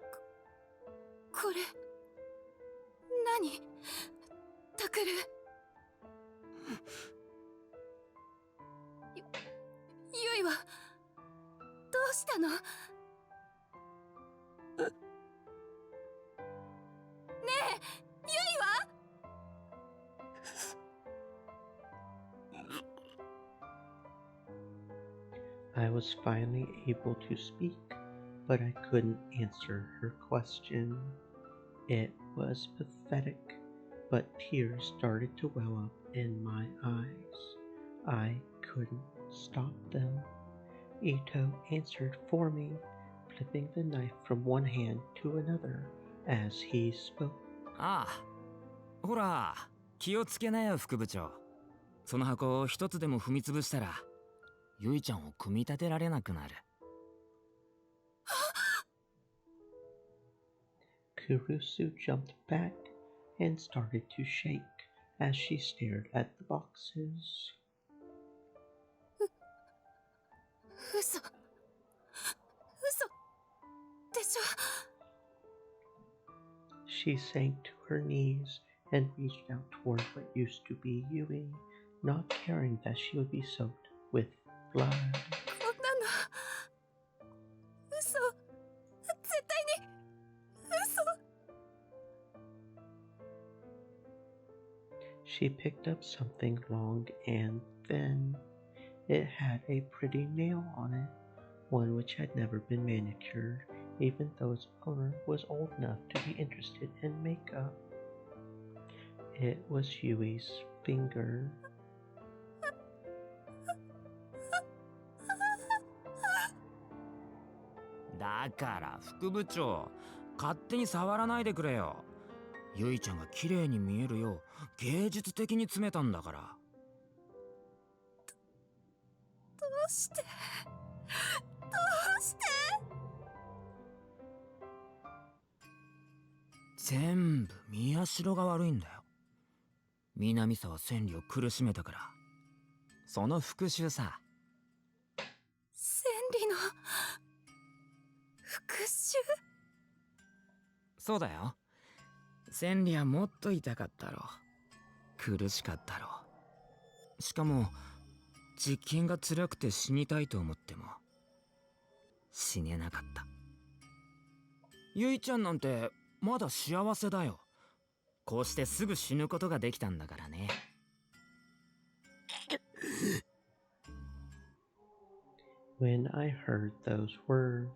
[SPEAKER 3] これ、何？タクル。ゆいは、どうしたの？ねえ、ゆいは？
[SPEAKER 2] I was finally able to speak, but I couldn't answer her question. It was pathetic, but tears started to well up in my eyes. I couldn't stop them. Ito answered for me, flipping the knife from one hand to another as he spoke.
[SPEAKER 13] ああ、ほら、気をつけなよ、副部長。その箱を一つでも踏み潰したら、ゆいちゃんを組み立てられなくなる。
[SPEAKER 2] Kurusu jumped back and started to shake as she stared at the boxes.
[SPEAKER 3] 嘘でしょ。
[SPEAKER 2] She sank to her knees and reached out toward what used to be Yui, not caring that she would be soaked with blood.
[SPEAKER 3] こんなの嘘、絶対に嘘。
[SPEAKER 2] She picked up something long and thin. It had a pretty nail on it, one which had never been manicured, even though its owner was old enough to be interested in makeup. It was Yui's finger.
[SPEAKER 13] だから副部長、勝手に触らないでくれよ。ゆいちゃんが綺麗に見えるよう芸術的に詰めたんだから。
[SPEAKER 3] どうして？
[SPEAKER 13] 全部宮代が悪いんだよ。南沢千里を苦しめたから。その復讐さ。
[SPEAKER 3] 千里の復讐？
[SPEAKER 13] そうだよ。千里はもっと痛かったろう。苦しかったろう。しかも実験が辛くて死にたいと思っても死ねなかった。ゆいちゃんなんてまだ幸せだよ。こうしてすぐ死ぬことができたんだからね。
[SPEAKER 2] When I heard those words,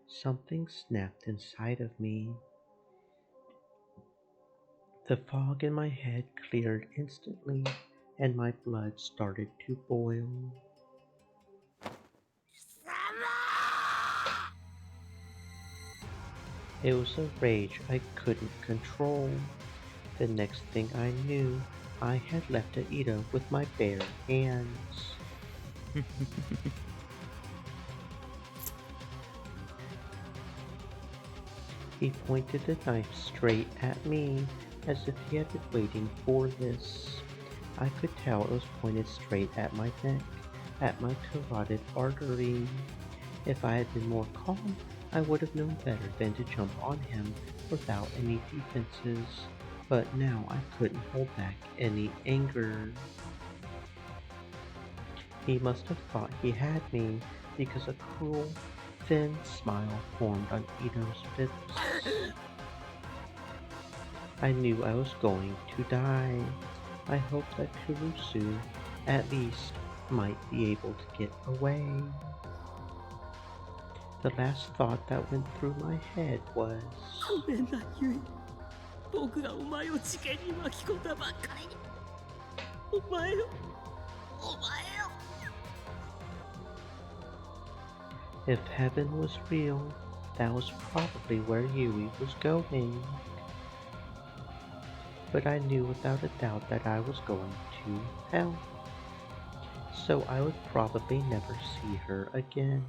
[SPEAKER 2] something snapped inside of me. The fog in my head cleared instantly, and my blood started to boil. It was a rage I couldn't control. The next thing I knew, I had left Ito with my bare hands. He pointed the knife straight at me, as if he had been waiting for this. I could tell it was pointed straight at my neck, at my carotid artery. If I had been more calm, I would have known better than to jump on him without any defenses, but now I couldn't hold back any anger. He must have thought he had me, because a cruel, thin smile formed on Ito's lips. I knew I was going to die. I hoped that Kurusu, at least, might be able to get away. The last thought that went through my head was,
[SPEAKER 14] ごめんな、ユイ。僕がお前を事件に巻き込んだばっかりに。お前を。
[SPEAKER 2] If heaven was real, that was probably where Yui was going. But I knew without a doubt that I was going to hell. So I would probably never see her again.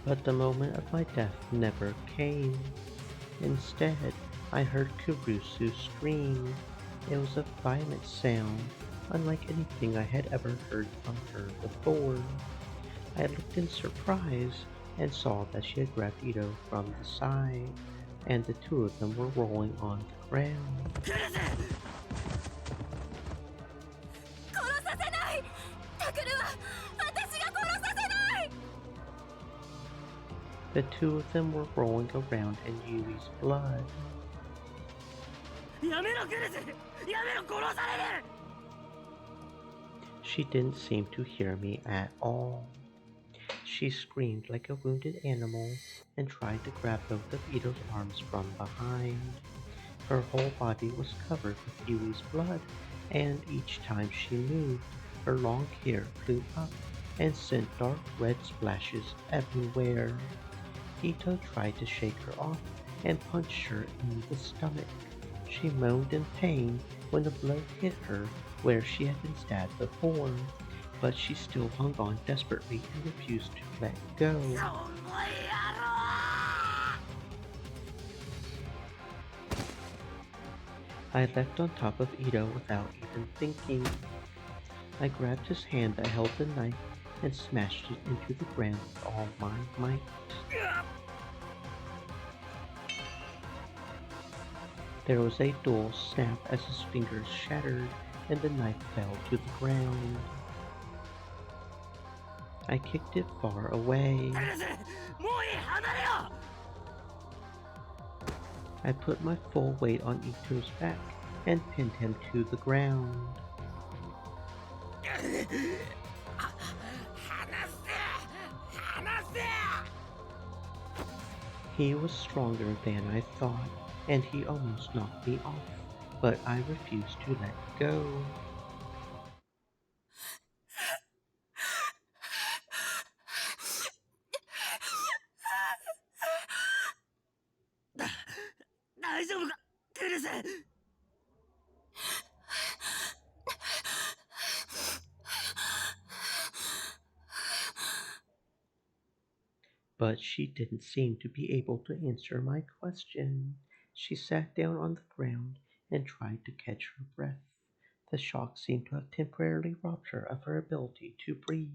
[SPEAKER 2] But the moment of my death never came. Instead, I heard Kurusu scream. It was a violent sound, unlike anything I had ever heard from her before. I looked in surprise and saw that she had grabbed Ito from the side, and the two of them were rolling on the ground. The two of them were rolling around in Yui's blood. She didn't seem to hear me at all. She screamed like a wounded animal and tried to grab both of Ito's arms from behind. Her whole body was covered with Yui's blood, and each time she moved, her long hair flew up and sent dark red splashes everywhere. Ito tried to shake her off and punched her in the stomach. She moaned in pain when the blow hit her where she had been stabbed before, but she still hung on desperately and refused to let go. I leapt on top of Ito without even thinking. I grabbed his hand that held the knife and smashed it into the ground with all my might. There was a dull snap as his fingers shattered and the knife fell to the ground. I kicked it far away. I put my full weight on Ito's back and pinned him to the ground. He was stronger than I thought, and he almost knocked me off, but I refused to let go. But she didn't seem to be able to answer my question. She sat down on the ground and tried to catch her breath. The shock seemed to have temporarily robbed her of her ability to breathe.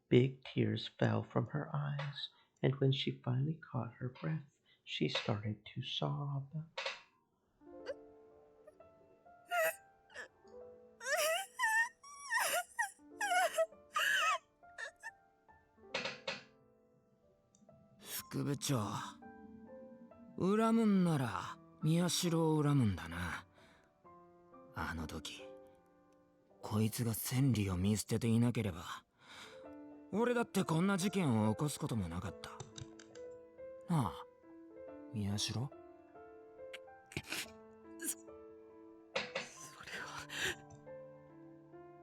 [SPEAKER 2] Big tears fell from her eyes, and when she finally caught her breath, she started to sob.
[SPEAKER 13] Fukubuchou, 恨むんなら宮代を恨むんだな。あの時こいつが千里を見捨てていなければ俺だってこんな事件を起こすこともなかった。なあ、宮代。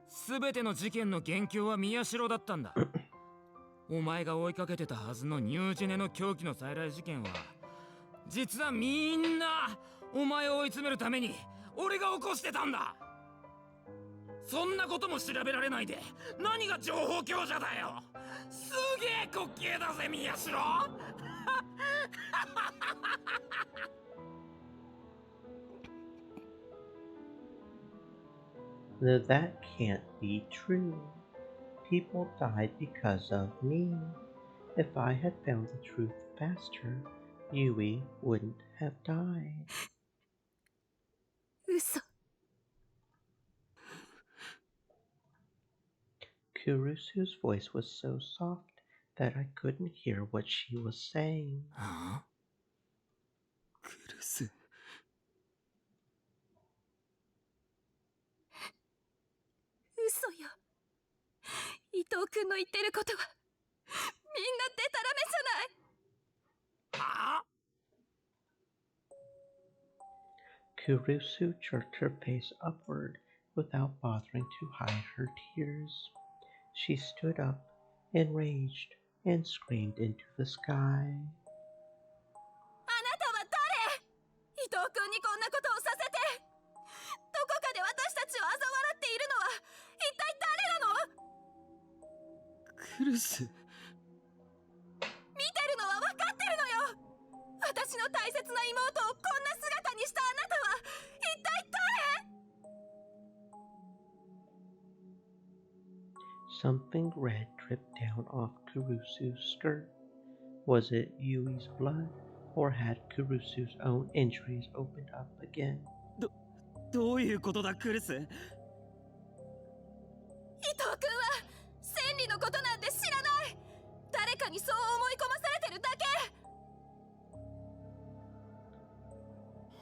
[SPEAKER 13] すべての事件の元凶は宮代だったんだ。お前が追いかけてたはずのニュージェネの狂気の再来事件は実はみんなお前を追い詰めるために俺が起こしてたんだ。そんなことも調べられないで何が情報強者だよ。すげえ滑稽だぜ宮代。
[SPEAKER 2] That can't be true. People died because of me. If I had found the truth faster, Yui wouldn't have died.
[SPEAKER 8] 嘘。
[SPEAKER 2] Kurusu's voice was so soft that I couldn't hear what she was saying.
[SPEAKER 4] クルス。
[SPEAKER 8] 嘘よ。伊藤君の言ってることはみんなデタラメじゃない。
[SPEAKER 13] はあ
[SPEAKER 2] Kurusu jerked her face upward without bothering to hide her tears. She stood up, enraged, and screamed into the sky.
[SPEAKER 8] あなたは誰？伊藤君にこんなことをさせて。どこかで私たちを嘲笑っているのは一体誰なの？
[SPEAKER 4] クルス。
[SPEAKER 8] 見てるのは分かってるのよ。私の大切な妹をこんな姿にしたあなたは一体誰？
[SPEAKER 2] Something red dripped down off Kurusu's skirt. Was it Yui's blood, or had Kurusu's own injuries opened up again?
[SPEAKER 4] どういうことだクルス。
[SPEAKER 8] 伊藤君は千里のことなんて知らない。誰かにそう思い込まされてるだけ。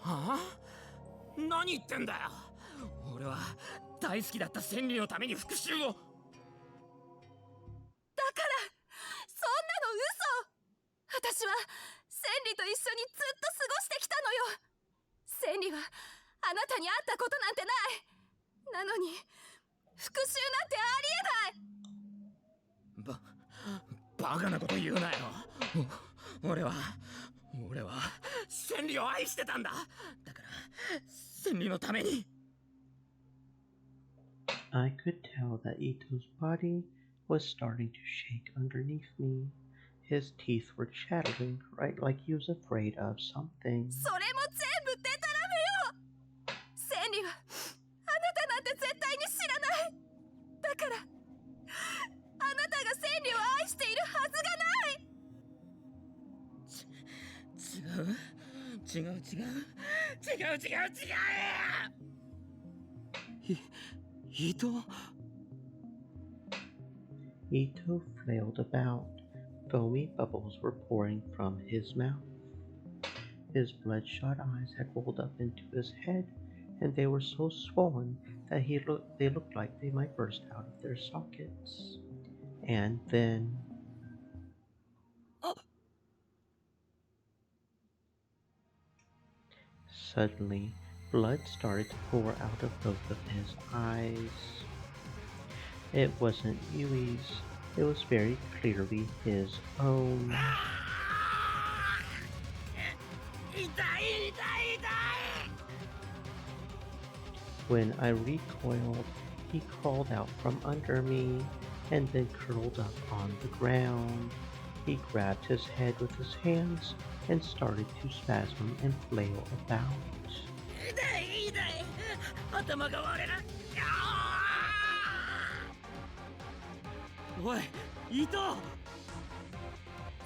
[SPEAKER 13] はあ？何言ってんだよ。俺は大好きだった千里のために復讐を。
[SPEAKER 8] だからそんなの嘘。私は千里と一緒にずっと過ごしてきたのよ。千里はあなたに会ったことなんてない。なのに復讐なんてありえない。
[SPEAKER 13] バカなこと言うなよ。俺は千里を愛してたんだ。だから千里のために。
[SPEAKER 2] I could tell that Ito's body was starting to shake underneath me. His teeth were chattering, right like he was afraid of something.
[SPEAKER 8] それも全部デタラメよ。千里はあなたなんて絶対に知らない。だからあなたが千里を愛しているはずがない。
[SPEAKER 13] 違う。
[SPEAKER 4] Ito?
[SPEAKER 2] Ito flailed about. Foamy bubbles were pouring from his mouth. His bloodshot eyes had rolled up into his head, and they were so swollen that they looked like they might burst out of their sockets. And then... Suddenly, blood started to pour out of both of his eyes. It wasn't Yui's. It was very clearly his own. When I recoiled, he crawled out from under me and then curled up on the ground. He grabbed his head with his hands and started to spasm and flail about.
[SPEAKER 13] 頭が割れる。おい、伊藤！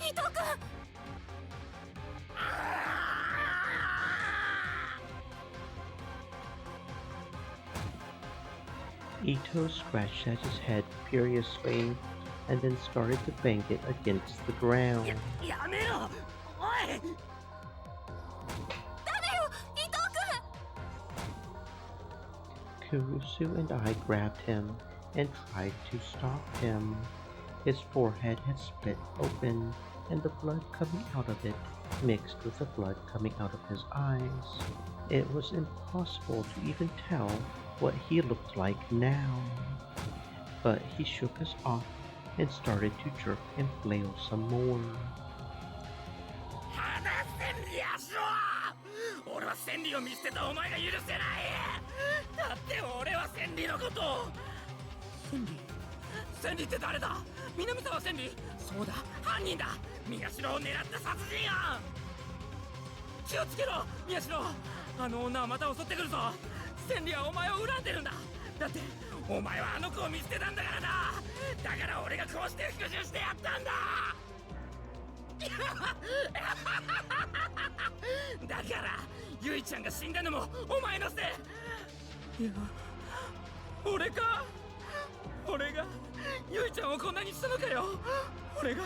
[SPEAKER 8] 伊藤君！
[SPEAKER 2] Ito scratched at his head furiously and then started to bang it against the ground.
[SPEAKER 13] やめろ！おい！
[SPEAKER 2] Kurusu and I grabbed him and tried to stop him. His forehead had split open, and the blood coming out of it mixed with the blood coming out of his eyes. It was impossible to even tell what he looked like now. But he shook us off and started to jerk and flail some more.
[SPEAKER 11] 離せリアシロ！俺は千里を見捨てたお前が許せない！だって俺は千里のことを。千里って誰だ？南沢千里？そうだ、犯人だ！宮代を狙った殺人犯！気をつけろ宮代！あの女はまた襲ってくるぞ！千里はお前を恨んでるんだ！だってお前はあの子を見捨てたんだからな！だから俺がこうして復讐してやったんだ！だからゆいちゃんが死んだのもお前のせい！いや、俺がゆいちゃんをこんなにしたのかよ！俺が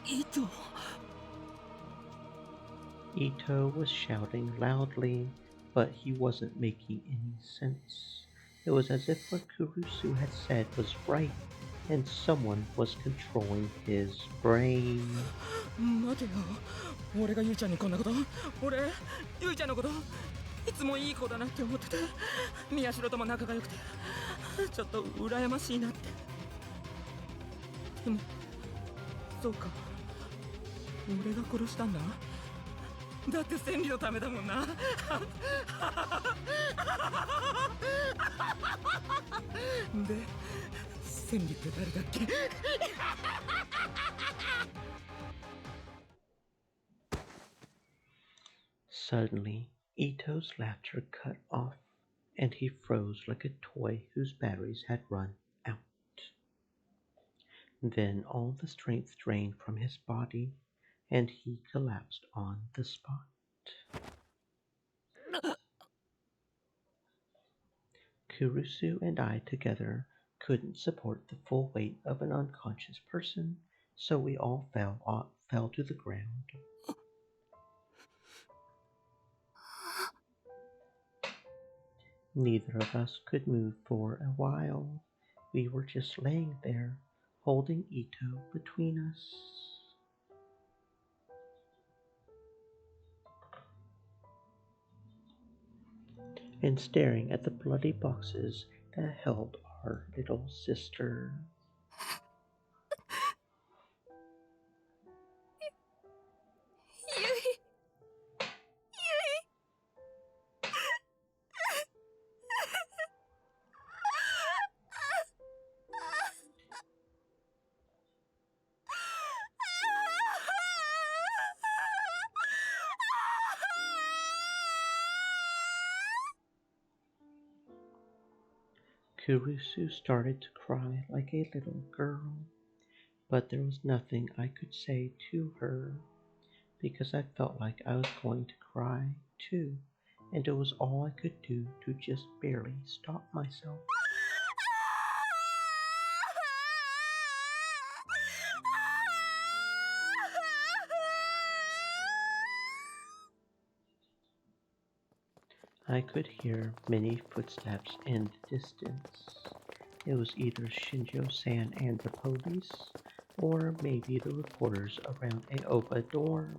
[SPEAKER 11] Ito.
[SPEAKER 2] Ito was shouting loudly, but he wasn't making any sense. It was as if what Kurusu had said was right, and someone was controlling his brain.
[SPEAKER 11] 待てよ、俺がゆいちゃんにこんなこと？俺、ゆいちゃんのこといつもいい子だなって思ってて、宮代とも仲が良くて、ちょっと羨ましいなって。でも、そうか、俺が殺したんだ。だって千里のためだもんな。で、千里って誰だっけ
[SPEAKER 2] ？Suddenly, Ito's laughter cut off, and he froze like a toy whose batteries had run out. Then all the strength drained from his body, and he collapsed on the spot. Kurusu and I together couldn't support the full weight of an unconscious person, so we all fell to the ground. Neither of us could move for a while. We were just laying there, holding Ito between us. And staring at the bloody boxes that held our little sister. Kurusu started to cry like a little girl, but there was nothing I could say to her, because I felt like I was going to cry too, and it was all I could do to just barely stop myself. I could hear many footsteps in the distance. It was either Shinjo-san and the police, or maybe the reporters around Aoba dorm.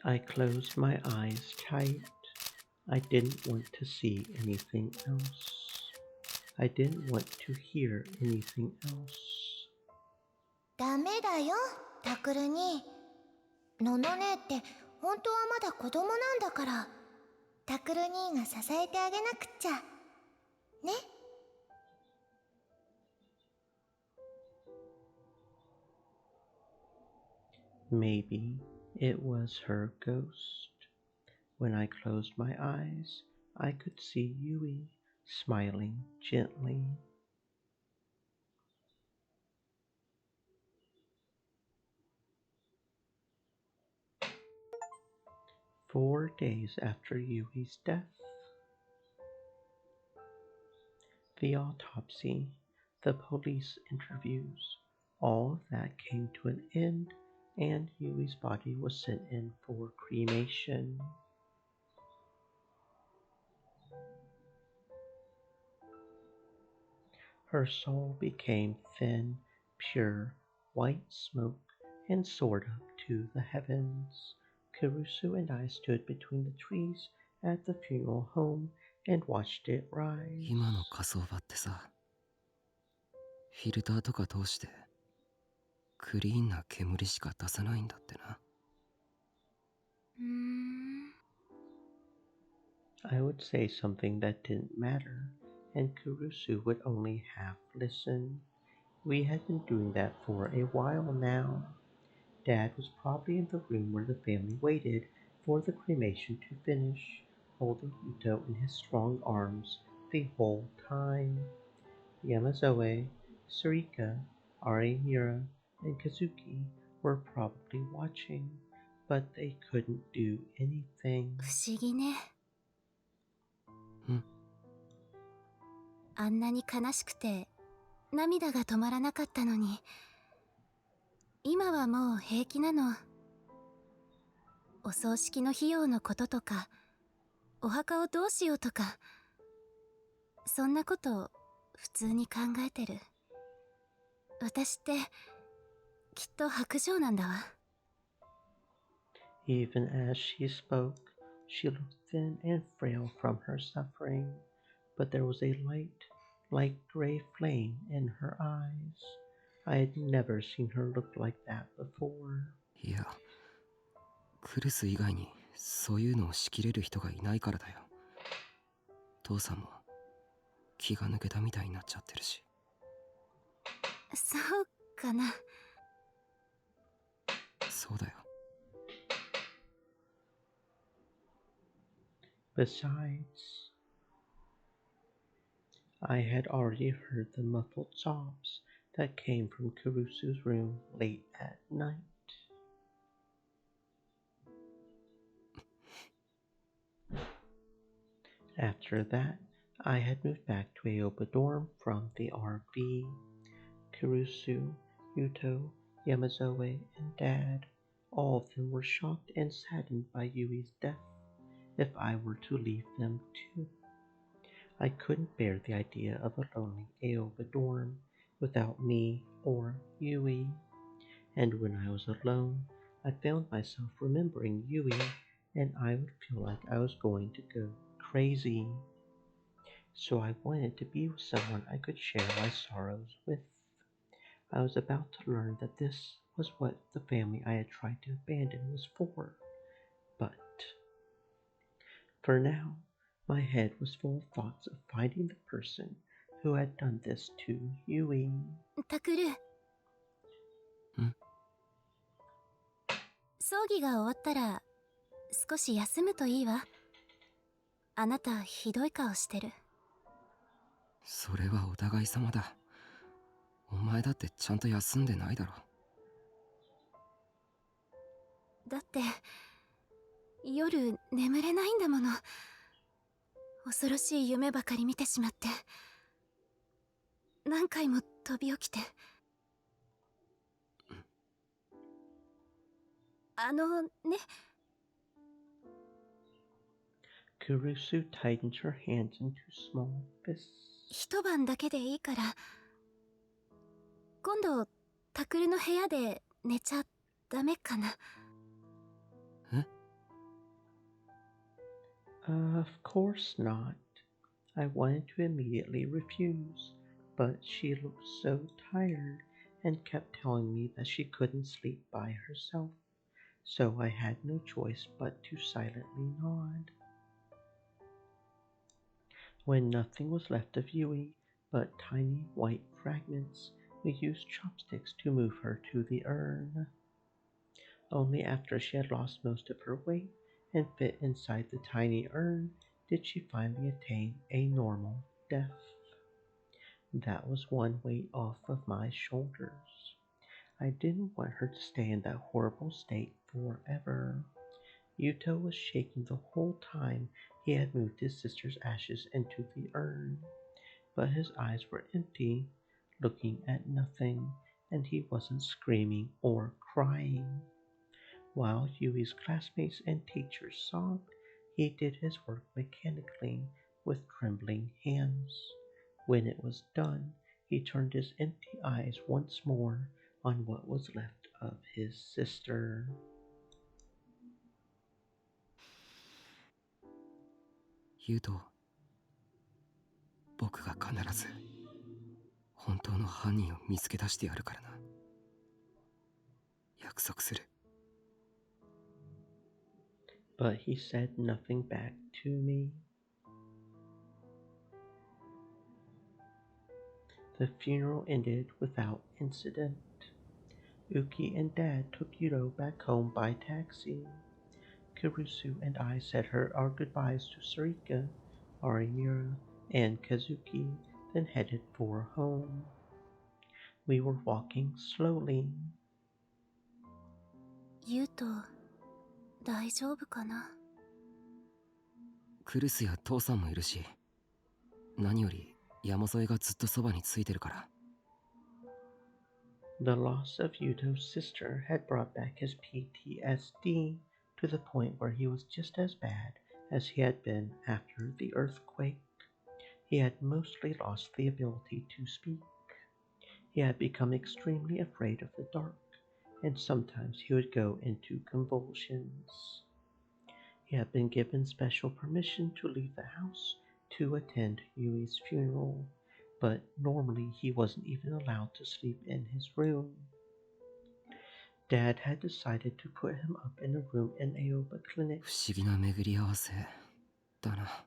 [SPEAKER 2] I closed my eyes tight. I didn't want to see anything else. I didn't want to hear anything else.
[SPEAKER 6] ダメだよ、タクル兄。のの姉って本当はまだ子供なんだから、タクル兄が支えてあげなくっちゃ。ね。
[SPEAKER 2] Maybe it was her ghost. When I closed my eyes, I could see Yui smiling gently. "4 days after Yui's death. The autopsy, the police interviews, all of that came to an end, and Yui's body was sent in for cremation. Her soul became thin, pure, white smoke and soared up to the heavens. Kurusu and I stood between the trees at the funeral home and watched it rise.
[SPEAKER 4] 今の火葬場ってさ、フィルターとか通してクリーンな煙しか出さないんだってな。
[SPEAKER 2] I would say something that didn't matter, and Kurusu would only half listen. We had been doing that for a while now. Dad was probably in the room where the family waited for the cremation to finish, holding Yuto in his strong arms the whole time. Yamazoe, Sarika, Arimura, and Kazuki were probably watching, but they couldn't do anything.
[SPEAKER 8] 不思議ね。
[SPEAKER 4] ん？
[SPEAKER 8] あんなに悲しくて涙が止まらなかったのに、今はもう平気なの。お葬式の費用のこととか、お墓をどうしようとか、そんなこと普通に考えてる。私ってきっと薄情なんだわ。
[SPEAKER 2] Even as she spoke, she looked thin and frail from her suffering, but there was a light gray flame in her eyes. I had never seen her look like that before.
[SPEAKER 4] いや、クルス以外にそういうのを仕切れる人がいないからだよ。父さんも気が抜けたみたいになっちゃってるし。
[SPEAKER 8] そうかな。
[SPEAKER 4] そうだよ。
[SPEAKER 2] Besides, I had already heard the muffled sobs that came from Kurusu's room late at night. After that, I had moved back to Aoba dorm from the RV. Kurusu, Yuto, Yamazoe, and Dad, all of them were shocked and saddened by Yui's death. If I were to leave them too, I couldn't bear the idea of a lonely Aoba dorm without me or Yui. And when I was alone, I found myself remembering Yui, and I would feel like I was going to go crazy. So I wanted to be with someone I could share my sorrows with. I was about to learn that this was what the family I had tried to abandon was for. But for now, my head was full of thoughts of finding the person who had done this to Yui.
[SPEAKER 8] タクル。葬儀が終わったら少し休むといいわ。あなたひどい顔してる。
[SPEAKER 4] それはお互い様だ。お前だってちゃんと休んでないだろ。
[SPEAKER 8] だって夜眠れないんだもの。恐ろしい夢ばかり見てしまって、何回も飛び起きて。ね。
[SPEAKER 2] Kurusu tightened her hands into small fists.
[SPEAKER 8] 一晩だけでいいから、今度タクルの部屋で寝ちゃダメかな。
[SPEAKER 4] え？
[SPEAKER 2] Of course not. I wanted to immediately refuse, but she looked so tired and kept telling me that she couldn't sleep by herself, so I had no choice but to silently nod. When nothing was left of Yui but tiny white fragments, we used chopsticks to move her to the urn. Only after she had lost most of her weight and fit inside the tiny urn did she finally attain a normal death. That was one weight off of my shoulders. I didn't want her to stay in that horrible state forever. Yuto was shaking the whole time he had moved his sister's ashes into the urn, but his eyes were empty, looking at nothing, and he wasn't screaming or crying. While Yui's classmates and teachers sobbed, he did his work mechanically with trembling hands. When it was done, he turned his empty eyes once more on what was left of his sister.
[SPEAKER 4] ユウト、僕が必ず本当の犯人を見つけ出してやるからな。約束する。
[SPEAKER 2] But he said nothing back to me. The funeral ended without incident. Uki and Dad took Yuto back home by taxi. Kurusu and I said our goodbyes to Sarika, Arimura, and Kazuki, then headed for home. We were walking slowly.
[SPEAKER 8] ユウト、大丈夫かな？
[SPEAKER 4] クルスや父さんもいるし、何より山添がずっとそばについてるから。
[SPEAKER 2] The loss of Yuto's sister had brought back his PTSD to the point where he was just as bad as he had been after the earthquake. He had mostly lost the ability to speak. He had become extremely afraid of the dark, and sometimes he would go into convulsions. He had been given special permission to leave the house to attend Yui's funeral, but normally he wasn't even allowed to sleep in his room. Dad had decided to put him up in a room in Aoba Clinic.
[SPEAKER 4] 不思議な巡り合わせだな。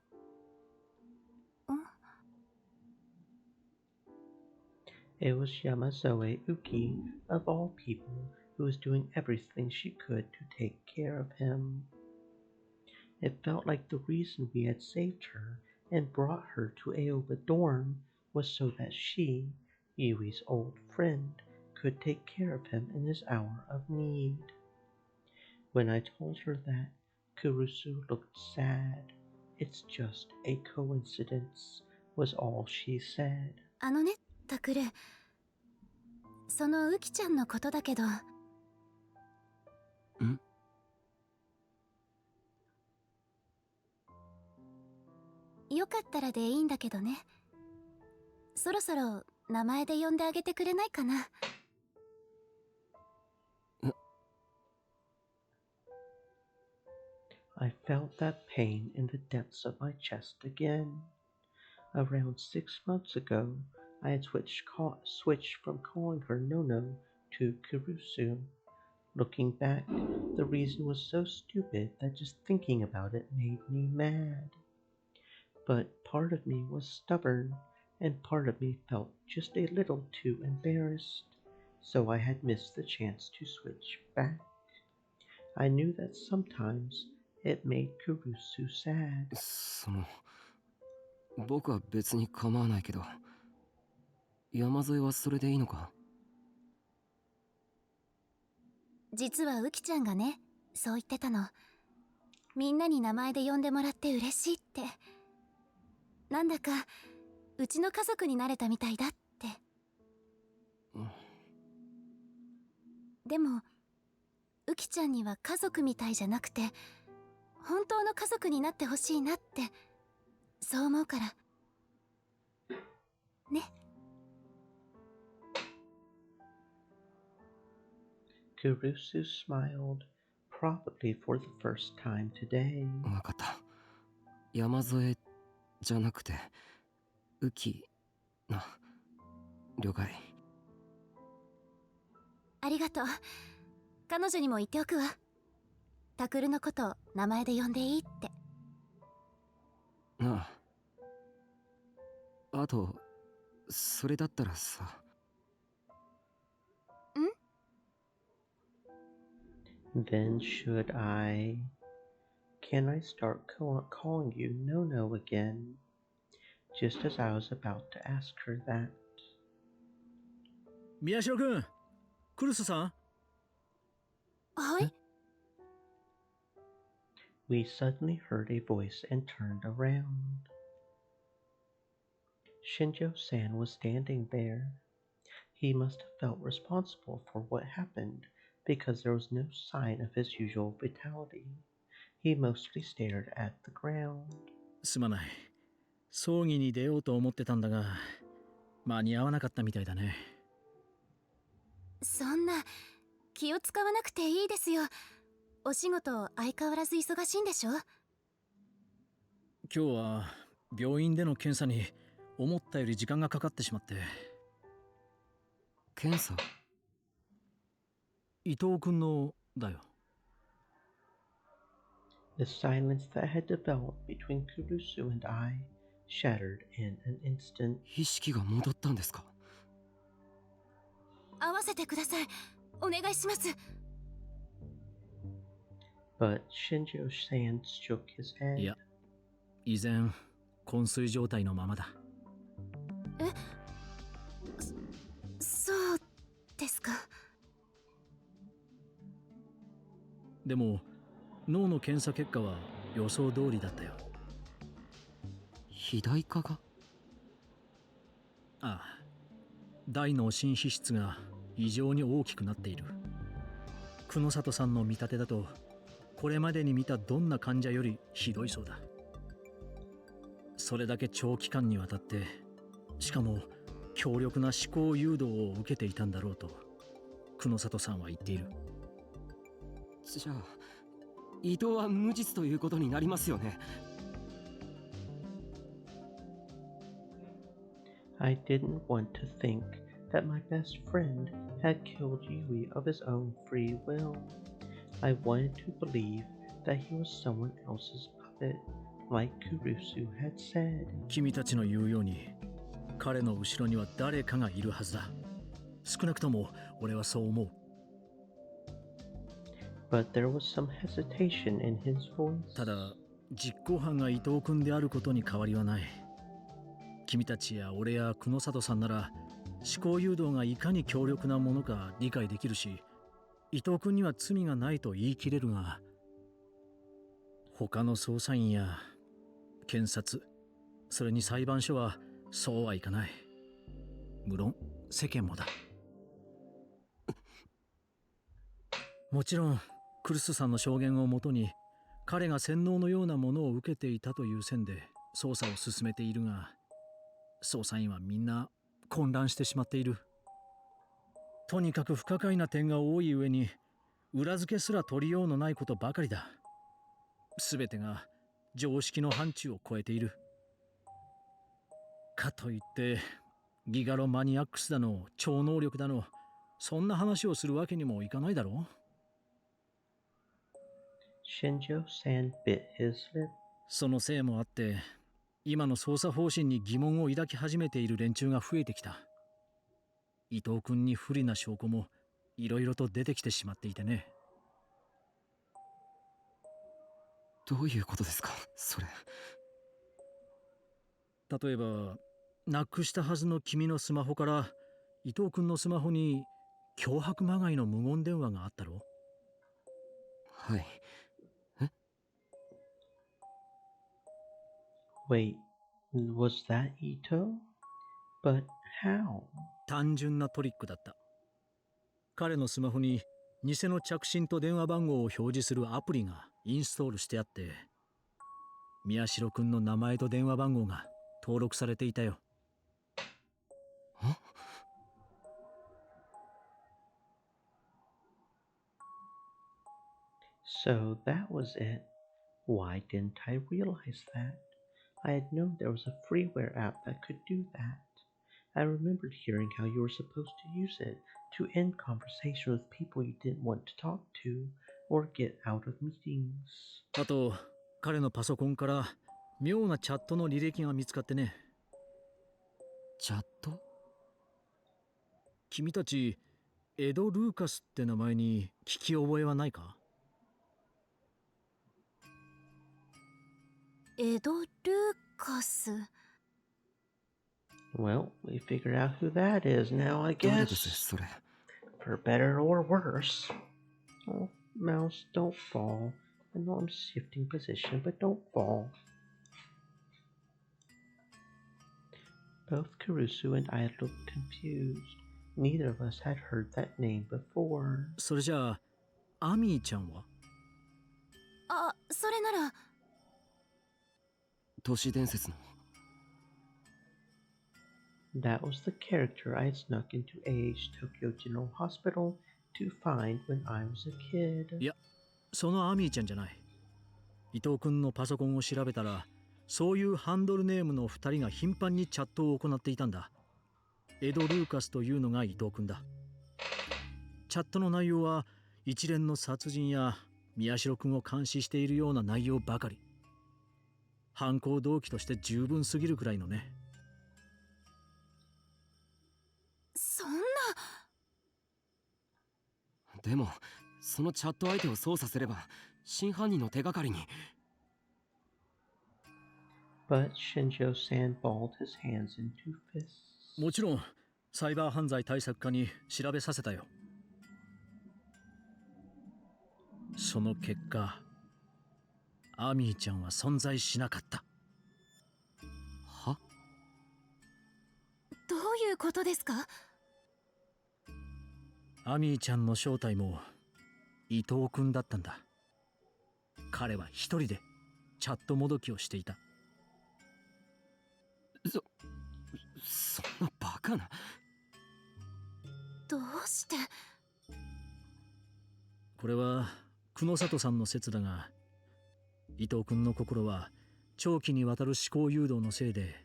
[SPEAKER 2] It was Yamazoe Uki, of all people, who was doing everything she could to take care of him. It felt like the reason we had saved her and brought her to Aoba Dorm was so that she, Yui's old friend, could take care of him in his hour of need. When I told her that, Kurusu looked sad. It's just a coincidence, was all she said.
[SPEAKER 8] あのね、タクル。そのウキちゃんのことだけど。ん？よかったらでいいんだけどね。そろそろ名前で呼んであげてくれないかな。
[SPEAKER 2] I felt that pain in the depths of my chest again. Around 6 months ago, I had switched from calling her Nono to Kurusu. Looking back, the reason was so stupid that just thinking about it made me mad. But part of me was stubborn, and part of me felt just a little too embarrassed, so I had missed the chance to switch back. I knew that sometimes it made Kurusu sad.
[SPEAKER 4] 僕は別に構わないけど、山添はそれでいいのか？
[SPEAKER 8] 実はウキちゃんがね、そう言ってたの。みんなに名前で呼んでもらって嬉しいって。なんだかうちの家族になれたみたいだって。でもウキちゃんには家族みたいじゃなくて、本当の家族になってほしいなって、そう思うからね。
[SPEAKER 2] Kurusu smiled, probably for the first time today.
[SPEAKER 4] わかった。山添じゃなくてウキな。了解。
[SPEAKER 8] ありがとう。彼女にも言っておくわ。タクルのこと名前で呼んでいいって。
[SPEAKER 4] ああ。あとそれだったらさ。
[SPEAKER 2] Then should I? Can I start calling you Nono again? Just as I was about to ask her that.
[SPEAKER 5] 宮代くん、クルスさん？
[SPEAKER 8] はい。
[SPEAKER 2] We suddenly heard a voice and turned around. Shinjo-san was standing there. He must have felt responsible for what happened, because there was no sign of his usual vitality. He mostly stared at the ground.
[SPEAKER 5] すまない。葬儀に出ようと思ってたんだが、間に合わなかったみたいだね。
[SPEAKER 8] そんな気を使わなくていいですよ。お仕事相変わらず忙しいんでしょ？
[SPEAKER 5] 今日は病院での検査に思ったより時間がかかってしまって。
[SPEAKER 4] 検査？
[SPEAKER 5] 伊藤君のだよ。
[SPEAKER 2] The silence that had developed between Kurusu and I shattered in an instant.
[SPEAKER 4] 意識が戻ったんですか？
[SPEAKER 8] 合わせてください。お願いします。
[SPEAKER 2] But Shinjo San shook his head.
[SPEAKER 5] いや、依然昏睡状態のままだ。
[SPEAKER 8] そうですか。
[SPEAKER 5] でも脳の検査結果は予想通りだったよ。
[SPEAKER 4] 肥大化が？
[SPEAKER 5] ああ、大脳新皮質が異常に大きくなっている。久野里さんの見立てだと、これまでに見たどんな患者よりひどいそうだ。それだけ長期間にわたって、しかも強力な思考誘導を受けていたんだろうと久野里さんは言っている。
[SPEAKER 4] じゃあ伊藤は無実ということになりますよね。
[SPEAKER 2] I didn't want to think that my best friend had killed Yui of his own free will. I wanted to believe that he was someone else's puppet, like Kurusu had said.
[SPEAKER 5] 君たちの言うように、彼の後ろには誰かがいるはずだ。少なくとも俺はそう思う。
[SPEAKER 2] But there was some hesitation in his voice.
[SPEAKER 5] ただ、実行犯が伊藤君であることに変わりはない。君たちや俺や久野里さんなら、思考誘導がいかに強力なものか理解できるし、伊藤君には罪がないと言い切れるが、他の捜査員や検察、それに裁判所はそうはいかない。無論世間もだ。もちろんクルスさんの証言をもとに彼が洗脳のようなものを受けていたという線で捜査を進めているが、捜査員はみんな混乱してしまっている。とにかく不可解な点が多い上に裏付けすら取りようのないことばかりだ。すべてが常識の範疇を超えている。かといってギガロマニアックスだの超能力だの、そんな話をするわけにもいかないだろう。
[SPEAKER 2] Shinjo-san bit his lip.
[SPEAKER 5] そのせいもあって今の捜査方針に疑問を抱き始めている連中が増えてきた。伊藤君に不利な証拠もいろいろと出てきてしまっていてね。
[SPEAKER 4] どういうことですか、それ。
[SPEAKER 5] 例えばなくしたはずの君のスマホから伊藤君のスマホに脅迫まがいの無言電話があったろ。
[SPEAKER 4] はい。
[SPEAKER 2] Wait, was that Ito? But how?
[SPEAKER 5] 単純なトリックだった。彼のスマホに偽の着信と電話番号を表示するアプリがインストールしてあって、宮代くんの名前と電話番号が登録されていたよ。
[SPEAKER 2] So that was it. Why didn't I realize that? I had known there was a freeware app that could do that. I remembered hearing how you were supposed to use it to end conversation with people you didn't want to talk to or get out of meetings.
[SPEAKER 5] あと、彼のパソコンから妙なチャットの履歴が見つかってね。
[SPEAKER 4] チャット？
[SPEAKER 5] 君たち、エド・ルーカスって名前に聞き覚えはないか？
[SPEAKER 8] エド・ルーカス。
[SPEAKER 2] Well, we figured out who that is now, I guess. For better or worse. Oh, mouse, don't fall. I know I'm shifting position, but don't fall. Both Kurusu and I looked confused. Neither of us had heard that name before.
[SPEAKER 5] それじゃあ、アミーちゃんは？
[SPEAKER 8] あ、それなら。
[SPEAKER 4] 都市伝説の。
[SPEAKER 2] That was the character I had snuck into AH Tokyo General Hospital to find when I was a kid.
[SPEAKER 5] いや、そのアミーちゃんじゃない。伊藤君のパソコンを調べたら、そういうハンドルネームの2人が頻繁にチャットを行っていたんだ。エド・ルーカスというのが伊藤君だ。チャットの内容は一連の殺人や宮代君を監視しているような内容ばかり。犯行動機として十分すぎるくらいのね。
[SPEAKER 8] そんな。
[SPEAKER 4] でもそのチャット相手を操作すれば真犯人の手がかりに。
[SPEAKER 2] But Shinjo-san balled his hands into fists.
[SPEAKER 5] もちろんサイバー犯罪対策課に調べさせたよ。その結果、アミーちゃんは存在しなかった。
[SPEAKER 4] は？
[SPEAKER 8] どういうことですか？
[SPEAKER 5] アミーちゃんの正体も伊藤君だったんだ。彼は一人でチャットもどきをしていた。
[SPEAKER 4] そんなバカな。
[SPEAKER 8] どうして？
[SPEAKER 5] これは久野里さんの説だが、伊藤君の心は長期にわたる思考誘導のせいで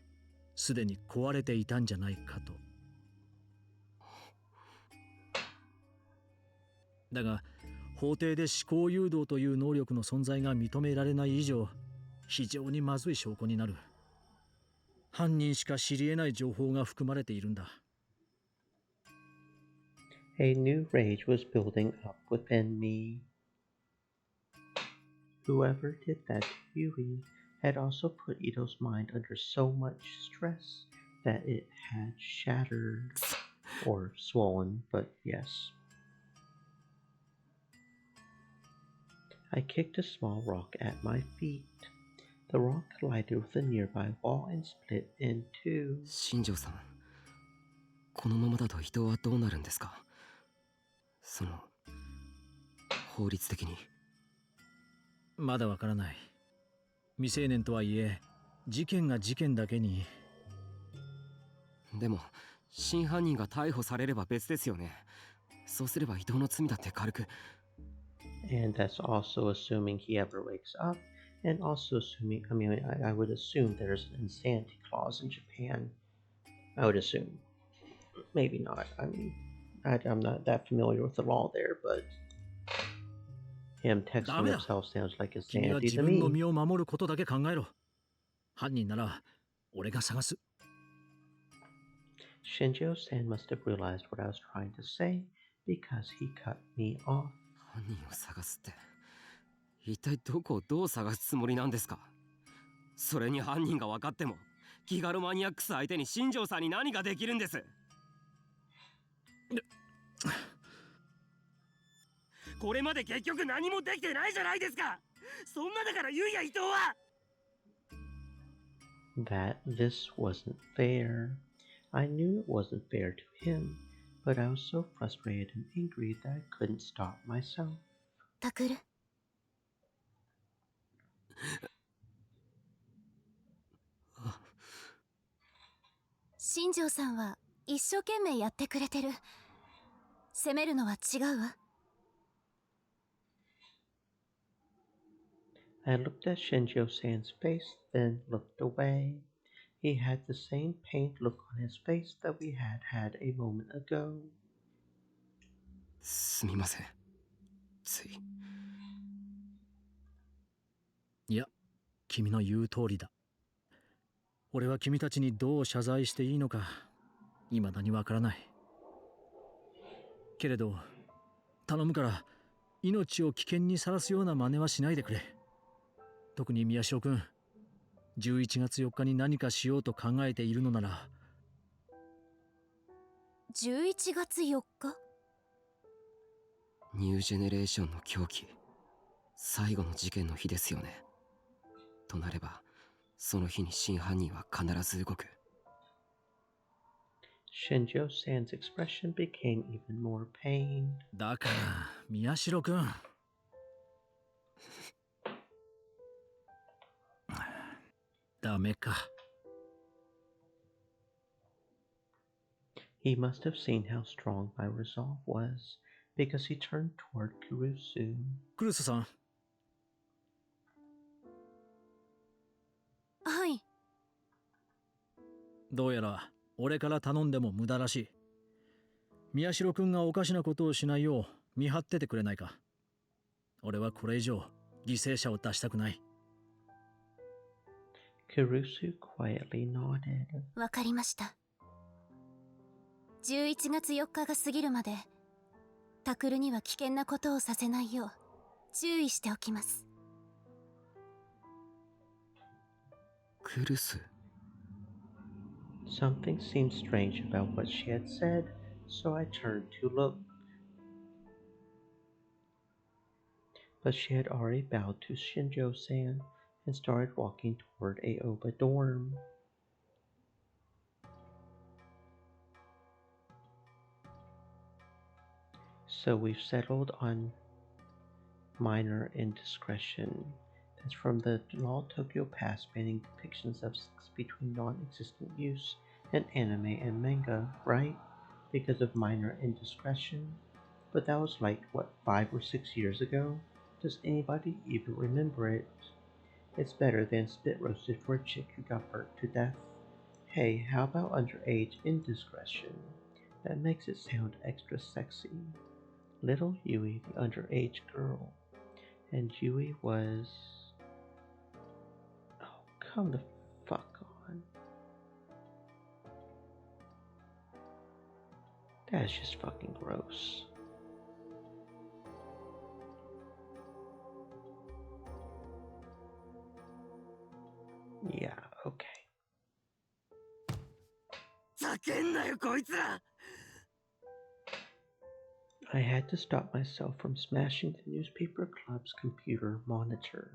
[SPEAKER 5] すでに壊れていたんじゃないかと。だが法廷で思考誘導という能力の存在が認められない以上、非常にまずい証拠になる。犯人しか知り得ない情報が含まれているんだ。
[SPEAKER 2] A new rage was building up within me. Whoever did that to Yui had also put Ito's mind under so much stress that it had shattered or swollen, but yes. I kicked a small rock at my feet. The rock collided with a nearby wall and split in two.
[SPEAKER 4] 新庄さん、このままだと伊藤はどうなるんですか？その法律的に。
[SPEAKER 5] まだわからない。未成年とはいえ事件が事件だけに。
[SPEAKER 4] でも真犯人が逮捕されれば別ですよね。そうすれば伊藤の罪だって軽く。
[SPEAKER 2] And that's also assuming he ever wakes up, and also assuming, I would assume there's an insanity clause in Japan. I would assume. Maybe not. I'm not that familiar with the law there, but him texting himself sounds like insanity to me.
[SPEAKER 5] 君は自分の身を守ることだけ考えろ。犯人なら俺が探す。
[SPEAKER 2] Shinjo-san must have realized what I was trying to say because he cut me off.
[SPEAKER 4] 犯人を探すって、一体どこをどう探すつもりなんですか？それに犯人が分かっても、ギガロマニアックス相手に新庄さんに何ができるんです？これまで結局何もできてないじゃないですか。そんなだからユイや伊藤は。
[SPEAKER 2] That this wasn't fair. I knew it wasn't fair to him, but I was so frustrated and angry that I couldn't stop myself.
[SPEAKER 8] タクル。新庄さんは一生懸命やってくれてる。責めるのは違うわ。
[SPEAKER 2] I looked at Shinjo-san's face, then looked away. He had the same pained look on his face that we had had a moment ago.
[SPEAKER 4] すみません。つい。
[SPEAKER 5] いや、君の言う通りだ。俺は君たちにどう謝罪していいのか、未だにわからない。けれど、頼むから命を危険にさらすような真似はしないでくれ。特に宮代君、11月4日に何かしようと考えているのなら。
[SPEAKER 8] 11月4日？
[SPEAKER 4] ニュージェネレーションの狂気、最後の事件の日ですよね。となれば、その日に真犯人は必ず動く。
[SPEAKER 2] Shinjo-san's expression became even more pained.
[SPEAKER 5] だから、宮代君。ダメか。
[SPEAKER 2] He must have seen how strong my resolve was, because he turned toward Kurusu.
[SPEAKER 5] クルスさん、
[SPEAKER 8] はい。
[SPEAKER 5] どうやら俺から頼んでも無駄らしい。宮代くんがおかしなことをしないよう見張っててくれないか。俺はこれ以上犠牲者を出したくない。
[SPEAKER 2] Kurusu quietly nodded.
[SPEAKER 8] わかりました。11月4日が過ぎるまでタクルには危険なことをさせないよう注意しておきます。
[SPEAKER 4] クルス。
[SPEAKER 2] Something seemed strange about what she had said, so I turned to look. But she had already bowed to Shinjo-san and started walking toward Aoba dorm. So we've settled on minor indiscretion. That's from the Law Tokyo Pass banning depictions of sex between non-existent use in anime and manga, right? Because of minor indiscretion. But that was like, what, 5 or 6 years ago? Does anybody even remember it? It's better than spit roasted for a chick who got burnt to death. Hey, how about underage indiscretion? That makes it sound extra sexy. Little Yui, the underage girl. And Yui was... Oh, come the fuck on. That's just fucking gross. Yeah, okay.
[SPEAKER 14] ざけんなよこいつら。
[SPEAKER 2] I had to stop myself from smashing the newspaper club's computer monitor.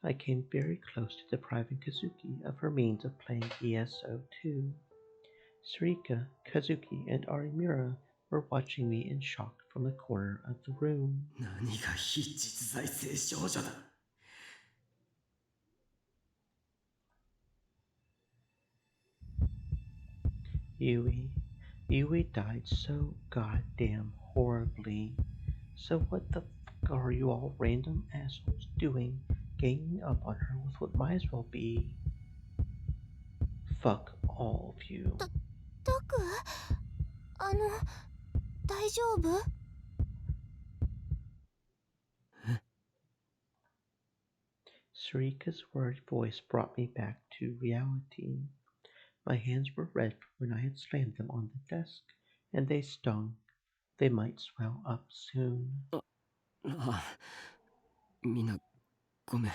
[SPEAKER 2] I came very close to depriving Kazuki of her means of playing ESO 2. Sarika, Kazuki, and Arimura were watching me in shock from the corner of the room.
[SPEAKER 14] 何が非実在性少女だ。
[SPEAKER 2] Yui died so goddamn horribly. So what the fuck are you all random assholes doing, ganging up on her with what might as well be... Fuck all of you.
[SPEAKER 6] タク？大丈夫？
[SPEAKER 2] Sarika's worried voice brought me back to reality. My hands were red from when I had slammed them on the desk, and they stung. They might swell up soon.
[SPEAKER 4] みんなごめん。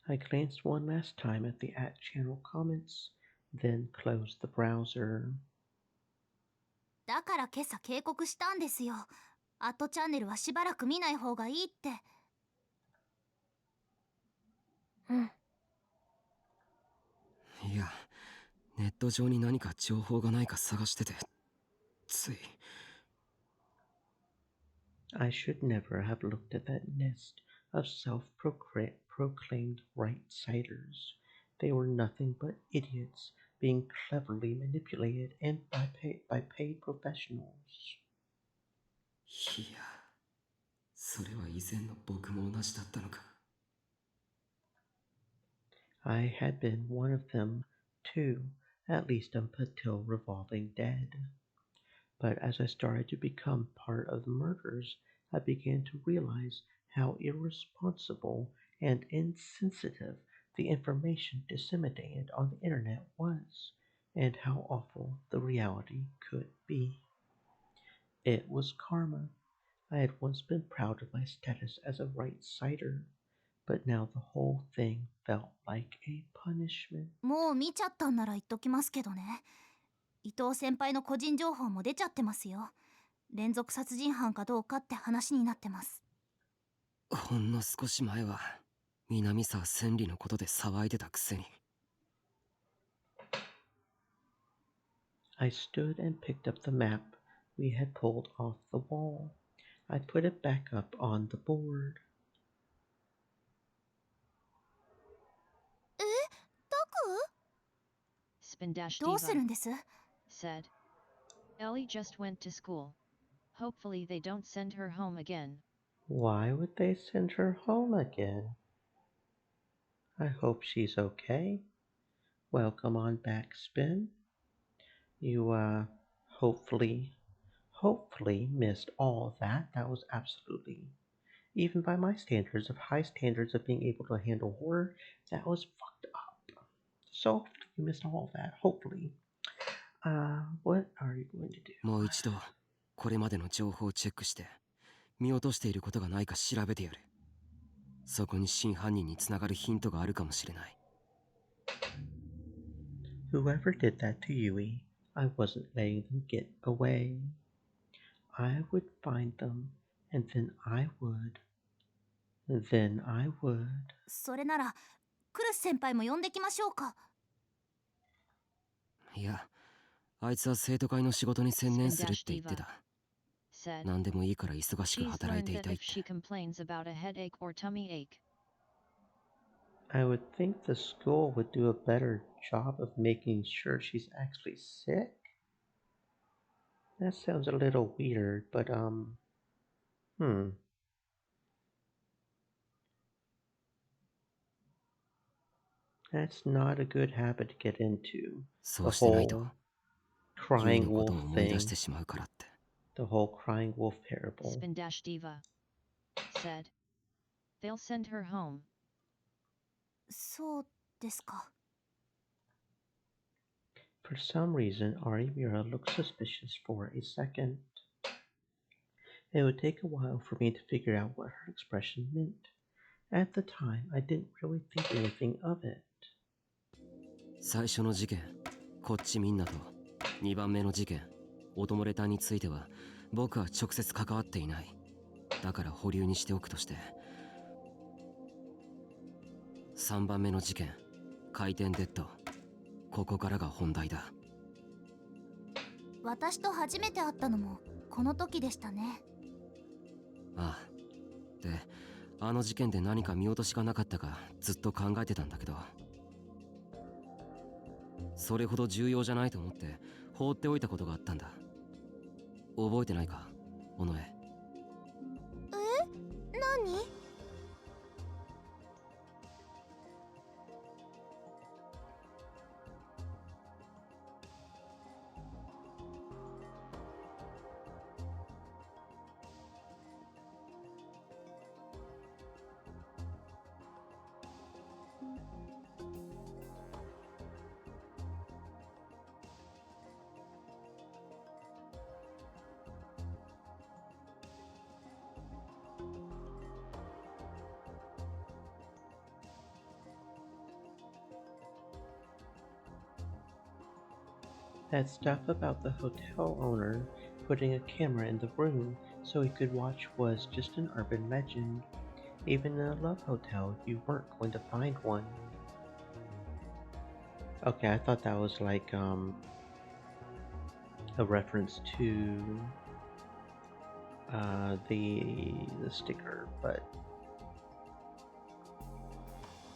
[SPEAKER 2] I glanced one last time at the @channel comments, then closed the browser.
[SPEAKER 8] だから今朝警告したんですよ。アットチャンネルはしばらく見ない方がいいって。うん。
[SPEAKER 4] いや、ネット上に何か情報がないか探してて、つい。
[SPEAKER 2] I should never have looked at that nest of self-proclaimed right-siders. They were nothing but idiots being cleverly manipulated and by paid professionals.
[SPEAKER 4] いや、それは以前の僕も同じだったのか。
[SPEAKER 2] I had been one of them, too, at least up until Revolving Dead. But as I started to become part of the murders, I began to realize how irresponsible and insensitive the information disseminated on the internet was, and how awful the reality could be. It was karma. I had once been proud of my status as a right-sider, but now the whole thing felt like a punishment.
[SPEAKER 8] もう見ちゃったんなら言っときますけどね。伊藤先輩の個人情報も出ちゃってますよ。連続殺人犯かどうかって話になってます。
[SPEAKER 4] ほんの少し前は南沢千里のことで騒いでたくせに。
[SPEAKER 2] I stood and picked up the map we had pulled off the wall. I put it back up on the board.
[SPEAKER 8] タク？どうするんです？
[SPEAKER 1] said. Ellie just went to school. Hopefully they don't send her home again.
[SPEAKER 2] Why would they send her home again? I hope she's okay. Welcome on back, Spin. You, hopefully missed all of that. That was absolutely, even by my standards, of high standards of being able to handle horror, that was fucked up. So hopefully you missed all of that. Hopefully. What are you going to do?
[SPEAKER 4] もう一度これまでの情報をチェックして見落としていることがないか調べてやる。そこに真犯人につながるヒントがあるかもしれない。
[SPEAKER 2] Whoever did that to Yui, I wasn't letting them get away. I would find them, and then I would.
[SPEAKER 8] それならクルス先輩も呼んできましょうか。
[SPEAKER 4] いや、あいつは生徒会の仕事に専念するって言ってた。何でもいいから忙しく働いていたいって。
[SPEAKER 2] I would think the school would do a better job of making sure she's actually sick. That sounds a little weird, but That's not a good habit to get into. The whole crying wolf thing. The whole crying wolf parable.
[SPEAKER 1] Spindash Diva said. They'll send her home.
[SPEAKER 8] そうですか。
[SPEAKER 2] For some reason, Arimura looked suspicious for a second. It would take a while for me to figure out what her expression meant. At the time, I didn't really think anything of it.
[SPEAKER 4] 最初の事件、こっちみんなと2番目の事件、オトモレタンについては僕は直接関わっていない。だから保留にしておくとして、3番目の事件、回転デッド、ここからが本題だ。
[SPEAKER 8] 私と初めて会ったのもこの時でしたね。
[SPEAKER 4] ああ。で、あの事件で何か見落としがなかったかずっと考えてたんだけど、それほど重要じゃないと思って放っておいたことがあったんだ。覚えてないか、尾上。
[SPEAKER 8] 何？That
[SPEAKER 2] stuff about the hotel owner putting a camera in the room so he could watch was just an urban legend. Even in a love hotel, you weren't going to find one. Okay, I thought that was like a reference to the sticker, but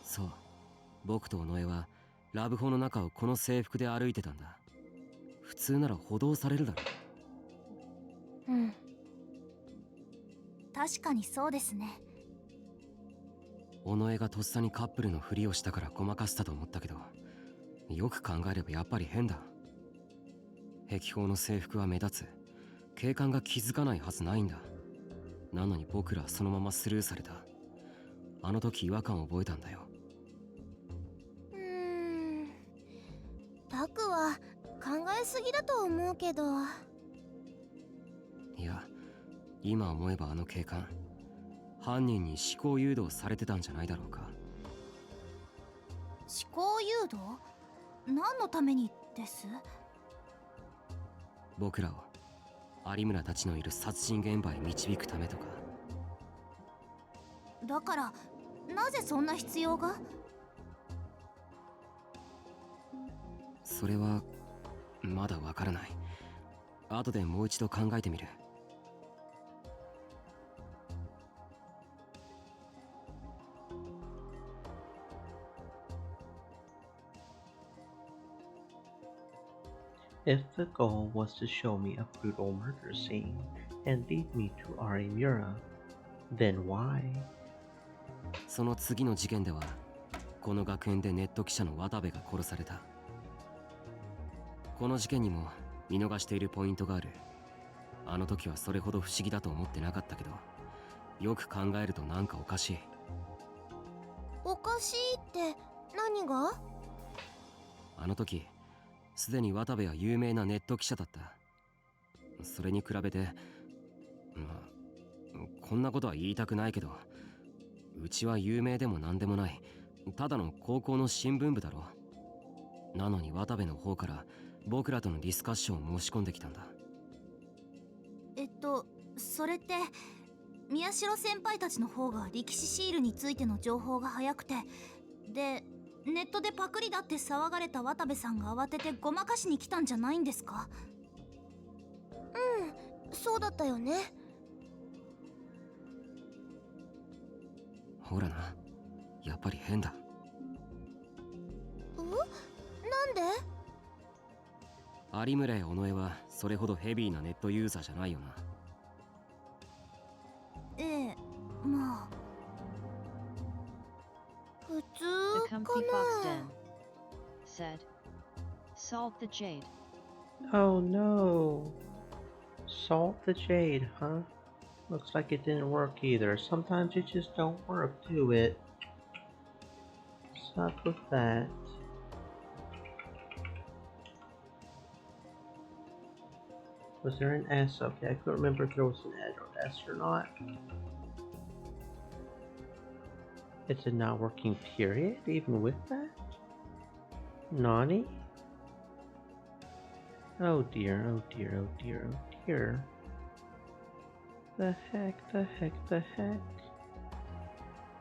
[SPEAKER 4] そう、僕と尾上はラブホの中をこの制服で歩いてたんだ。普通なら補導されるだろ。
[SPEAKER 8] うん。確かにそうですね。
[SPEAKER 4] 尾上がとっさにカップルのふりをしたからごまかしたと思ったけど、よく考えればやっぱり変だ。壁法の制服は目立つ。警官が気づかないはずないんだ。なのに僕らはそのままスルーされた。あの時違和感を覚えたんだよ。
[SPEAKER 8] タクは考えすぎだと思うけど。
[SPEAKER 4] いや、今思えばあの警官、犯人に思考誘導されてたんじゃないだろうか。
[SPEAKER 8] 思考誘導？何のためにです？
[SPEAKER 4] 僕らを有村たちのいる殺人現場へ導くためとか。
[SPEAKER 8] だからなぜそんな必要が？
[SPEAKER 4] それはまだわからない。後でもう一度考えてみる。
[SPEAKER 2] If the goal was to show me a brutal murder scene and lead me to Arimura, then why?
[SPEAKER 4] その次の事件ではこの学園でネット記者の渡部が殺された。この事件にも見逃しているポイントがある。あの時はそれほど不思議だと思ってなかったけど、よく考えるとなんかおかしい。
[SPEAKER 6] おかしいって何が？
[SPEAKER 4] あの時すでに渡部は有名なネット記者だった。それに比べてこんなことは言いたくないけど、うちは有名でも何でもないただの高校の新聞部だろ。なのに渡部の方から僕らとのディスカッションを申し込んできたんだ。
[SPEAKER 8] それって宮代先輩たちの方が力士シールについての情報が早くて、でネットでパクリだって騒がれた渡部さんが慌ててごまかしに来たんじゃないんですか？
[SPEAKER 6] うん、そうだったよね。
[SPEAKER 4] ほらな、やっぱり変だ。
[SPEAKER 6] なんで？
[SPEAKER 4] 有村や尾上はそれほどヘビーなネットユーザーじゃないよな。
[SPEAKER 8] ええ、まあ
[SPEAKER 6] 普
[SPEAKER 1] The
[SPEAKER 6] 通か
[SPEAKER 1] comfy fox
[SPEAKER 6] な。
[SPEAKER 1] den said, "Salt the jade."
[SPEAKER 2] Oh no! Salt the jade, huh? Looks like it didn't work either. Sometimes it just don't work, do it? What's up with that? Was there an S? Okay, I couldn't remember if there was an S or not. It's a not working period, even with that? Nani? Oh dear, oh dear, oh dear, oh dear. The heck, the heck, the heck.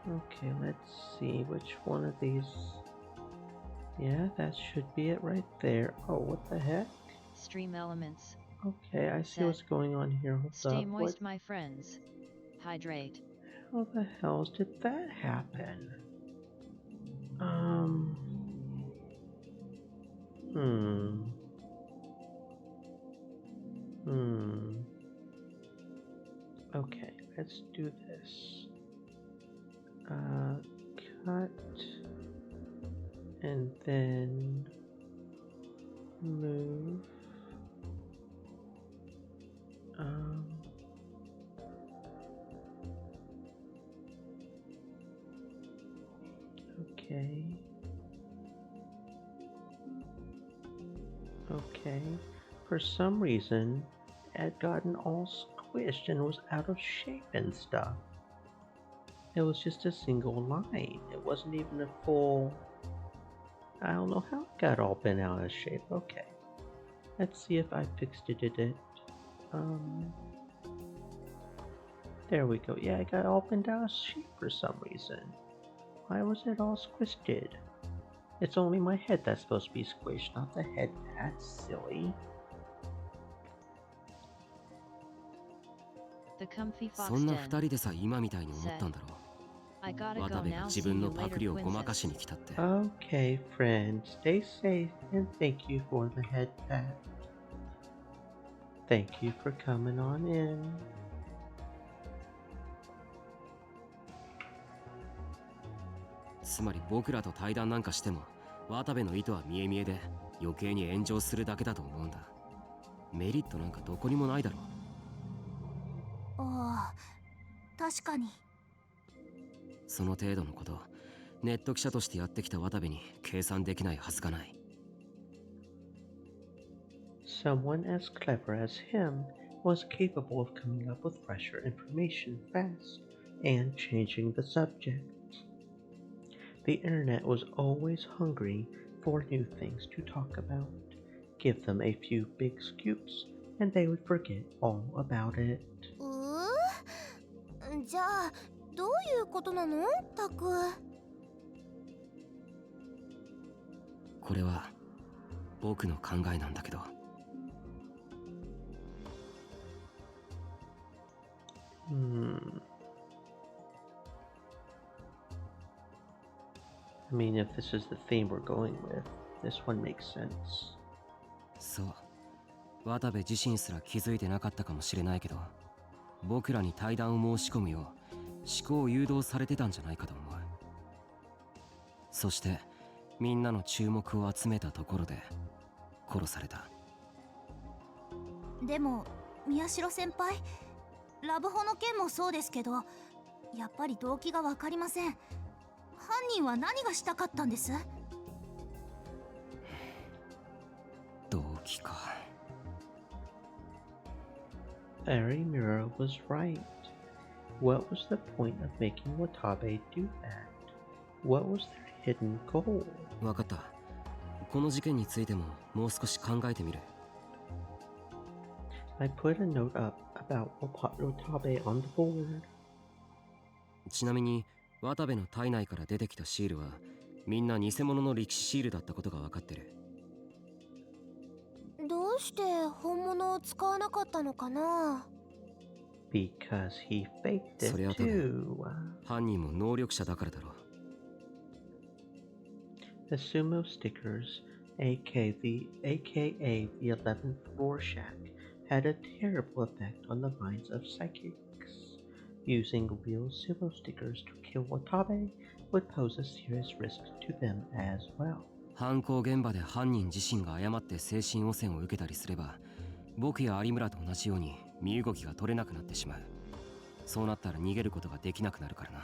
[SPEAKER 2] Okay, let's see which one of these. Yeah, that should be it right there. Oh, what the heck?
[SPEAKER 1] Stream elements.
[SPEAKER 2] Okay, I see what's going on here. Hold
[SPEAKER 1] Stay
[SPEAKER 2] up.
[SPEAKER 1] moist,
[SPEAKER 2] What
[SPEAKER 1] my friends. Hydrate.
[SPEAKER 2] how the hells did that happen? Okay, let's do this. Cut. And then move. Okay. Okay. For some reason, it had gotten all squished and was out of shape and stuff. It was just a single line. It wasn't even a full... I don't know how it got all bent out of shape. Okay. Let's see if I fixed it. There we go. Yeah, it got all bent out of shape for some reason. Why was it all squished? It's only my head that's supposed to be squished, not the head. That's silly.
[SPEAKER 1] The comfy
[SPEAKER 4] そ
[SPEAKER 1] fox
[SPEAKER 4] んな
[SPEAKER 1] den
[SPEAKER 4] 二人でさ今みたいに思ったんだろ
[SPEAKER 1] I gotta
[SPEAKER 4] う。
[SPEAKER 1] go
[SPEAKER 4] 渡部が
[SPEAKER 1] now.
[SPEAKER 4] 自
[SPEAKER 1] See
[SPEAKER 4] 分
[SPEAKER 1] you
[SPEAKER 4] のパク
[SPEAKER 1] later,
[SPEAKER 4] リをごまかし
[SPEAKER 1] Quinces.
[SPEAKER 4] に来たって。
[SPEAKER 2] Okay, friend. Stay safe and thank you for the head pat. Thank you for coming on in.
[SPEAKER 4] つまり僕らと対談なんかしても渡部の意図は見え見えで余計に炎上するだけだと思うんだ。メリットなんかどこにもないだろう。
[SPEAKER 8] ああ、確かに。
[SPEAKER 4] その程度のことネット記者としてやってきた渡部に計算できないはずがない。
[SPEAKER 2] Someone as clever as him was capable of coming up with fresher information fast and changing the subject. The internet was always hungry for new things to talk about. Give them a few big scoops and they would forget all about it.
[SPEAKER 6] じゃあどういうことなのタク？
[SPEAKER 4] これは僕の考えなんだけど。
[SPEAKER 2] I mean, if this is the theme we're going with, this one makes sense.
[SPEAKER 4] そう、渡部自身すら気づいてなかったかもしれないけど、僕らに対談を申し込むよう思考を誘導されてたんじゃないかと思う。そしてみんなの注目を集めたところで殺された。
[SPEAKER 8] でも宮代先輩、ラブホの件もそうですけど、やっぱり動機が分かりません。犯人は何がしたかったんです？
[SPEAKER 4] 動機か。
[SPEAKER 2] Arimura was right. What was the point of making Watabe do that? What was their hidden goal?
[SPEAKER 4] わかった。この事件についてももう少し考えてみる。
[SPEAKER 2] I put a note up about Watabe on the board.
[SPEAKER 4] ちなみに渡部の体内から出てきたシールはみんな偽物の力士シールだったことが分かってる。
[SPEAKER 6] どうして本物を使わなかったのかな？
[SPEAKER 2] Because he faked
[SPEAKER 4] そ
[SPEAKER 2] it
[SPEAKER 4] れは多分
[SPEAKER 2] too.
[SPEAKER 4] 犯人も能力者だからだろう。
[SPEAKER 2] The sumo stickers, aka the 11th Rorschach, had a terrible effect on the minds of psychics. Using real sumo stickers to kill Watabe would pose a serious risk to them as well.
[SPEAKER 4] 犯行現場で犯人自身が誤って精神汚染を受けたりすれば、僕や有村と同じように身動きが取れなくなってしまう。そうなったら逃げることができなくなるからな。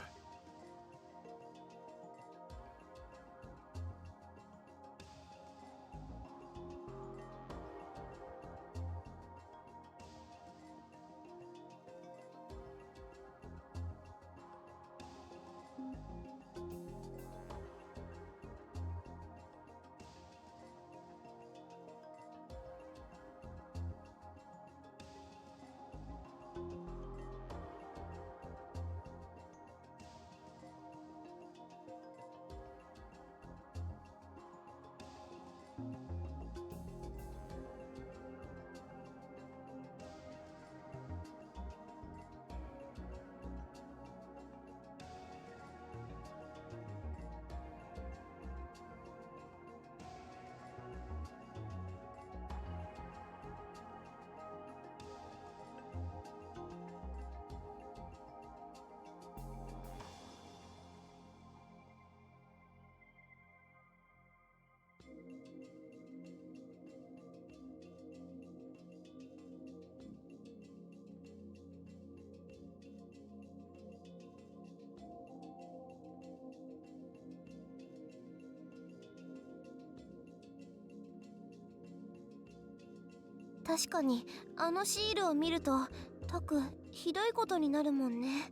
[SPEAKER 6] 確かにあのシールを見るとタクひどいことになるもんね。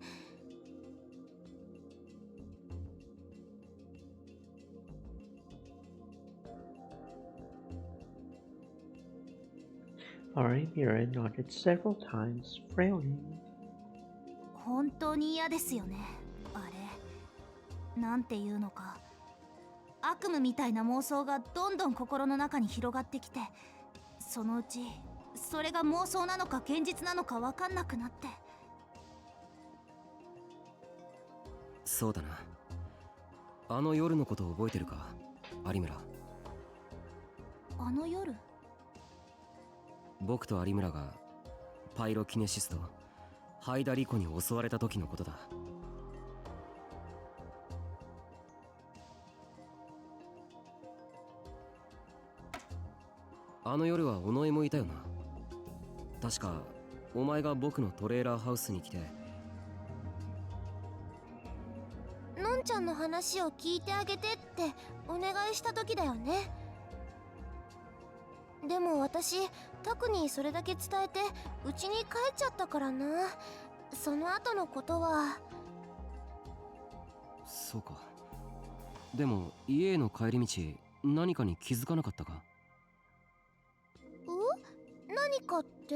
[SPEAKER 2] Arimura nodded several times, frowning.
[SPEAKER 8] 本当に嫌ですよね、あれ。なんていうのか、悪夢みたいな妄想がどんどん心の中に広がってきて、そのうちそれが妄想なのか現実なのか分かんなくなって。
[SPEAKER 4] そうだな。あの夜のことを覚えてるか、有村。
[SPEAKER 8] あの夜？
[SPEAKER 4] 僕と有村がパイロキネシストハイダリコに襲われた時のことだ。あの夜は尾上もいたよな。確かお前が僕のトレーラーハウスに来て、
[SPEAKER 6] のんちゃんの話を聞いてあげてってお願いした時だよね。でも私タクにそれだけ伝えて家に帰っちゃったからな。その後のことは。
[SPEAKER 4] そうか。でも家への帰り道何かに気づかなかったか？
[SPEAKER 6] 何かって？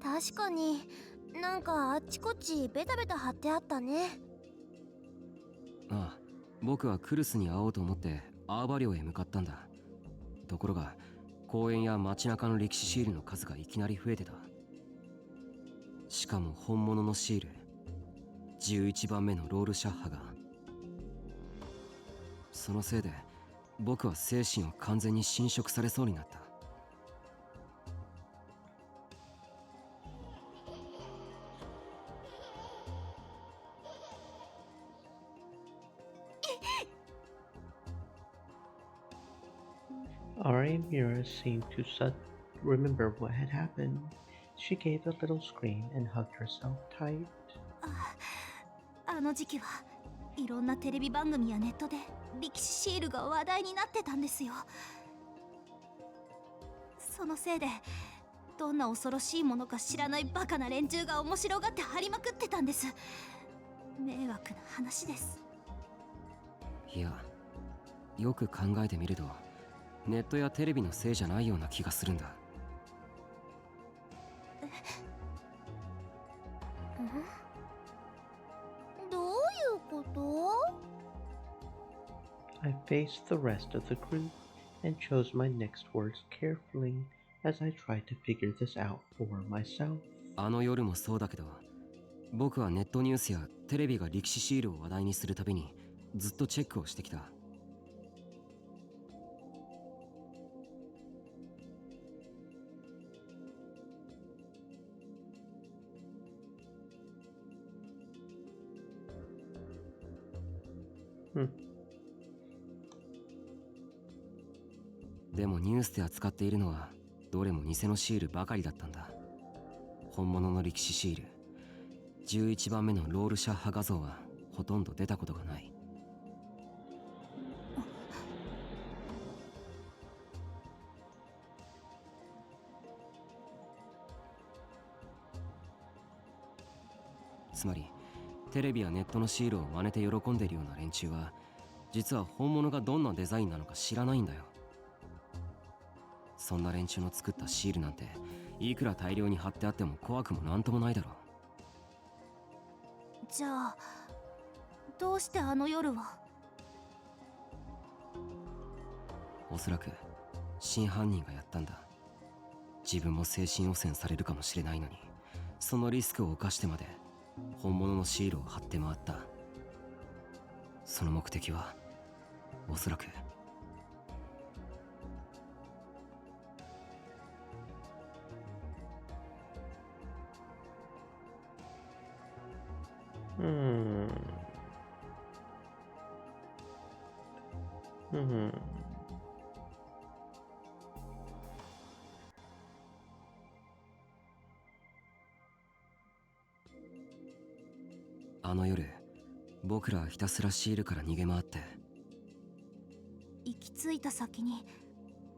[SPEAKER 6] 確かになんかあっちこっちベタベタ貼ってあったね。
[SPEAKER 4] ああ、僕はクルスに会おうと思ってアーバ寮へ向かったんだ。ところが公園や街中の歴史シールの数がいきなり増えてた。しかも本物のシール、11番目のロールシャッハが。そのせいで僕は精神を完全に侵食されそうになった。
[SPEAKER 2] Aramira seemed to remember what had happened. She gave a little scream and hugged herself tight.
[SPEAKER 8] あの時期はいろんなテレビ番組やネットで力士シールが話題になってたんですよ。そのせいでどんな恐ろしいものか知らないバカな連中が面白がって張りまくってたんです。迷惑な話です。
[SPEAKER 4] いや、よく考えてみるとネットやテレビのせいじゃないような気がするんだ。
[SPEAKER 10] どういうこと？
[SPEAKER 2] I faced the rest of the group and chose my next words carefully as I tried to figure this out for myself.
[SPEAKER 4] あの夜もそうだけど、僕はネットニュースやテレビが力士シールを話題にするたびにずっとチェックをしてきた。でもニュースで扱っているのはどれも偽のシールばかりだったんだ。本物の力士シール、11番目のロールシャッハ画像はほとんど出たことがない。つまりテレビやネットのシールを真似て喜んでいるような連中は実は本物がどんなデザインなのか知らないんだよ。そんな連中の作ったシールなんていくら大量に貼ってあっても怖くもなんともないだろう。
[SPEAKER 8] じゃあどうしてあの夜は？
[SPEAKER 4] おそらく真犯人がやったんだ。自分も精神汚染されるかもしれないのに、そのリスクを冒してまで本物のシールを貼って回った。その目的はおそらくあの夜、僕らはひたすらシールから逃げ回って。
[SPEAKER 8] 行き着いた先に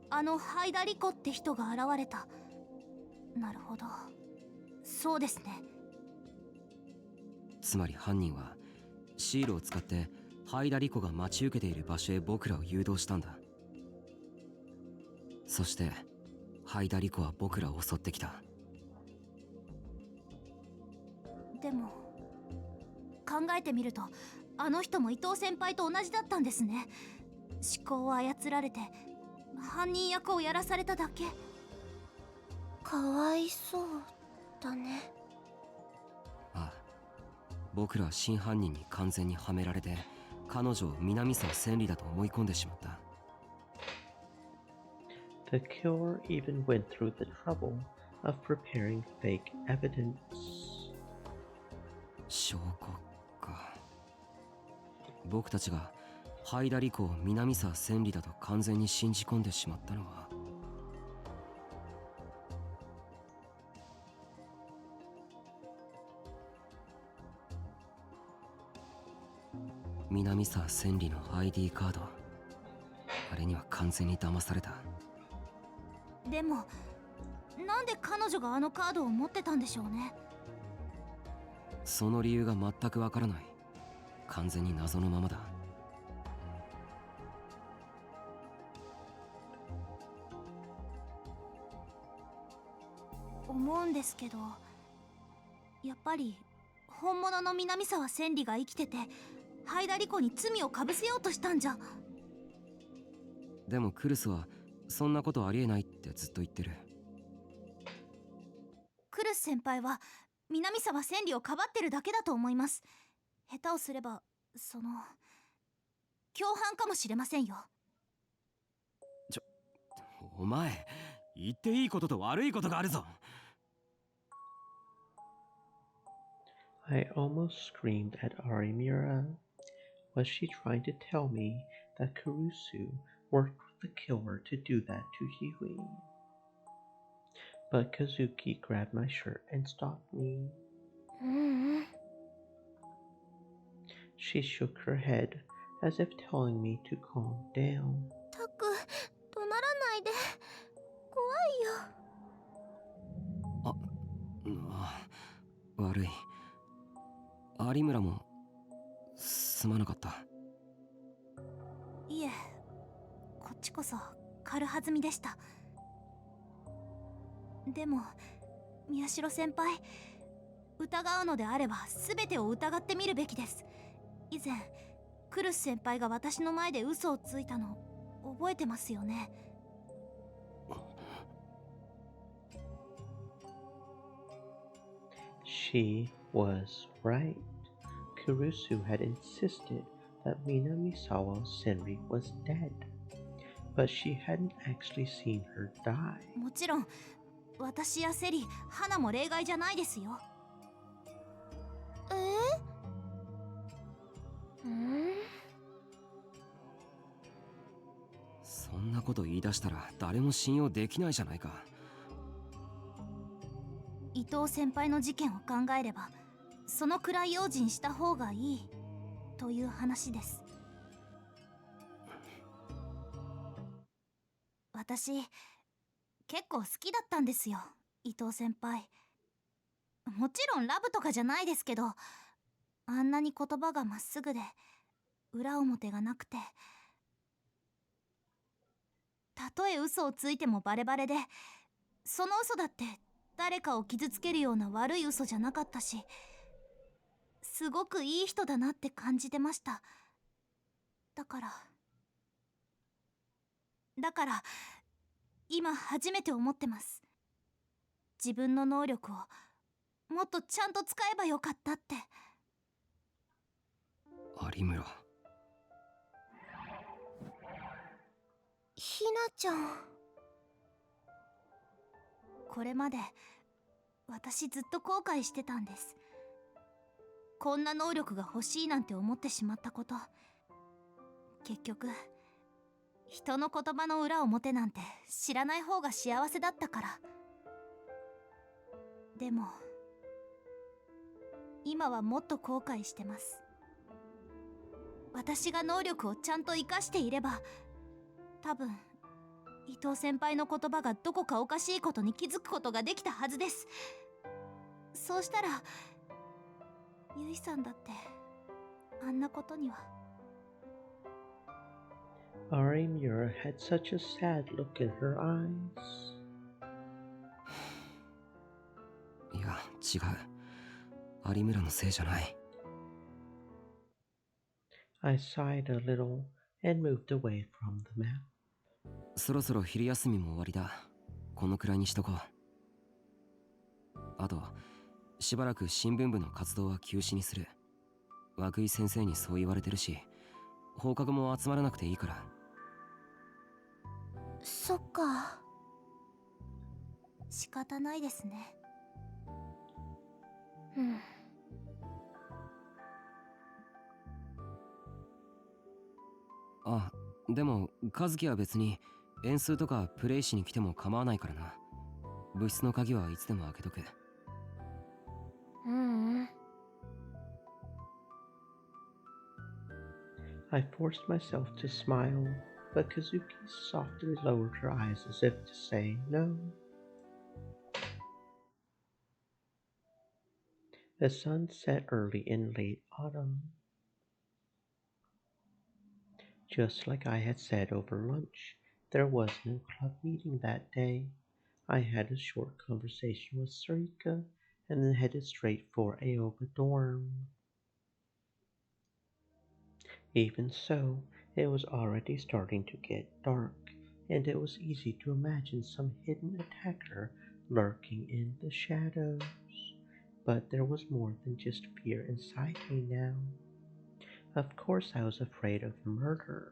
[SPEAKER 8] あのハイダリコって人が現れた。なるほど、そうですね。
[SPEAKER 4] つまり犯人はシールを使ってハイダリコが待ち受けている場所へ僕らを誘導したんだ。そしてハイダリコは僕らを襲ってきた。
[SPEAKER 8] でも考えてみるとあの人も伊藤先輩と同じだったんですね。思考を操られて犯人役をやらされただけ。
[SPEAKER 10] かわいそうだね。
[SPEAKER 4] ああ、僕らは真犯人に完全にはめられて彼女を南沢千里だと思い込んでしまった。
[SPEAKER 2] The killer even went through the trouble of preparing fake evidence.
[SPEAKER 4] 証拠か。僕たちがハイダリコを南沢千里だと完全に信じ込んでしまったのは、南沢千里の ID カード、あれには完全に騙された。
[SPEAKER 8] でもなんで彼女があのカードを持ってたんでしょうね。
[SPEAKER 4] その理由が全くわからない。完全に謎のままだ。
[SPEAKER 8] 思うんですけど、やっぱり本物の南沢千里が生きててハイダリコに罪をかぶせようとしたんじゃ。
[SPEAKER 4] でもクルスはそんなことありえないってずっと言ってる。
[SPEAKER 8] クルス先輩は南沢千里をかばってるだけだと思います。下手をすれば共犯かもしれませんよ。
[SPEAKER 4] お前、言っていいことと悪いことがあるぞ。
[SPEAKER 2] I almost screamed at Arimura. Was she trying to tell me that Kurusu worked with the killer to do that to Yui? But Kazuki grabbed my shirt and stopped me. She shook her head as if telling me to calm down.
[SPEAKER 10] タク、怒鳴らないで。怖いよ。
[SPEAKER 4] 悪い。有村もすまなかった。
[SPEAKER 8] いえ、こっちこそ軽はずみでした。でも宮代先輩、疑うのであれば全てを疑ってみるべきです。以前クルス先輩が私の前で嘘をついたの覚えてますよね。
[SPEAKER 2] She was right. Kurusu had insisted that Minamisawa Senri was dead, but she hadn't actually seen her die.
[SPEAKER 8] もちろん私やセリ、花も例外じゃないですよ。
[SPEAKER 4] そんなこと言い出したら誰も信用できないじゃないか。
[SPEAKER 8] 伊藤先輩の事件を考えればそのくらい用心した方がいいという話です。私結構好きだったんですよ、伊藤先輩。もちろんラブとかじゃないですけど、あんなに言葉がまっすぐで裏表がなくて、たとえ嘘をついてもバレバレで、その嘘だって誰かを傷つけるような悪い嘘じゃなかったし、すごくいい人だなって感じてました。だから今初めて思ってます。自分の能力をもっとちゃんと使えばよかったって。
[SPEAKER 4] 有村。
[SPEAKER 10] ひなちゃん。
[SPEAKER 8] これまで私ずっと後悔してたんです。こんな能力が欲しいなんて思ってしまったこと。結局人の言葉の裏表なんて知らない方が幸せだったから。でも今はもっと後悔してます。私が能力をちゃんと活かしていれば、多分伊藤先輩の言葉がどこかおかしいことに気づくことができたはずです。そうしたらゆいさんだってあんなことには。
[SPEAKER 2] Arimura had such a sad look in her eyes.
[SPEAKER 4] いや、違う。有村のせいじゃない。
[SPEAKER 2] I sighed a little and moved away from the map.
[SPEAKER 4] そろそろ昼休みも終わりだ。このくらいにしとこう。あとしばらく新聞部の活動は休止にする。涌井先生にそう言われてるし、放課後も集まらなくていいから。
[SPEAKER 10] そっか。
[SPEAKER 8] 仕方ないですね。
[SPEAKER 4] あ、でも和樹は別に演奏とかプレイしに来ても構わないからな。部室の鍵はいつでも開けとく。
[SPEAKER 2] I forced myself to smile, but Kazuki softly lowered her eyes as if to say no. The sun set early in late autumn. Just like I had said over lunch, there was no club meeting that day. I had a short conversation with Sarika and then headed straight for Aoba dorm. Even so, it was already starting to get dark, and it was easy to imagine some hidden attacker lurking in the shadows. But there was more than just fear inside me now. Of course, I was afraid of murder.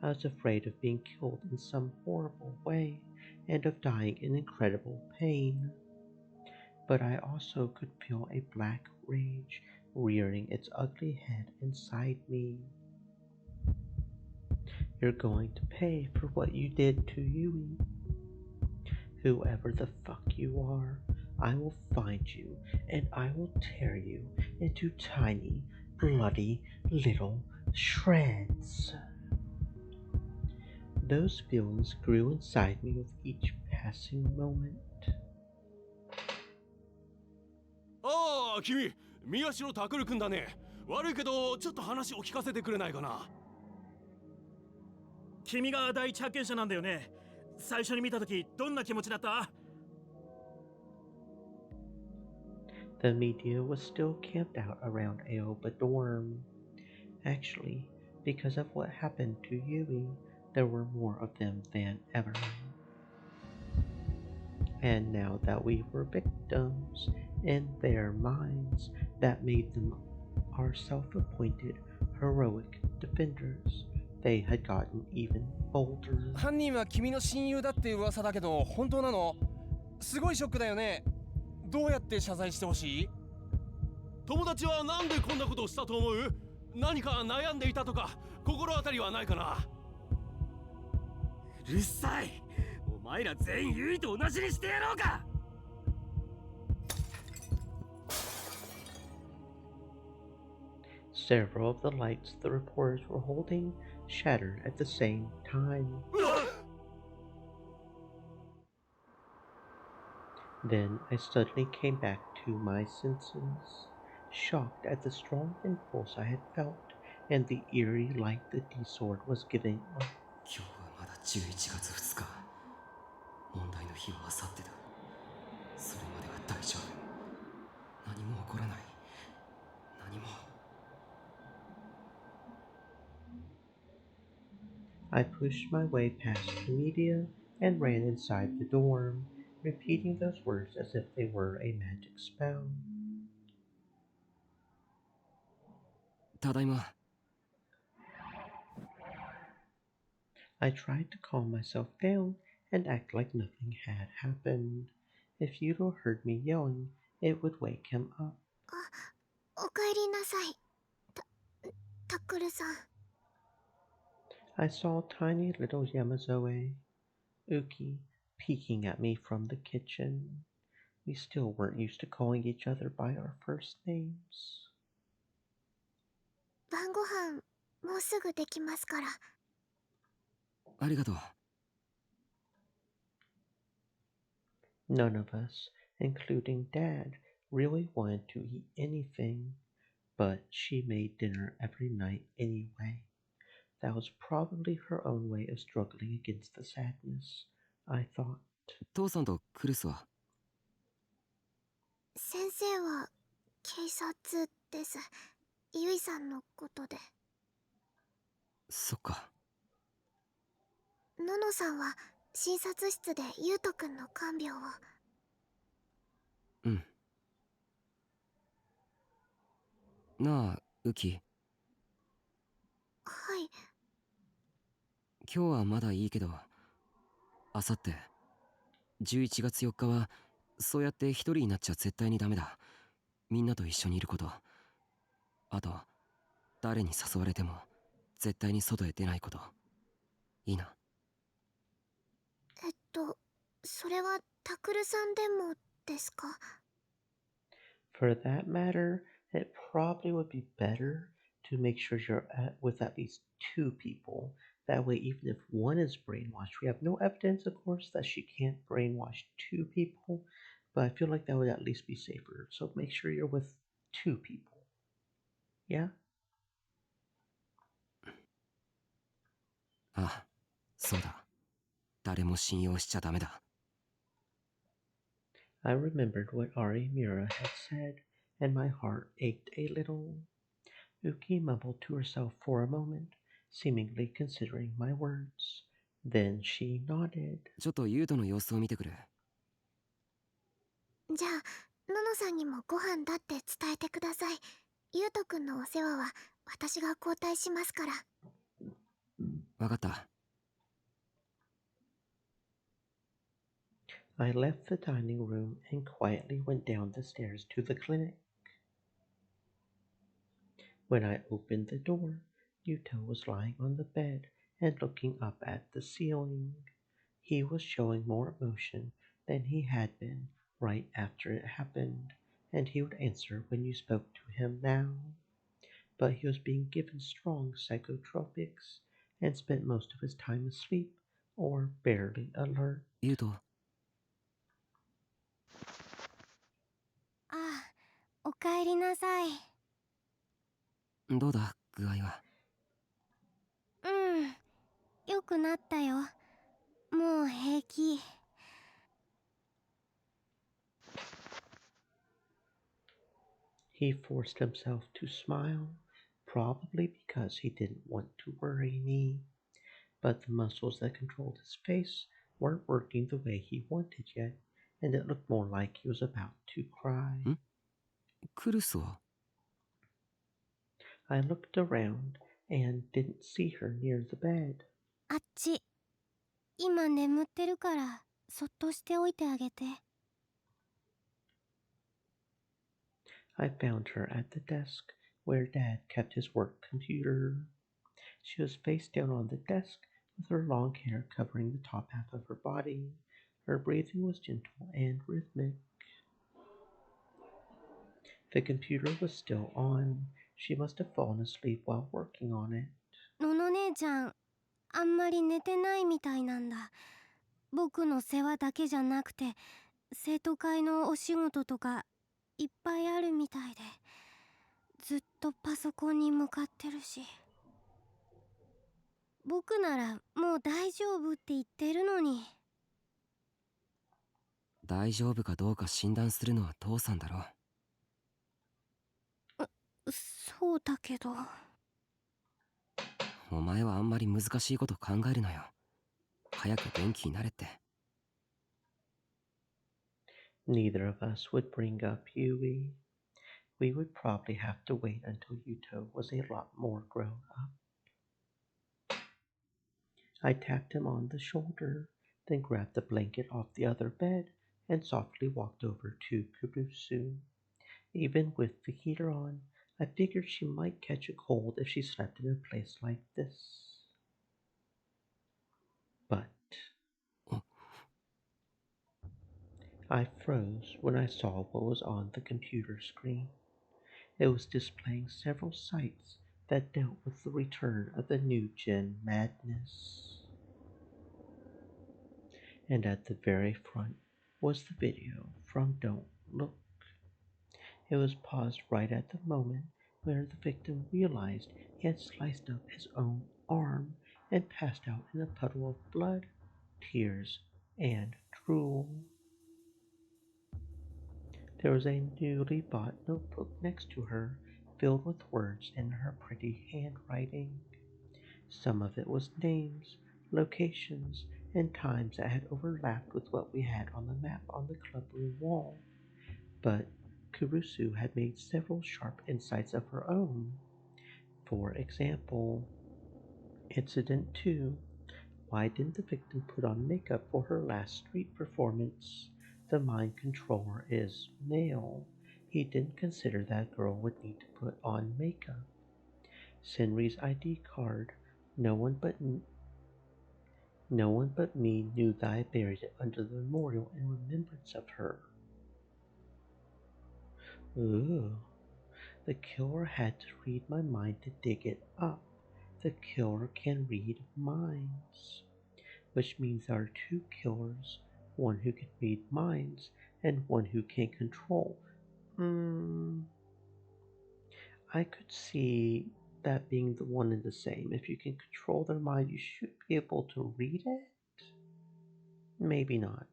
[SPEAKER 2] I was afraid of being killed in some horrible way and of dying in incredible pain. But I also could feel a black rage rearing its ugly head inside me. You're going to pay for what you did to Yui. Whoever the fuck you are, I will find you and I will tear you into tiny, bloody little shreds. Those feelings grew inside me with each passing moment.
[SPEAKER 12] ああ、君、宮代拓君だね。悪いけど、ちょっと話を聞かせてくれないかな。
[SPEAKER 5] 君が第一発見者なんだよね。最初に見たとき、どんな気持ちだった？
[SPEAKER 2] The media was still camped out around Aoba dorm. Actually, because of what happened to Yui, there were more of them than ever. And now that we were victims, in their minds, that made them our self-appointed heroic defenders. They had gotten even bolder.
[SPEAKER 12] 犯人は君の親友だって噂だけど、本当なの？すごいショックだよね。どうやって謝罪してほしい？友達はなんでこんなことをしたと思う？何か悩んでいたとか、心当たりはないかな？
[SPEAKER 11] うるさい。お前ら全員ユイと同じにしてやろうか。
[SPEAKER 2] Several of the lights the reporters were holding shattered at the same time. Then I suddenly came back to my senses, shocked at the strong impulse I had felt and the eerie light the D-sword was giving off.
[SPEAKER 4] 今日はまだ11月2日。問題の日は明後日だ。それまでは大丈夫。何も起こらない。何も。
[SPEAKER 2] I pushed my way past the media and ran inside the dorm, repeating those words as if they were a magic spell.
[SPEAKER 4] ただいま。
[SPEAKER 2] I tried to calm myself down and act like nothing had happened. If Yudo heard me yelling, it would wake him up.
[SPEAKER 6] おかえりなさい。タックルさん。
[SPEAKER 2] I saw tiny little Yamazoe, Uki, peeking at me from the kitchen. We still weren't used to calling each other by our first names.
[SPEAKER 6] 晩ご飯もうすぐできますから。
[SPEAKER 4] ありがとう。
[SPEAKER 2] None of us, including Dad, really wanted to eat anything, but she made dinner every night anyway. That was probably her own way of struggling against the sadness, I thought.
[SPEAKER 4] 父さんとクリスは？
[SPEAKER 6] 先生は警察です。ユイさんのことで。
[SPEAKER 4] そっか。
[SPEAKER 6] ののさんは診察室でユウトくんの看病を。
[SPEAKER 4] うん。なあ、ウキ。
[SPEAKER 6] はい。
[SPEAKER 4] 今日はまだいいけど、あさって11月4日はそうやって一人になっちゃ絶対にダメだ。みんなと一緒にいること。あと、誰に誘われても絶対に外へ出ないこと。いいな。
[SPEAKER 6] それはタクルさんでもですか？
[SPEAKER 2] For that matter, it probably would be better to make sure you're with at least 2 people. That way, even if one is brainwashed, we have no evidence, of course, that she can't brainwash 2 people, but I feel like that would at least be safer. So make sure you're with 2 people. Yeah?
[SPEAKER 4] ああ、そうだ。誰も信用しちゃダメだ。
[SPEAKER 2] I remembered what Ari Mira had said, and my heart ached a little. Uki mumbled to herself for a moment, seemingly considering my words. Then she nodded.
[SPEAKER 4] ちょっとユウトの様子を見てくる。
[SPEAKER 6] じゃあののさんにもご飯だって伝えてください。ゆうとくんのお世話は私が交代しますから。
[SPEAKER 4] わかった。
[SPEAKER 2] I left the dining room and quietly went down the stairs to the clinic. When I opened the door, Yuto was lying on the bed and looking up at the ceiling. He was showing more emotion than he had been right after it happened, and he would answer when you spoke to him now. But he was being given strong psychotropics and spent most of his time asleep or barely alert.
[SPEAKER 4] ユウト。
[SPEAKER 10] ああ、おかえりなさい。
[SPEAKER 4] どうだ、具合は。
[SPEAKER 10] うん、よくなったよ。もう平気。
[SPEAKER 2] He forced himself to smile, probably because he didn't want to worry me. But the muscles that controlled his face weren't working the way he wanted yet, and it looked more like he was about to cry.
[SPEAKER 4] クルスは？
[SPEAKER 2] I looked around and didn't see her near the bed.
[SPEAKER 10] あっち。今眠ってるから、そっとしておいてあげて。
[SPEAKER 2] I found her at the desk where Dad kept his work computer. She was face down on the desk with her long hair covering the top half of her body. Her breathing was gentle and rhythmic. The computer was still on. She must have fallen asleep while working on it.
[SPEAKER 10] のの姉ちゃん、あんまり寝てないみたいなんだ。僕の世話だけじゃなくて、生徒会のお仕事とかいっぱいあるみたいで、ずっとパソコンに向かってるし。僕ならもう大丈夫って言ってるのに。
[SPEAKER 4] 大丈夫かどうか診断するのは父さんだろ。
[SPEAKER 10] そうだけど。
[SPEAKER 4] お前はあんまり難しいこと考えるなよ。早く元気になれって。
[SPEAKER 2] Neither of us would bring up Yui. We would probably have to wait until Yuto was a lot more grown up. I tapped him on the shoulder, then grabbed the blanket off the other bed and softly walked over to Kurusu. Even with the heater on, I figured she might catch a cold if she slept in a place like this. But I froze when I saw what was on the computer screen. It was displaying several sites that dealt with the return of the new gen madness. And at the very front was the video from Don't Look. It was paused right at the moment where the victim realized he had sliced up his own arm and passed out in a puddle of blood, tears, and drool. There was a newly bought notebook next to her, filled with words in her pretty handwriting. Some of it was names, locations, and times that had overlapped with what we had on the map on the clubroom wall. But Kurusu had made several sharp insights of her own. For example, Incident 2. Why didn't the victim put on makeup for her last street performance? The mind controller is male. He didn't consider that girl would need to put on makeup. Senri's ID card. No one but me knew that I buried it under the memorial in remembrance of her. Ooh. The killer had to read my mind to dig it up. The killer can read minds. Which means there are two killers, one who can read minds and one who can control. I could see that being the one and the same. If you can control their mind, you should be able to read it? Maybe not.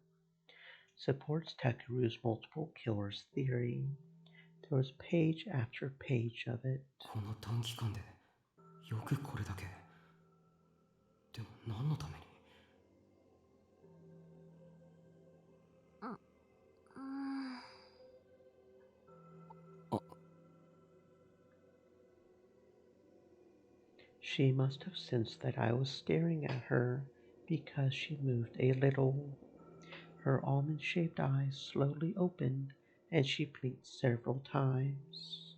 [SPEAKER 2] Supports Takeru's multiple killers theory. There was page after page of it.
[SPEAKER 4] この短期間でよくこれだけ。でも何のために？
[SPEAKER 2] She must have sensed that I was staring at her because she moved a little. Her almond-shaped eyes slowly opened and she blinked several times.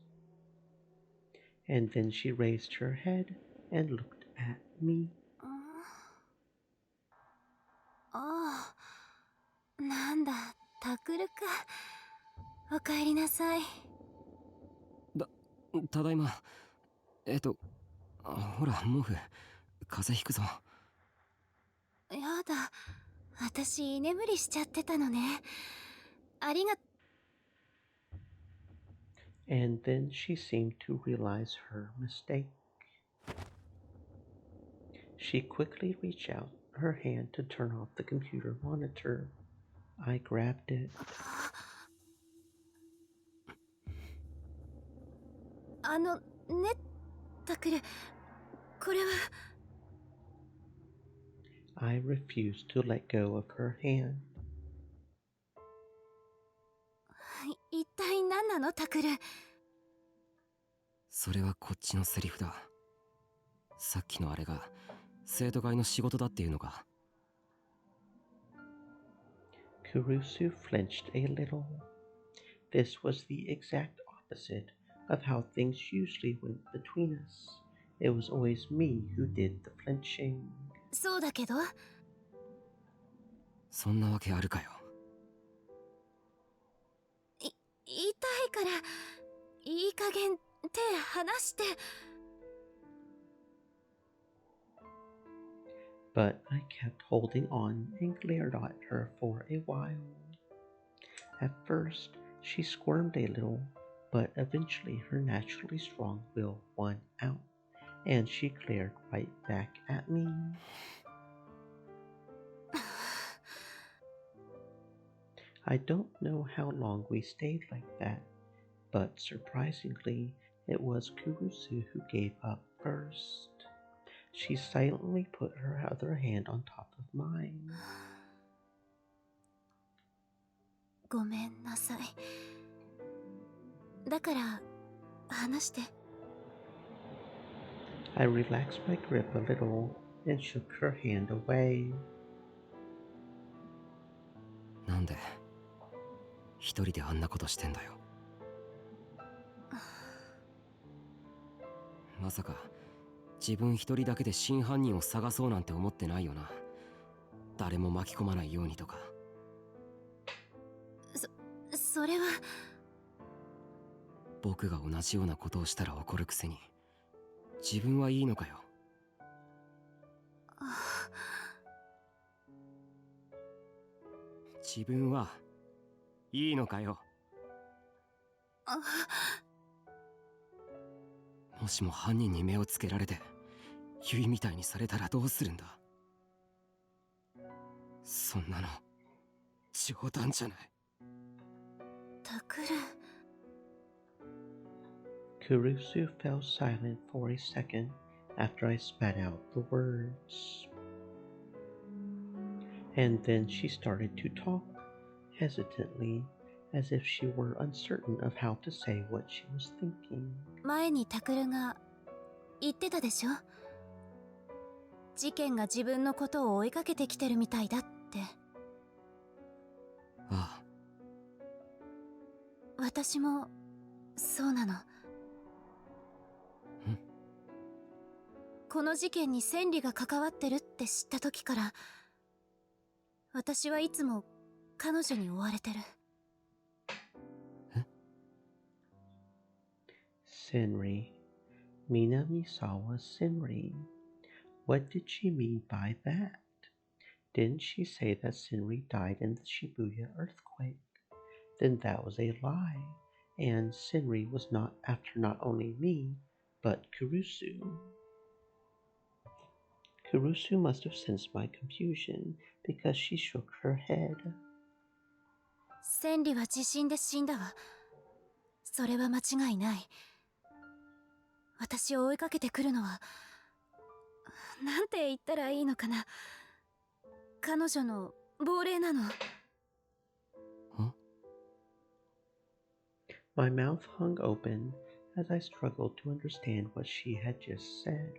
[SPEAKER 2] And then she raised her head and looked at me.
[SPEAKER 8] ああ、なんだ、タクルか。おかえりなさい。
[SPEAKER 4] ただいま。ほら、毛布。風邪ひくぞ。
[SPEAKER 8] やだ、私居眠りしちゃってたのね。ありが。
[SPEAKER 2] And then she seemed to realize her mistake. She quickly reached out her hand to turn off the computer monitor. I grabbed it.
[SPEAKER 8] ね、タクル、これは。
[SPEAKER 2] I refused to let go of her hand.
[SPEAKER 8] 一体何なの、タクル。
[SPEAKER 4] それはこっちのセリフだ。さっきのあれが生徒会の仕事だっていうのか。
[SPEAKER 2] Kurusu flinched a little. This was the exact opposite of how things usually went between us. It was always me who did the flinching.
[SPEAKER 8] そうだけど。
[SPEAKER 4] そんなわけあるかよ。
[SPEAKER 8] 痛いから、いい加減手離して。
[SPEAKER 2] But I kept holding on and glared at her for a while. At first, she squirmed a little, but eventually her naturally strong will won out, and she glared right back at me. I don't know how long we stayed like that, but surprisingly, it was Kurusu who gave up first. She silently put her other hand on top of mine.
[SPEAKER 8] ごめんなさい。だから話して。
[SPEAKER 2] I relaxed my grip a little and shook her hand away.
[SPEAKER 4] なんで一人であんなことしてんだよ。まさか自分一人だけで真犯人を探そうなんて思ってないよな。誰も巻き込まないようにとか。
[SPEAKER 8] それは。
[SPEAKER 4] 僕が同じようなことをしたら怒るくせに自分はいいのかよ。自分はいいのかよ。もしも犯人に目をつけられてユイみたいにされたらどうするんだ。そんなの冗談じゃない。
[SPEAKER 8] タクル。
[SPEAKER 2] Kurusu fell silent for a second after I spat out the words. And then she started to talk, hesitantly, as if she were uncertain of how to say what she was thinking.
[SPEAKER 8] 前にタクルが言ってたでしょ。事件が自分のことを追いかけてきてるみたいだって。
[SPEAKER 4] ああ。
[SPEAKER 8] 私もそうなの。この事件に千里が関わってるって知った時から、私はいつも彼女に追われてる。
[SPEAKER 2] Senri. Minamisawa Senri. What did she mean by that? Didn't she say that Senri died in the Shibuya earthquake? Then that was a lie, and Senri was not after not only me, but Kurusu. Kurusu must have sensed my confusion because she shook her head.
[SPEAKER 8] 千里は地震で死んだわ。それは間違いない。私を追いかけてくるのは、なんて言ったらいいのかな。彼女の亡霊なの。
[SPEAKER 2] My mouth hung open as I struggled to understand what she had just said.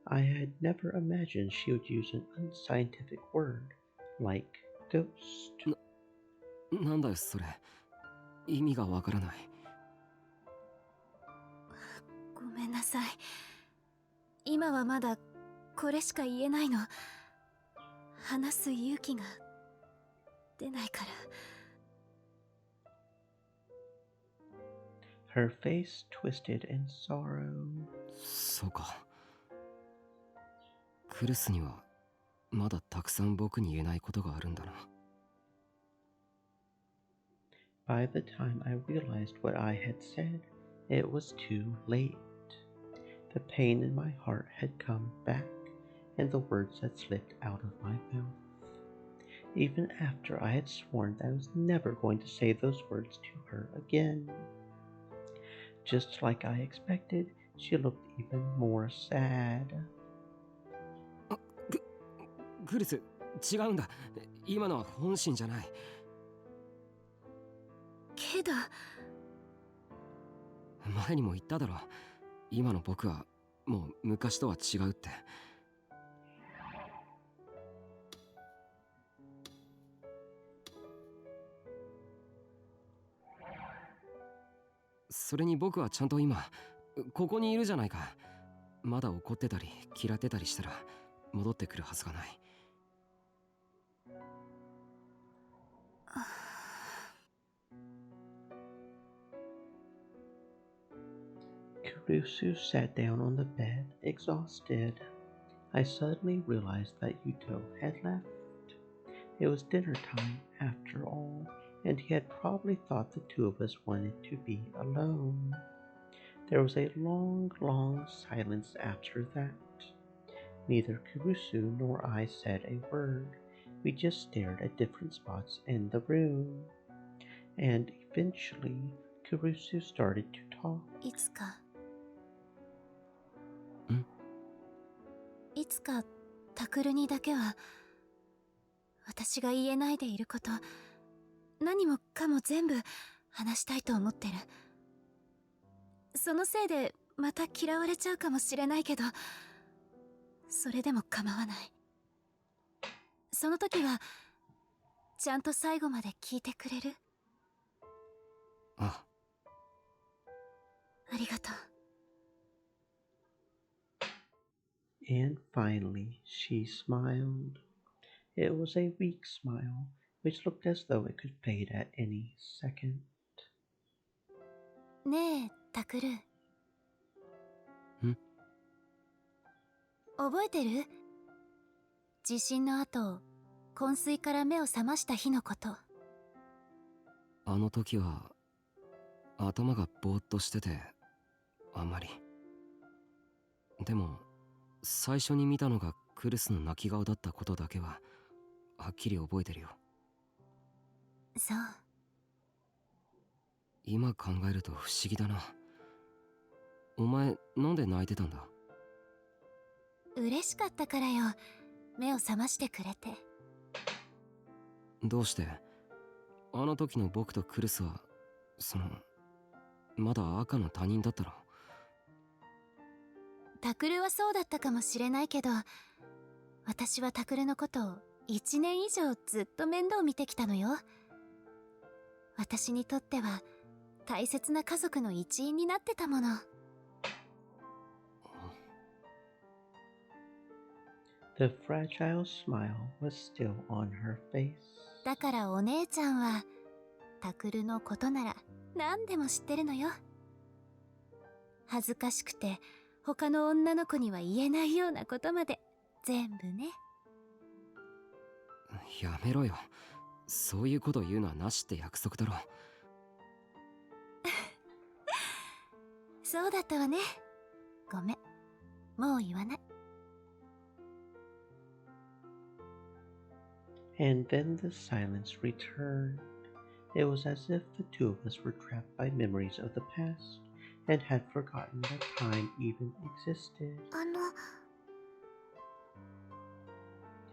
[SPEAKER 2] I had never imagined she would use an unscientific word like ghost.
[SPEAKER 4] なんだよそれ。意味がわからない。
[SPEAKER 8] ごめんなさい。今はまだこれしか言えないの。話す勇気が出ないから。
[SPEAKER 2] Her face twisted in sorrow.
[SPEAKER 4] そうか。クルスにはまだたくさん僕に言えないことがあるんだな。
[SPEAKER 2] By the time I realized what I had said, it was too late. The pain in my heart had come back, and the words had slipped out of my mouth. Even after I had sworn that I was never going to say those words to her again. Just like I expected, she looked even more sad.
[SPEAKER 4] クルス、違うんだ。今のは本心じゃない。
[SPEAKER 8] けど
[SPEAKER 4] 前にも言っただろ。今の僕はもう昔とは違うって。それに僕はちゃんと今ここにいるじゃないか。まだ怒ってたり嫌ってたりしたら戻ってくるはずがない。
[SPEAKER 2] Kurusu sat down on the bed, exhausted. I suddenly realized that Yuto had left. It was dinner time, after all, and he had probably thought the two of us wanted to be alone. There was a long, long silence after that. Neither Kurusu nor I said a word. We just stared at different spots in the room. And eventually, Kurusu started to talk.
[SPEAKER 8] いつかタクルにだけは私が言えないでいること、何もかも全部話したいと思ってる。そのせいでまた嫌われちゃうかもしれないけど、それでも構わない。その時はちゃんと最後まで聞いてくれる？
[SPEAKER 4] あ
[SPEAKER 8] りがとう。
[SPEAKER 2] And finally, she smiled. It was a weak smile, which looked as though it could fade at any second.
[SPEAKER 8] ねえ、タクル。覚えてる？地震の後、昏睡から目を覚ました日のこと。
[SPEAKER 4] あの時は頭がぼーっとしててあんまり。でも最初に見たのがクルスの泣き顔だったことだけははっきり覚えてるよ。
[SPEAKER 8] そう。
[SPEAKER 4] 今考えると不思議だな。お前なんで泣いてたんだ？
[SPEAKER 8] 嬉しかったからよ。目を覚ましてくれて。
[SPEAKER 4] どうして？あの時の僕とクルスはまだ赤の他人だったろ。
[SPEAKER 8] タクルはそうだったかもしれないけど、私はタクルのことを1年以上ずっと面倒見てきたのよ。私にとっては大切な家族の一員になってたもの。
[SPEAKER 2] The fragile smile was still on her face.
[SPEAKER 8] だからお姉ちゃんはタクルのことなら何でも知ってるのよ。恥ずかしくて他の女の子には言えないようなことまで全部ね。
[SPEAKER 4] やめろよ。そういうこと言うのはなしって約束だろ。
[SPEAKER 8] そうだったわね。ごめん。もう言わない。
[SPEAKER 2] And then the silence returned. It was as if the two of us were trapped by memories of the past and had forgotten that time even existed.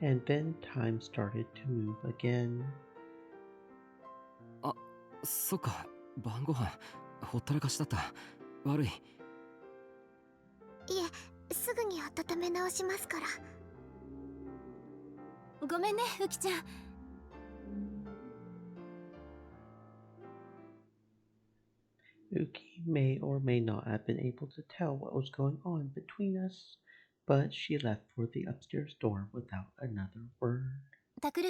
[SPEAKER 2] And then time started to move again.
[SPEAKER 4] あ、そっか。晩ご飯ほったらかしだった。悪い。
[SPEAKER 6] いえ、すすぐに温め直しますから。
[SPEAKER 8] ごめんね、ウキちゃん。
[SPEAKER 2] Uki may or may not have been able to tell what was going on between us, but she left for the upstairs door without another word.
[SPEAKER 8] タクル、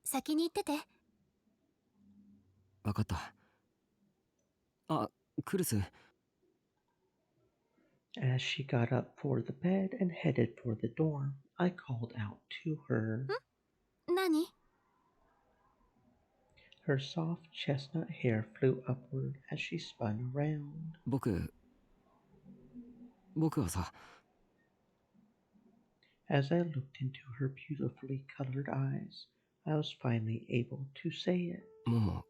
[SPEAKER 8] 先に行ってて。
[SPEAKER 4] わかった。あ、クルス。
[SPEAKER 2] As she got up for the bed and headed for the door, I called out to her.
[SPEAKER 8] 何？
[SPEAKER 2] Her soft chestnut hair flew upward as she spun around.
[SPEAKER 4] 僕はさ。
[SPEAKER 2] As I looked into her beautifully colored eyes, I was finally able to say it.
[SPEAKER 4] もう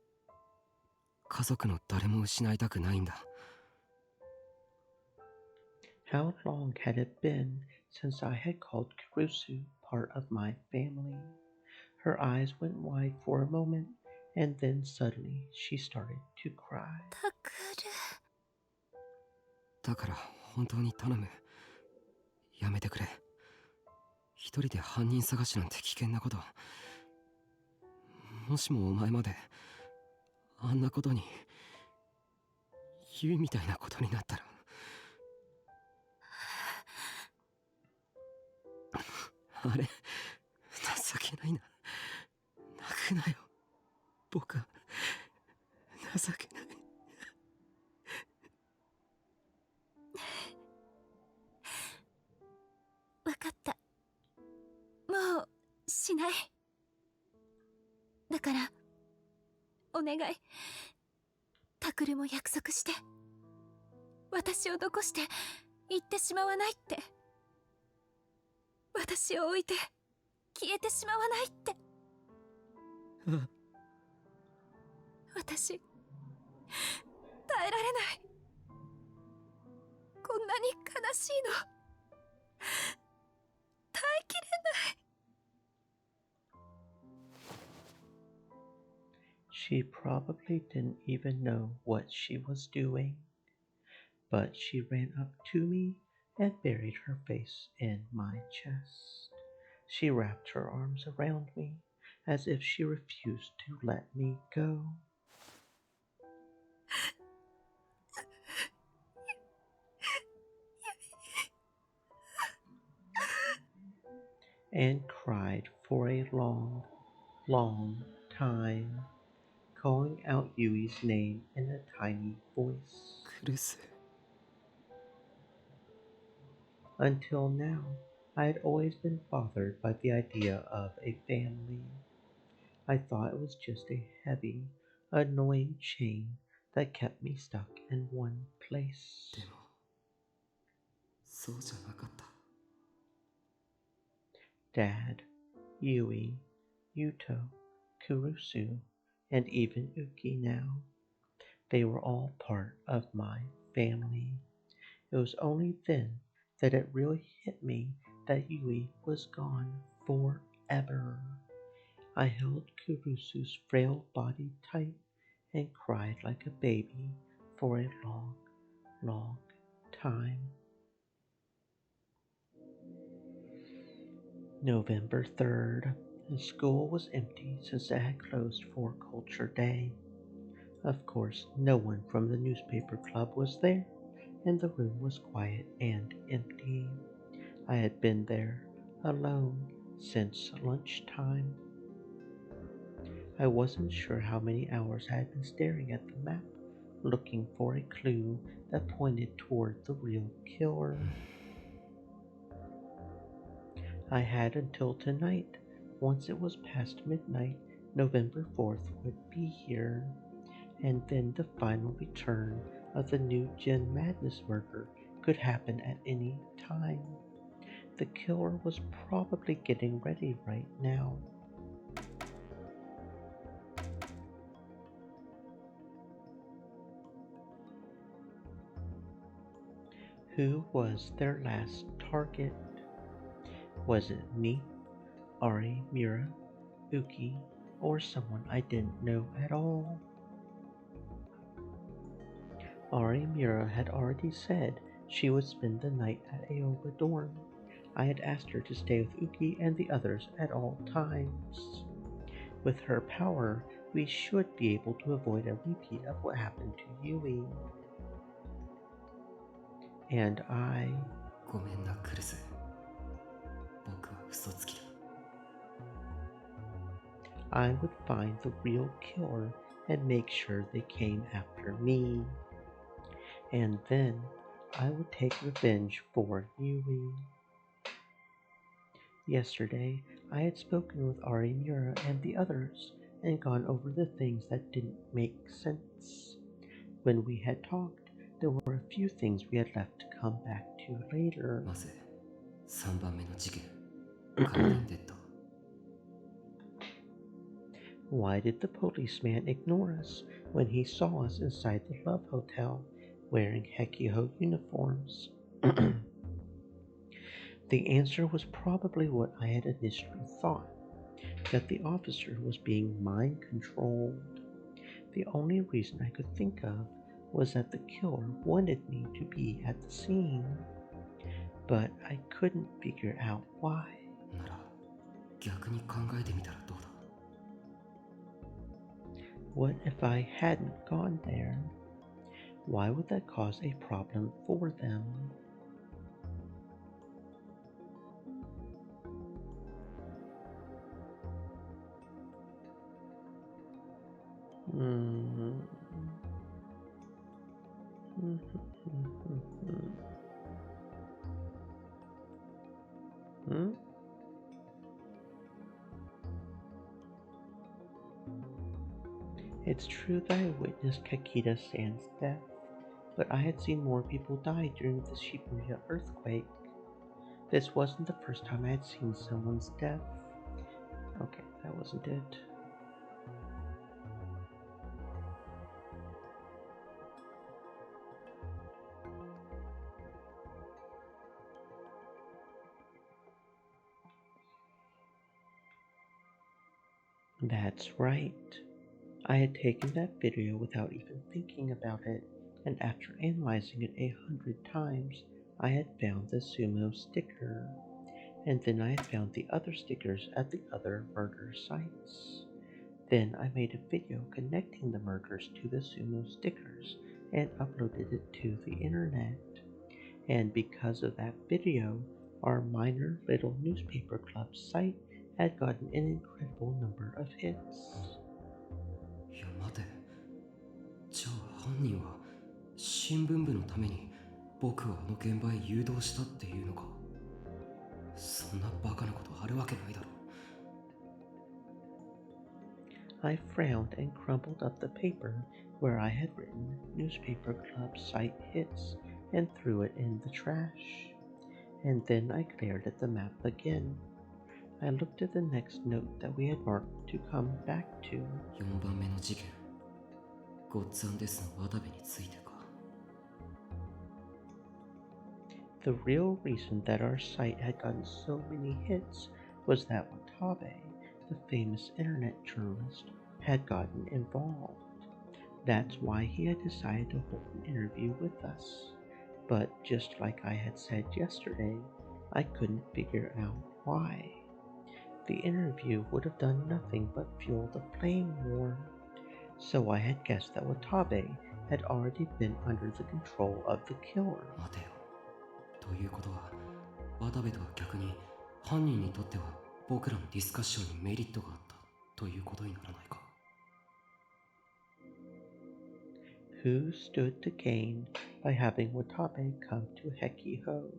[SPEAKER 4] 家族の誰も失いたくないんだ。
[SPEAKER 2] How long had it been since I had called Kurusu part of my family? Her eyes went wide for a moment, and then suddenly she started to cry.
[SPEAKER 8] タクル。
[SPEAKER 4] だから本当に頼む。やめてくれ。一人で犯人探しなんて危険なこと。もしもお前まであんなことに、ユイみたいなことになったら。あれ、情けないな。泣くなよ。僕は情けない。
[SPEAKER 8] わかった。もうしない。だからお願い。タクルも約束して。私を残して行ってしまわないって。私を置いて消えてしまわないって。私耐えられない。こんなに悲しいの耐えきれない。
[SPEAKER 2] She probably didn't even know what she was doing, but she ran up to me and buried her face in my chest. She wrapped her arms around me as if she refused to let me go. And cried for a long, long time, calling out Yui's name in a tiny voice.
[SPEAKER 4] クルス。
[SPEAKER 2] Until now, I had always been bothered by the idea of a family. I thought it was just a heavy, annoying chain that kept me stuck in one place.
[SPEAKER 4] でも、そうじゃなかった。
[SPEAKER 2] Dad, Yui, Yuto, Kurusu, and even Uki now. They were all part of my family. It was only then that it really hit me that Yui was gone forever. I held Kurusu's frail body tight and cried like a baby for a long, long time. November 3rd. The school was empty since it had closed for Culture Day. Of course, no one from the newspaper club was there, and the room was quiet and empty. I had been there, alone, since lunchtime. I wasn't sure how many hours I had been staring at the map, looking for a clue that pointed toward the real killer. I had until tonight. Once it was past midnight, November 4th would be here, and then the final return of the new Gen Madness murder could happen at any time. The killer was probably getting ready right now. Who was their last target? Was it me, Ari, Mira, Uki, or someone I didn't know at all? Ari Mira had already said she would spend the night at Aoba dorm. I had asked her to stay with Uki and the others at all times. With her power, we should be able to avoid a repeat of what happened to Yui. And I...
[SPEAKER 4] ごめんなクルス。僕は嘘つきだ。
[SPEAKER 2] I would find the real killer and make sure they came after me. And then I would take revenge for Yui. Yesterday, I had spoken with Arimura and the others and gone over the things that didn't make sense. When we had talked, there were a few things we had left to come back to later.
[SPEAKER 4] まず3番目の事件。関連デッド。
[SPEAKER 2] Why did the policeman ignore us when he saw us inside the Love Hotel wearing Hekiho uniforms? The answer was probably what I had initially thought, that the officer was being mind-controlled. The only reason I could think of was that the killer wanted me to be at the scene, but I couldn't figure out why.
[SPEAKER 4] なら逆に考えてみたらどうだ。
[SPEAKER 2] What if I hadn't gone there? Why would that cause a problem for them? It's true that I witnessed Kakita-san's death, but I had seen more people die during the Shibuya earthquake. This wasn't the first time I had seen someone's death. Okay, that wasn't it. That's right. I had taken that video without even thinking about it, and after analyzing it 100 times, I had found the sumo sticker. And then I had found the other stickers at the other murder sites. Then I made a video connecting the murders to the sumo stickers and uploaded it to the internet. And because of that video, our minor little newspaper club site had gotten an incredible number of hits.
[SPEAKER 4] いや待て。じゃあ犯人は新聞部のために僕をあの現場へ誘導したっていうのか。そんなバカなことあるわけないだろ。
[SPEAKER 2] I frowned and crumpled up the paper where I had written newspaper club site hits and threw it in the trash. And then I glared at the map again. I looked at the next note that we had marked to come back to.
[SPEAKER 4] 4番目の事件。ゴッツアンデスの渡部についてか。
[SPEAKER 2] The real reason that our site had gotten so many hits was that Watabe, the famous internet journalist, had gotten involved. That's why he had decided to hold an interview with us. But just like I had said yesterday, I couldn't figure out why. The interview would have done nothing but fuel the flame war. So I had guessed that Watabe had already been under the control of the killer.
[SPEAKER 4] 待てよ。ということは、渡部とは逆に犯人にとっては僕らのディスカッションにメリットがあったということにならないか。
[SPEAKER 2] Who stood to gain by having Watabe come to Hekiho?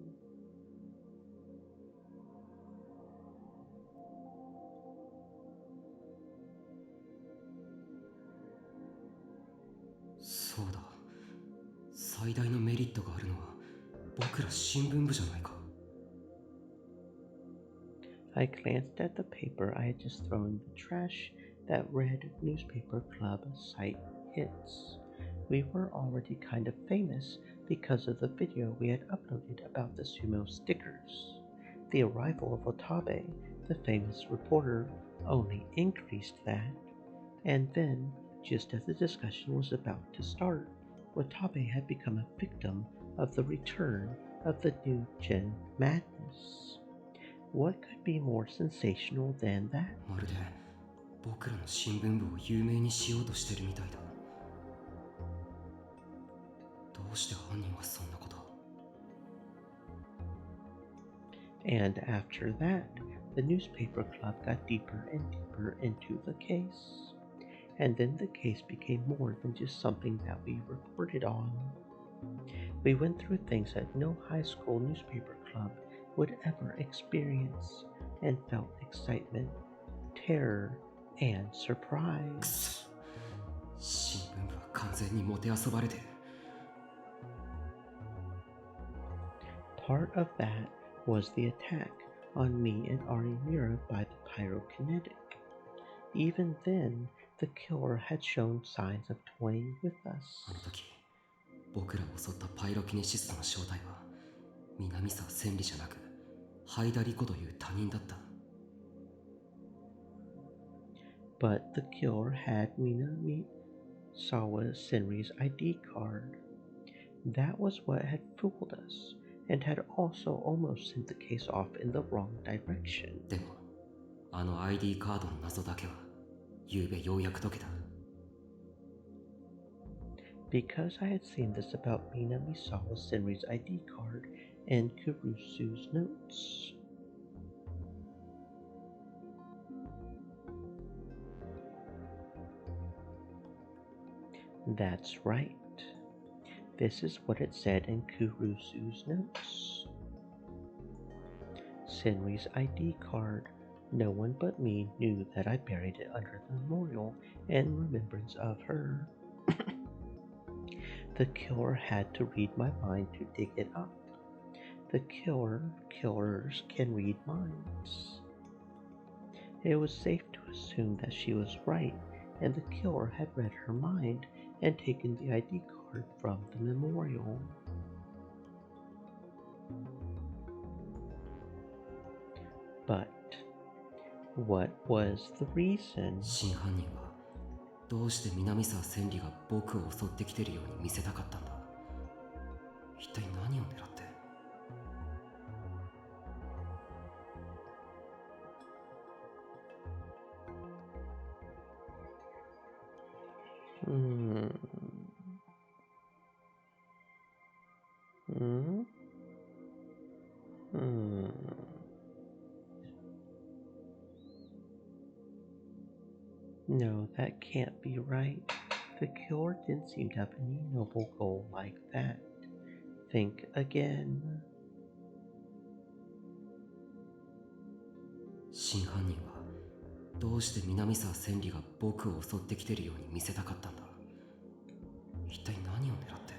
[SPEAKER 4] Soだ。最大のメリットがあるのは僕ら新聞部じゃないか。
[SPEAKER 2] I glanced at the paper I had just thrown in the trash that read Newspaper Club Site Hits. We were already kind of famous because of the video we had uploaded about the sumo stickers. The arrival of Watabe, the famous reporter, only increased that. And then, just as the discussion was about to start, Watabe had become a victim of the return of the new Gen Madness. What could be more sensational than that?
[SPEAKER 4] まるで僕らの新聞部を有名にしようとしてるみたいだ。どうして犯人はそんなことを。
[SPEAKER 2] And after that, the newspaper club got deeper and deeper into the case. And then the case became more than just something that we reported on. We went through things that no high school newspaper club would ever experience, and felt excitement, terror, and surprise.
[SPEAKER 4] 新聞部は完全にもてあそばれてる。
[SPEAKER 2] Part of that was the attack on me and Arimira by the pyrokinetic. Even then, the killer had shown signs of toying with us.
[SPEAKER 4] あの時、僕らを襲ったパイロキネシストの正体は南沢千里じゃなくハイダリコという他人だった。
[SPEAKER 2] But the killer had Minamisawa Senri's ID card. That was what had fooled us, and had also almost sent the case off in the wrong direction.
[SPEAKER 4] でも、あの ID カードの謎だけは、ゆうべようやく解けた。
[SPEAKER 2] Because I had seen this about Minamisawa Senri's ID card and Kurusu's notes. That's right. This is what it said in Kurusu's notes. Senri's ID card. No one but me knew that I buried it under the memorial in remembrance of her. The killer had to read my mind to dig it up. The killers can read minds. It was safe to assume that she was right, and the killer had read her mind and taken the ID card from the memorial. But what was the reason?
[SPEAKER 4] 真犯人はどうして南沢千里が僕を襲ってきてるように見せたかったんだ。一体何を狙って。
[SPEAKER 2] No, that can't be right. The killer didn't seem to have any noble goal like that. Think again.
[SPEAKER 4] 真犯人はどうして南沢千里が僕を襲ってきてるように見せたかったんだ。一体何を狙って。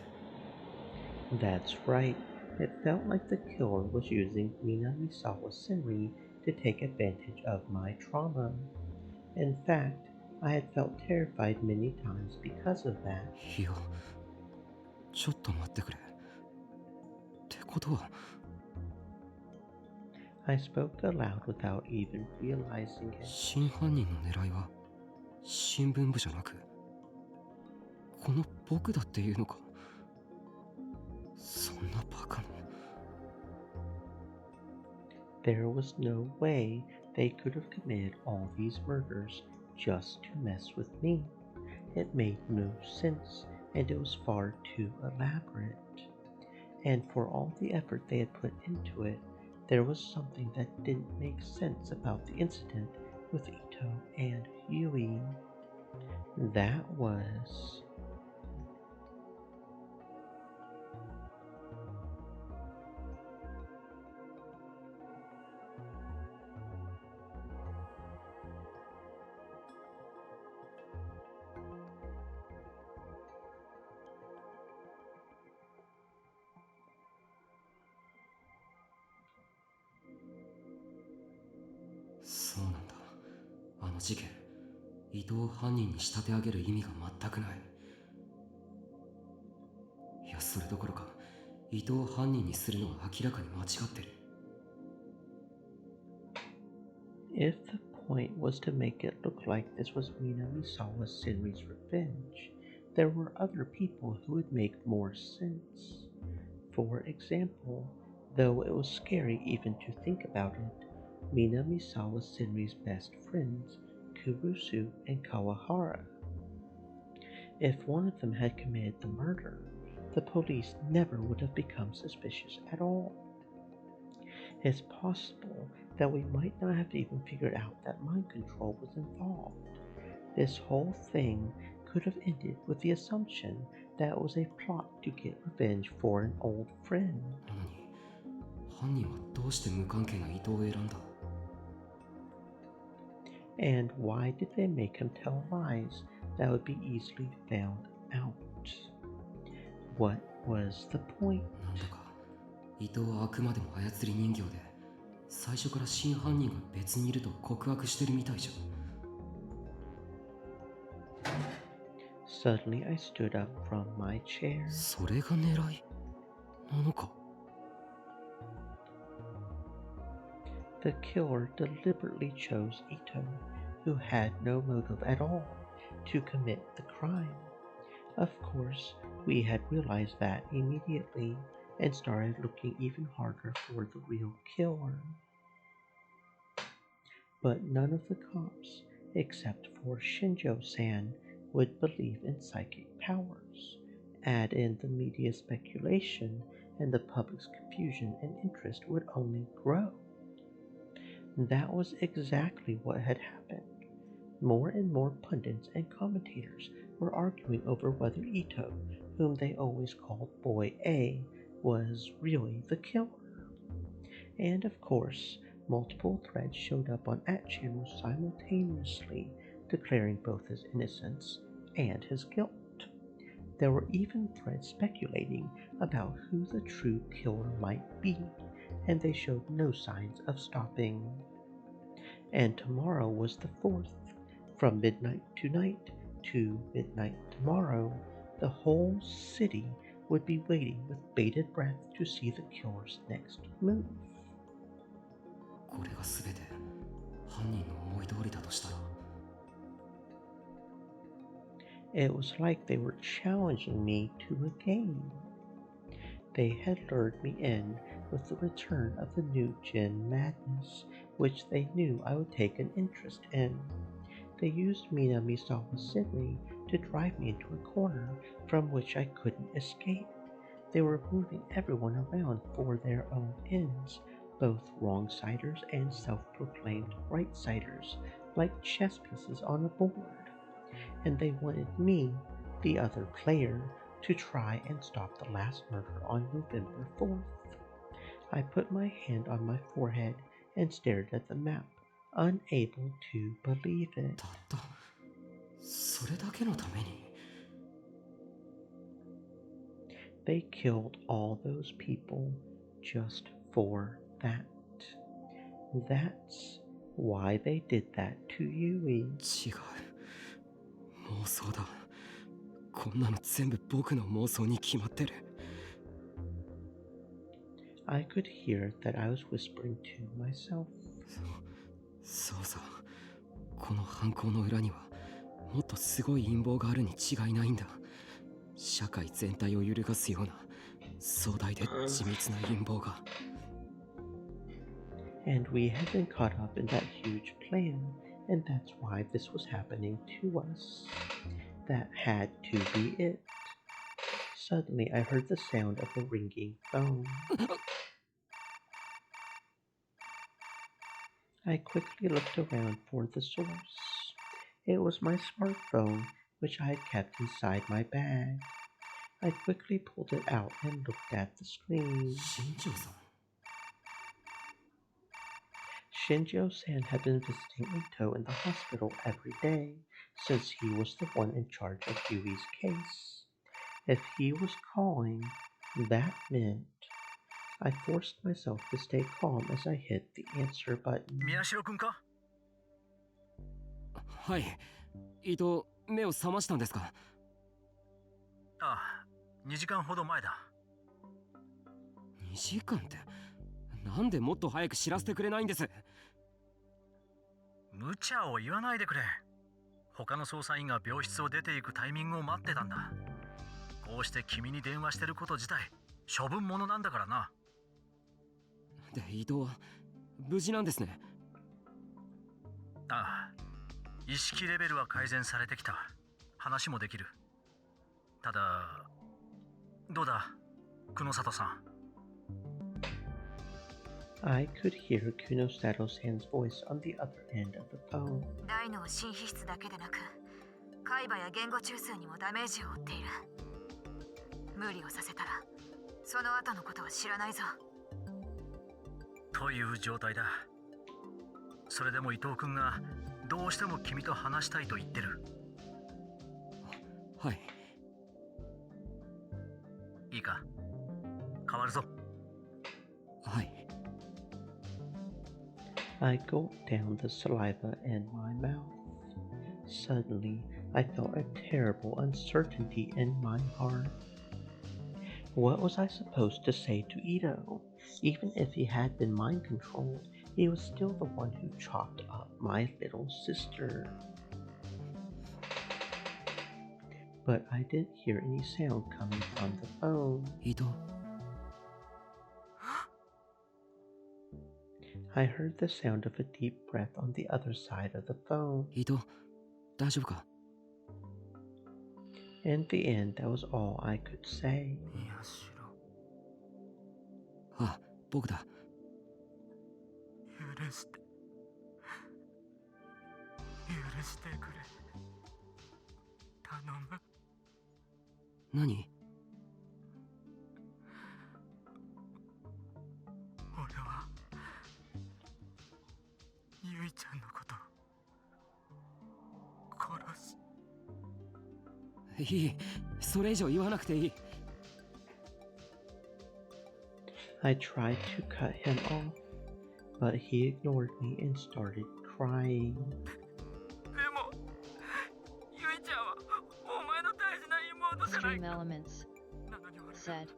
[SPEAKER 2] That's right. It felt like the killer was using Minamisawa Senri to take advantage of my trauma. In fact, I had felt terrified many times because of that.
[SPEAKER 4] いや、ちょっと待ってくれ。ってことは。
[SPEAKER 2] I spoke aloud without even realizing it.
[SPEAKER 4] 真犯人の狙いは新聞部じゃなく、この僕だっていうのか。そんなバカな。
[SPEAKER 2] There was no way they could have committed all these murders just to mess with me. It made no sense, and it was far too elaborate. And for all the effort they had put into it, there was something that didn't make sense about the incident with Ito and Yui. That was...
[SPEAKER 4] そうなんだ。あの事件、伊藤を犯人に仕立て上げる意味が全くない。いや、それどころか、伊藤を犯人にするのは明らかに間違ってる。
[SPEAKER 2] If the point was to make it look like this was Minamisawa Senri's revenge, there were other people who would make more sense. For example, though it was scary even to think about it, Minamisawa Senri's best friends, Kurusu and Kawahara. If one of them had committed the murder, the police never would have become suspicious at all. It's possible that we might not have even figured out that mind control was involved. This whole thing could have ended with the assumption that it was a plot to get revenge for an old friend.
[SPEAKER 4] 犯人はどうして無関係な伊藤を選んだ？
[SPEAKER 2] And why did they make him tell lies that would be easily found out? What was the point?
[SPEAKER 4] なんだか伊藤はあくまでも操り人形で、最初から真犯人が別にいると告白してるみたいじゃん。
[SPEAKER 2] Suddenly I stood up from my chair.
[SPEAKER 4] それが狙いなのか？
[SPEAKER 2] The killer deliberately chose Ito, who had no motive at all, to commit the crime. Of course, we had realized that immediately and started looking even harder for the real killer. But none of the cops, except for Shinjo-san, would believe in psychic powers. Add in the media speculation, and the public's confusion and interest would only grow. That was exactly what had happened. More and more pundits and commentators were arguing over whether Ito, whom they always called Boy A, was really the killer. And of course, multiple threads showed up on @channels simultaneously, declaring both his innocence and his guilt. There were even threads speculating about who the true killer might be, and they showed no signs of stopping. And tomorrow was the 4th. From midnight tonight to midnight tomorrow, the whole city would be waiting with bated breath to see the killer's next move.
[SPEAKER 4] これが全て犯人の思い通りだとしたら。
[SPEAKER 2] It was like they were challenging me to a game. They had lured me in with the return of the new Jin Madness, which they knew I would take an interest in. They used Minamisawa Senri to drive me into a corner from which I couldn't escape. They were moving everyone around for their own ends, both wrong-siders and self-proclaimed right-siders, like chess pieces on a board. And they wanted me, the other player, to try and stop the last murder on November 4th. I put my hand on my forehead and stared at the map, unable to believe it.
[SPEAKER 4] たったそれだけのために。
[SPEAKER 2] They killed all those people just for that. That's why they did that to Yui.
[SPEAKER 4] 違う。妄想だ。こんなの全部僕の妄想に決まってる。
[SPEAKER 2] I could hear that I was whispering to myself.
[SPEAKER 4] そうさ。この犯行の裏にはもっとすごい陰謀があるに違いないんだ。社会全体を揺るがすような壮大で緻密な陰謀が。
[SPEAKER 2] And we had been caught up in that huge plan, and that's why this was happening to us. That had to be it. Suddenly I heard the sound of a ringing phone. I quickly looked around for the source. It was my smartphone, which I had kept inside my bag. I quickly pulled it out and looked at the screen. Shinjo-san had been visiting Ito in the hospital every day, since he was the one in charge of Yui's case. If he was calling, that meant... I forced myself to stay calm as I hit the answer button.
[SPEAKER 11] 宮代君か？
[SPEAKER 4] はい。伊藤、目を覚ましたんですか？
[SPEAKER 11] ああ、2時間ほど前だ。
[SPEAKER 4] 2時間って、なんでもっと早く知らせてくれないんです？
[SPEAKER 11] 無茶を言わないでくれ。他の捜査員が病室を出ていくタイミングを待ってたんだ。こうして君に電話してること自体
[SPEAKER 5] 処分物なんだからな。
[SPEAKER 4] で、伊藤は無事なんですね。
[SPEAKER 5] ああ、意識レベルは改善されてきた。話もできる。ただ、どうだ、久野里さん。
[SPEAKER 2] I could hear Kunosato-san's voice on the other end of the phone.
[SPEAKER 3] 大脳新皮質だけでなく、海馬や言語中枢にもダメージを負っている。無理をさせたら、その後のことは知らないぞ。
[SPEAKER 5] という状態だ。それでも伊藤君がどうしても君と話したいと言ってる。
[SPEAKER 4] はい。
[SPEAKER 5] いいか、変わるぞ。
[SPEAKER 4] はい。
[SPEAKER 2] I gulped down the saliva in my mouth. Suddenly, I felt a terrible uncertainty in my heart. What was I supposed to say to Ito? Even if he had been mind-controlled, he was still the one who chopped up my little sister. But I didn't hear any sound coming from the phone.
[SPEAKER 4] Ito?
[SPEAKER 2] I heard the sound of a deep breath on the other side of the phone.
[SPEAKER 4] Ito, 大丈夫か?
[SPEAKER 2] In the end, that was all I could say.
[SPEAKER 4] あ、僕だ。
[SPEAKER 11] 許して。許してくれ。頼む。
[SPEAKER 4] 何？
[SPEAKER 11] 俺はゆいちゃんのこと殺す。
[SPEAKER 4] いい、それ以上言わなくていい。
[SPEAKER 2] I tried to cut him off, but he ignored me and started crying.
[SPEAKER 11] でも、ゆいちゃんはお前の大事な妹じゃないか。
[SPEAKER 1] Stream Elements said,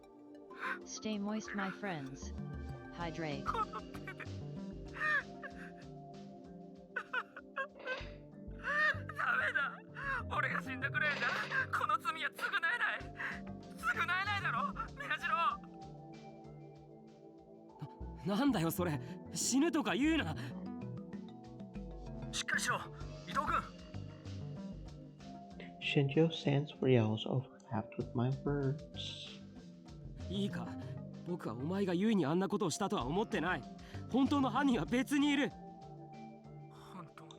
[SPEAKER 1] "Stay moist, my friends. Hydrate."
[SPEAKER 11] この手で。ダメだ。俺が死んだくらいじゃこの罪は償えない。償えないだろ、宮次郎。
[SPEAKER 4] なんだよそれ、死ぬとか言うな。
[SPEAKER 5] しっかりしろ、伊藤君。
[SPEAKER 2] Shinjo-san's yells overlapped with my words.
[SPEAKER 4] いいか、僕はお前がユイにあんなことをしたとは思ってない。本当の犯人は別にいる。
[SPEAKER 11] 本当の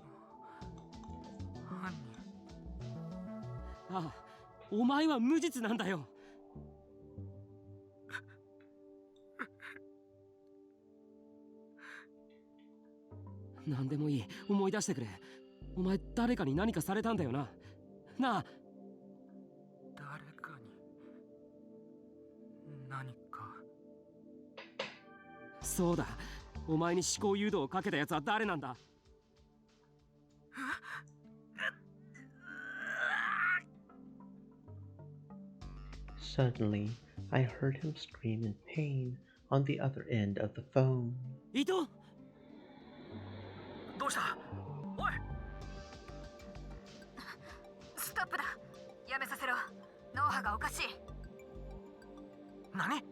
[SPEAKER 11] 犯人。
[SPEAKER 4] ああ、お前は無実なんだよ。何でもいい、思い出してくれ。お前誰かに何かされたんだよな。なあ。
[SPEAKER 11] 誰かに何か。
[SPEAKER 4] そうだ、お前に思考誘導をかけたやつは誰なんだ。
[SPEAKER 2] Suddenly, I heard him scream in pain on the other end of the phone.
[SPEAKER 4] 伊藤！
[SPEAKER 5] どうした？おい！
[SPEAKER 3] ストップだ。やめさせろ。脳波がおかしい。
[SPEAKER 5] 何？
[SPEAKER 3] 思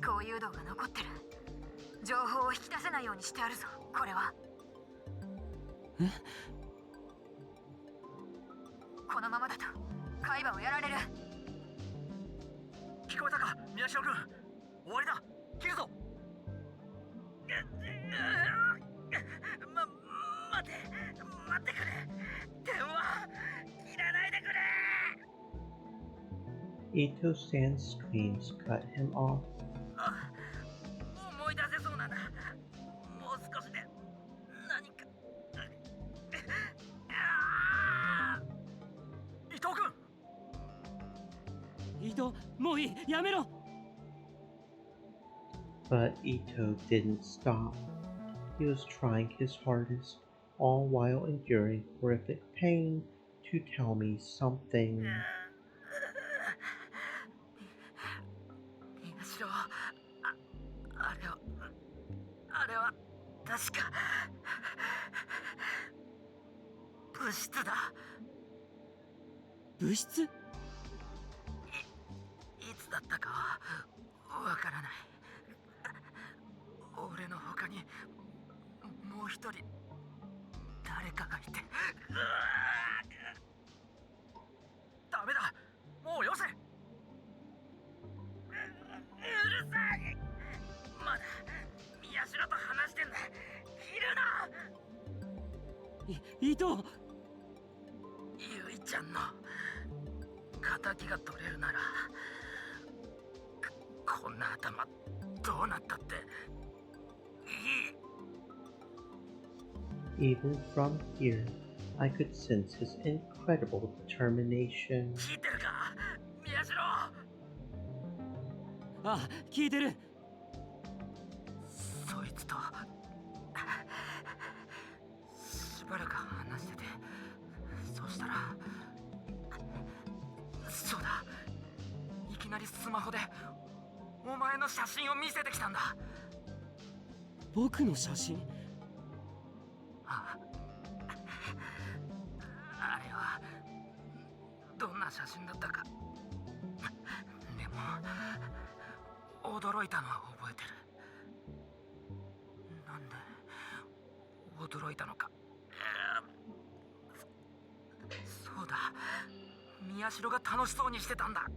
[SPEAKER 3] 考誘導が残ってる。情報を引き出せないようにしてあるぞ。これは。
[SPEAKER 4] え？
[SPEAKER 3] このままだと海馬をやられる。
[SPEAKER 5] 聞こえたか、宮代君。終わりだ。切るぞ。待ってくれ。電話切らないでくれ。
[SPEAKER 2] Ito-san's screams cut him off.
[SPEAKER 11] 思い出せそうなんだ。もう少しで何か。
[SPEAKER 5] 伊藤君。
[SPEAKER 4] 伊藤、もういい、やめろ。
[SPEAKER 2] But Ito didn't stop. He was trying his hardest, all while enduring horrific pain, to tell me something.
[SPEAKER 11] 宮代、あれは確か物質だ。
[SPEAKER 4] 物質？
[SPEAKER 11] いつだったっからない。俺の他にもう一人誰かがいて。ダメだ、もうよせ。うるさい。まだ宮代と話してんだ。いるな。
[SPEAKER 14] 伊藤。
[SPEAKER 11] ゆいちゃんの敵が取れるなら、こんな頭どうなったっていい。
[SPEAKER 2] Even from here, I could sense his incredible determination.
[SPEAKER 11] 聞いてるか、宮代。
[SPEAKER 14] あ、聞いてる。
[SPEAKER 11] そいつとしばらく話してて、そしたら、そうだ、いきなりスマホでお前の写真を見せてきたんだ。
[SPEAKER 14] 僕の写真？
[SPEAKER 11] あれはどんな写真だったか。でも驚いたのは覚えてる。なんで驚いたのか。そうだ、宮代が楽しそうにしてたんだ。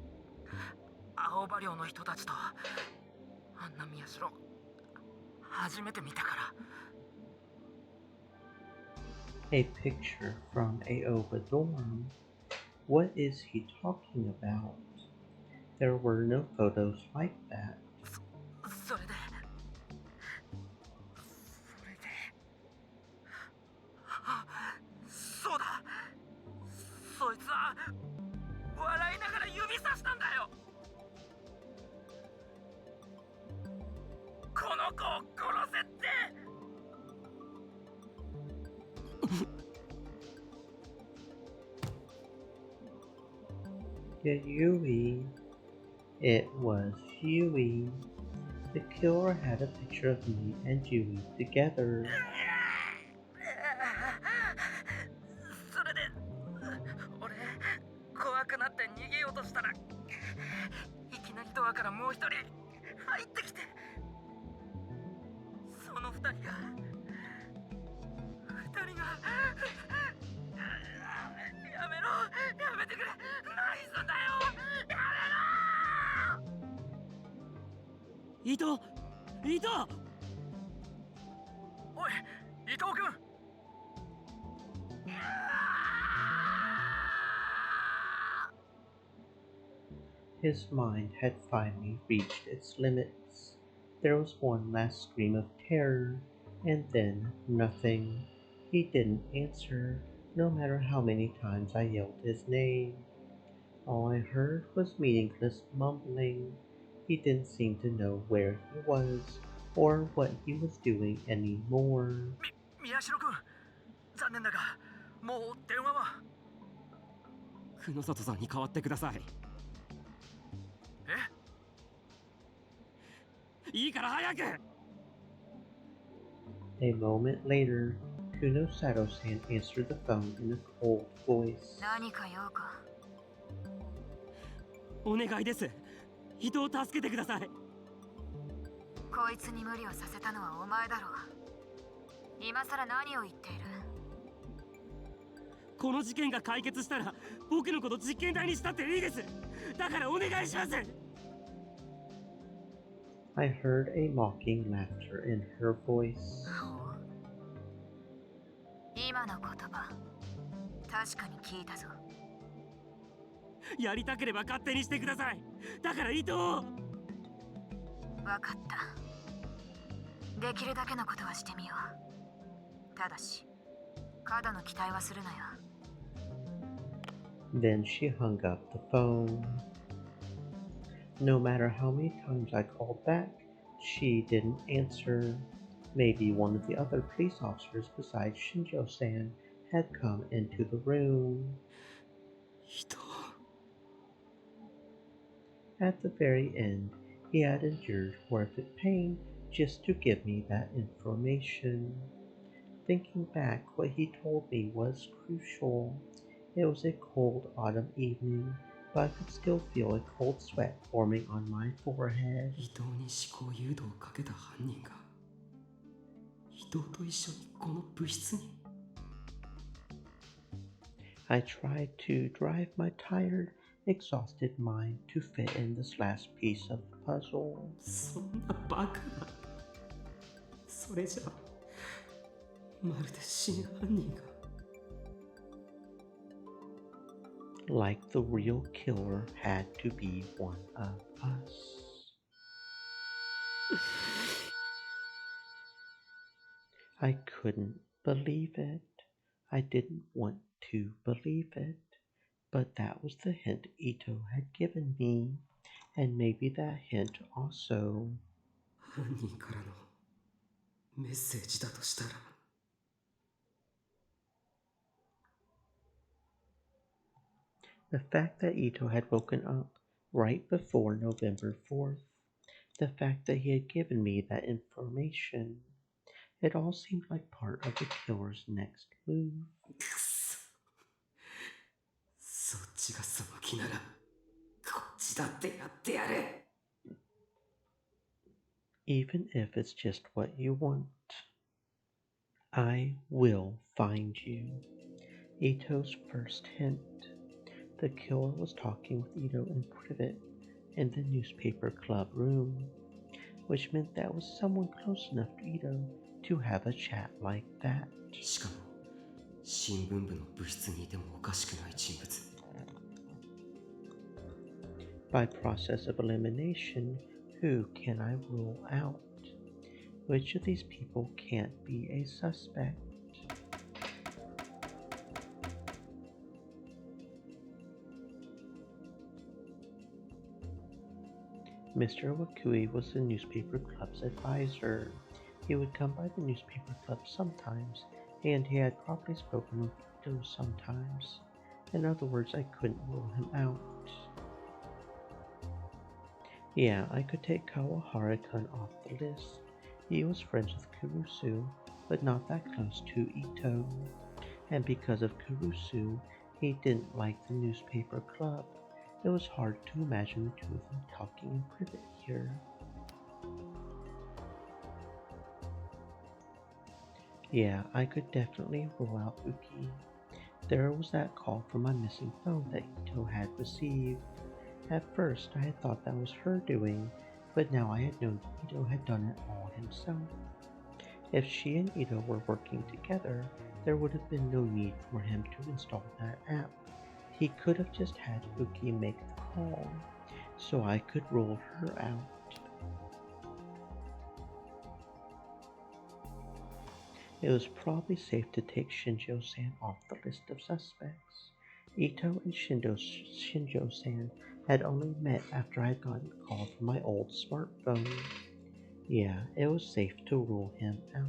[SPEAKER 11] 青葉寮の人たちとあんな宮代初めて見たから。
[SPEAKER 2] A picture from Aoba dorm. What is he talking about? There were no photos like that.
[SPEAKER 11] それでそうだ、そいつは笑いながら指さしたんだよ。この子を殺せって。
[SPEAKER 2] Yui. It was Yui. The killer had a picture of me and Yui together.
[SPEAKER 11] それで俺怖くなって逃げようとしたら、いきなりドアからもう一人入ってきて、その二人がやめろ、やめてくれ、何すんだよ、やめろ。
[SPEAKER 14] 伊藤、伊藤。
[SPEAKER 11] おい、伊藤君。
[SPEAKER 2] His mind had finally reached its limits. There was one last scream of terror, and then nothing. He didn't answer, no matter how many times I yelled his name. All I heard was meaningless mumbling. He didn't seem to know where he was, or what he was doing anymore.
[SPEAKER 11] 宮代君、残念だが、もう電話は。
[SPEAKER 14] 久野里さんに代わってください。いいから早く。
[SPEAKER 2] A moment later, Kuno Sato-san answered the phone in a cold voice.
[SPEAKER 3] 何か用か。
[SPEAKER 14] お願いです。人を助けてください。
[SPEAKER 3] こいつに無理をさせたのはお前だろう。今さら何を言っている。
[SPEAKER 14] この事件が解決したら僕のこと実験台にしたっていいです。だからお願いします。
[SPEAKER 2] I heard a mocking laughter in her voice.
[SPEAKER 3] 今の言葉、確かに聞いたぞ。
[SPEAKER 14] やりたければ勝手にしてください。だから伊藤。
[SPEAKER 3] わかった。できるだけのことはしてみよう。ただし、過度の期待はするなよ。
[SPEAKER 2] Then she hung up the phone. No matter how many times I called back, she didn't answer. Maybe one of the other police officers besides Shinjo-san had come into the room. At the very end, he had endured horrific pain just to give me that information. Thinking back, what he told me was crucial. It was a cold autumn evening. but I could still feel a cold sweat forming on my forehead.
[SPEAKER 4] 伊藤に思考誘導をかけた犯人が伊藤と一緒にこの部室に。
[SPEAKER 2] I tried to drive my tired, exhausted mind to fit in this last piece of the puzzle.
[SPEAKER 4] そんなバカな。それじゃまるで真犯人が。
[SPEAKER 2] Like the real killer had to be one of us. I couldn't believe it. I didn't want to believe it. But that was the hint Ito had given me. And maybe that hint also.
[SPEAKER 4] 犯人からのメッセージだとしたら。
[SPEAKER 2] The fact that Ito had woken up right before November 4th, the fact that he had given me that information, it all seemed like part of the killer's next move.
[SPEAKER 4] そっちがその気ならこっちだってやってやれ。
[SPEAKER 2] Even if it's just what you want, I will find you. Ito's first hint. The killer was talking with Ito in private in the newspaper club room, which meant that was someone close enough to Ito to have a chat like that.
[SPEAKER 4] しかも新聞部の部室にいてもおかしくない人物。
[SPEAKER 2] By process of elimination, who can I rule out? Which of these people can't be a suspect? Mr. Wakui was the newspaper club's advisor. He would come by the newspaper club sometimes, and he had probably spoken with Ito sometimes. In other words, I couldn't rule him out. Yeah, I could take Kawahara-kun off the list. He was friends with Kurusu, but not that close to Ito. And because of Kurusu, he didn't like the newspaper club. It was hard to imagine the two of them talking in private here. Yeah, I could definitely rule out Uki. There was that call from my missing phone that Ito had received. At first, I had thought that was her doing, but now I had known Ito had done it all himself. If she and Ito were working together, there would have been no need for him to install that app. He could have just had Uki make the call, so I could rule her out. It was probably safe to take Shinjo-san off the list of suspects. Ito and Shinjo-san had only met after I had gotten a call from my old smartphone. Yeah, it was safe to rule him out.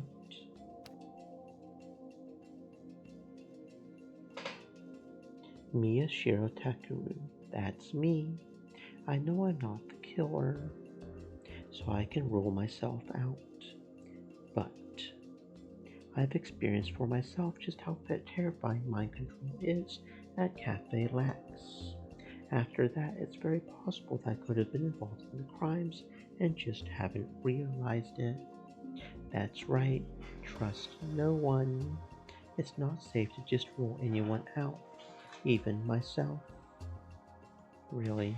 [SPEAKER 2] Miyashiro Takuru, that's me. I know I'm not the killer, so I can rule myself out. But I've experienced for myself just how terrifying mind control is at Cafe Lax. After that, it's very possible that I could have been involved in the crimes and just haven't realized it. That's right, trust no one. It's not safe to just rule anyone out, even myself. Really.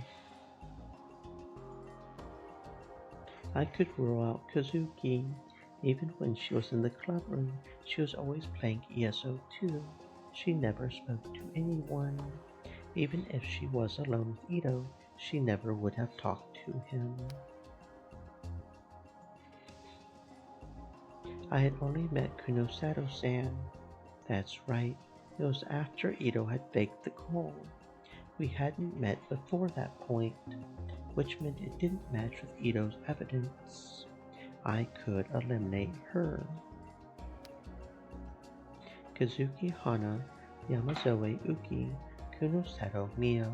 [SPEAKER 2] I could rule out Kazuki. Even when she was in the club room, she was always playing ESO too. She never spoke to anyone. Even if she was alone with Ito, she never would have talked to him. I had only met Kunosato-san. That's right, it was after Ito had faked the call. We hadn't met before that point, which meant it didn't match with Ito's evidence. I could eliminate her. Kazuki Hana, Yamazoe Uki, Kunosato Mio,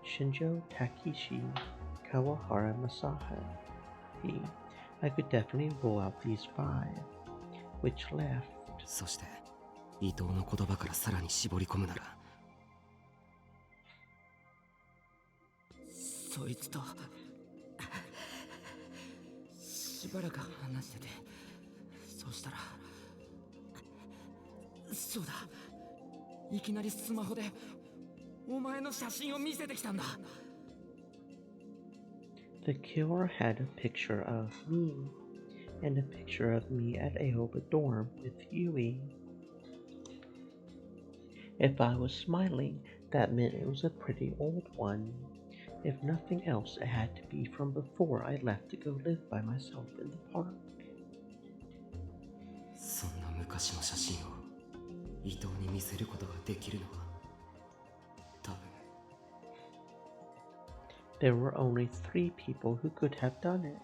[SPEAKER 2] Shinjo Takeshi, Kawahara Masahashi. I could definitely rule out these 5, which left.
[SPEAKER 4] そして伊藤の言葉からさらに絞り込むなら
[SPEAKER 13] そいつとしばらく話してて、そしたらそうだ、いきなりスマホでお前の写真を見せてきたんだ。
[SPEAKER 2] The killer had a picture of me, and a picture of me at Aoba dorm with Yui. If I was smiling, that meant it was a pretty old one. If nothing else, it had to be from before I left to go live by myself in the park.
[SPEAKER 4] そんな昔の写真を伊藤に見せることができるのは多分
[SPEAKER 2] There were only 3 people who could have done it.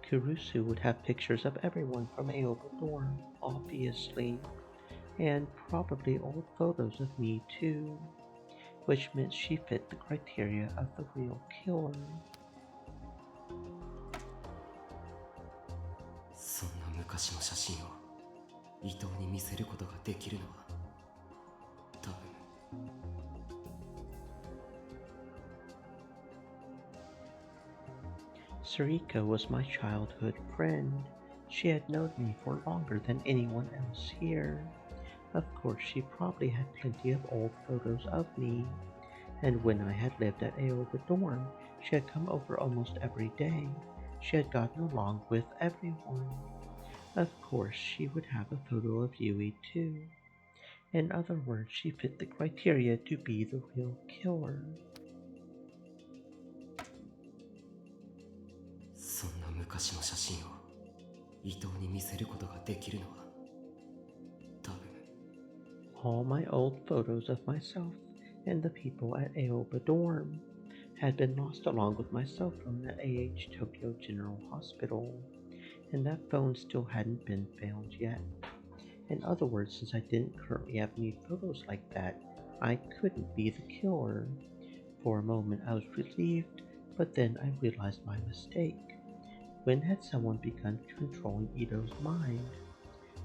[SPEAKER 2] Kurusu would have pictures of everyone from Aoba dorm, obviously, and probably old photos of me too, which meant she fit the criteria of the real killer.
[SPEAKER 4] そんな昔の写真を伊藤に見せることができるのは多分
[SPEAKER 2] Sarika was my childhood friend. She had known me for longer than anyone else here. Of course, she probably had plenty of old photos of me, and when I had lived at Aoba dorm, she had come over almost every day. She had gotten along with everyone. Of course, she would have a photo of Yui too. In other words, she fit the criteria to be the real killer.
[SPEAKER 4] そんな昔の写真を伊藤に見せることができるのは多分
[SPEAKER 2] All my old photos of myself and the people at Aoba dorm had been lost along with my cell phone at AH Tokyo General Hospital, and that phone still hadn't been found yet. In other words, since I didn't currently have any photos like that, I couldn't be the killer. For a moment I was relieved, but then I realized my mistake. When had someone begun controlling Ito's mind?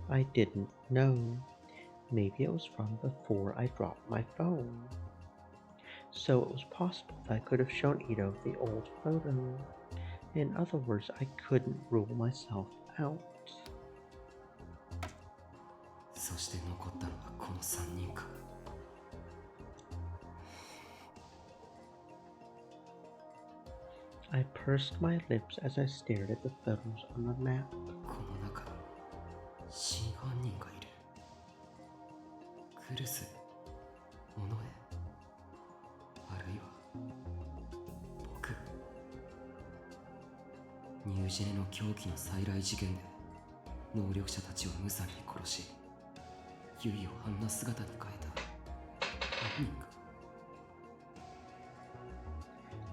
[SPEAKER 2] I didn't know. Maybe it was from before I dropped my phone. So it was possible that I could have shown Ito the old photo. In other words, I couldn't rule myself out.
[SPEAKER 4] そして残ったのはこの3人か
[SPEAKER 2] I pursed my lips as I stared at the photos on the map.
[SPEAKER 4] この中真犯人がいるクルス尾上あるいは僕ニュージェネの狂気の再来事件で能力者たちを無残に殺しユイをあんな姿に変えた犯人が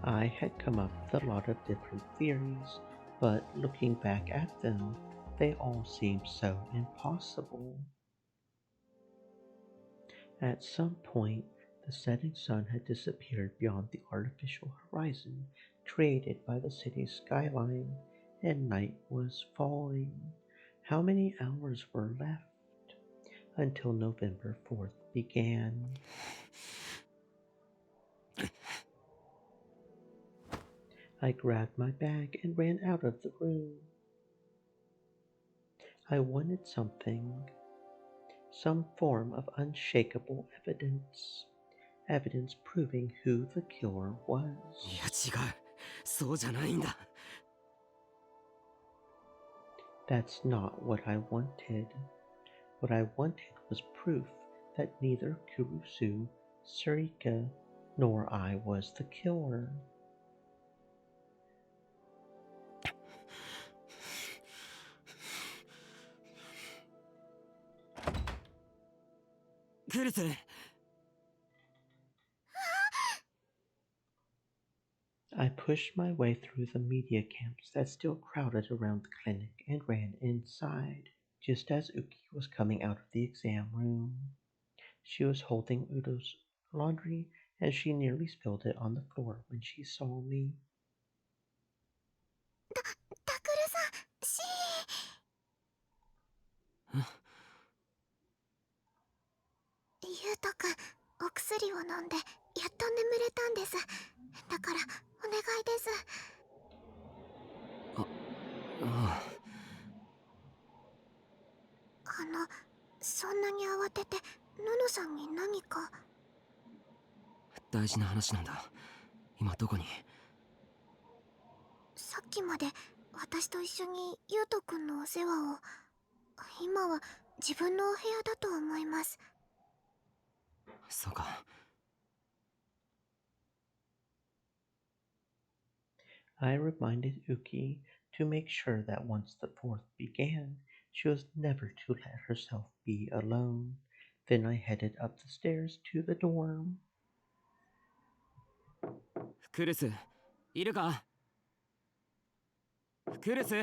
[SPEAKER 2] I had come up with a lot of different theories, but looking back at them, they all seemed so impossible. At some point, the setting sun had disappeared beyond the artificial horizon created by the city's skyline, and night was falling. How many hours were left until November 4th began? I grabbed my bag and ran out of the room. I wanted something, some form of unshakable evidence, evidence proving who the killer was.
[SPEAKER 4] いや違う、そうじゃないんだ。
[SPEAKER 2] That's not what I wanted. What I wanted was proof that neither Kurusu, Sarika, nor I was the killer.
[SPEAKER 4] クルス
[SPEAKER 2] I pushed my way through the media camps that still crowded around the clinic and ran inside, just as Uki was coming out of the exam room. She was holding Udo's laundry, and she nearly spilled it on the floor when she saw me.
[SPEAKER 10] タクルさん、
[SPEAKER 6] ゆうとくん、お薬を飲んでやっと眠れたんです。だからお願いです。そんなに慌ててののさんに何か。
[SPEAKER 4] 大事な話なんだ。今どこに？
[SPEAKER 6] さっきまで私と一緒にゆうとくんのお世話を。今は自分のお部屋だと思います。
[SPEAKER 4] そうか。
[SPEAKER 2] I reminded Uki to make sure that once the fourth began, she was never to let herself be alone. Then I headed up the stairs to the dorm.
[SPEAKER 4] クルス、いるか？クルス？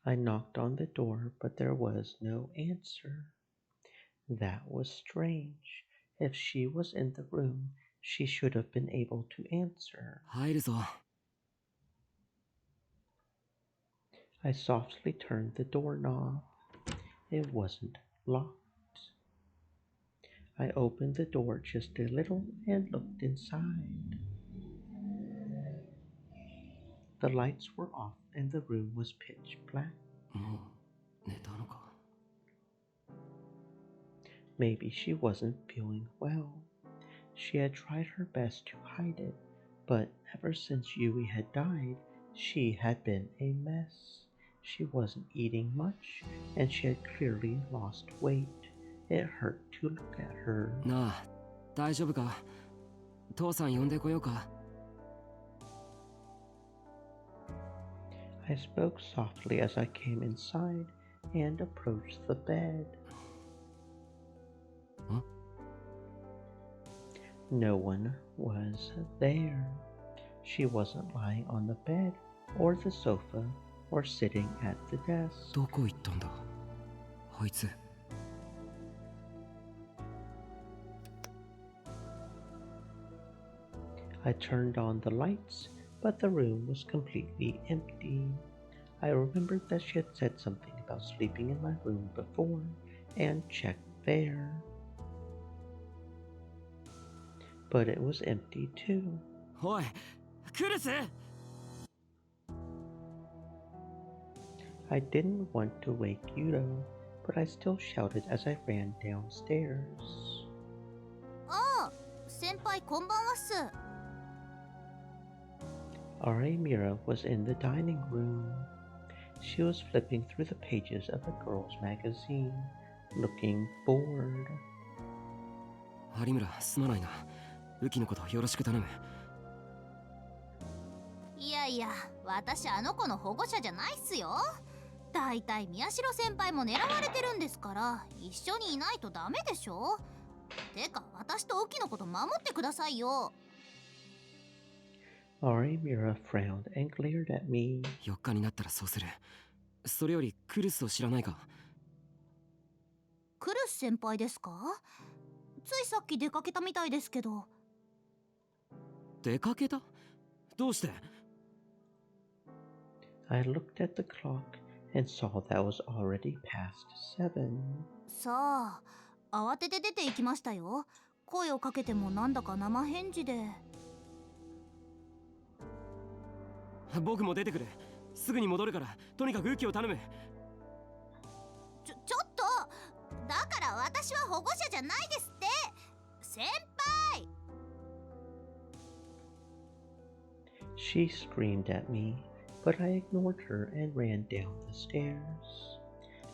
[SPEAKER 2] I knocked on the door, but there was no answer. That was strange. If she was in the room, she should have been able to answer.
[SPEAKER 4] 入るぞ。
[SPEAKER 2] I softly turned the doorknob. It wasn't locked. I opened the door just a little and looked inside. The lights were off and the room was pitch black.
[SPEAKER 4] もう寝たのか？
[SPEAKER 2] Maybe she wasn't feeling well. She had tried her best to hide it, but ever since Yui had died, she had been a mess. She wasn't eating much, and she had clearly lost weight. It hurt to look at her.
[SPEAKER 4] なあ、大丈夫か？父さん呼んでこようか？
[SPEAKER 2] I spoke softly as I came inside and approached the bed.
[SPEAKER 4] Huh?
[SPEAKER 2] No one was there. She wasn't lying on the bed or the sofa or sitting at the desk.
[SPEAKER 4] どこ行ったんだ？あいつ。
[SPEAKER 2] I turned on the lights, but the room was completely empty. I remembered that she had said something about sleeping in my room before and checked there. But it was empty too.
[SPEAKER 4] おい、クルス！
[SPEAKER 2] I didn't want to wake Yudo, but I still shouted as I ran downstairs.
[SPEAKER 8] ああ、先輩こんばんはっす。
[SPEAKER 2] Aramira was in the dining room. She was flipping through the pages of a girl's magazine, looking bored.
[SPEAKER 4] 有村、すまないな。ウキのことよろしく頼む。
[SPEAKER 8] いやいや、私あの子の保護者じゃないっすよ。だいたい宮代先輩も狙われてるんですから、一緒にいないとダメでしょ。てか、私とウキのこと守ってくださいよ。
[SPEAKER 2] Aramira frowned and glared at me.
[SPEAKER 4] 4日になったらそうする。それよりクルスを知らないか？
[SPEAKER 8] クルス先輩ですか？ついさっき出かけたみたいですけど。
[SPEAKER 4] 出かけた？どうして？
[SPEAKER 2] I looked at the clock and saw that was already past 7.
[SPEAKER 8] さあ、慌てて出て行きましたよ。声をかけてもなんだか生返事で。
[SPEAKER 4] 僕も出てくる。すぐに戻るから、とにかくウキを頼む。
[SPEAKER 8] ちょっと、だから私は保護者じゃないですって。先輩。
[SPEAKER 2] She screamed at me, but I ignored her and ran down the stairs.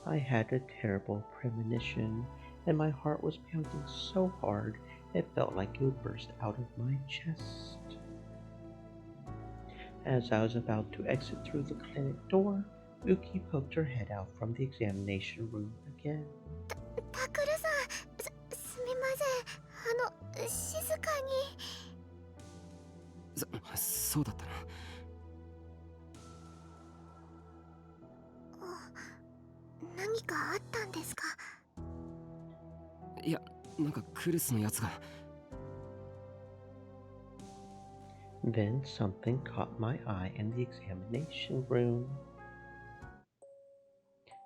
[SPEAKER 2] I had a terrible premonition, and my heart was pounding so hard it felt like it would burst out of my chest. As I was about to exit through the clinic door, Uki poked her head out from the examination room again.
[SPEAKER 6] タクルさん、すみません。静かに。
[SPEAKER 4] そうだったな。
[SPEAKER 6] 何かあったんですか？
[SPEAKER 4] いや、なんかクルスのやつが。
[SPEAKER 2] Then something caught my eye in the examination room.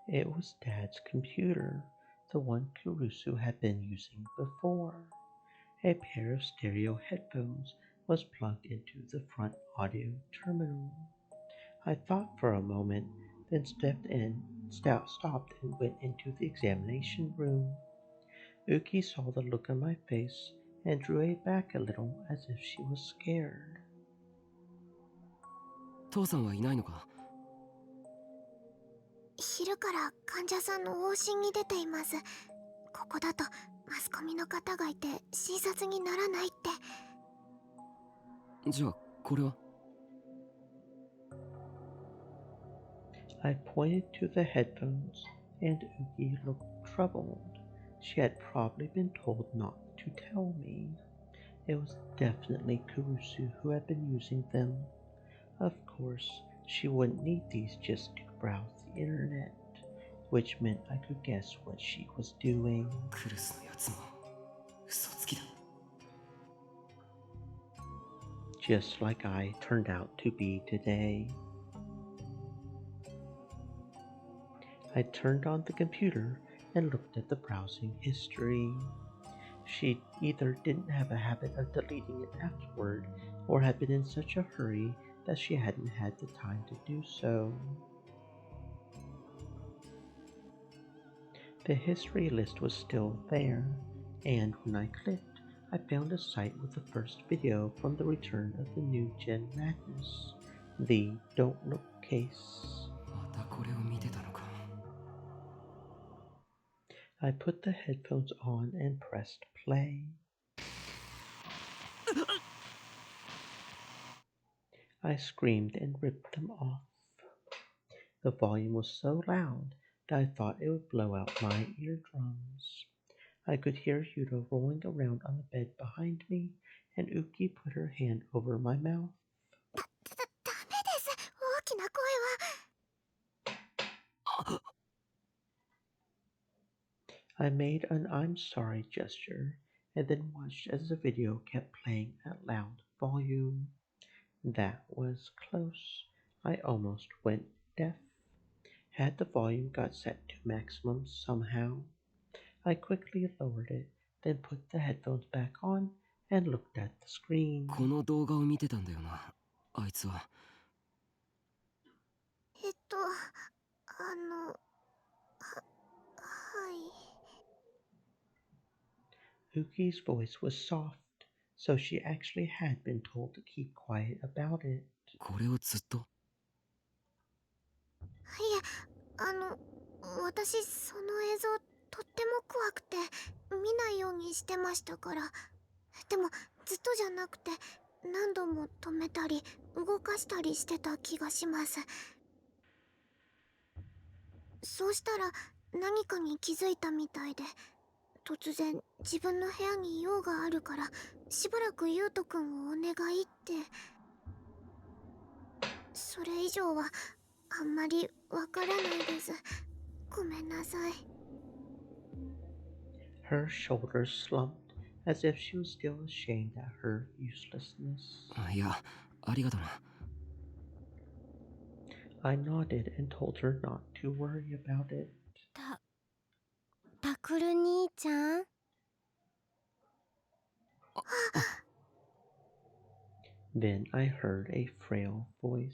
[SPEAKER 2] It was Dad's computer. the one Kurusu had been using before. A pair of stereo headphones was plugged into the front audio terminal. I thought for a moment, then stopped and went into the examination room. Uki saw the look on my face and drew back a little as if she was scared.
[SPEAKER 4] 父さんはいないのか？
[SPEAKER 6] 昼から患者さんの往診に出ています。ここだとマスコミの方がいて診察にならないって。
[SPEAKER 4] じゃあこれは？
[SPEAKER 2] I pointed to the headphones, and Uki looked troubled. She had probably been told not to tell me. It was definitely Kurusu who had been using them. Of course, she wouldn't need these just to browse the internet, which meant I could guess what she was doing.
[SPEAKER 4] クルスのやつも嘘つきだ。
[SPEAKER 2] Just like I turned out to be today. I turned on the computer and looked at the browsing history. She either didn't have a habit of deleting it afterward, or had been in such a hurry that she hadn't had the time to do so. The history list was still there, and when I clicked, I found a site with the first video from the return of the new Gen Madness, the Don't Look case.
[SPEAKER 4] またこれを見てたのか。
[SPEAKER 2] I put the headphones on and pressed play. I screamed and ripped them off. The volume was so loud that I thought it would blow out my eardrums. I could hear Yuta rolling around on the bed behind me, and Uki put her hand over my mouth.
[SPEAKER 6] ダメです。大きな声は。
[SPEAKER 2] I made an I'm sorry gesture and then watched as the video kept playing at loud volume. That was close. I almost went deaf. Had the volume got set to maximum somehow? I quickly lowered it, then put the headphones back on and looked at the screen.
[SPEAKER 4] この動画を見てたんだよな、あいつは。
[SPEAKER 6] はい。
[SPEAKER 2] Uki's voice was soft, so she actually had been told to keep quiet about it.
[SPEAKER 4] これをずっと。
[SPEAKER 6] いえ、私その映像とっても怖くて見ないようにしてましたから。でもずっとじゃなくて何度も止めたり動かしたりしてた気がします。そうしたら何かに気づいたみたいで、突然自分の部屋に用があるからしばらくユウトくんをお願いって。それ以上はあんまりわからないです。ごめんなさい。
[SPEAKER 2] Her shoulders slumped as if she was still ashamed at her uselessness.
[SPEAKER 4] いや、ありがとな。
[SPEAKER 2] I nodded and told her not to worry about it.
[SPEAKER 10] タクル兄ちゃん。
[SPEAKER 2] Then I heard a frail voice.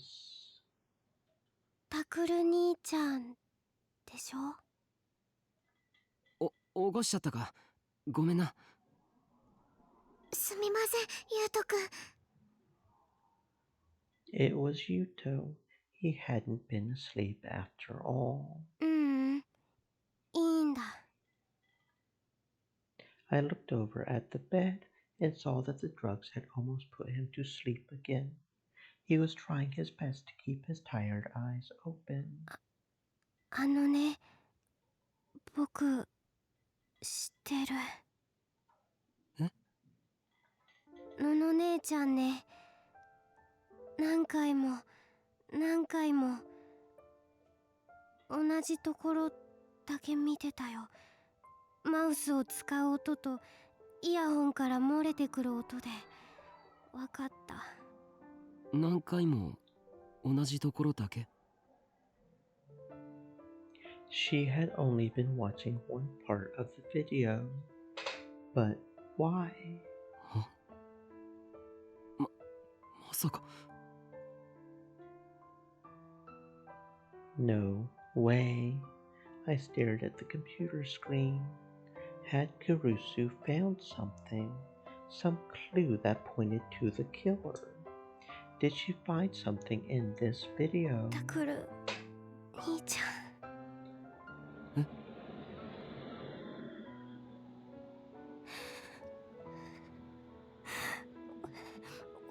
[SPEAKER 10] タクル兄ちゃんでしょ？
[SPEAKER 4] 起こしちゃったか。ごめんな。
[SPEAKER 6] すみません、ユウトくん。
[SPEAKER 2] It was Yuto. He hadn't been asleep after all.
[SPEAKER 10] いいんだ。
[SPEAKER 2] I looked over at the bed and saw that the drugs had almost put him to sleep again. He was trying his best to keep his tired eyes open.
[SPEAKER 10] ね、僕知ってる。のの姉ちゃんね、何回も同じところだけ見てたよ。マウスを使う音とイヤホンから漏れてくる音でわかった。
[SPEAKER 4] 何回も同じところだけ？
[SPEAKER 2] She had only been watching one part of the video. But why?
[SPEAKER 4] まさか。
[SPEAKER 2] No way. I stared at the computer screen. Had Kurusu found something? Some clue that pointed to the killer? Did she find something in this video?
[SPEAKER 10] タクル兄ちゃん。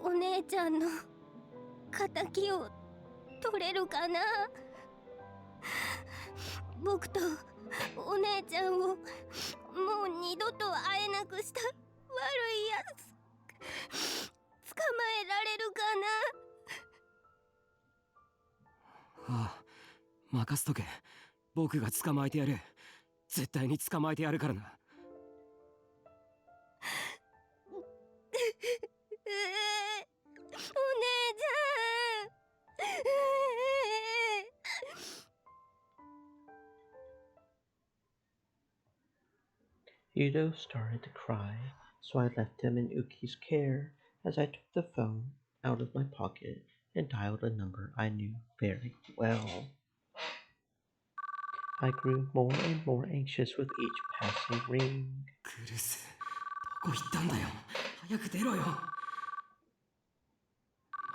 [SPEAKER 10] お姉ちゃんの敵を取れるかな。僕とお姉ちゃんをもう二度と会えなくした悪いやつ捕まえられるかな。
[SPEAKER 4] ああ、任せとけ。僕が捕まえてやる。絶対に捕まえてやるからな。
[SPEAKER 10] お姉ちゃん。
[SPEAKER 2] Udo started to cry, so I left him in Uki's care as I took the phone out of my pocket and dialed a number I knew very well. I grew more and more anxious with each passing ring.
[SPEAKER 4] クルス、どこ行ったんだよ。早く出ろよ。ま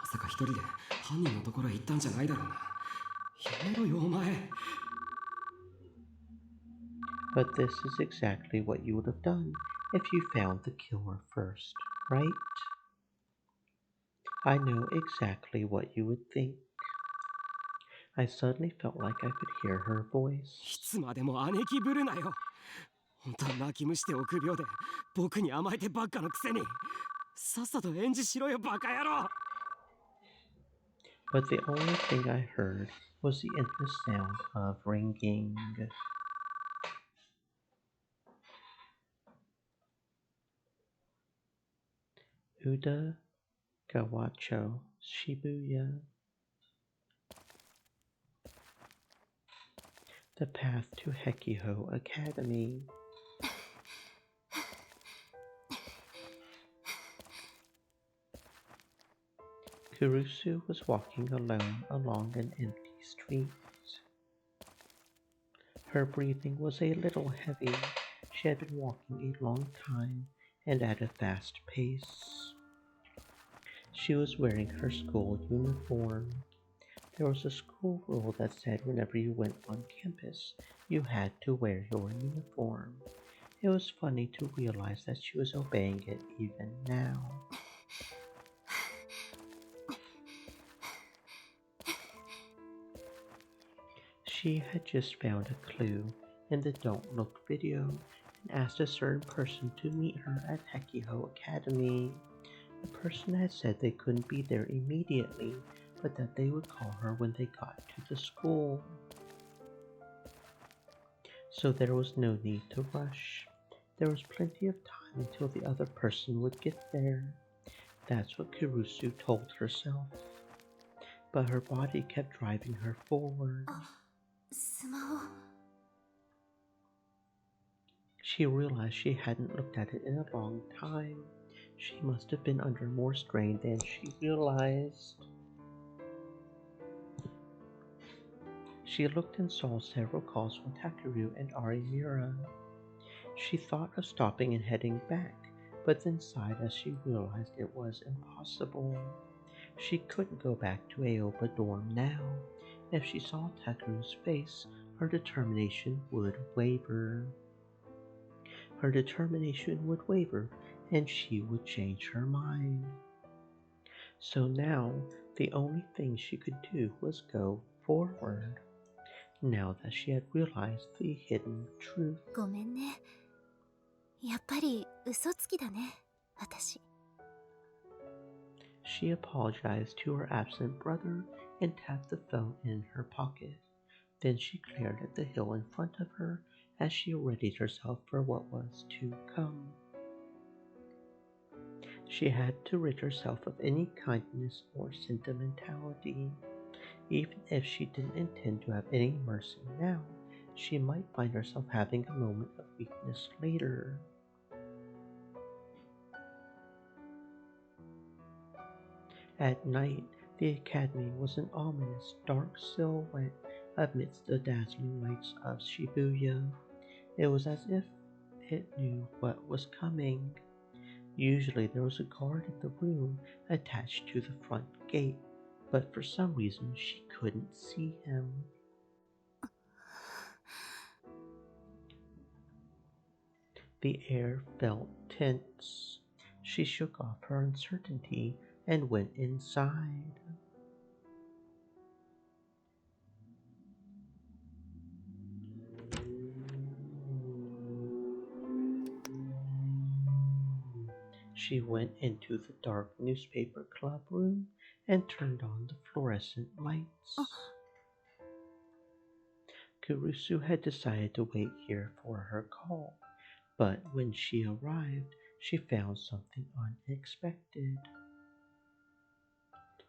[SPEAKER 4] さか一人で犯人のところへ行ったんじゃないだろうな。やめろよ、お前。
[SPEAKER 2] But this is exactly what you would have done if you found the killer first, right? I know exactly what you would think. I suddenly felt like I could hear her voice.
[SPEAKER 4] いつまでも姉貴ぶるなよ。本当は泣きむして臆病で僕に甘えてばっかのくせに。さっさと演じしろよ、バカ野郎。
[SPEAKER 2] But the only thing I heard was the endless sound of ringing. Uda Gawacho Shibuya. The path to Hekiho Academy. Kurusu was walking alone along an empty street. Her breathing was a little heavy. She had been walking a long time and at a fast pace. She was wearing her school uniform. There was a school rule that said whenever you went on campus, you had to wear your uniform. It was funny to realize that she was obeying it even now. She had just found a clue in the Don't Look video and asked a certain person to meet her at Hekiho Academy. The person had said they couldn't be there immediately, but that they would call her when they got to the school. So there was no need to rush. There was plenty of time until the other person would get there. That's what Kurusu told herself. But her body kept driving her forward. She realized she hadn't looked at it in a long time. She must have been under more strain than she realized. She looked and saw several calls from Takeru and Arimura. She thought of stopping and heading back, but then sighed as she realized it was impossible. She couldn't go back to Aoba dorm now. If she saw Takeru's face, her determination would waver. Her determination would waver, and she would change her mind. So now, the only thing she could do was go forward, now that she had realized the hidden truth.
[SPEAKER 10] ごめんね。やっぱり嘘つきだね、私。
[SPEAKER 2] She apologized to her absent brother and tapped the phone in her pocket. Then she glared at the hill in front of her as she readied herself for what was to come. She had to rid herself of any kindness or sentimentality. Even if she didn't intend to have any mercy now, she might find herself having a moment of weakness later. At night, the academy was an ominous, dark silhouette amidst the dazzling lights of Shibuya. It was as if it knew what was coming. Usually there was a guard in the room attached to the front gate, but for some reason she couldn't see him. The air felt tense. She shook off her uncertainty and went inside. She went into the dark newspaper club room and turned on the fluorescent lights. Kurusu had decided to wait here for her call, but when she arrived, she found something unexpected.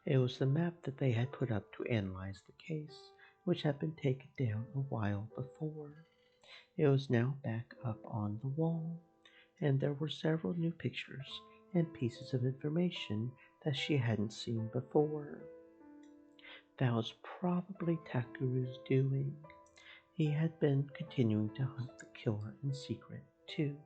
[SPEAKER 2] It was the map that they had put up to analyze the case, which had been taken down a while before. It was now back up on the wall, and there were several new pictures and pieces of information that she hadn't seen before. That was probably Takeru's doing. He had been continuing to hunt the killer in secret, too.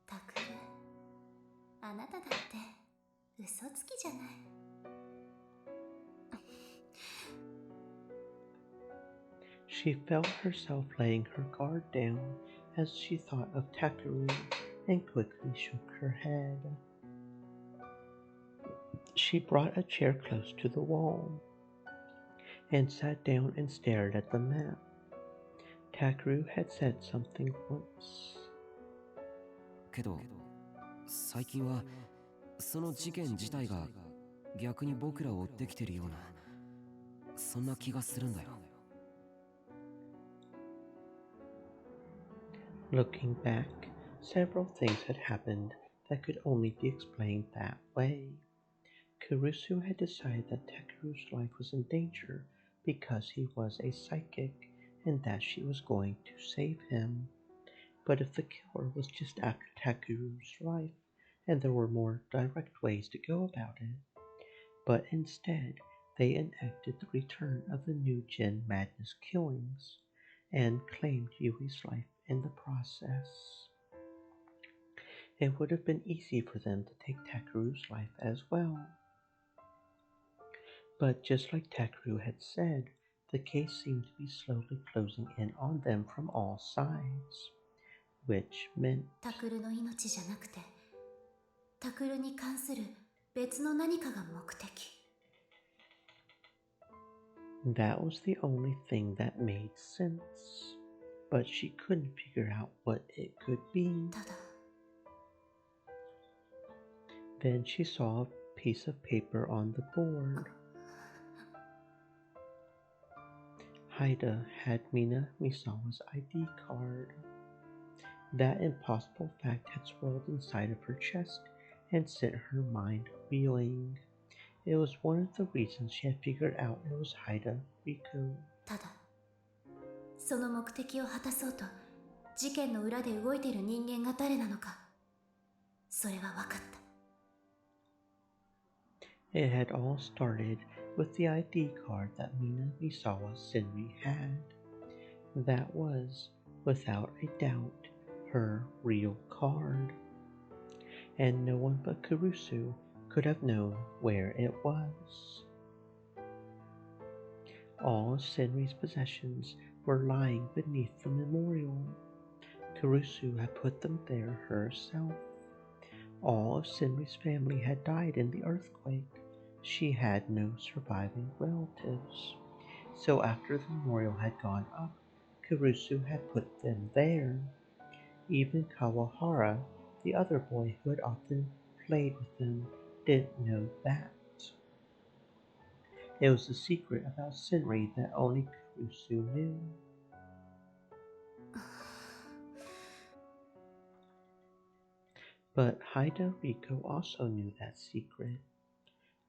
[SPEAKER 6] Takeru, あなただって嘘つきじゃない。
[SPEAKER 2] She felt herself laying her guard down as she thought of Takeru and quickly shook her head. She brought a chair close to the wall and sat down and stared at the map. Takeru had said something once.
[SPEAKER 4] けど、最近はその事件自体が逆に僕らを追ってきてるような、そんな気がするんだよ。
[SPEAKER 2] Looking back, several things had happened that could only be explained that way. Kurusu had decided that Takeru's life was in danger because he was a psychic and that she was going to save him. But if the killer was just after Takeru's life, and there were more direct ways to go about it, but instead they enacted the return of the new Gen Madness killings and claimed Yui's life in the process. It would have been easy for them to take Takeru's life as well. But just like Takeru had said, the case seemed to be slowly closing in on them from all sides, which meant
[SPEAKER 6] タクルの命じゃなくて、タクルに関する別の何かが目的。
[SPEAKER 2] that was the only thing that made sense, but she couldn't figure out what it could be.
[SPEAKER 6] ただ、
[SPEAKER 2] Then she saw a piece of paper on the board. Haida had Mina Misawa's ID card. That impossible fact had swirled inside of her chest and sent her mind reeling. It was one of the reasons she had figured out it was Haida Riko.
[SPEAKER 6] ただ、その目的を果たそうと事件の裏で動いている人間が誰なのか、それは分かった。
[SPEAKER 2] It had all started with the ID card that Minamisawa Senri had. That was, without a doubt, her real card. And no one but Kurusu could have known where it was. All of Senri's possessions were lying beneath the memorial. Kurusu had put them there herself. All of Senri's family had died in the earthquake. She had no surviving relatives. So after the memorial had gone up, Kurusu had put them there. Even Kawahara, the other boy who had often played with them, didn't know that. It was a secret about Senri that only Kurusu knew. But Haida Riko also knew that secret.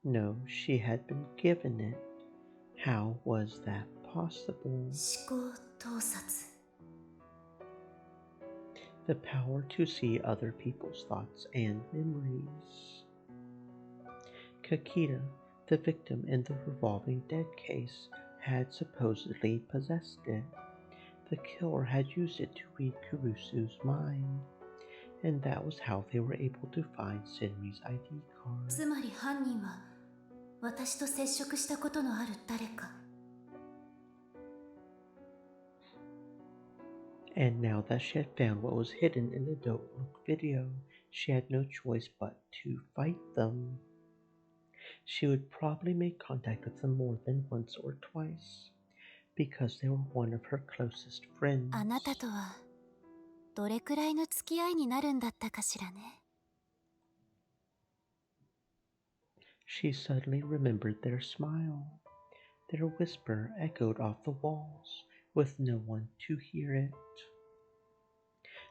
[SPEAKER 2] No, she had been given it. How was that possible?
[SPEAKER 6] 思考盗撮。
[SPEAKER 2] The power to see other people's thoughts and memories. Kakita, the victim in the revolving dead case, had supposedly possessed it. The killer had used it to read Kurusu's mind, and that was how they were able to find Senri's ID card.
[SPEAKER 6] つまり犯人は私と接触したことのある誰か。
[SPEAKER 2] And now that she had found what was hidden in the notebook video, she had no choice but to fight them. She would probably make contact with them more than once or twice, because they were one of her closest friends.
[SPEAKER 8] あなたとはどれくらいの付き合いになるんだったかしらね。
[SPEAKER 2] She suddenly remembered their smile. Their whisper echoed off the walls, with no one to hear it.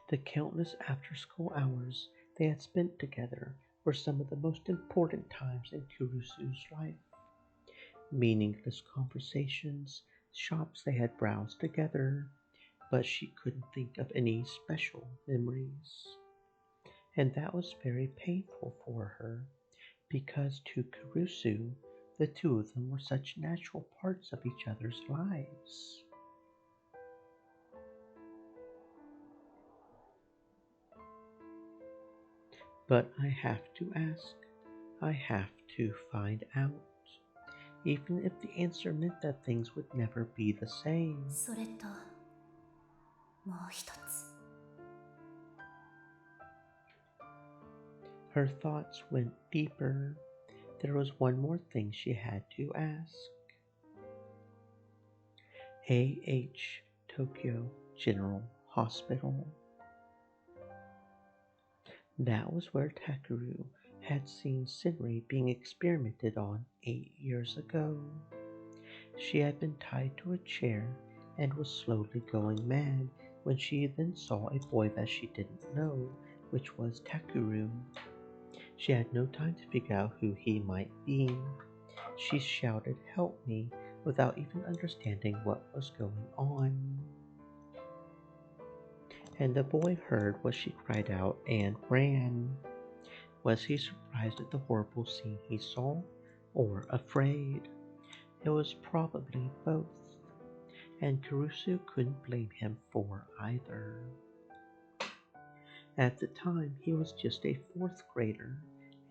[SPEAKER 2] The countless after-school hours they had spent together were some of the most important times in Kurusu's life. Meaningless conversations, shops they had browsed together, but she couldn't think of any special memories. And that was very painful for her, because to Kurusu, the two of them were such natural parts of each other's lives. But I have to ask, I have to find out, even if the answer meant that things would never be the same.
[SPEAKER 6] それともう一つ。
[SPEAKER 2] Her thoughts went deeper. There was one more thing she had to ask. A.H. Tokyo General Hospital. That was where Takeru had seen Senri being experimented on 8 years ago. She had been tied to a chair and was slowly going mad when she then saw a boy that she didn't know, which was Takeru. She had no time to figure out who he might be. She shouted, "Help me," without even understanding what was going on. And the boy heard what she cried out and ran. Was he surprised at the horrible scene he saw, or afraid? It was probably both, and Kurusu couldn't blame him for either. At the time, he was just a 4th grader,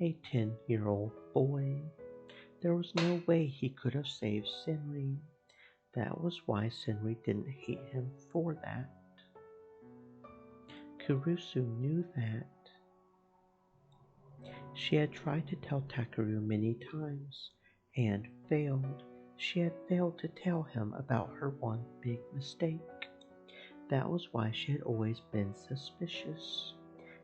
[SPEAKER 2] a 10-year-old boy. There was no way he could have saved Senri. That was why Senri didn't hate him for that. Kurusu knew that. She had tried to tell Takeru many times, and failed. She had failed to tell him about her one big mistake. That was why she had always been suspicious,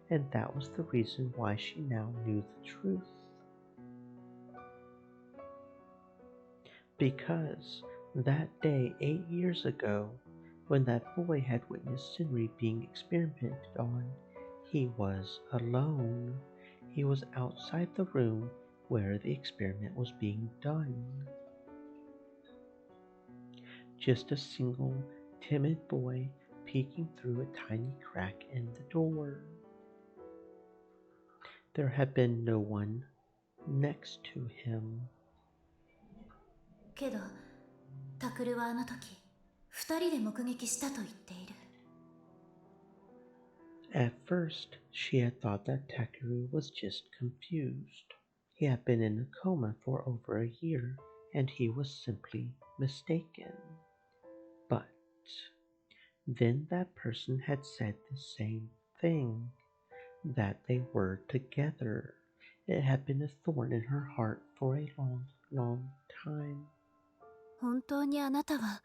[SPEAKER 2] and that was the reason why she now knew the truth. Because that day 8 years ago, When that boy had witnessed Senri being experimented on, he was alone. He was outside the room where the experiment was being done. Just a single, timid boy peeking through a tiny crack in the door. There had been no one next to him.
[SPEAKER 8] けどタクルはあの時二人で目撃したと言っている。
[SPEAKER 2] At first, she had thought that Takeru was just confused. He had been in a coma for over a year, and he was simply mistaken. But then that person had said the same thing, that they were together. It had been a thorn in her heart for a long, long time.
[SPEAKER 8] 本当にあなたは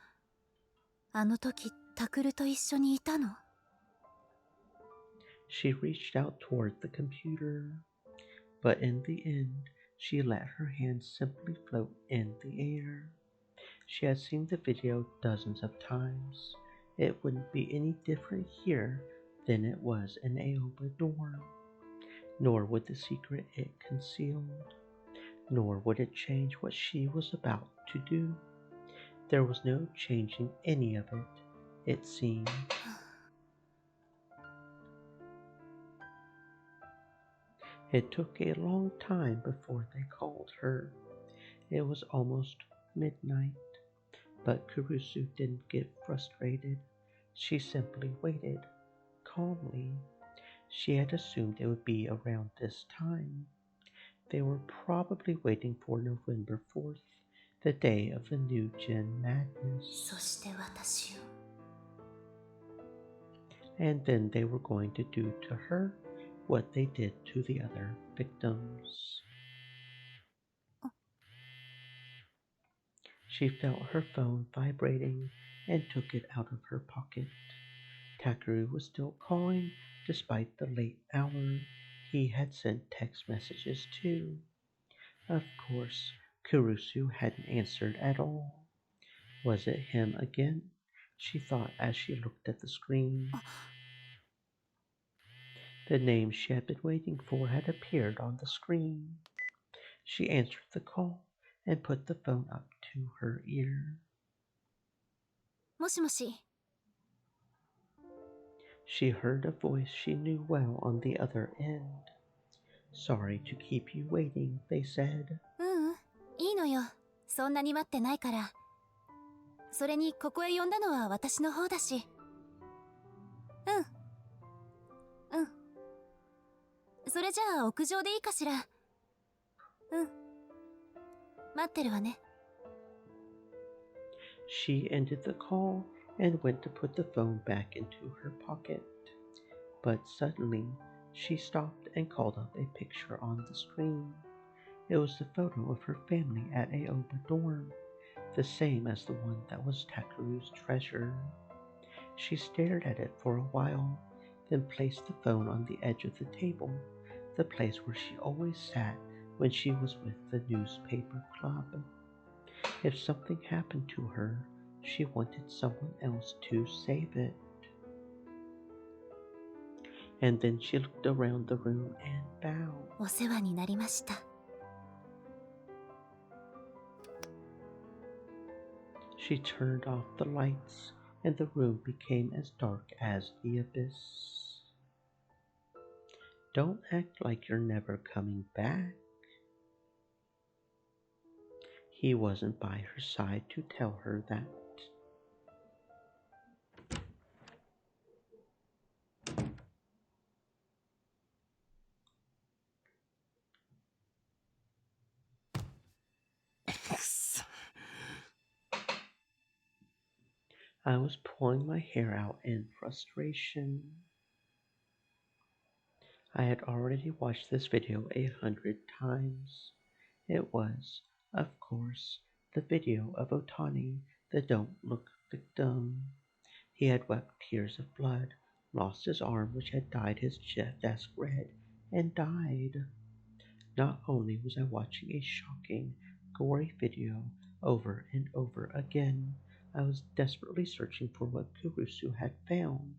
[SPEAKER 8] あの時タクルと一緒にいたの？
[SPEAKER 2] She reached out toward the computer, but in the end, she let her hands simply float in the air. She had seen the video dozens of times. It wouldn't be any different here than it was in Aoba dorm, nor would the secret it concealed, nor would it change what she was about to do. There was no changing any of it, it seemed. It took a long time before they called her. It was almost midnight, but Kurusu didn't get frustrated. She simply waited, calmly. She had assumed it would be around this time. They were probably waiting for November 4th, the day of the new Gen Madness.
[SPEAKER 8] そして私を
[SPEAKER 2] And then they were going to do to her what they did to the other victims. She felt her phone vibrating and took it out of her pocket. Takeru was still calling despite the late hour. He had sent text messages too. Of course, Kurusu hadn't answered at all. Was it him again? She thought as she looked at the screen. The name she had been waiting for had appeared on the screen. She answered the call and put the phone up to her ear.
[SPEAKER 8] もしもし。
[SPEAKER 2] She heard a voice she knew well on the other end. Sorry to keep you waiting, they said.
[SPEAKER 8] いいのよ。そんなに待ってないから。それにここへ呼んだのは私の方だし。それじゃあ屋上でいいかしら。待ってるわね。
[SPEAKER 2] She ended the call and went to put the phone back into her pocket. But suddenly, she stopped and called up a picture on the screen. It was the photo of her family at Aoba dorm, the same as the one that was Takeru's treasure. She stared at it for a while, then placed the phone on the edge of the table, the place where she always sat when she was with the newspaper club. If something happened to her, she wanted someone else to save it. And then she looked around the room and bowed.
[SPEAKER 8] お世話になりました。
[SPEAKER 2] She turned off the lights, and the room became as dark as the abyss. Don't act like you're never coming back. He wasn't by her side to tell her that. I was pulling my hair out in frustration. I had already watched this video 100 times. It was, of course, the video of Otani, the Don't Look victim. He had wept tears of blood, lost his arm which had dyed his desk red, and died. Not only was I watching a shocking, gory video over and over again, I was desperately searching for what Kurusu had found.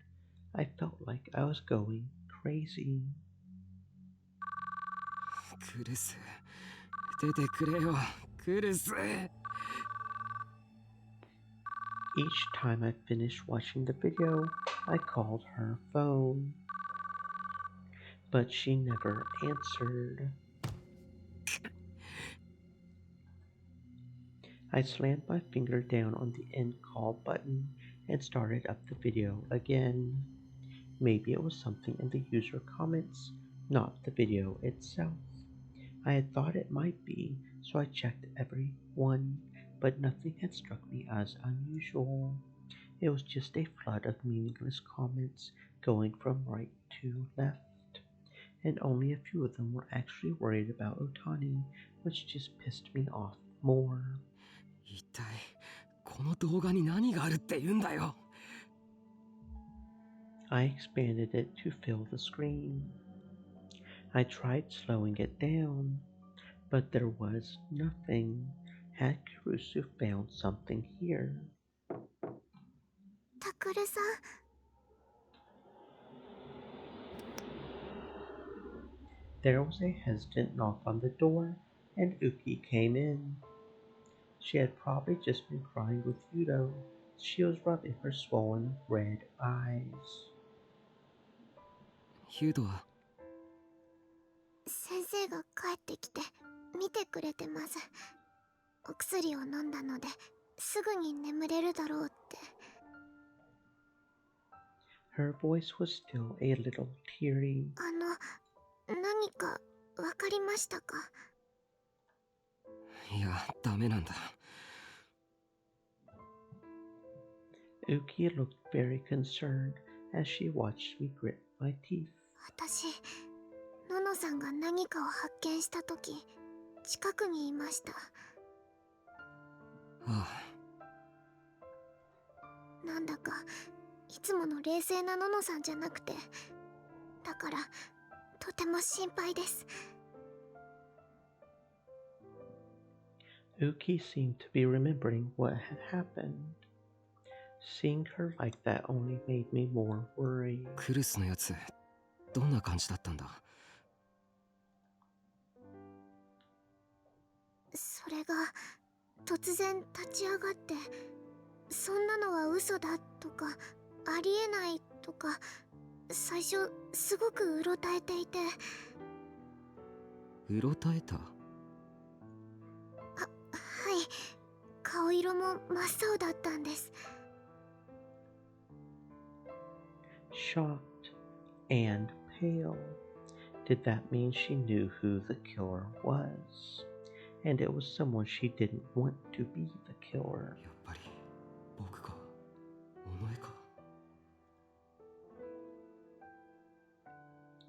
[SPEAKER 2] I felt like I was going crazy.
[SPEAKER 4] クルス、出てくれよ、クルス。
[SPEAKER 2] Each time I finished watching the video, I called her phone. But she never answered. I slammed my finger down on the end call button and started up the video again. Maybe it was something in the user comments, not the video itself. I had thought it might be, so I checked every one, but nothing had struck me as unusual. It was just a flood of meaningless comments going from right to left, and only a few of them were actually worried about Otani, which just pissed me off more.
[SPEAKER 4] 一体この動画に何があるって言うんだよ。
[SPEAKER 2] I expanded it to fill the screen. I tried slowing it down, but there was nothing. Had Kurusu found something here?
[SPEAKER 6] タクルさん。
[SPEAKER 2] There was a hesitant knock on the door, and Uki came in. She had probably just been crying with Yudo. She was rubbing her swollen red eyes.
[SPEAKER 4] ユドは
[SPEAKER 6] 先生が帰ってきて見てくれてます。お薬を飲んだのですぐに眠れるだろうって。
[SPEAKER 2] Her voice was still a little teary.
[SPEAKER 6] 何かわかりましたか？
[SPEAKER 4] いや、ダメなんだ。
[SPEAKER 2] Uki looked very concerned as she watched me grit my teeth.
[SPEAKER 6] 私、ののさんが何かを発見したとき、近くにいました。
[SPEAKER 4] あ
[SPEAKER 6] あ。なんだか、いつもの冷静なののさんじゃなくて、だから、とても心配です。
[SPEAKER 2] Uki seemed to be remembering what had happened. Seeing her like that only made me more worried.
[SPEAKER 4] クルスのやつ、どんな感じだったんだ？
[SPEAKER 6] それが突然立ち上がって、そんなのは嘘だとかありえないとか、最初すごくうろたえていて。
[SPEAKER 4] うろたえた？
[SPEAKER 6] はい、顔色も真っ青だったんです。
[SPEAKER 2] Shocked and pale. Did that mean she knew who the killer was? And it was someone she didn't want to be the killer.
[SPEAKER 4] やっぱり僕か、尾上か。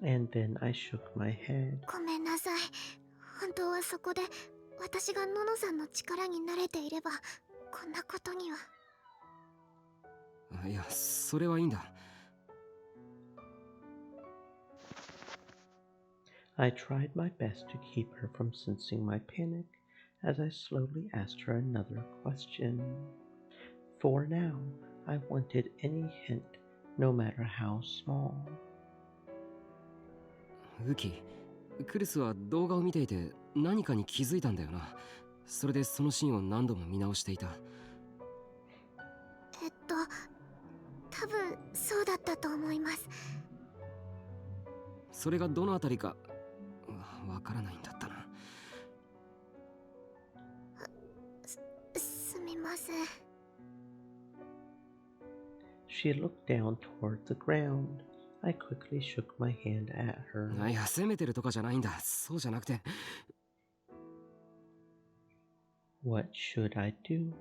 [SPEAKER 2] And then I shook my head.
[SPEAKER 6] ごめんなさい。本当はそこで私がののさんの力に慣れていればこんなことには。
[SPEAKER 4] いや、それはいいんだ。
[SPEAKER 2] I tried my best to keep her from sensing my panic as I slowly asked her another question. For now, I wanted any hint, no matter how small.
[SPEAKER 4] ウキ、クリスは動画を見ていて何かに気づいたんだよな。それでそのシーンを何度も見直していた。
[SPEAKER 6] 多分そうだったと思います。
[SPEAKER 4] それがどのあたりかわからないんだったな。
[SPEAKER 6] すみません。
[SPEAKER 2] She looked down toward the ground. I quickly shook my hand at her.
[SPEAKER 4] いや、責めてるとかじゃないんだ。そうじゃなくて。
[SPEAKER 2] What should I do?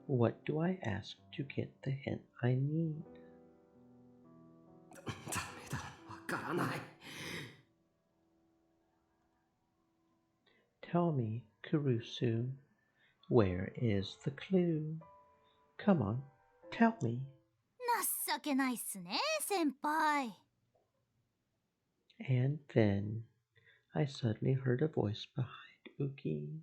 [SPEAKER 2] What do I ask to get the hint I need?
[SPEAKER 4] ダメだ、わからない。
[SPEAKER 2] Tell me, Kurusu, where is the clue? Come on, tell me.
[SPEAKER 8] 情けないっすね、先輩。
[SPEAKER 2] And then I suddenly heard a voice behind Uki.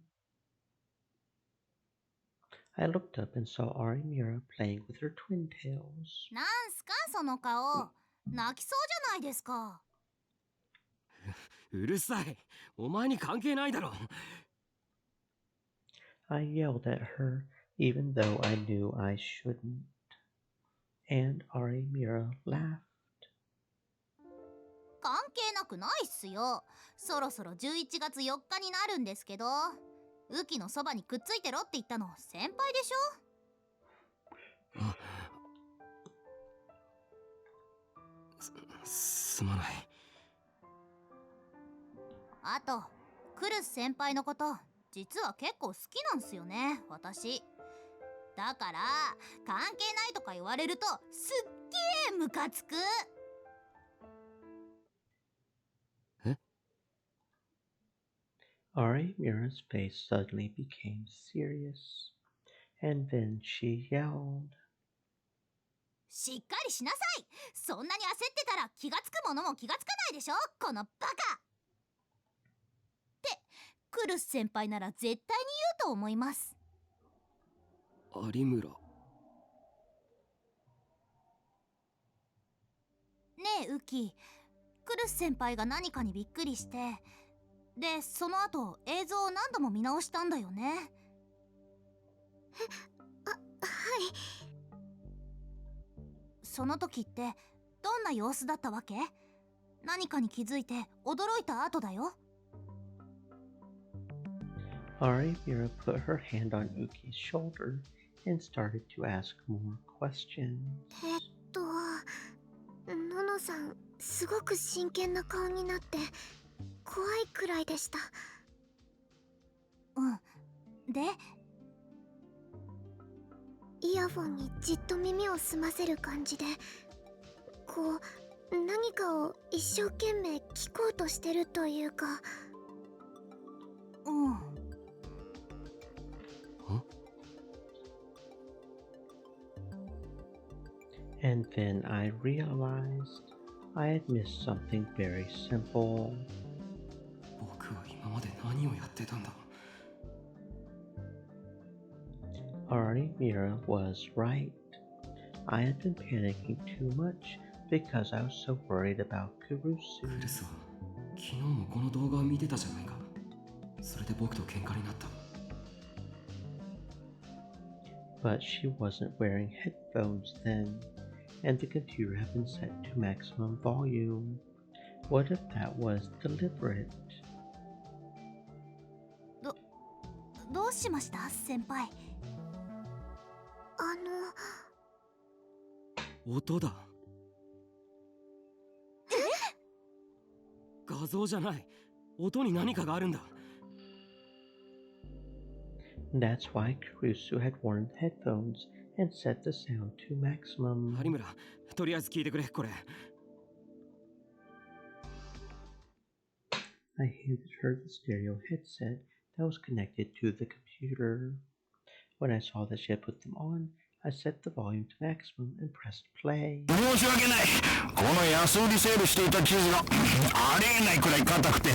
[SPEAKER 2] I looked up and saw Arimira playing with her twin tails.
[SPEAKER 8] なんすかその顔。泣きそうじゃないですか。
[SPEAKER 4] うるさい。お前に関係ないだろ。
[SPEAKER 2] I yelled at her, even though I knew I shouldn't. And Arimira laughed.
[SPEAKER 8] 関係なくないっすよ。そろそろ11月4日になるんですけど、ウキのそばにくっついてろって言ったの先輩でしょ。
[SPEAKER 4] すまない。
[SPEAKER 8] あとクルス先輩のこと実は結構好きなんすよね、私。だから関係ないとか言われるとすっげームカつく。
[SPEAKER 2] Arimira's face suddenly became serious, and then she yelled.
[SPEAKER 8] しっかりしなさい。そんなに焦ってたら気がつくものも気がつかないでしょ、このバカ。ってクルス先輩なら絶対に言うと思います。
[SPEAKER 4] 有村。
[SPEAKER 8] ねえウキ、クルス先輩が何かにびっくりして、でその後映像を何度も見直したんだよね。はい。その時ってどんな様子だったわけ？何かに気づいて驚いた後だよ。
[SPEAKER 2] Arimira put her hand on Uki's shoulder and started to ask more questions.
[SPEAKER 10] ののさん、すごく真剣な顔になって怖いくらいでした。
[SPEAKER 8] うん。で？
[SPEAKER 10] イヤフォンにじっと耳を澄ませる感じで、こう何かを一生懸命聞こうとしてるというか。
[SPEAKER 8] うん。
[SPEAKER 2] And then I realized I had missed something very simple.
[SPEAKER 4] 僕は今まで何をやってたんだ。
[SPEAKER 2] Arimira was right. I had been panicking too much because I was so worried about Kurusu.
[SPEAKER 4] クルスは昨日もこの動画を見てたじゃないか。それで僕と喧嘩になった。
[SPEAKER 2] But she wasn't wearing headphones then, and the computer had been set to maximum volume. What if that was deliberate?
[SPEAKER 8] どうしました先輩？
[SPEAKER 4] 音だ。画像じゃない。音に何かがあるんだ。
[SPEAKER 2] That's why Kurusu had worn headphones and set the sound to maximum.
[SPEAKER 4] 有村、とりあえず聞いてくれ、これ。
[SPEAKER 2] I handed her the stereo headset that was connected to the computer. When I saw that she had put them on, I set the volume to maximum and pressed play.
[SPEAKER 15] 申し訳ない。この安売りセールしていた地図がありえないくらい硬くて。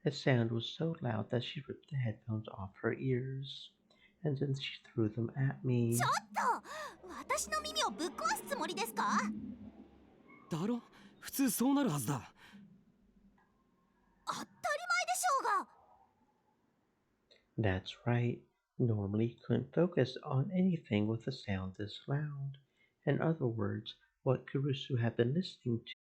[SPEAKER 2] The sound was so loud that she ripped the headphones off her ears, and then she threw them at me.
[SPEAKER 8] ちょっと！私の耳をぶっ壊すつもりですか？
[SPEAKER 4] だろ？普通そうなるはずだ。
[SPEAKER 8] 当たり前でしょうが。
[SPEAKER 2] That's right. Normally couldn't focus on anything with a sound this loud. In other words, what Kurusu had been listening to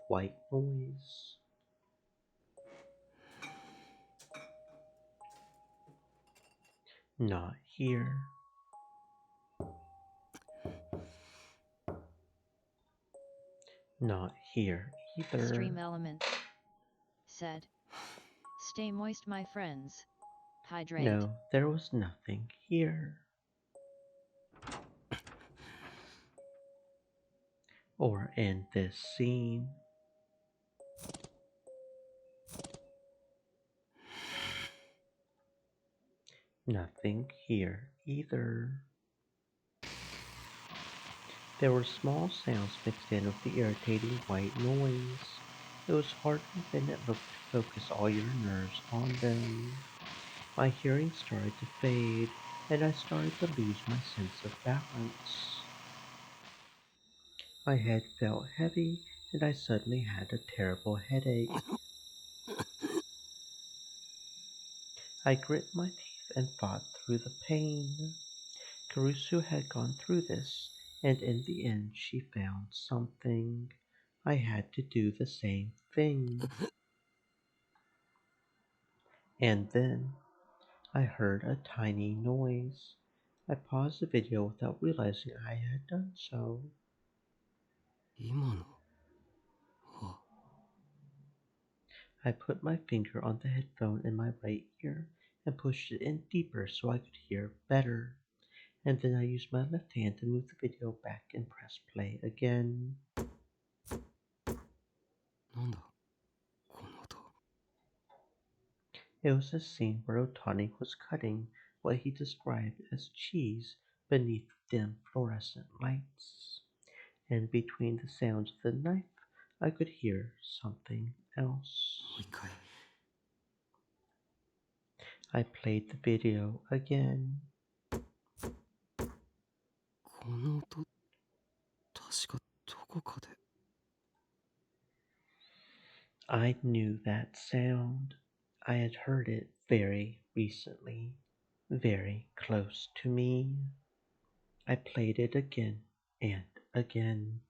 [SPEAKER 2] white noise. Not here. Not here either.
[SPEAKER 1] Stream Elements said, "Stay moist, my friends. Hydrate."
[SPEAKER 2] No, there was nothing here. Or in this scene. Nothing here either. There were small sounds mixed in with the irritating white noise. It was harder than it looked to focus all your nerves on them. My hearing started to fade, and I started to lose my sense of balance. My head felt heavy, and I suddenly had a terrible headache. I grit my teeth and fought through the pain. Kurusu had gone through this, and in the end she found something. I had to do the same thing. And then I heard a tiny noise. I paused the video without realizing I had done so. I put my finger on the headphone in my right ear and pushed it in deeper so I could hear better. And then I used my left hand to move the video back and press play again. It was a scene where Otani was cutting what he described as cheese beneath dim fluorescent lights. And between the sounds of the knife, I could hear something else. I played the video again. I knew that sound. I had heard it very recently, very close to me. I played it again and again.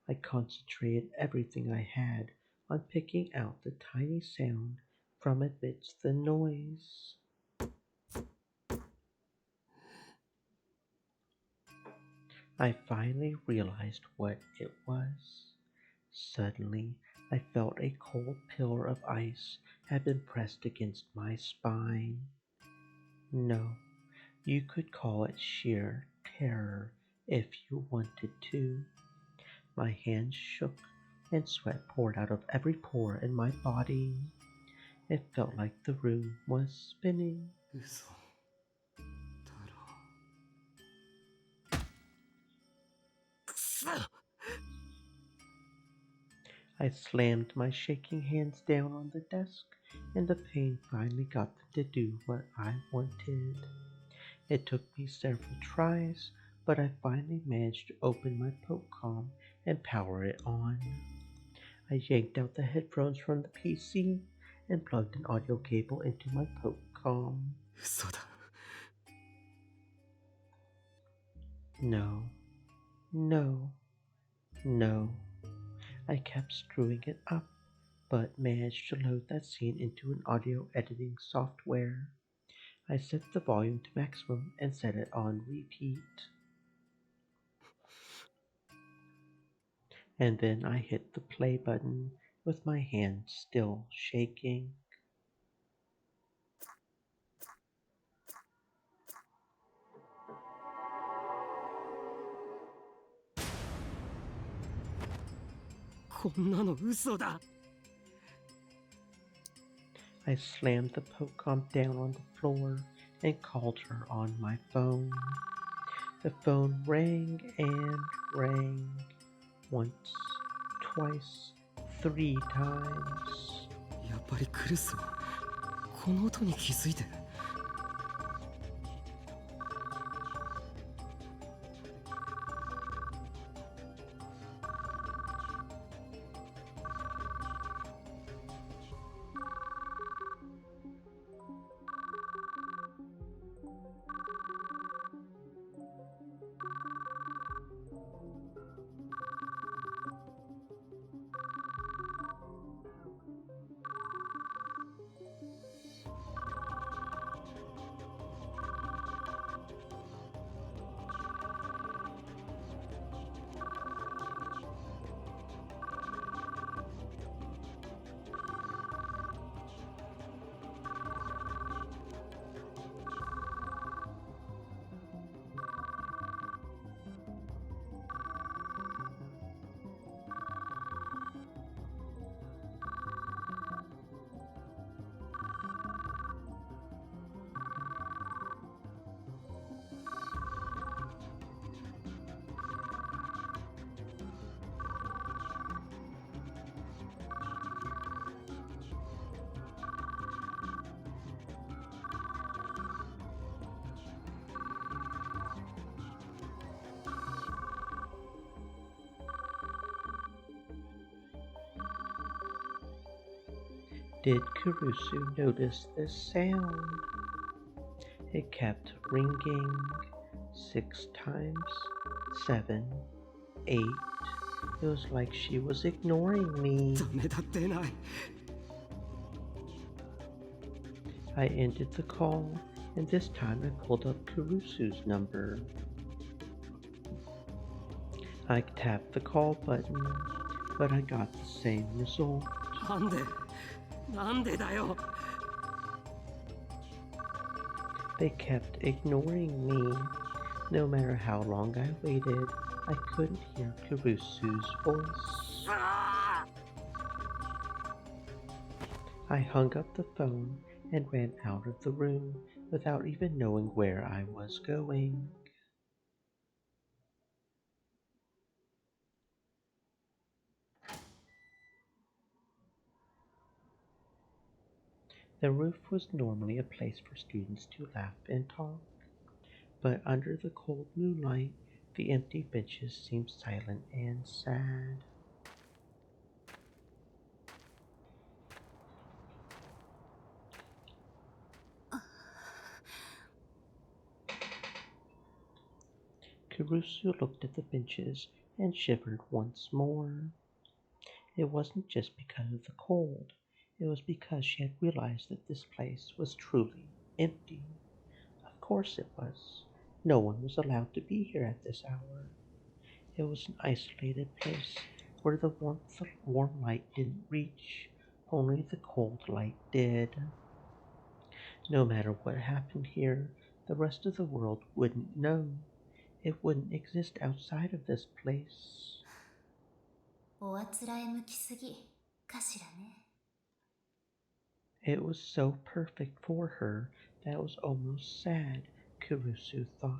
[SPEAKER 2] I concentrated everything I had on picking out the tiny sound from amidst the noise. I finally realized what it was. Suddenly, I felt a cold pillar of ice had been pressed against my spine. No, you could call it sheer terror if you wanted to. My hands shook and sweat poured out of every pore in my body. It felt like the room was spinning. I slammed my shaking hands down on the desk, and the pain finally got them to do what I wanted. It took me several tries, but I finally managed to open my Pocom and power it on. I yanked out the headphones from the PC and plugged an audio cable into my Pocom. No, no, no. I kept screwing it up, but managed to load that scene into an audio editing software. I set the volume to maximum and set it on repeat. And then I hit the play button with my hand still shaking. I slammed the Pocom down on the floor and called her on my phone. The phone rang and rang. Once, twice, 3 times.
[SPEAKER 4] やっぱりクルスはこの音に気づいて。
[SPEAKER 2] Did Kurusu notice this sound? It kept ringing 6 times, 7, 8. It was like she was ignoring me. I ended the call, and this time I pulled up Kurusu's number. I tapped the call button, but I got the same result. They kept ignoring me. No matter how long I waited, I couldn't hear Kurusu's voice. I hung up the phone and ran out of the room without even knowing where I was going. The roof was normally a place for students to laugh and talk, but under the cold moonlight, the empty benches seemed silent and sad. Kurusu looked at the benches and shivered once more. It wasn't just because of the cold. It was because she had realized that this place was truly empty. Of course it was. No one was allowed to be here at this hour. It was an isolated place where the warm light didn't reach. Only the cold light did. No matter what happened here, the rest of the world wouldn't know. It wouldn't exist outside of this place. It was so perfect for her that it was almost sad, Kurusu thought.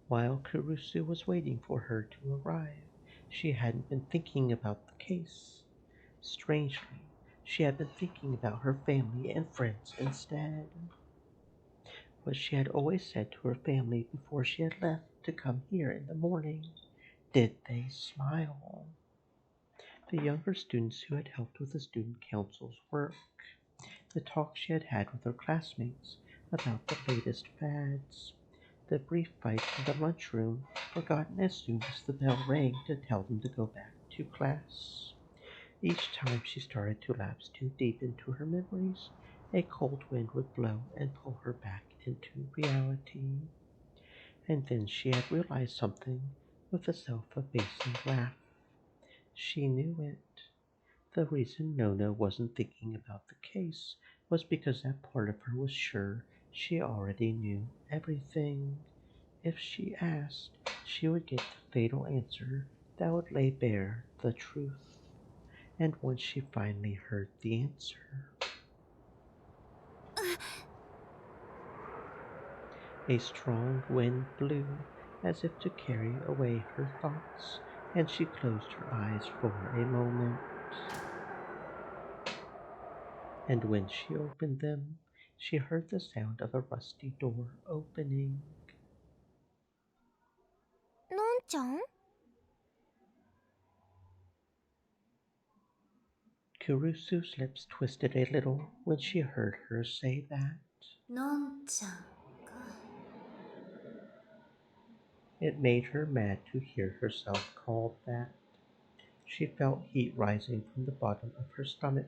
[SPEAKER 2] While Kurusu was waiting for her to arrive, she hadn't been thinking about the case. Strangely, she had been thinking about her family and friends instead. What she had always said to her family before she had left to come here in the morning. Did they smile? The younger students who had helped with the student council's work. The talk she had had with her classmates about the latest fads. The brief fight in the lunchroom, forgotten as soon as the bell rang to tell them to go back to class. Each time she started to lapse too deep into her memories, a cold wind would blow and pull her back into reality. And then she had realized something with a self-abasing laugh. She knew it. The reason Nona wasn't thinking about the case was because that part of her was sure she already knew everything. If she asked, she would get the fatal answer that would lay bare the truth. And once she finally heard the answer, a strong wind blew as if to carry away her thoughts, and she closed her eyes for a moment. And when she opened them, she heard the sound of a rusty door opening.
[SPEAKER 6] Non-chan?
[SPEAKER 2] Kurusu's lips twisted a little when she heard her say that.
[SPEAKER 6] Non-chan.
[SPEAKER 2] It made her mad to hear herself called that. She felt heat rising from the bottom of her stomach.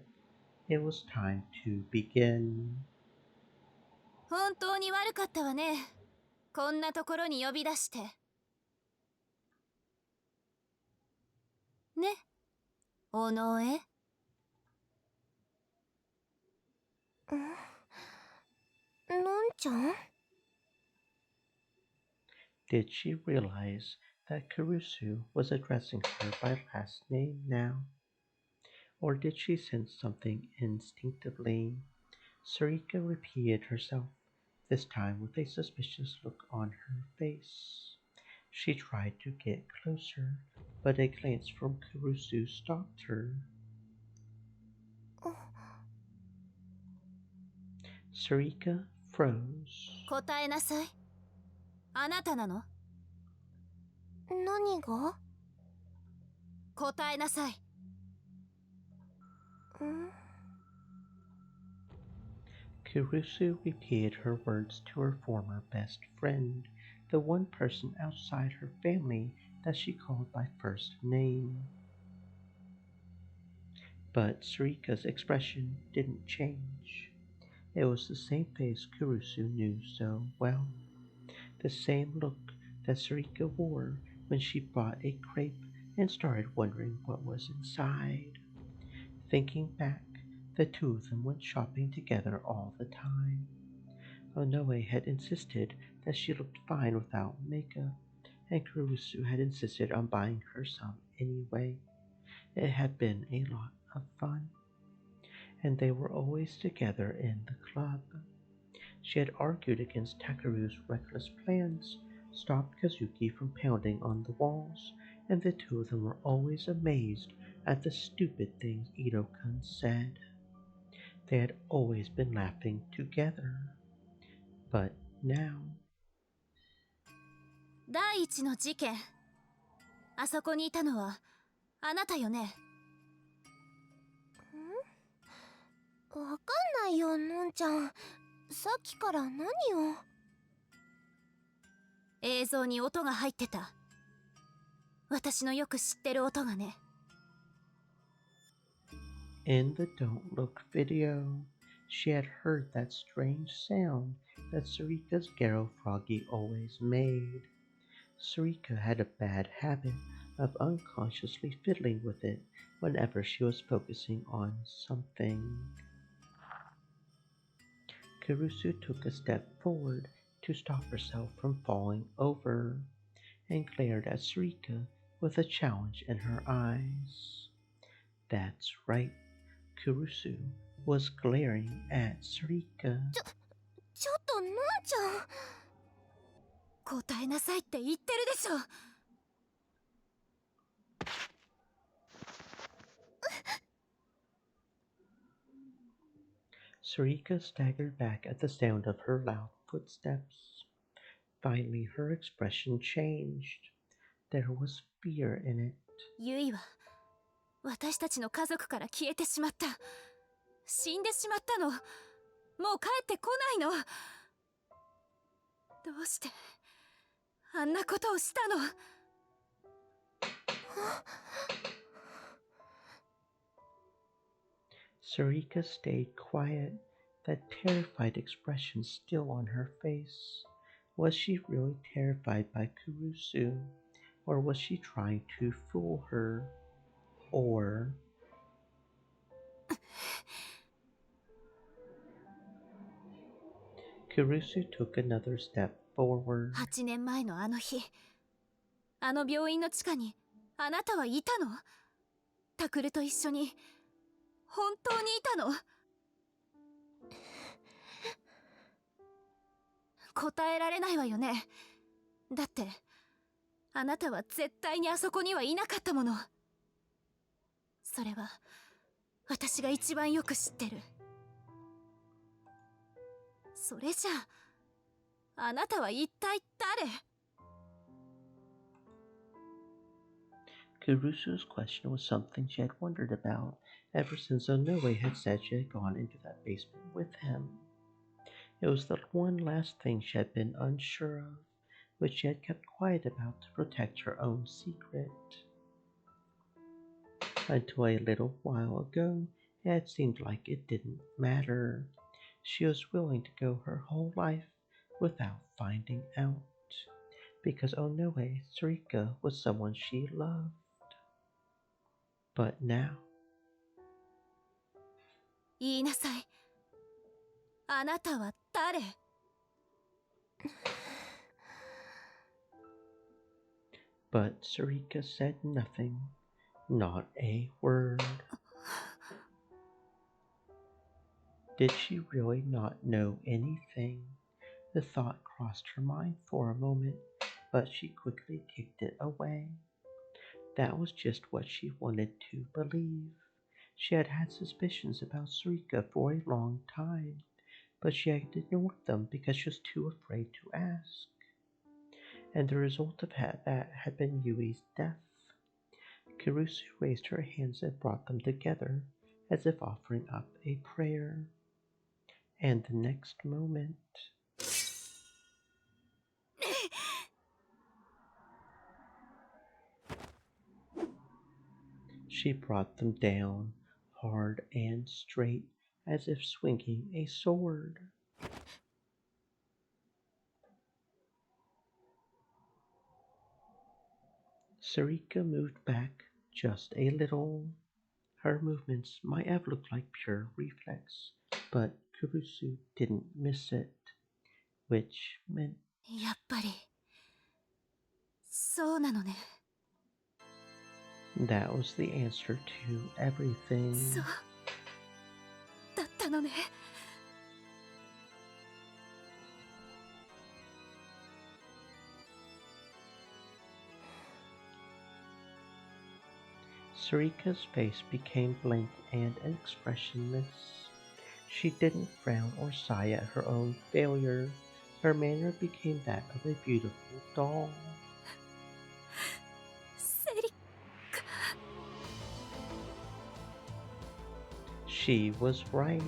[SPEAKER 2] It was time to begin.
[SPEAKER 8] 本当に悪かったわね。こんなところに呼び出して。ね、尾上。
[SPEAKER 6] のんちゃん?
[SPEAKER 2] Did she realize that Kurusu was addressing her by last name now? Or did she sense something instinctively? Sarika repeated herself, this time with a suspicious look on her face. She tried to get closer, but a glance from Kurusu stopped her. Sarika froze.
[SPEAKER 8] 答えなさい。あなたなの？
[SPEAKER 6] 何が？
[SPEAKER 8] 答えなさい。
[SPEAKER 2] Kurusu repeated her words to her former best friend, the one person outside her family that she called by first name. But Sarika's expression didn't change. It was the same face Kurusu knew so well, the same look that Sarika wore when she bought a crepe and started wondering what was inside. Thinking back, the two of them went shopping together all the time. Onoe had insisted that she looked fine without makeup, and Kurusu had insisted on buying her some anyway. It had been a lot of fun, and they were always together in the club. She had argued against Takeru's reckless plans, stopped Kazuki from pounding on the walls, and the two of them were always amazed at the stupid things Ito-kun said. They had always been laughing together. But now...
[SPEAKER 8] 第一の事件、あそこにいたのはあなたよね。
[SPEAKER 6] わかんないよ、のんちゃん。さっきから何を。
[SPEAKER 8] 映像に音が入ってた。私のよく知ってる音がね。
[SPEAKER 2] In the Don't Look video, she had heard that strange sound that Sarika's Garo Froggy always made. Sarika had a bad habit of unconsciously fiddling with it whenever she was focusing on something. Kurusu took a step forward to stop herself from falling over, and glared at Sarika with a challenge in her eyes. That's right, Kurusu was glaring at Sarika.
[SPEAKER 6] ちょっとのんちゃん。
[SPEAKER 8] 答えなさいって言ってるでしょ。
[SPEAKER 2] Sarika staggered back at the sound of her loud footsteps. Finally, her expression changed. There was fear in it.
[SPEAKER 8] ユイは私たちの家族から消えてしまった。死んでしまったの。もう帰ってこないの。どうしてあんなことをしたの。
[SPEAKER 2] Sarika stayed quiet, that terrified expression still on her face. Was she really terrified by Kurusu, or was she trying to fool her? Or... Kurusu took another step forward.
[SPEAKER 8] 8年前のあの日、あの病院の地下にあなたはいたの？タクルと一緒に本当にいたの？答えられないわよね。だってあなたは絶対にあそこにはいなかったもの。それは私が一番よく知ってる。それじゃあ、あなたは一体誰？
[SPEAKER 2] Kurusu's question was something she had wondered about ever since Onoe had said she had gone into that basement with him. It was the one last thing she had been unsure of, which she had kept quiet about to protect her own secret. Until a little while ago, it had seemed like it didn't matter. She was willing to go her whole life without finding out, because Onoe Sarika was someone she loved. But now...
[SPEAKER 8] 言いなさい。あなたは誰？
[SPEAKER 2] But Sarika said nothing, not a word. Did she really not know anything? The thought crossed her mind for a moment, but she quickly kicked it away. That was just what she wanted to believe. She had had suspicions about Sarika for a long time, but she had ignored them because she was too afraid to ask. And the result of that had been Yui's death. Kurusu raised her hands and brought them together, as if offering up a prayer. And the next moment, she brought them down, hard and straight, as if swinging a sword. Sarika moved back just a little. Her movements might have looked like pure reflex, but Kurusu didn't miss it, which meant
[SPEAKER 8] やっぱりそうなのね。
[SPEAKER 2] that was the answer to everything.
[SPEAKER 8] そうだったのね。
[SPEAKER 2] Sarika's face became blank and expressionless. She didn't frown or sigh at her own failure. Her manner became that of a beautiful doll.
[SPEAKER 8] セリカ。
[SPEAKER 2] She was right.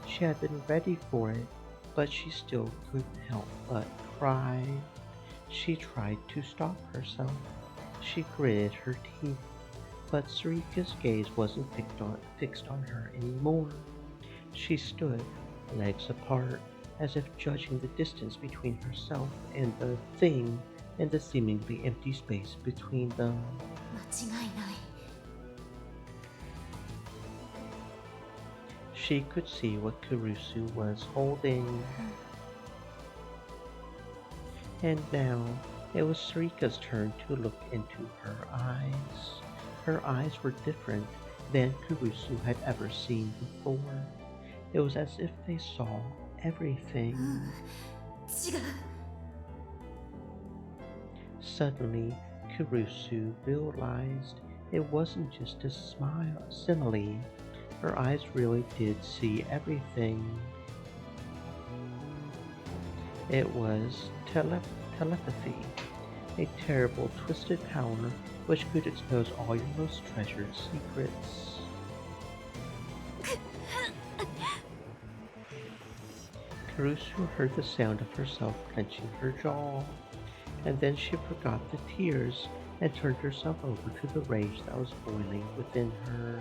[SPEAKER 2] She had been ready for it, but she still couldn't help but cry. She tried to stop herself. She gritted her teeth, but Sarika's gaze wasn't fixed on her anymore. She stood, legs apart, as if judging the distance between herself and the thing and the seemingly empty space between them.
[SPEAKER 8] 間違いない。
[SPEAKER 2] She could see what Kurusu was holding. And now it was Sarika's turn to look into her eyes. Her eyes were different than Kurusu had ever seen before. It was as if they saw everything.
[SPEAKER 8] 違う。
[SPEAKER 2] Suddenly, Kurusu realized it wasn't just a simile. Her eyes really did see everything. It was telepathy, a terrible, twisted power which could expose all your most treasured secrets. Kurusu heard the sound of herself clenching her jaw, and then she forgot the tears and turned herself over to the rage that was boiling within her.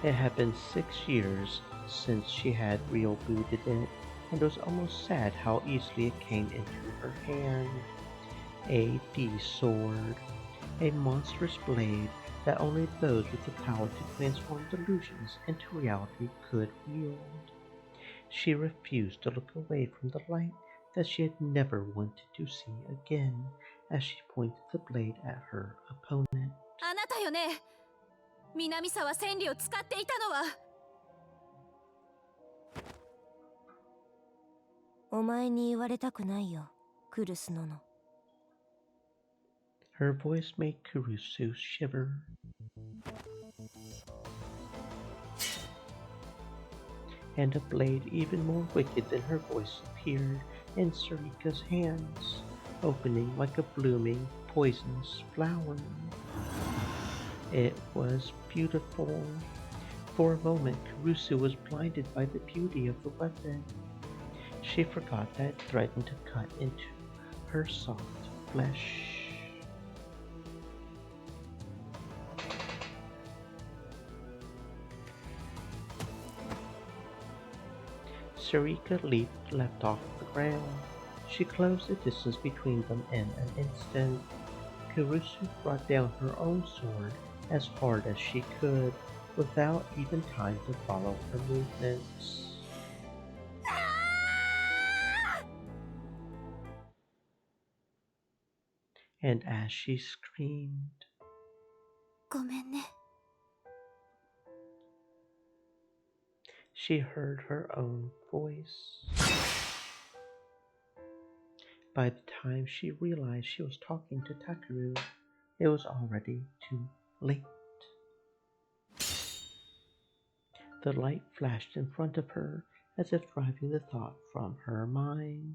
[SPEAKER 2] It had been 6 years since she had rebooted it, and it was almost sad how easily it came into her hand. A D-sword, a monstrous blade that only those with the power to transform delusions into reality could wield. She refused to look away from the light that she had never wanted to see again as she pointed the blade at her opponent.
[SPEAKER 8] あなたよね。南沢千里を使っていたのは。
[SPEAKER 10] お前に言われたくないよ、クルスノノ。
[SPEAKER 2] Her voice made Kurusu shiver. And a blade even more wicked than her voice appeared in Sarika's hands, opening like a blooming, poisonous flower. It was beautiful. For a moment, Kurusu was blinded by the beauty of the weapon. She forgot that it threatened to cut into her soft flesh. Sarika leapt off the ground. She closed the distance between them in an instant. Kurusu brought down her own sword as hard as she could, without even time to follow her movements. And as she screamed,
[SPEAKER 8] ごめんね。
[SPEAKER 2] she heard her own voice. By the time she realized she was talking to Takeru, it was already too late. The light flashed in front of her as if driving the thought from her mind.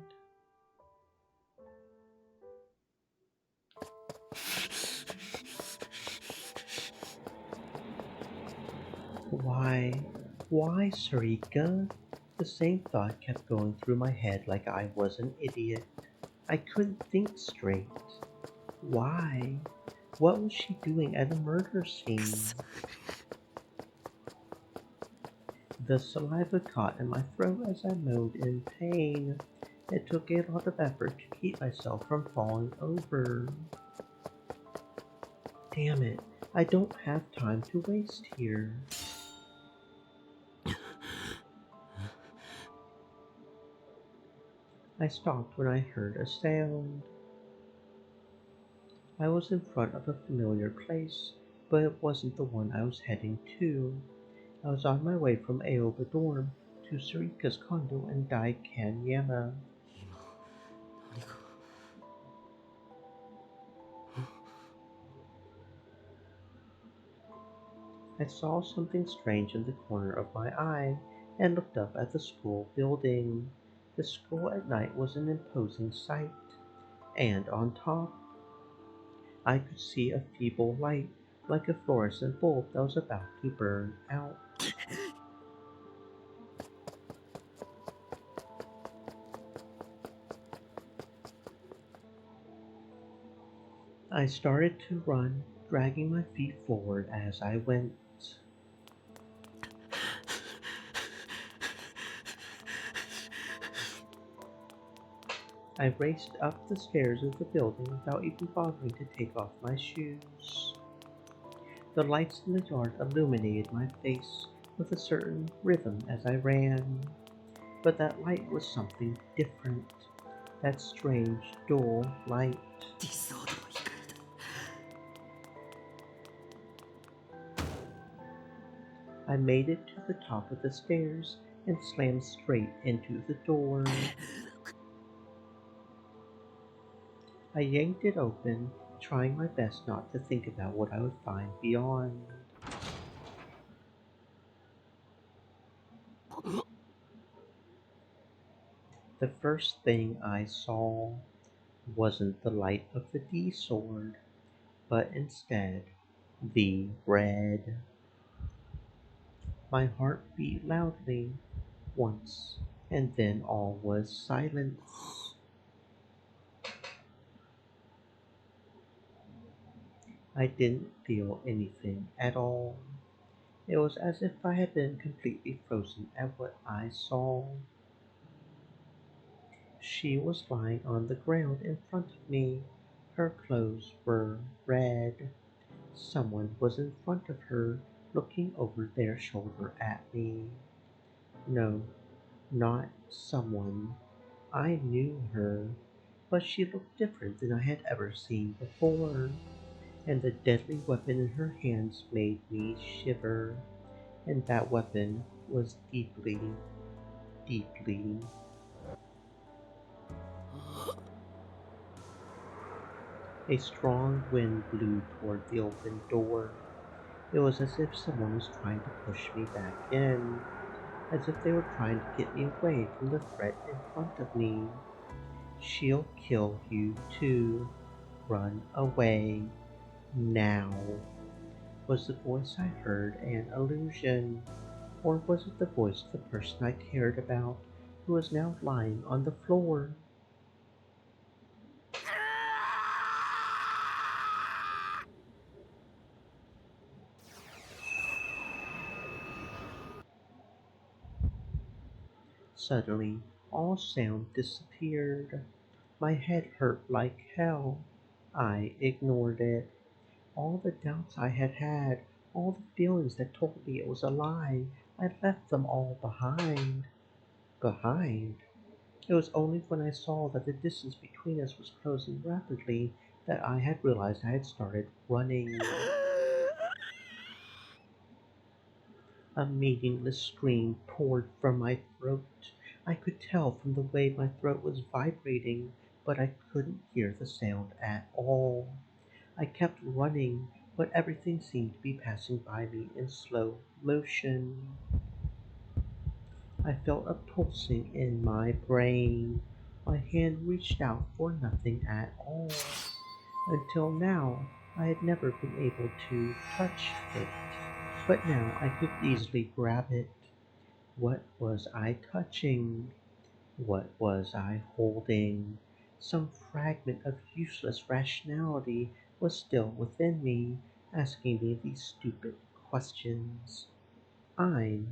[SPEAKER 2] Why, Sarika? The same thought kept going through my head like I was an idiot. I couldn't think straight. Why? What was she doing at a murder scene? The saliva caught in my throat as I moaned in pain. It took a lot of effort to keep myself from falling over. Damn it, I don't have time to waste here. I stopped when I heard a sound. I was in front of a familiar place, but it wasn't the one I was heading to. I was on my way from Aoba Dorm to Sarika's condo in Daikanyama. I saw something strange in the corner of my eye and looked up at the school building. The school at night was an imposing sight, and on top, I could see a feeble light like a fluorescent bulb that was about to burn out. I started to run, dragging my feet forward as I went. I raced up the stairs of the building without even bothering to take off my shoes. The lights in the yard illuminated my face with a certain rhythm as I ran, but that light was something different. That strange, dull light. I made it to the top of the stairs and slammed straight into the door. I yanked it open, trying my best not to think about what I would find beyond. The first thing I saw wasn't the light of the D sword, but instead the red. My heart beat loudly once, and then all was silence. I didn't feel anything at all. It was as if I had been completely frozen at what I saw. She was lying on the ground in front of me. Her clothes were red. Someone was in front of her, looking over their shoulder at me. No, not someone. I knew her, but she looked different than I had ever seen before. And the deadly weapon in her hands made me shiver, and that weapon was deeply, deeply. A strong wind blew toward the open door. It was as if someone was trying to push me back in, as if they were trying to get me away from the threat in front of me. She'll kill you too. Run away. Now. Was the voice I heard an illusion? Or was it the voice of the person I cared about, who was now lying on the floor? Suddenly, all sound disappeared. My head hurt like hell. I ignored it. All the doubts I had had, all the feelings that told me it was a lie, I left them all behind. Behind? It was only when I saw that the distance between us was closing rapidly that I had realized I had started running. A meaningless scream poured from my throat. I could tell from the way my throat was vibrating, but I couldn't hear the sound at all. I kept running, but everything seemed to be passing by me in slow motion. I felt a pulsing in my brain. My hand reached out for nothing at all. Until now, I had never been able to touch it. but now I could easily grab it. What was I touching? What was I holding? Some fragment of useless rationality was still within me, asking me these stupid questions. I'm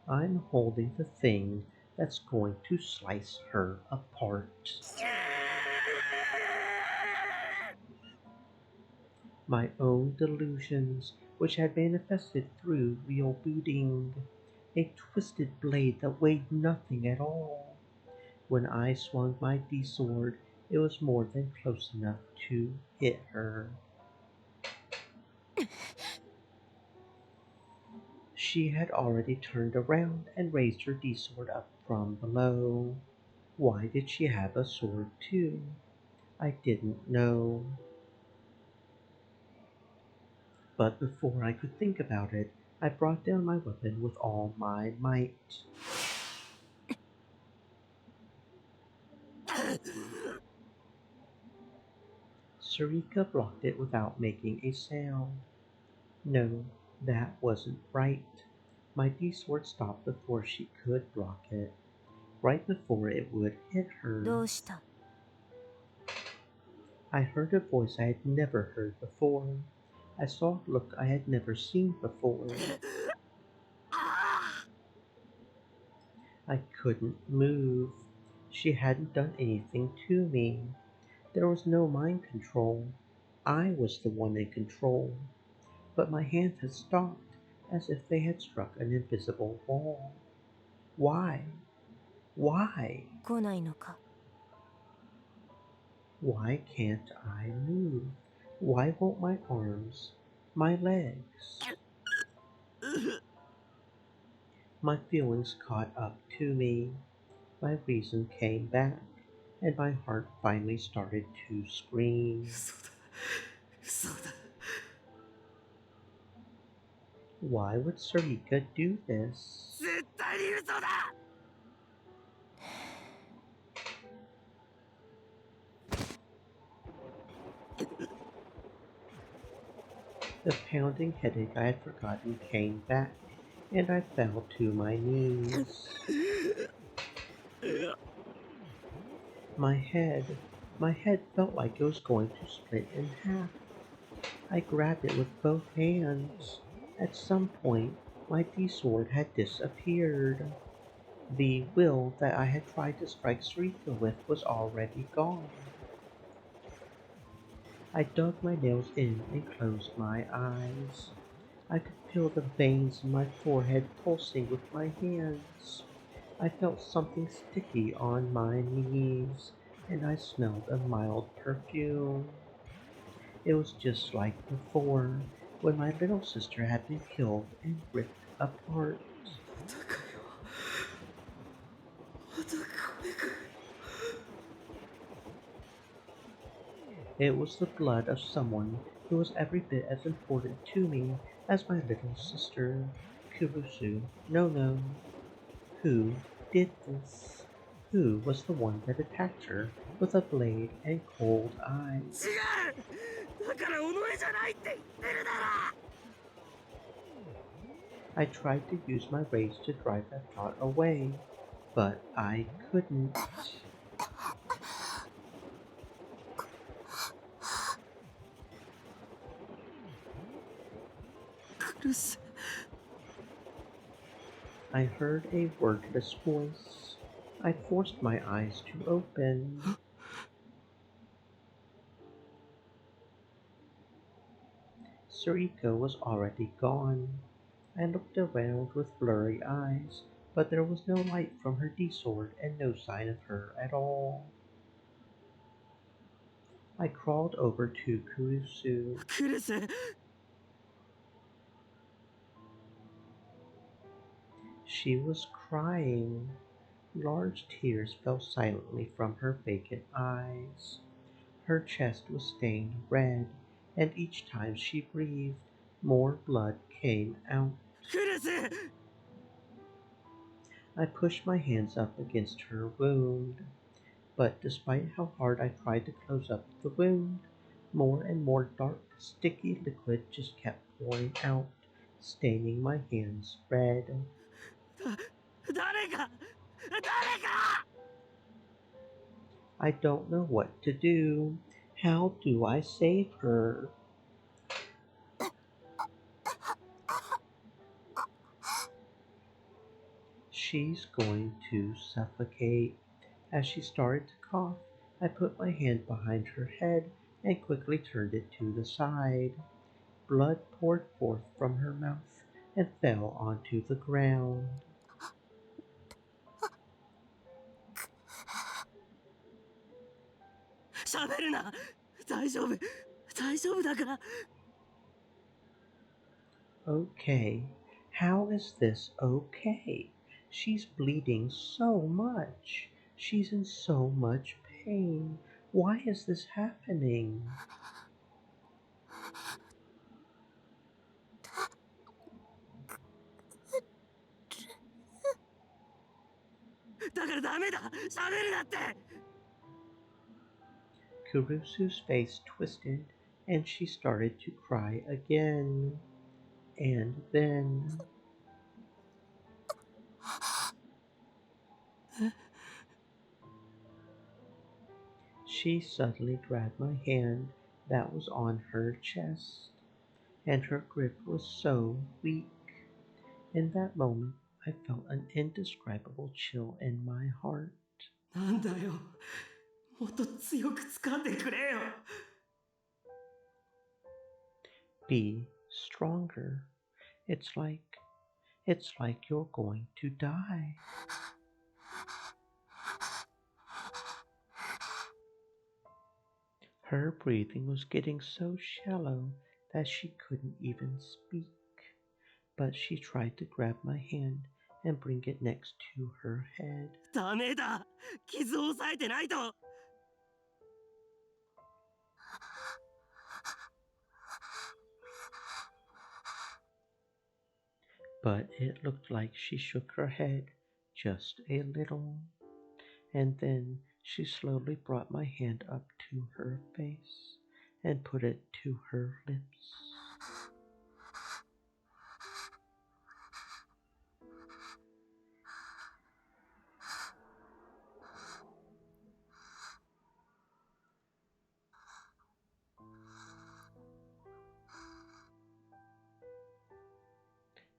[SPEAKER 2] I'm holding the thing that's going to slice her apart. My own delusions, which had manifested through real booting, a twisted blade that weighed nothing at all. When I swung my D-sword, it was more than close enough to hit her. She had already turned around and raised her D-sword up from below. Why did she have a sword too? I didn't know. But before I could think about it, I brought down my weapon with all my might. Sarika blocked it without making a sound. No, that wasn't right. My D-sword stopped before she could block it, right before it would hit her.
[SPEAKER 8] どうした
[SPEAKER 2] I heard a voice I had never heard before. I saw a look I had never seen before. I couldn't move. She hadn't done anything to me. There was no mind control. I was the one in control. But my hands had stopped, as if they had struck an invisible wall. Why? Why?
[SPEAKER 8] 来ないのか
[SPEAKER 2] Why can't I move? Why won't my arms, my legs? My feelings caught up to me. My reason came back, and my heart finally started to scream. Why would Sarika do this?
[SPEAKER 11] 絶対に嘘だ
[SPEAKER 2] The pounding headache I had forgotten came back, and I fell to my knees. My head felt like it was going to split in half. I grabbed it with both hands. At some point, my D-sword had disappeared. The will that I had tried to strike Sarika with was already gone. I dug my nails in and closed my eyes. I could feel the veins in my forehead pulsing with my hands. I felt something sticky on my knees, and I smelled a mild perfume. It was just like before, when my little sister had been killed and ripped apart. It was the blood of someone who was every bit as important to me as my little sister, Kurusu. No. Who did this? Who was the one that attacked her with a blade and cold eyes?
[SPEAKER 11] 違うだから己じゃないって言ってるだろ
[SPEAKER 2] I tried to use my rage to drive that thought away, but I couldn't. I heard a wordless voice. I forced my eyes to open. Sarika was already gone. I looked around with blurry eyes, but there was no light from her D-sword and no sign of her at all. I crawled over to Kurusu.
[SPEAKER 11] クルス
[SPEAKER 2] She was crying. Large tears fell silently from her vacant eyes. Her chest was stained red, and each time she breathed, more blood came out.
[SPEAKER 11] クルス
[SPEAKER 2] I pushed my hands up against her wound. but despite how hard I tried to close up the wound, more and more dark, sticky liquid just kept pouring out, staining my hands red. I don't know what to do. How do I save her? She's going to suffocate. As she started to cough, I put my hand behind her head and quickly turned it to the side. Blood poured forth from her mouth and fell onto the ground. Okay, how is this okay? She's bleeding so much. She's in so much pain. Why is this happening? Kurusu's face twisted and she started to cry again. And then she suddenly grabbed my hand that was on her chest, and her grip was so weak. In that moment, I felt an indescribable chill in my heart.
[SPEAKER 14] なんだよ。もっと強く掴んでくれよ。
[SPEAKER 2] Be stronger. It's like you're going to die. Her breathing was getting so shallow that she couldn't even speak, but she tried to grab my hand and bring it next to her head.
[SPEAKER 14] ダメだ。傷を押さえてないと。
[SPEAKER 2] But it looked like she shook her head just a little, and then she slowly brought my hand up to her face and put it to her lips.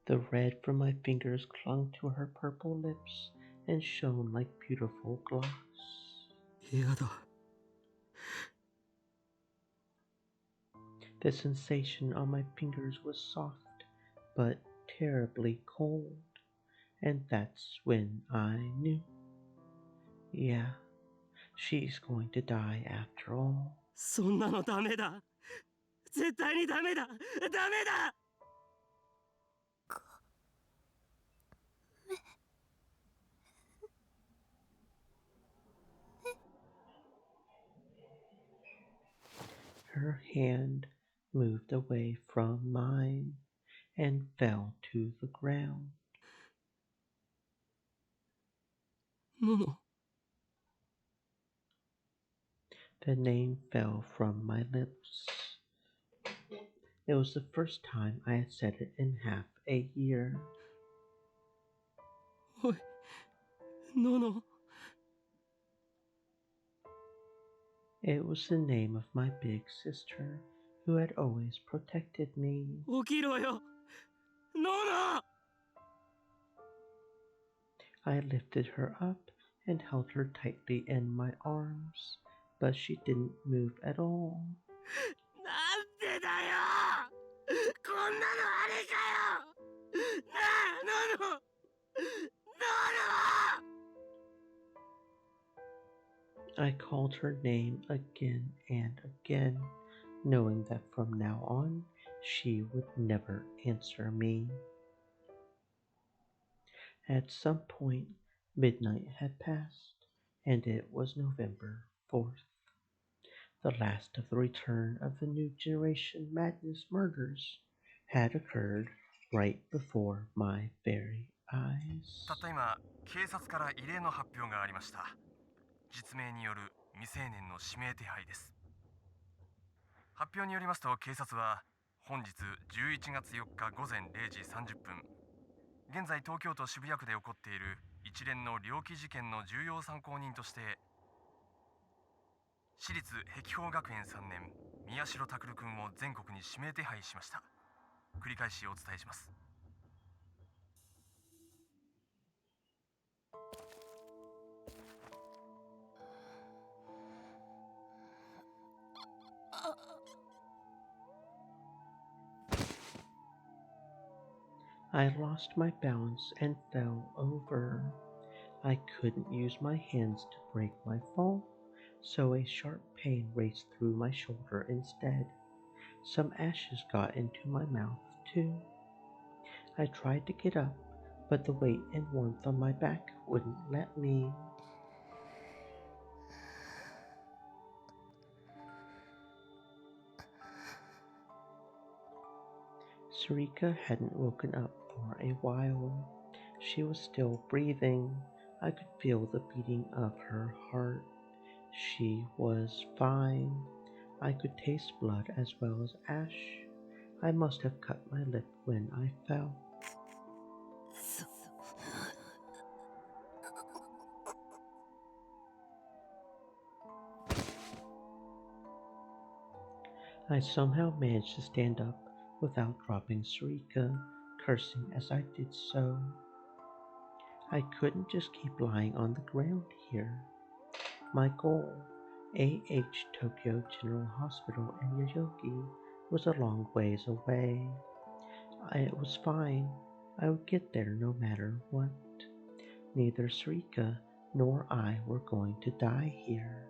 [SPEAKER 2] The red from my fingers clung to her purple lips and shone like beautiful glass.
[SPEAKER 14] 嫌だ。
[SPEAKER 2] The sensation on my fingers was soft, but terribly cold, and that's when I knew. Yeah, she's going to die after all.
[SPEAKER 14] そんなのダメだ。絶対にダメだ。ダメだ。
[SPEAKER 2] Her hand moved away from mine and fell to the ground.
[SPEAKER 14] のの。
[SPEAKER 2] The name fell from my lips. It was the first time I had said it in half a year.
[SPEAKER 14] おい、のの。
[SPEAKER 2] It was the name of my big sister, who had always protected me.
[SPEAKER 14] 起きろよ。のの。
[SPEAKER 2] I lifted her up and held her tightly in my arms, but she didn't move at all.
[SPEAKER 14] なんでだよ。こんなのあれかよ。なあ、のの。のの。
[SPEAKER 2] I called her name again and again, knowing that from now on she would never answer me. At some point, midnight had passed, and it was November 4th. The last of the return of the New Generation Madness murders had occurred right before my very eyes.
[SPEAKER 16] たった今、警察から異例の発表がありました。実名による未成年の指名手配です。発表によりますと、警察は本日11月4日午前0時30分、現在東京都渋谷区で起こっている一連の猟奇事件の重要参考人として、私立碧峰学園3年宮代拓君を全国に指名手配しました。繰り返しお伝えします。
[SPEAKER 2] I lost my balance and fell over. I couldn't use my hands to break my fall, so a sharp pain raced through my shoulder instead. Some ashes got into my mouth, too. I tried to get up, but the weight and warmth on my back wouldn't let me. Sarika hadn't woken up for a while. She was still breathing. I could feel the beating of her heart. She was fine. I could taste blood as well as ash. I must have cut my lip when I fell. I somehow managed to stand up without dropping Sarika, cursing as I did so. I couldn't just keep lying on the ground here. My goal, A.H. Tokyo General Hospital in Yoyogi, was a long ways away. It was fine. I would get there no matter what. Neither Sarika nor I were going to die here.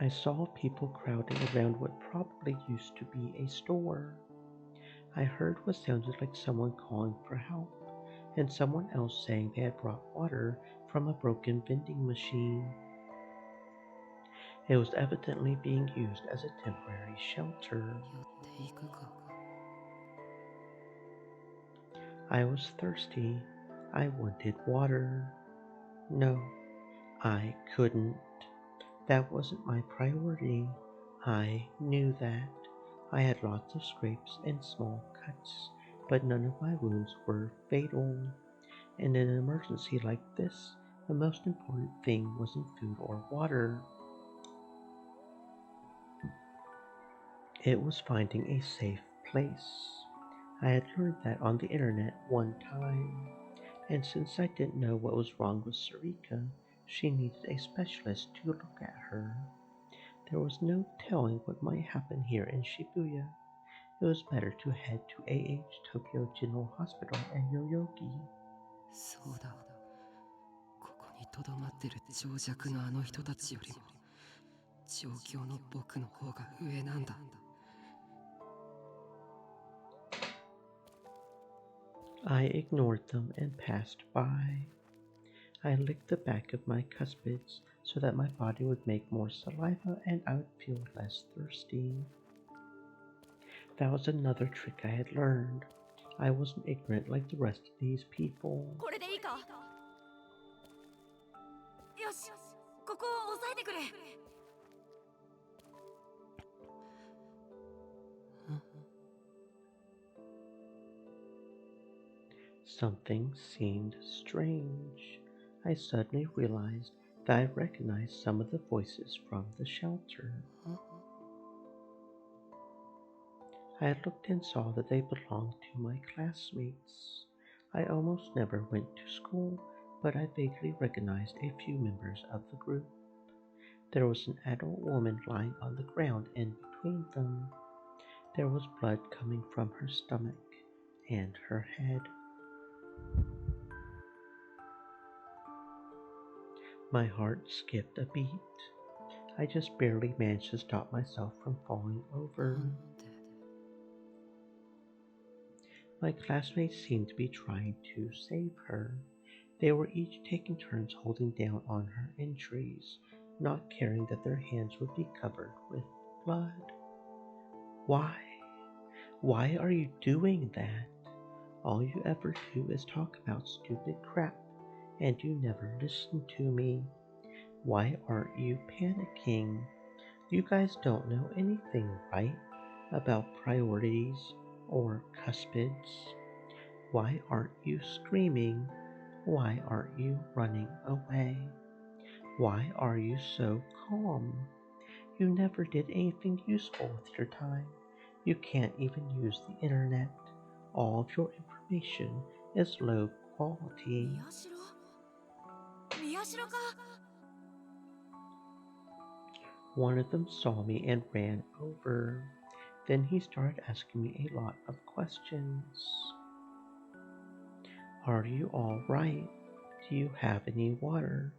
[SPEAKER 2] I saw people crowding around what probably used to be a store. I heard what sounded like someone calling for help, and someone else saying they had brought water from a broken vending machine. It was evidently being used as a temporary shelter. I was thirsty. I wanted water. No, I couldn't. That wasn't my priority. I knew that. I had lots of scrapes and small cuts, but none of my wounds were fatal. In an emergency like this, the most important thing wasn't food or water. It was finding a safe place. I had learned that on the internet one time, and since I didn't know what was wrong with Sarika, she needed a specialist to look at her. There was no telling what might happen here in Shibuya. It was better to head to A.H. Tokyo General Hospital in Yoyogi.
[SPEAKER 4] そうだ。ここに留まってる情弱のあの人たちよりも状況の僕の方が上なんだ。
[SPEAKER 2] I ignored them and passed by. I licked the back of my cuspids so that my body would make more saliva and I would feel less thirsty. That was another trick I had learned. I wasn't ignorant like the rest of these people.
[SPEAKER 3] これでいいか？よし、ここを押さえてくれ。
[SPEAKER 2] Something seemed strange. I suddenly realized that I recognized some of the voices from the shelter. I looked and saw that they belonged to my classmates. I almost never went to school, but I vaguely recognized a few members of the group. There was an adult woman lying on the ground in between them. There was blood coming from her stomach and her head. My heart skipped a beat. I just barely managed to stop myself from falling over. My classmates seemed to be trying to save her. They were each taking turns holding down on her injuries, not caring that their hands would be covered with blood. Why? Why are you doing that? All you ever do is talk about stupid crap, and you never listen to me. Why aren't you panicking? You guys don't know anything, right? About priorities or cuspids? Why aren't you screaming? Why aren't you running away? Why are you so calm? You never did anything useful with your time. You can't even use the internet. All of your information is low quality. One of them saw me and ran over. Then he started asking me a lot of questions. Are you all right? Do you have any water?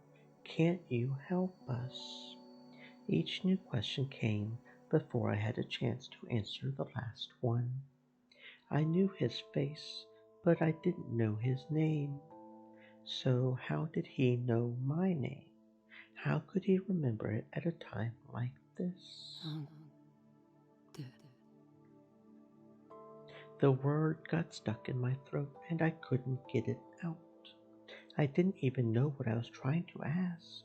[SPEAKER 2] Can't you help us? Each new question came before I had a chance to answer the last one. I knew his face, but I didn't know his name. So how did he know my name? How could he remember it at a time like this? The word got stuck in my throat and I couldn't get it out. I didn't even know what I was trying to ask.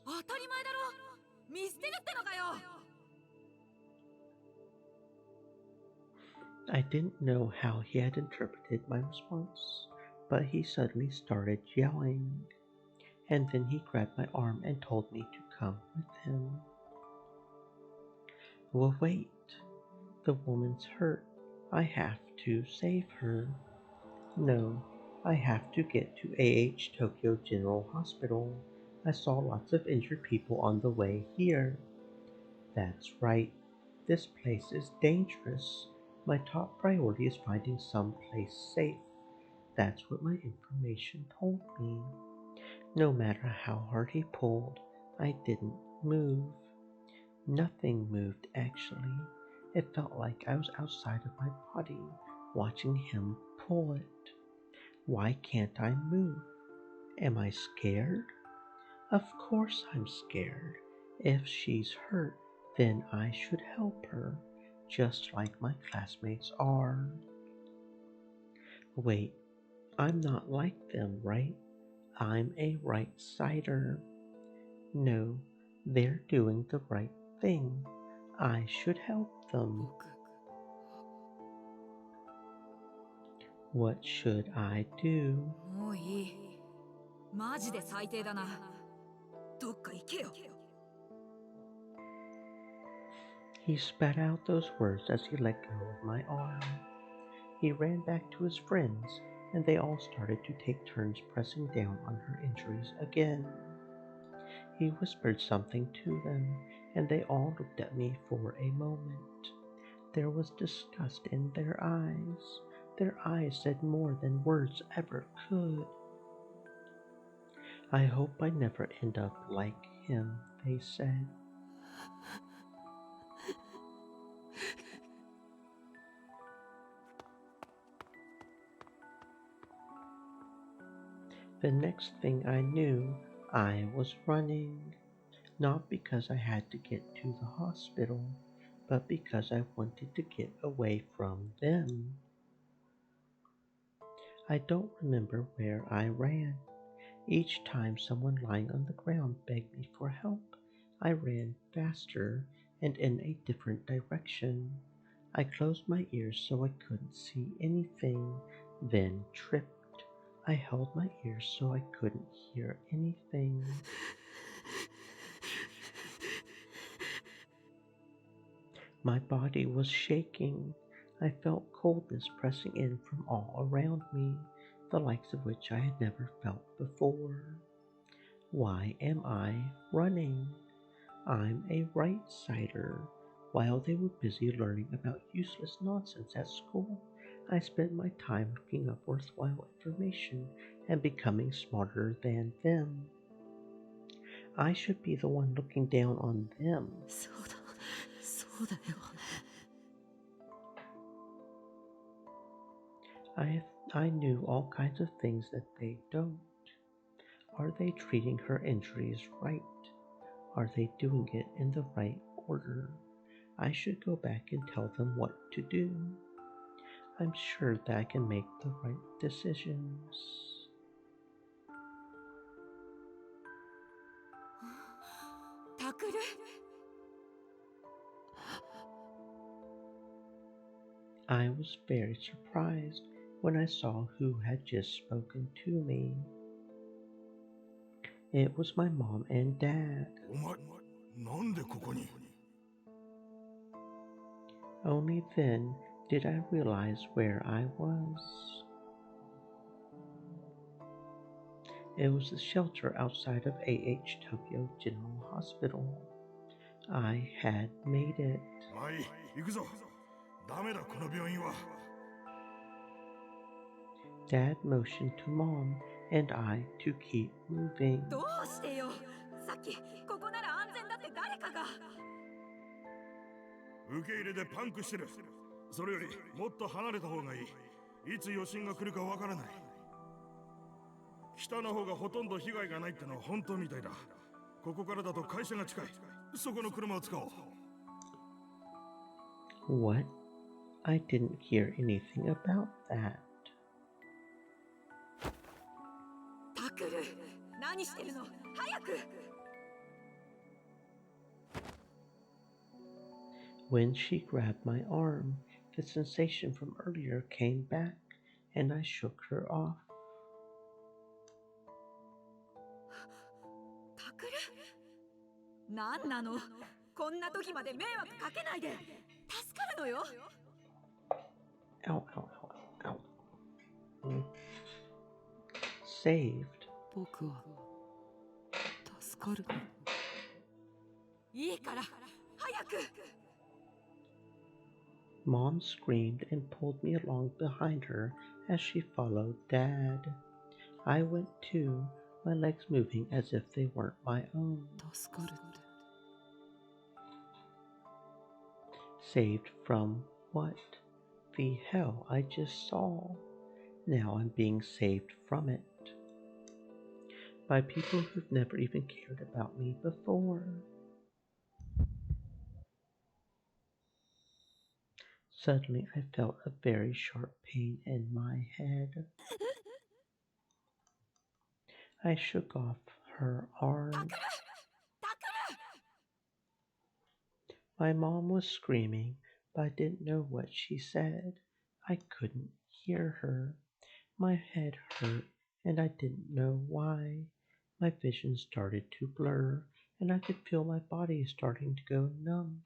[SPEAKER 2] I didn't know how he had interpreted my response, but he suddenly started yelling. And then he grabbed my arm and told me to come with him. Well, wait. The woman's hurt. I have to save her. No, I have to get to AH Tokyo General Hospital. I saw lots of injured people on the way here. That's right. This place is dangerous. My top priority is finding some place safe. That's what my information told me. No matter how hard he pulled, I didn't move. Nothing moved, actually. It felt like I was outside of my body, watching him pull it. Why can't I move? Am I scared? Of course I'm scared. If she's hurt, then I should help her, just like my classmates are. Wait, I'm not like them, right? I'm a right-sider. No, they're doing the right thing. I should help them. What should I do?
[SPEAKER 3] もういい。マジで最低だな。どっか行けよ。
[SPEAKER 2] He spat out those words as he let go of my arm. He ran back to his friends, and they all started to take turns pressing down on her injuries again. He whispered something to them, and they all looked at me for a moment. There was disgust in their eyes. Their eyes said more than words ever could. I hope I never end up like him, they said. The next thing I knew, I was running. Not because I had to get to the hospital, but because I wanted to get away from them. I don't remember where I ran. Each time someone lying on the ground begged me for help, I ran faster and in a different direction. I closed my ears so I couldn't see anything, then tripped. I held my ears so I couldn't hear anything. My body was shaking. I felt coldness pressing in from all around me, the likes of which I had never felt before. Why am I running? I'm a right-sider. While they were busy learning about useless nonsense at school, I spent my time looking up worthwhile information and becoming smarter than them. I should be the one looking down on them. I knew all kinds of things that they don't. Are they treating her injuries right? Are they doing it in the right order? I should go back and tell them what to do. I'm sure that I can make the right decisions. I was very surprised when I saw who had just spoken to me. It was my mom and dad. Only then did I realize where I was. It was the shelter outside of A.H. Tokyo General Hospital. I had made it. Dad motioned to Mom and I to keep moving.
[SPEAKER 3] どうしてよ。さっきここなら安全だって誰かが。
[SPEAKER 15] 受け入れでパンクしてる。それよりもっと離れた方がいい。いつ余震が来るかわからない。北の方がほとんど被害がないってのは本当みたいだ。ここからだと会社が近い。そこの車を使おう。
[SPEAKER 2] What? I didn't hear anything about that.
[SPEAKER 3] タクル、何してるの？早く！
[SPEAKER 2] When she grabbed my arm, the sensation from earlier came back, and I shook her off.
[SPEAKER 3] タクル？何なの？こんな時まで迷惑かけないで。助かるのよ。
[SPEAKER 2] Ow, ow, ow, ow. Saved.
[SPEAKER 3] 僕は助かる。いいから早く。
[SPEAKER 2] Mom screamed and pulled me along behind her as she followed Dad. I went too, my legs moving as if they weren't my own. Saved from what? The hell I just saw. Now I'm being saved from it. By people who've never even cared about me before. Suddenly I felt a very sharp pain in my head. I shook off her arm. My mom was screaming, but I didn't know what she said. I couldn't hear her. My head hurt, and I didn't know why. My vision started to blur, and I could feel my body starting to go numb.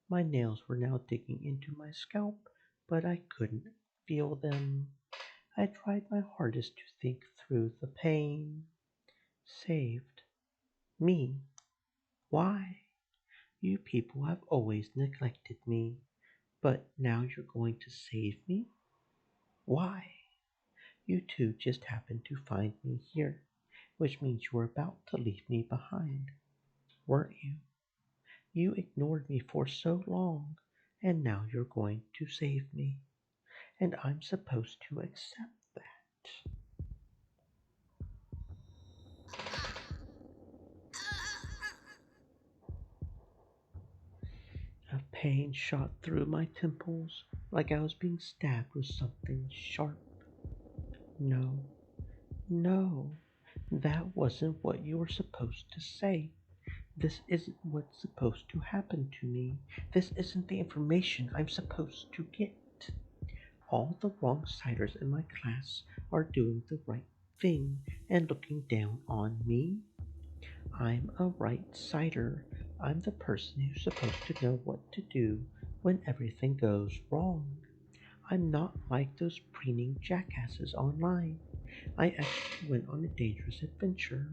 [SPEAKER 2] My nails were now digging into my scalp, but I couldn't feel them. I tried my hardest to think through the pain. Saved. Me. Why? You people have always neglected me, but now you're going to save me? Why? You two just happened to find me here, which means you were about to leave me behind, weren't you? You ignored me for so long, and now you're going to save me, and I'm supposed to accept that. A pain shot through my temples like I was being stabbed with something sharp. No, no, that wasn't what you were supposed to say. This isn't what's supposed to happen to me. This isn't the information I'm supposed to get. All the wrong-siders in my class are doing the right thing and looking down on me. I'm a right-sider. I'm the person who's supposed to know what to do when everything goes wrong. I'm not like those preening jackasses online. I actually went on a dangerous adventure,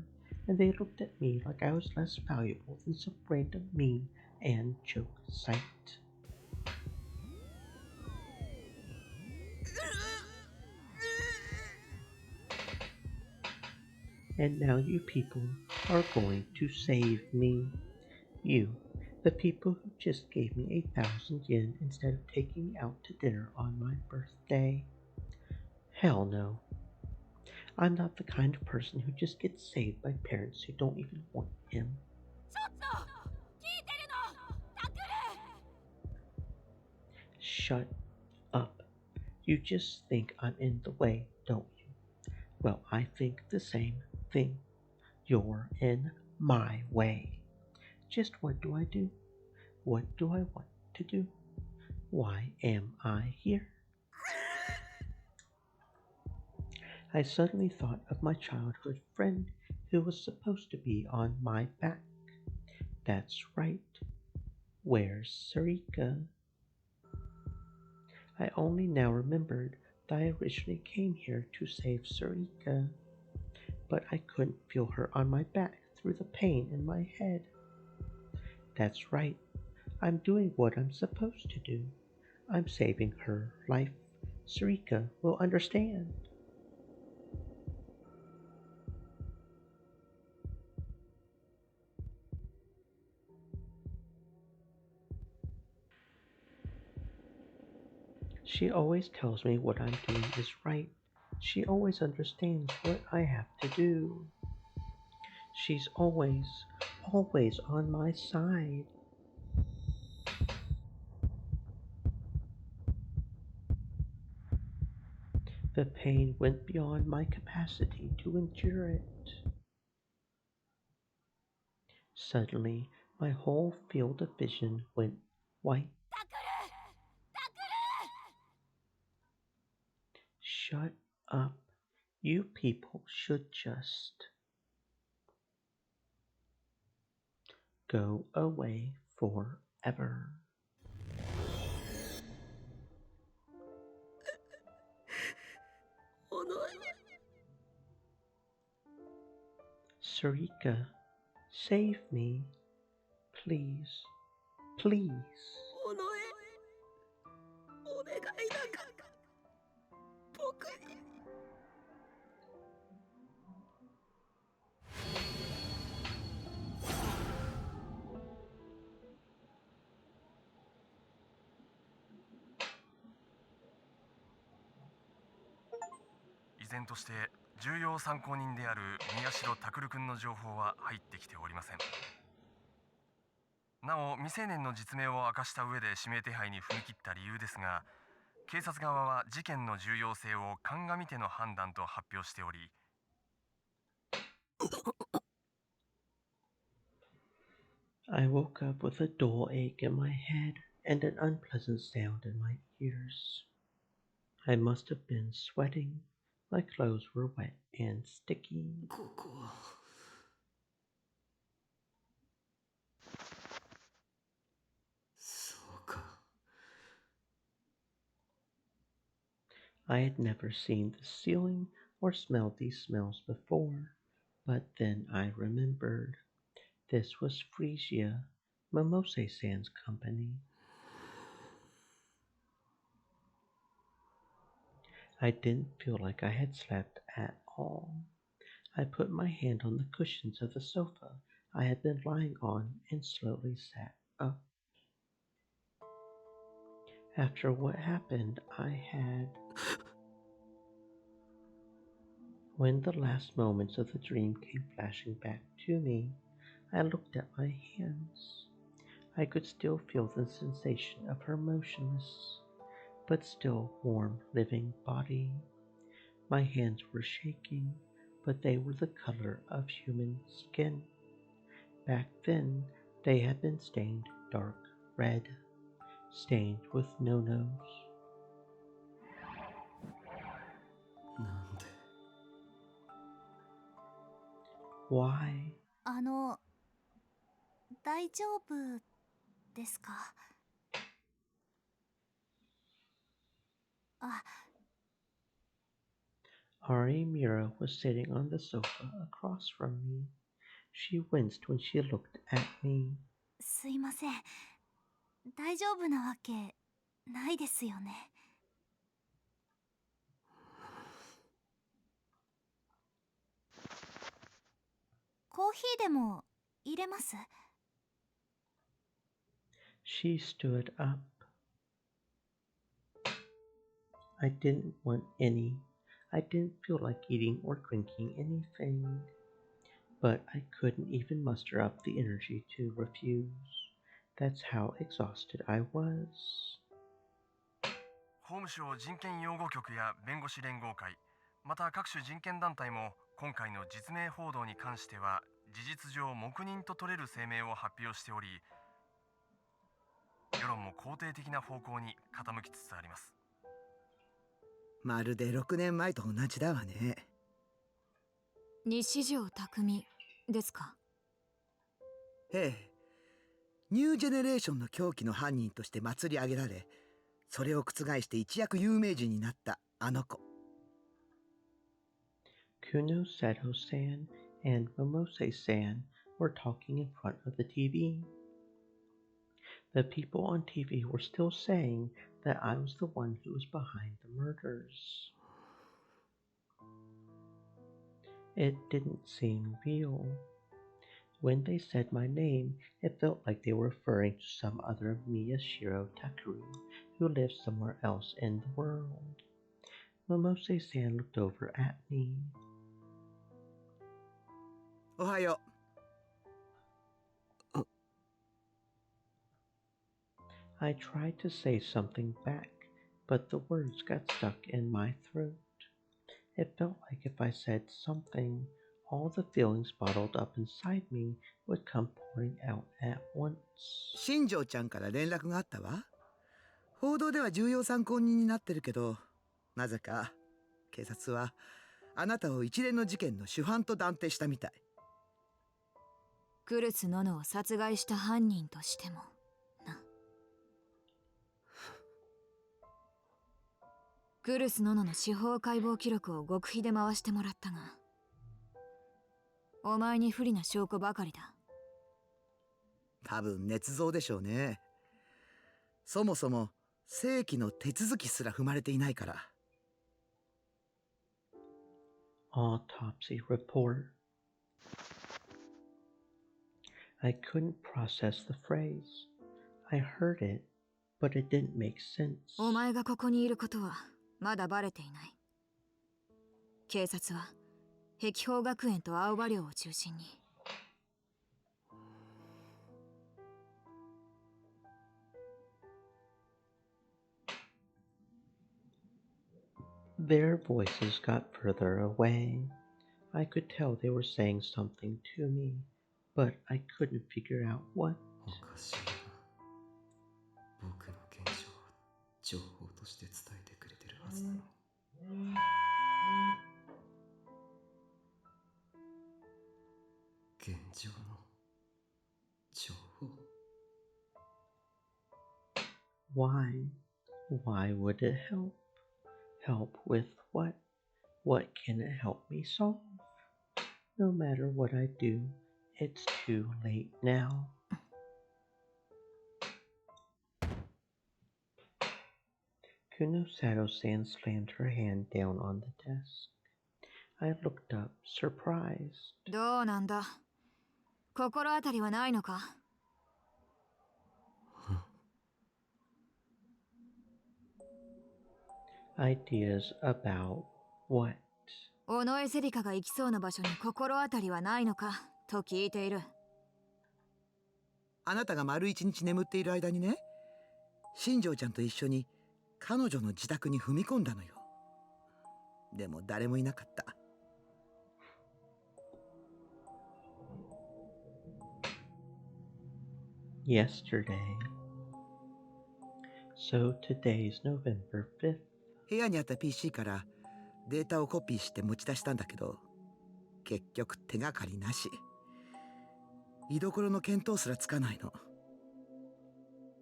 [SPEAKER 2] and they looked at me like I was less valuable than some random meme and joke site. And now you people are going to save me. You, the people who just gave me 1,000 yen instead of taking me out to dinner on my birthday. Hell no. I'm not the kind of person who just gets saved by parents who don't even want him. Shut up. You just think I'm in the way, don't you? Well, I think the same thing. You're in my way. Just what do I do? What do I want to do? Why am I here? I suddenly thought of my childhood friend who was supposed to be on my back. That's right. Where's Sarika? I only now remembered that I originally came here to save Sarika, but I couldn't feel her on my back through the pain in my head. That's right. I'm doing what I'm supposed to do. I'm saving her life. Sarika will understand. She always tells me what I'm doing is right. She always understands what I have to do. She's always on my side. The pain went beyond my capacity to endure it. Suddenly, my whole field of vision went white. Shut up. You people should just go away forever. Sarika, save me. Please. Please.
[SPEAKER 14] おのえ、お願いだから僕に。
[SPEAKER 16] 依然として重要参考人である宮代拓君の情報は入ってきておりません。なお未成年の実名を明かした上で指名手配に踏み切った理由ですが、警察側は事件の重要性を鑑みての判断と発表しており、
[SPEAKER 2] I woke up with a dull ache in my head and an unpleasant sound in my ears. I must have been sweating. My clothes were wet and sticky.
[SPEAKER 4] ここは そうか。
[SPEAKER 2] I had never seen the ceiling or smelled these smells before, but then I remembered. This was Frisia, Momose-san's company. I didn't feel like I had slept at all. I put my hand on the cushions of the sofa I had been lying on and slowly sat up. After what happened, I had... When the last moments of the dream came flashing back to me, I looked at my hands. I could still feel the sensation of her motionless, but still warm, living body. My hands were shaking, but they were the color of human skin. Back then, they had been stained dark red, stained with no-nos.
[SPEAKER 4] なんで
[SPEAKER 2] Why?
[SPEAKER 8] 大丈夫ですか？あ、
[SPEAKER 2] Ari Mira was sitting on the sofa across from me. She winced when she looked at me.
[SPEAKER 8] すいません。大丈夫なわけないですよね。コーヒーでも入れます？
[SPEAKER 2] She stood up. I didn't want any. I didn't feel like eating or drinking anything. But I couldn't even muster up the energy to refuse. That's how exhausted I was.
[SPEAKER 16] 法務省人権擁護局や弁護士連合会、また各種人権団体も今回の実名報道に関しては事実上黙認と取れる声明を発表しており、世論も肯定的な方向に傾きつつあります。
[SPEAKER 17] まるで6年前と同じだわね。
[SPEAKER 3] 西条匠ですか？
[SPEAKER 17] ええ、ニュージェネレーションの狂気の犯人として祭り上げられ、それを覆して一躍有名人になったあの子。
[SPEAKER 2] Kuno Sato-san and Momose-san were talking in front of the TV. The people on TV were still saying that I was the one who was behind the murders. It didn't seem real. When they said my name, it felt like they were referring to some other Miyashiro Takuru who lived somewhere else in the world. Momose-san looked over at me.
[SPEAKER 17] おはよう。
[SPEAKER 2] I tried to say something back, but the words got stuck in my throat. It felt like if I said something, all the feelings bottled up inside me would come pouring out at once.
[SPEAKER 17] 新庄ちゃんから連絡があったわ。報道では重要参考人になってるけど、なぜか警察はあなたを一連の事件の主犯と断定したみたい。
[SPEAKER 3] クルス・ノノを殺害した犯人としてもな。クルス・ノノの司法解剖記録を極秘で回してもらったが、お前に不利な証拠ばかりだ。
[SPEAKER 17] 多分捏造でしょうね。そもそも正規の手続きすら踏まれていないから。
[SPEAKER 2] Autopsy report. I couldn't process the phrase. I heard it, but it didn't make sense.
[SPEAKER 3] お前がここにいることはまだバレていない。警察は碧峰学園と青葉寮を中心に。
[SPEAKER 2] Their voices got further away. I could tell they were saying something to me, but I couldn't figure out what.
[SPEAKER 4] おかしいな。僕の現状を情報として伝えてくれてるはずなの。現状の情報。
[SPEAKER 2] Why? Why would it help? Help with what? What can it help me solve? No matter what I do, it's too late now. Kuno Sato-san slammed her hand down on the desk. I looked up, surprised.
[SPEAKER 3] どうなんだ？心当たりはないのか
[SPEAKER 2] ？Ideas about what?
[SPEAKER 3] 尾上セリカが行きそうな場所に心当たりはないのかと聞いている。
[SPEAKER 17] あなたが丸一日眠っている間にね、新庄ちゃんと一緒に彼女の自宅に踏み込んだのよ。でも誰もいなかった。
[SPEAKER 2] Yesterday. So today's November 5th.
[SPEAKER 17] 部屋にあった PC からデータをコピーして持ち出したんだけど、結局手がかりなし。居所の見当すらつかないの。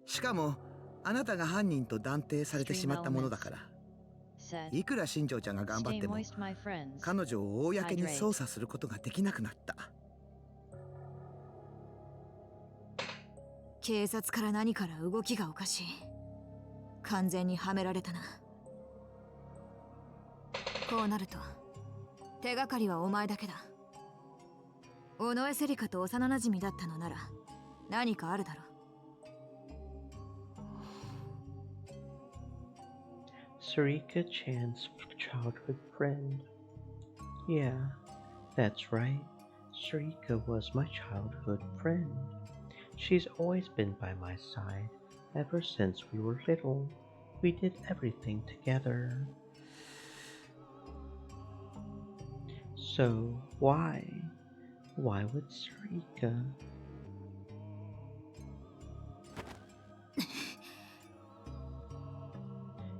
[SPEAKER 17] しかもあなたが犯人と断定されてしまったものだから、いくら新庄ちゃんが頑張っても彼女を公に捜査することができなくなった。
[SPEAKER 3] 警察から何から動きがおかしい。完全にはめられたな。こうなると手がかりはお前だけだ。尾上セリカと幼馴染だったのなら何かあるだろう。
[SPEAKER 2] Sarika Chan's childhood friend. Yeah, that's right. Sarika was my childhood friend. She's always been by my side ever since we were little. We did everything together. So why? Why would Sarika?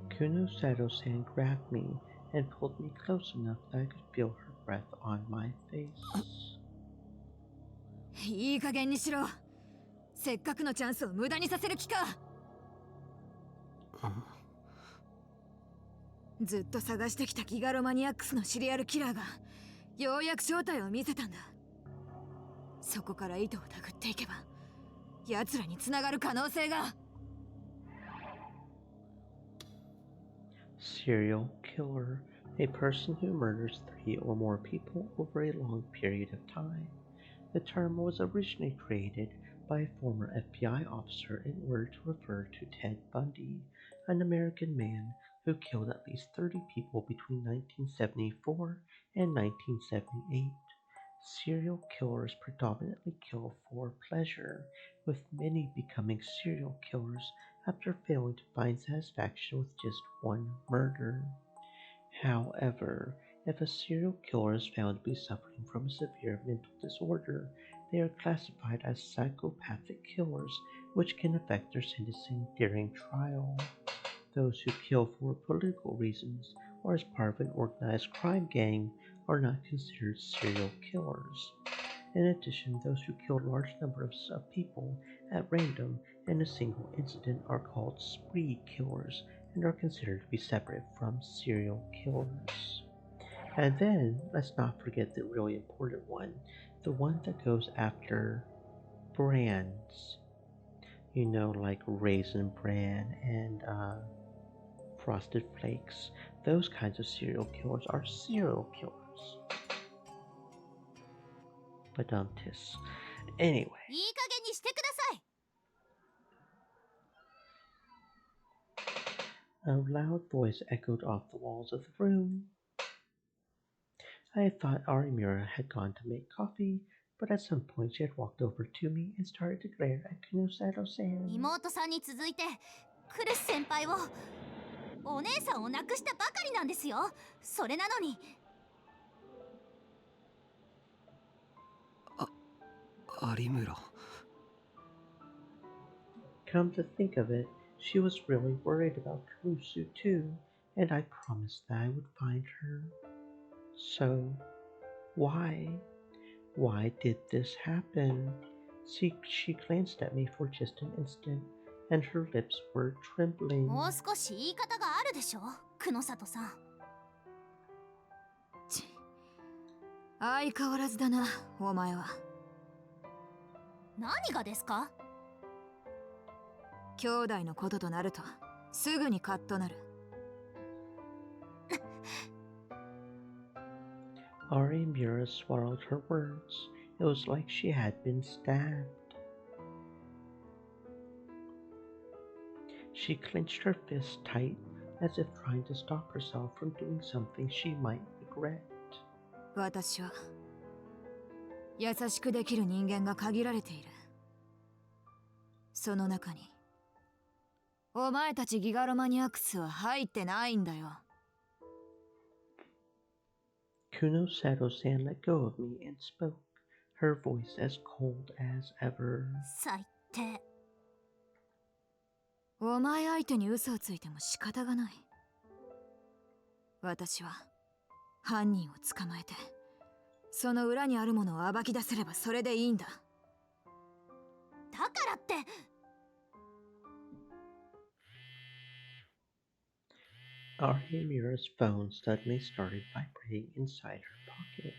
[SPEAKER 2] Kunosato-san grabbed me and pulled me close enough that I could feel her breath on my face.
[SPEAKER 3] いい加減にしろ。せっかくのチャンスを無駄にさせる気か。ずっと探してきたギガロマニアックスのシリアルキラーがようやく正体を見せたんだ。そこから糸をたぐっていけば奴らに繋がる可能性が。
[SPEAKER 2] Serial killer, a person who murders 3 or more people over a long period of time. The term was originally created by a former FBI officer in order to refer to Ted Bundy, an American man who killed at least 30 people between 1974 and 1978. Serial killers predominantly kill for pleasure, with many becoming serial killers after failing to find satisfaction with just one murder. However, if a serial killer is found to be suffering from a severe mental disorder, they are classified as psychopathic killers, which can affect their sentencing during trial. Those who kill for political reasons or as part of an organized crime gang are not considered serial killers. In addition, those who kill large numbers of people at random in a single incident are called spree killers and are considered to be separate from serial killers. And then, let's not forget the really important one, the one that goes after brands. You know, like Raisin Bran and Frosted Flakes. Those kinds of serial killers are serial killers. Badumtis. Anyway.
[SPEAKER 8] いい加減にしてください。
[SPEAKER 2] A loud voice echoed off the walls of the room. I thought Arimura had gone to make coffee, but at some point she had walked over to me and started to glare at Kunosato-san.
[SPEAKER 8] 妹さんに続いてクルス先輩をお姉さんを亡くしたばかりなんですよ。それなのに。
[SPEAKER 4] Arimura.
[SPEAKER 2] Come to think of it, she was really worried about Kurusu too, and I promised that I would find her. So, why? Why did this happen? She glanced at me for just an instant, and her lips were trembling.
[SPEAKER 8] もう少し言い方があるでしょ、久野里さん。
[SPEAKER 3] 相変わらずだな、お前は。
[SPEAKER 8] 何がですか？
[SPEAKER 3] 兄弟のこととなるとすぐにカッとなる。
[SPEAKER 2] Arimura swallowed her words. It was like she had been stabbed. She clenched her fist tight, as if trying to stop herself from doing something she might regret.
[SPEAKER 3] 私は優しくできる人間が限られている。その中にお前たちギガロマニアクスは入ってないんだよ。
[SPEAKER 2] Kunosato-san let go of me and spoke, her voice as cold as ever.
[SPEAKER 8] 最低。
[SPEAKER 3] お前相手に嘘をついても仕方がない。私は犯人を捕まえて、その裏にあるものを暴き出せればそれでいいんだ。
[SPEAKER 8] だからって。
[SPEAKER 2] Arimura's phone suddenly started vibrating inside her pocket.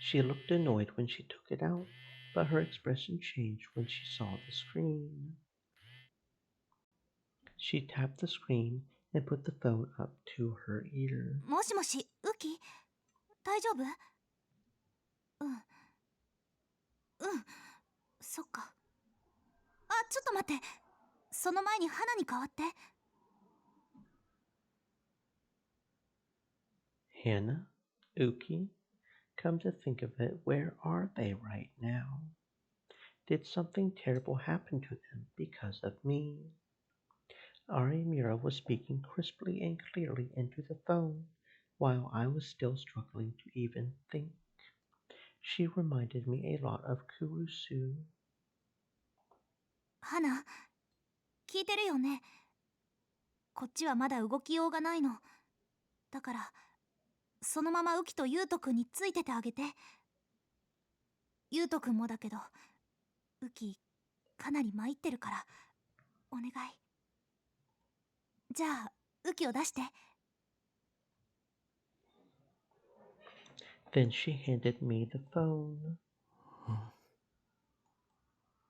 [SPEAKER 2] She looked annoyed when she took it out, but her expression changed when she saw the screen. She tapped the screen and put the phone up to her ear.
[SPEAKER 8] もしもし、ウキ？大丈夫？そっか。あ、ちょっと待って。その前に花に代わって。
[SPEAKER 2] Hannah? Uki? Come to think of it, where are they right now? Did something terrible happen to them because of me? Arimura was speaking crisply and clearly into the phone, while I was still struggling to even think. She reminded me a lot of Kurusu.
[SPEAKER 8] 花、聞いてるよね。こっちはまだ動きようがないの。だから、そのままウキとユウトくんについててあげて。ユウトくんもだけど、ウキ、かなり参ってるから、お願い。じゃあ、ウキを出して。
[SPEAKER 2] Then she handed me the phone.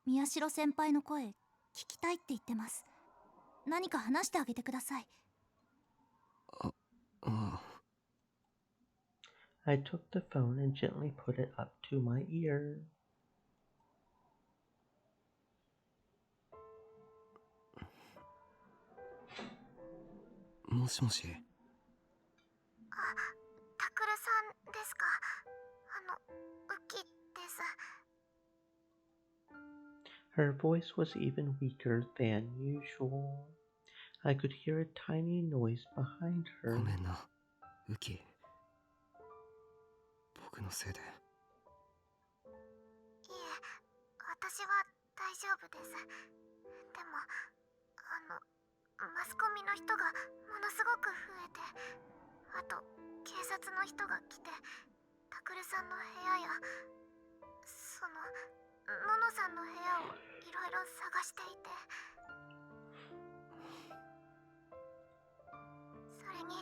[SPEAKER 8] 宮代先輩の声、聞きたいって言ってます。何か話してあげてください。
[SPEAKER 2] I took the phone and gently put it up to my ear.
[SPEAKER 4] もしもし。
[SPEAKER 6] タクルさんですか？ウキです。
[SPEAKER 2] Her voice was even weaker than usual. I could hear a tiny noise behind her.
[SPEAKER 4] ごめんな、ウキ。僕のせいで。
[SPEAKER 6] いえ、私は大丈夫です。でも、マスコミの人がものすごく増えて、あと警察の人が来て、タクルさんの部屋やののさんの部屋をいろいろ探していて、それに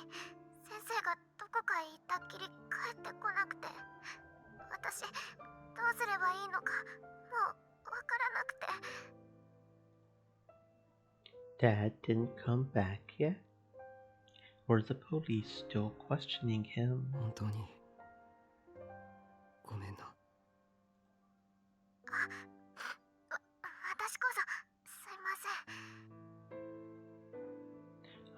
[SPEAKER 6] 先生がどこかへ行ったっきり帰ってこなくて、私どうすればいいのかもうわからなくて。
[SPEAKER 2] Dad didn't come back yet? Were the police still questioning him?
[SPEAKER 4] 本当にごめんな。
[SPEAKER 6] 私こそすいません。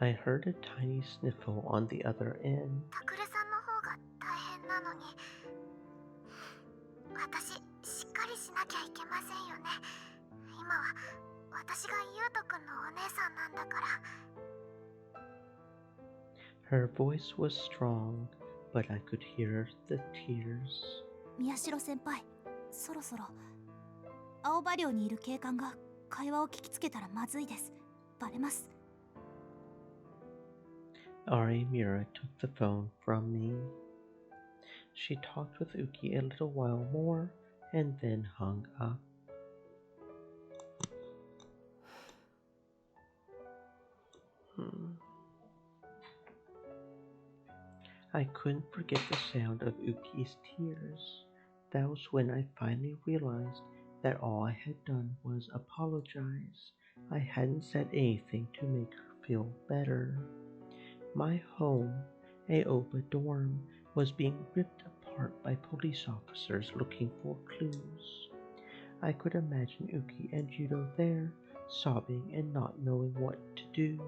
[SPEAKER 2] I heard a tiny sniffle on the other end.
[SPEAKER 6] タクルさんの方が大変なのに、私しっかりしなきゃいけませんよね。今は私がユウトくんのお姉さんなんだから。
[SPEAKER 2] Her voice was strong, but I could hear the tears.
[SPEAKER 8] 宮代先輩、そろそろ。青葉寮にいる警官が会話を聞きつけたらまずいです。バレます。
[SPEAKER 2] Arimura took the phone from me. She talked with Uki a little while more and then hung up. I couldn't forget the sound of Uki's tears. That was when I finally realized that all I had done was apologize. I hadn't said anything to make her feel better. My home, Aoba dorm, was being ripped apart by police officers looking for clues. I could imagine Uki and Judo there, sobbing and not knowing what to do.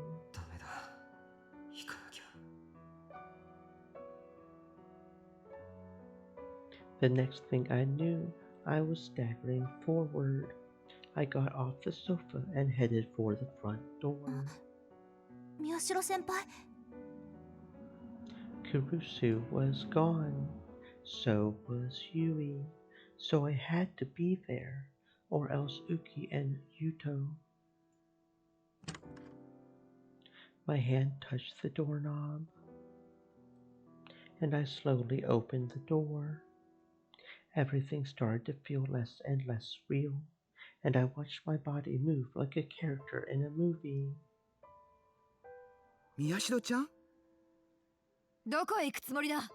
[SPEAKER 2] The next thing I knew, I was staggering forward. I got off the sofa and headed for the front door.
[SPEAKER 8] 宮代先輩。
[SPEAKER 2] Kurusu was gone. So was Yui. So I had to be there, or else Uki and Yuto. My hand touched the doorknob, and I slowly opened the door. Everything started to feel less and less real, and I watched my body move like a character in a movie.
[SPEAKER 17] 宮代ちゃん？
[SPEAKER 3] どこへ行くつもりだ？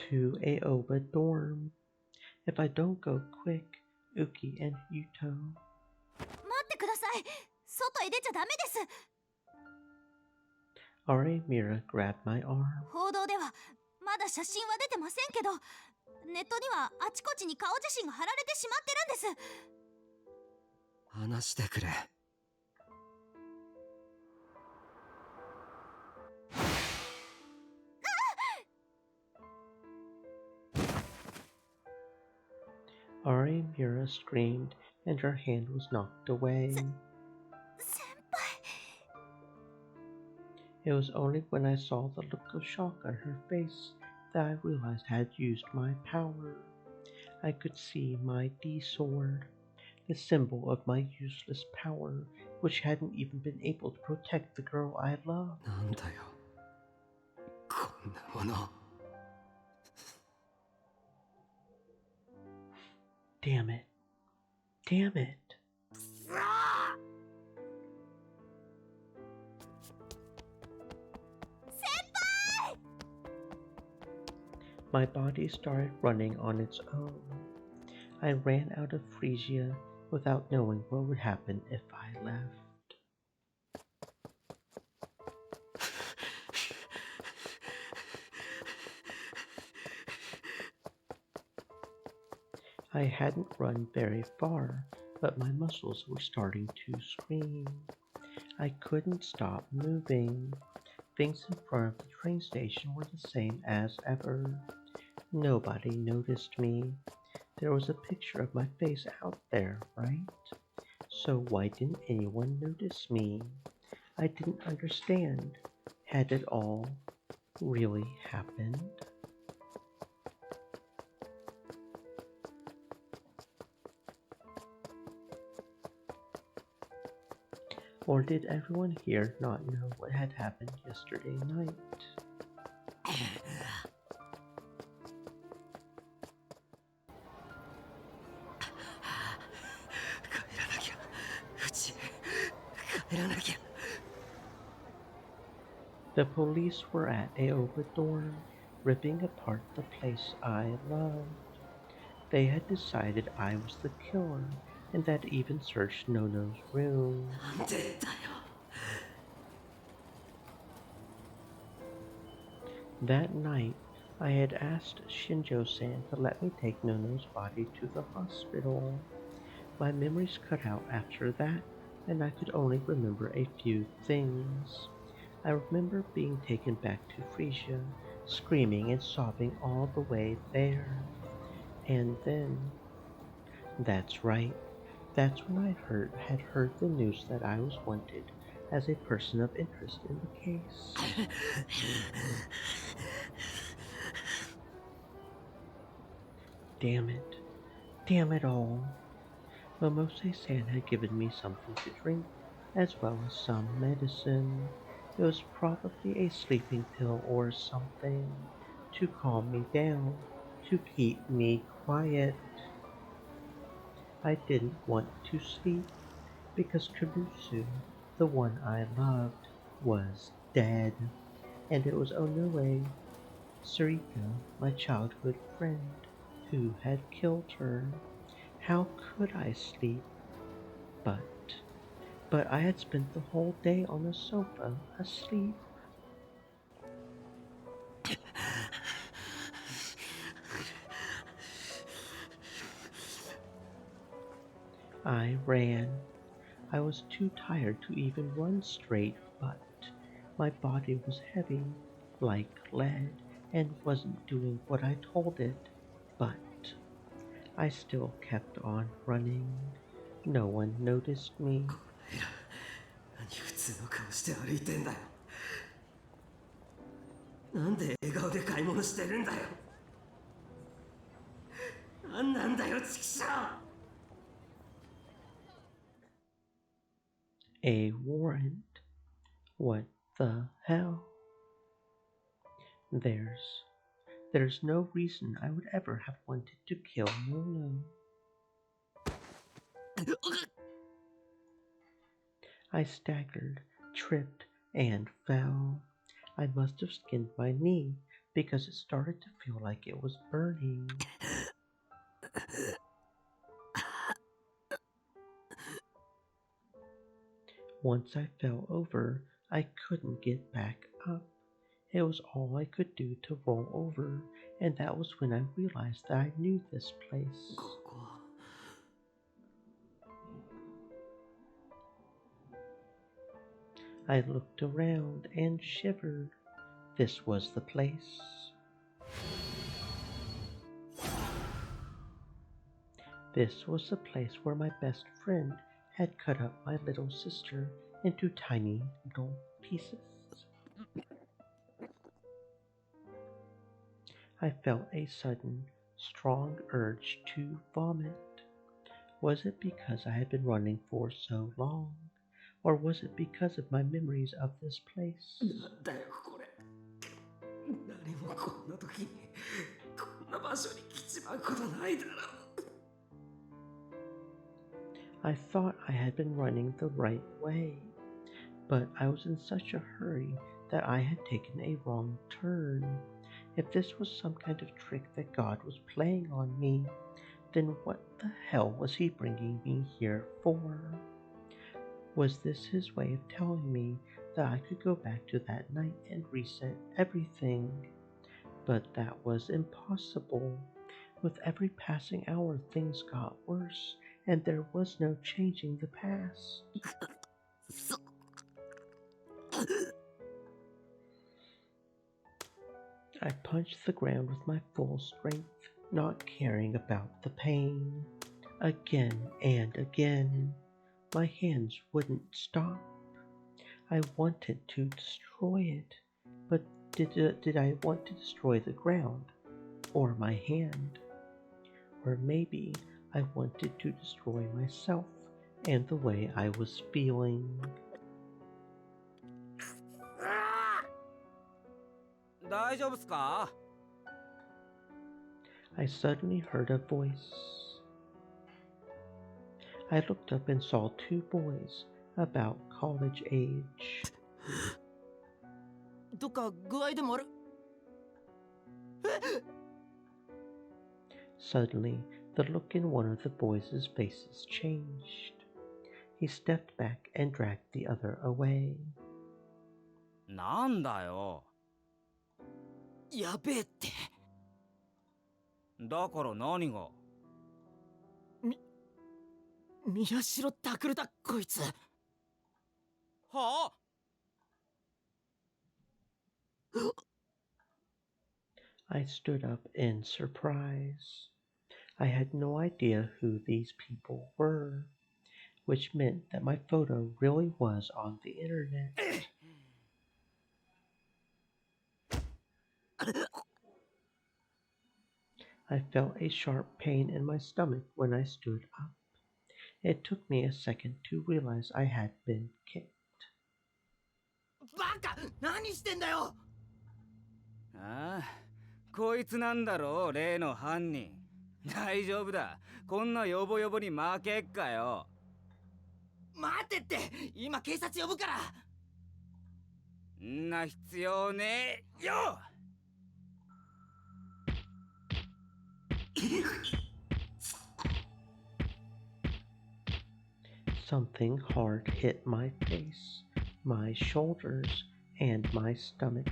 [SPEAKER 2] To Aoba dorm. If I don't go quick, Uki and Yuto.
[SPEAKER 8] 待ってください。外へ出ちゃダメです。
[SPEAKER 2] Arimura grabbed my arm.
[SPEAKER 8] 報道ではまだ写真は出てませんけど、ネットにはあちこちに顔写真が貼られてしまってるんです。
[SPEAKER 4] 話してくれ。
[SPEAKER 2] Arimura screamed and her hand was knocked away. It was only when I saw the look of shock on her face that I realized I had used my power. I could see my D-sword, the symbol of my useless power, which hadn't even been able to protect the girl I loved. Damn it. Damn it. My body started running on its own. I ran out of Frisia without knowing what would happen if I left. I hadn't run very far, but my muscles were starting to scream. I couldn't stop moving. Things in front of the train station were the same as ever. Nobody noticed me. There was a picture of my face out there, right? So why didn't anyone notice me? I didn't understand. Had it all really happened? Or did everyone here not know what had happened yesterday night? The police were at Aoba dorm, ripping apart the place I loved. They had decided I was the killer, and that even searched Nono's room. That night, I had asked Shinjo-san to let me take Nono's body to the hospital. My memories cut out after that, and I could only remember a few things. I remember being taken back to Frisia, screaming and sobbing all the way there. And then, that's right, that's when I had heard the news that I was wanted as a person of interest in the case. Damn it all. Momose-san had given me something to drink, as well as some medicine. It was probably a sleeping pill or something, to calm me down, to keep me quiet. I didn't want to sleep, because Kabusu, the one I loved, was dead, and it was Onoe, Sarika, my childhood friend, who had killed her. How could I sleep? But I had spent the whole day on the sofa, asleep. I ran. I was too tired to even run straight, but my body was heavy, like lead, and wasn't doing what I told it. But I still kept on running. No one noticed me.
[SPEAKER 4] 何普通の顔して歩いてんだよ。なんで笑顔で買い物してるんだよ。なんなんだよ、チキショウ。
[SPEAKER 2] A warrant? What the hell? There's no reason I would ever have wanted to kill Nono. I staggered, tripped, and fell. I must have skinned my knee because it started to feel like it was burning. Once I fell over, I couldn't get back up. It was all I could do to roll over, and that was when I realized that I knew this place. I looked around and shivered. This was the place. This was the place where my best friend had cut up my little sister into tiny little pieces. I felt a sudden, strong urge to vomit. Was it because I had been running for so long, or was it because of my memories of this place?
[SPEAKER 14] なんだよこれ。何もこんな時にこんな場所に来ちまうことないだろう。
[SPEAKER 2] I thought I had been running the right way, but I was in such a hurry that I had taken a wrong turn. If this was some kind of trick that God was playing on me, then what the hell was he bringing me here for? Was this his way of telling me that I could go back to that night and reset everything? But that was impossible. With every passing hour, things got worse, and there was no changing the past. I punched the ground with my full strength, not caring about the pain. Again and again, my hands wouldn't stop. I wanted to destroy it, but did I want to destroy the ground, or my hand? Or maybe I wanted to destroy myself and the way I was feeling.
[SPEAKER 7] 大丈夫っすか?
[SPEAKER 2] I suddenly heard a voice. I looked up and saw two boys about college age.
[SPEAKER 14] どっか具合でもある?
[SPEAKER 2] Suddenly, the look in one of the boys' faces changed. He stepped back and dragged the other away.
[SPEAKER 7] なんだよ。
[SPEAKER 14] やべえって。
[SPEAKER 7] だから何が？
[SPEAKER 14] 宮代拓だこいつ。はあ？
[SPEAKER 2] I stood up in surprise. I had no idea who these people were, which meant that my photo really was on the internet. I felt a sharp pain in my stomach when I stood up. It took me a second to realize I had been kicked.
[SPEAKER 14] バカ！何してんだよ！
[SPEAKER 7] ああ、こいつなんだろう、例の犯人。大丈夫だ。こんなヨボヨボに負けっかよ。
[SPEAKER 14] 待ってって、今警察呼ぶから。
[SPEAKER 7] んな必要ねえよ。
[SPEAKER 2] Something hard hit my face, my shoulders, and my stomach,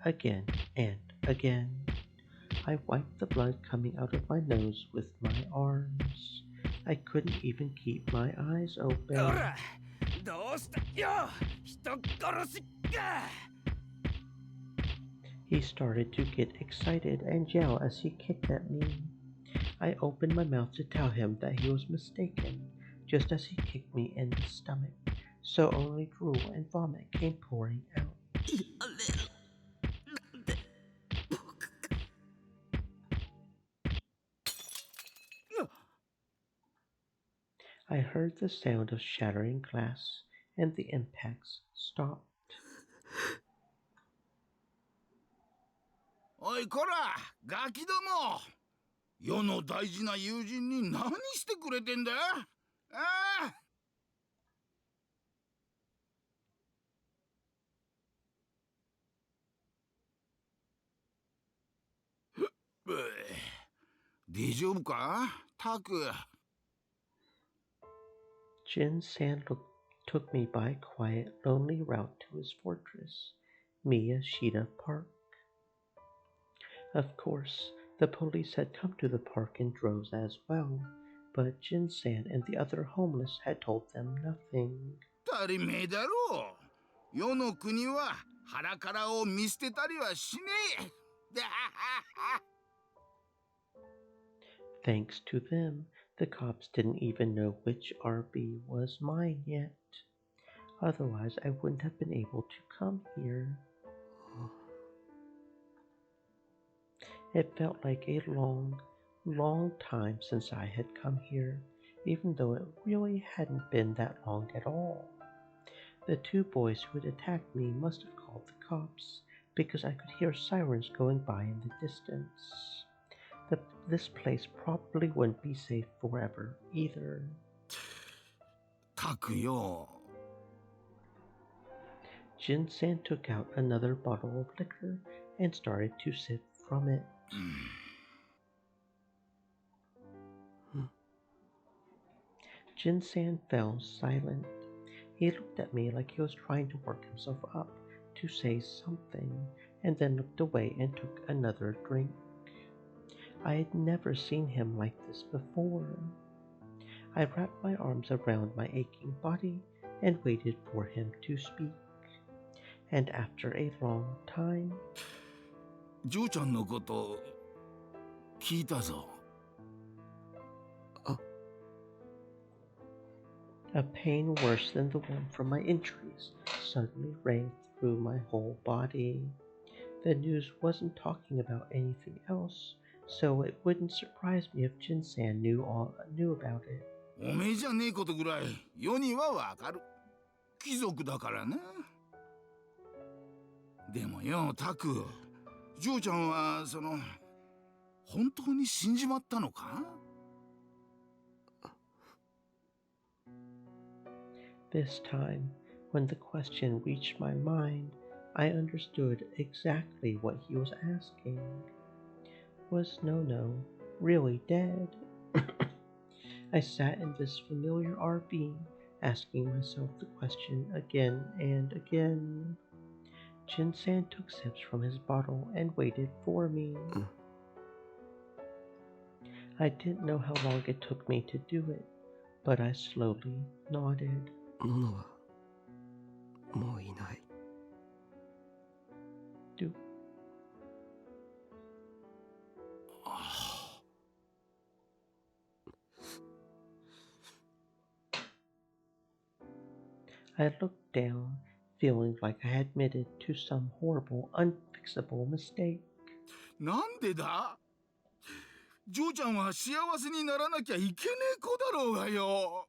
[SPEAKER 2] again and again. I wiped the blood coming out of my nose with my arms. I couldn't even keep my eyes open.
[SPEAKER 7] ほら、どうしたよ、人殺しか。
[SPEAKER 2] He started to get excited and yell as he kicked at me. I opened my mouth to tell him that he was mistaken, just as he kicked me in the stomach, so only drool and vomit came pouring out. I heard the sound of shattering glass, and the impacts stopped.
[SPEAKER 15] おいこら、ガキども。世の大事な友人に何してくれてんだ？ああ。大丈夫か？タク。
[SPEAKER 2] Jin-san took me by a quiet, lonely route to his fortress, Miyashita Park. Of course, the police had come to the park in droves as well, but Jin-san and the other homeless had told them nothing.
[SPEAKER 15] 当たり前だろう。世の国は腹からを見捨てたりはしねえ。
[SPEAKER 2] Thanks to them, The cops didn't even know which RB was mine yet. Otherwise, I wouldn't have been able to come here. It felt like a long, long time since I had come here, even though it really hadn't been that long at all. The two boys who had attacked me must have called the cops, because I could hear sirens going by in the distance. This place probably wouldn't be safe forever either.
[SPEAKER 15] Takuyo.
[SPEAKER 2] Jin-san took out another bottle of liquor and started to sip from it. Jin-san fell silent. He looked at me like he was trying to work himself up to say something, and then looked away and took another drink. I had never seen him like this before. I wrapped my arms around my aching body and waited for him to speak. And after a long time,
[SPEAKER 15] 嬢ちゃんのこと聞いたぞ。
[SPEAKER 2] a pain worse than the one from my injuries suddenly rang through my whole body. The news wasn't talking about anything else, so it wouldn't surprise me if Jin-san knew about it.
[SPEAKER 15] おめえじゃねえことぐらい世にはわかる。貴族だからな。でもよ、タク、嬢ちゃんは本当に死んじまったのか？
[SPEAKER 2] This time, when the question reached my mind, I understood exactly what he was asking. Was Nono really dead? I sat in this familiar RV, asking myself the question again and again. Jin-san took sips from his bottle and waited for me. I didn't know how long it took me to do it, but I slowly nodded.
[SPEAKER 4] ノノはもういない。
[SPEAKER 2] I looked down, feeling like I had admitted to some horrible, unfixable mistake.
[SPEAKER 15] なんでだ？嬢ちゃんは幸せにならなきゃいけねえ子だろうがよ。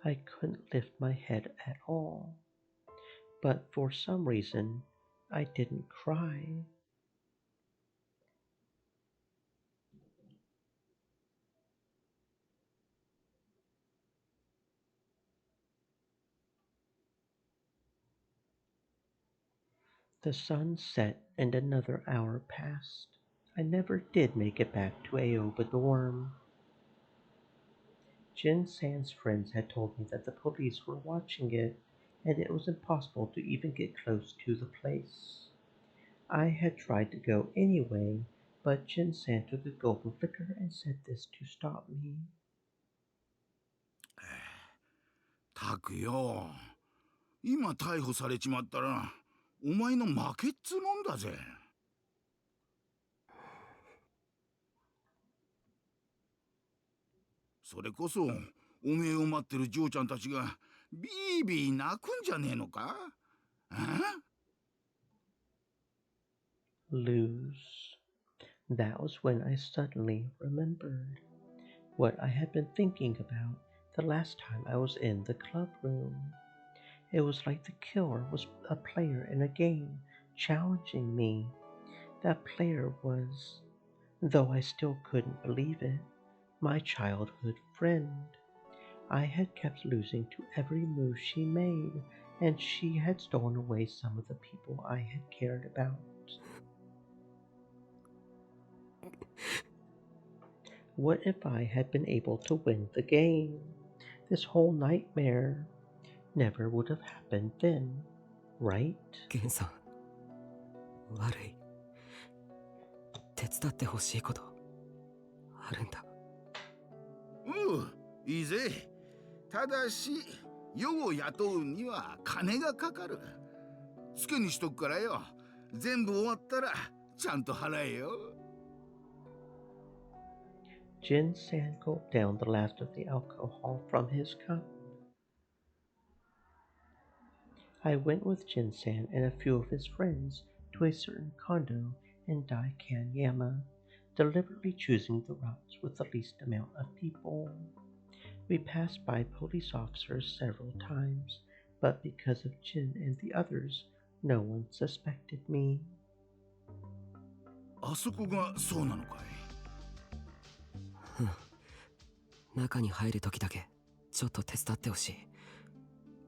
[SPEAKER 2] I couldn't lift my head at all, but for some reason, I didn't cry. The sun set and another hour passed. I never did make it back to Aoba dorm. Jin-san's friends had told me that the police were watching it, and it was impossible to even get close to the place. I had tried to go anyway, but Jin-san took a gulp of liquor and said this to stop me.
[SPEAKER 15] たくよ、今逮捕されちまったらお前の負けっつもんだぜ。それこそおめえを待ってる嬢ちゃんたちがビービー泣くんじゃねえのか？
[SPEAKER 2] Lose. That was when I suddenly remembered what I had been thinking about the last time I was in the club room. It was like the killer was a player in a game, challenging me. That player was, though I still couldn't believe it, my childhood friend. I had kept losing to every move she made, and she had stolen away some of the people I had cared about. What if I had been able to win the game? This whole nightmare never would have happened then, right?
[SPEAKER 4] ゲンさん、悪い。手伝ってほしいことあるんだ。
[SPEAKER 15] いいぜ。ただし世を雇うには金がかかる。つけにしとくからよ。全部終わったらちゃんと払えよ。
[SPEAKER 2] Jin-san gulped down the last of the alcohol from his cup. I went with Jin-san and a few of his friends to a certain condo in Daikanyama, deliberately choosing the routes with the least amount of people. We passed by police officers several times, but because of Jin and the others, no one suspected me.
[SPEAKER 15] あそこがそうなのかい？
[SPEAKER 4] 中に入る時だけちょっと手伝ってほしい。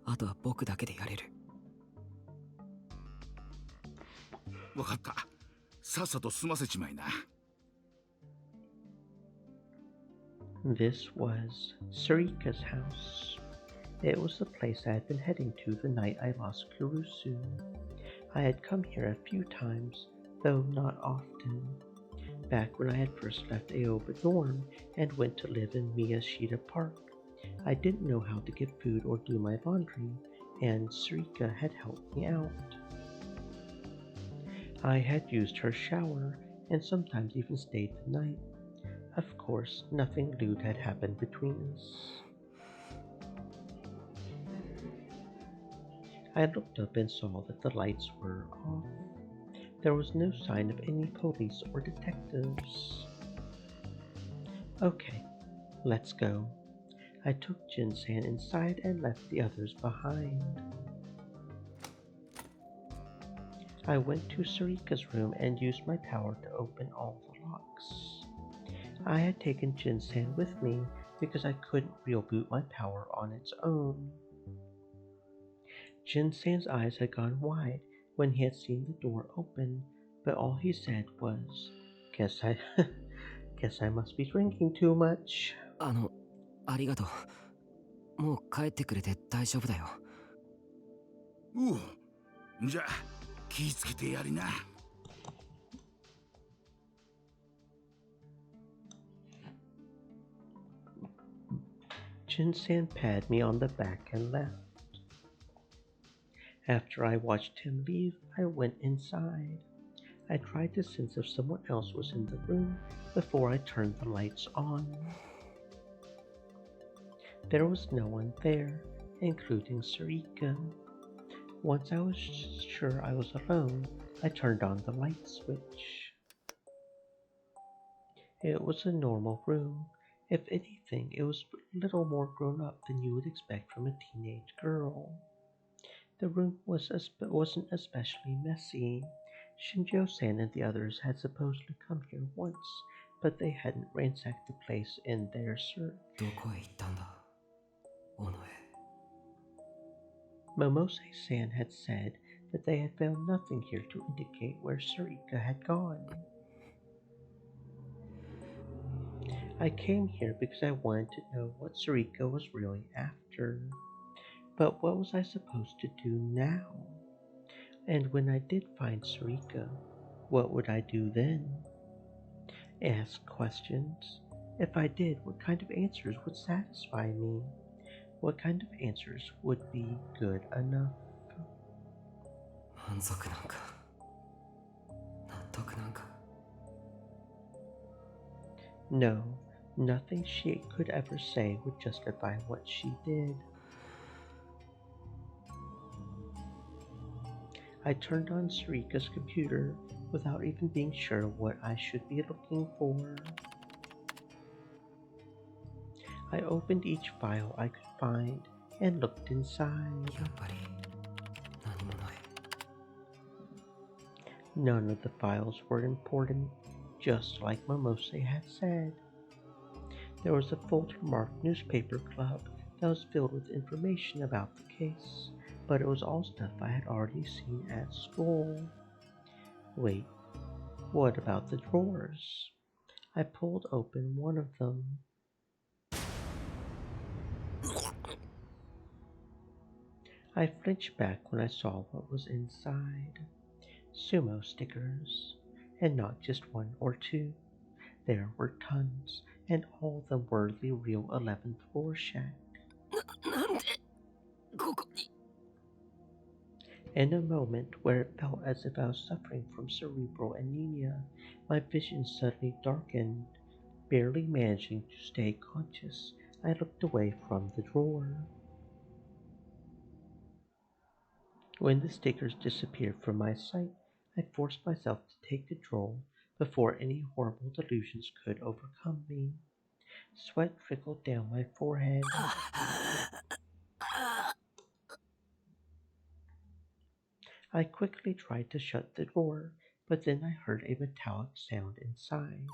[SPEAKER 4] あとは僕だけでやれる。
[SPEAKER 15] わかった。さっさと済ませちまいな。
[SPEAKER 2] This was Sarika's house. It was the place I had been heading to the night I lost Kurusu. I had come here a few times, though not often. Back when I had first left Aoba dorm and went to live in Miyashita Park, I didn't know how to get food or do my laundry, and Sarika had helped me out. I had used her shower and sometimes even stayed the night. Of course, nothing lewd had happened between us. I looked up and saw that the lights were off. There was no sign of any police or detectives. Okay, let's go. I took Jin-san inside and left the others behind. I went to Sarika's room and used my power to open all the locks. I had taken Jin-san with me because I couldn't reboot my power on its own. Jin-san's eyes had gone wide when he had seen the door open, but all he said was, guess I must be drinking too much.
[SPEAKER 4] ありがとう。もう帰ってくれて大丈夫だよ。
[SPEAKER 15] じゃあ気ぃつけてやりな。
[SPEAKER 2] Jin-san patted me on the back and left. After I watched him leave, I went inside. I tried to sense if someone else was in the room before I turned the lights on. There was no one there, including Sarika. Once I was sure I was alone, I turned on the light switch. It was a normal room. If anything, it was a little more grown up than you would expect from a teenage girl. The room wasn't especially messy. Shinjo-san and the others had supposedly come here once, but they hadn't ransacked the place in their search.
[SPEAKER 4] どこへ行ったんだ、尾上。
[SPEAKER 2] Momose-san had said that they had found nothing here to indicate where Sarika had gone. I came here because I wanted to know what Sarika was really after. But what was I supposed to do now? And when I did find Sarika, what would I do then? Ask questions? If I did, what kind of answers would satisfy me? What kind of answers would be good enough?
[SPEAKER 4] 満足なんか、納得なんか。
[SPEAKER 2] No, nothing she could ever say would justify what she did. I turned on Sarika's computer without even being sure what I should be looking for. I opened each file I could find and looked inside. None of the files were important, just like Momose had said. There was a folder marked Newspaper Club that was filled with information about the case, but it was all stuff I had already seen at school. Wait, what about the drawers? I pulled open one of them. I flinched back when I saw what was inside. Sumo stickers, and not just one or two. There were tons, and all of them were the real 11th floor shack. In a moment where it felt as if I was suffering from cerebral anemia, my vision suddenly darkened. Barely managing to stay conscious, I looked away from the drawer. When the stickers disappeared from my sight, I forced myself to take control before any horrible delusions could overcome me. Sweat trickled down my forehead. I quickly tried to shut the drawer, but then I heard a metallic sound inside.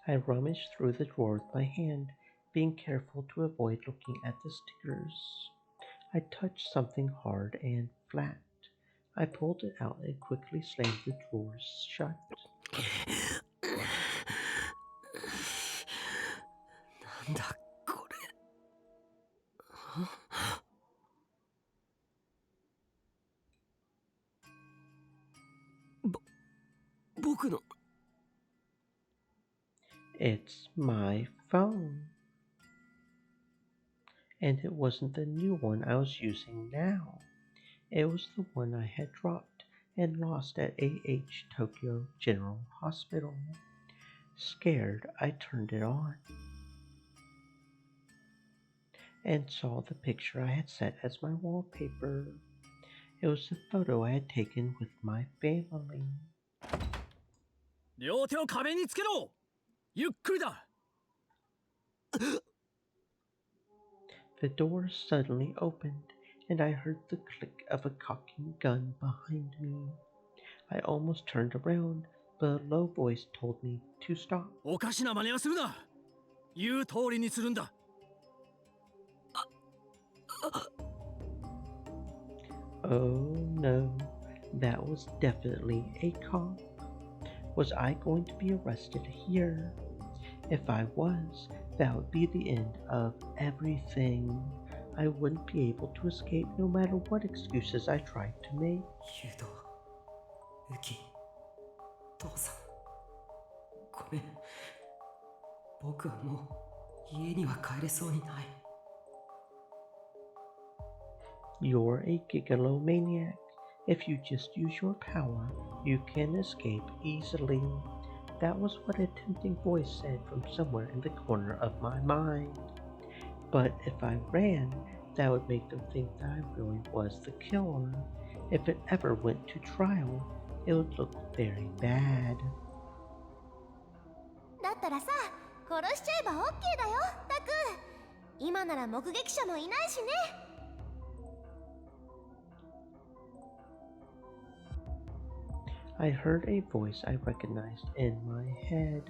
[SPEAKER 2] I rummaged through the drawer with my hand, being careful to avoid looking at the stickers. I touched something hard and flat. I pulled it out and quickly slammed the drawers shut. It's my phone. And it wasn't the new one I was using now. It was the one I had dropped and lost at AH Tokyo General Hospital. Scared, I turned it on and saw the picture I had set as my wallpaper. It was the photo I had taken with my family.
[SPEAKER 5] 両手を壁につけろ。ゆっくりだ。
[SPEAKER 2] The door suddenly opened, and I heard the click of a cocking gun behind me. I almost turned around, but a low voice told me to stop.
[SPEAKER 5] おかしな真似はするな。言う通りにするんだ。
[SPEAKER 2] Oh no, that was definitely a cop. Was I going to be arrested here? If I was, that would be the end of everything. I wouldn't be able to escape no matter what excuses I tried to make.
[SPEAKER 4] ユド、ウキ、父さん、ごめん。僕はもう家には帰れそうにない。
[SPEAKER 2] You're a gigalomaniac. If you just use your power, you can escape easily. That was what a tempting voice said from somewhere in the corner of my mind. But if I ran, that would make them think that I really was the killer. If it ever went to trial, it would look very bad.
[SPEAKER 6] だったらさ、殺しちゃえば OK だよ、タク。今なら目撃者もいないしね。
[SPEAKER 2] I heard a voice I recognized in my head.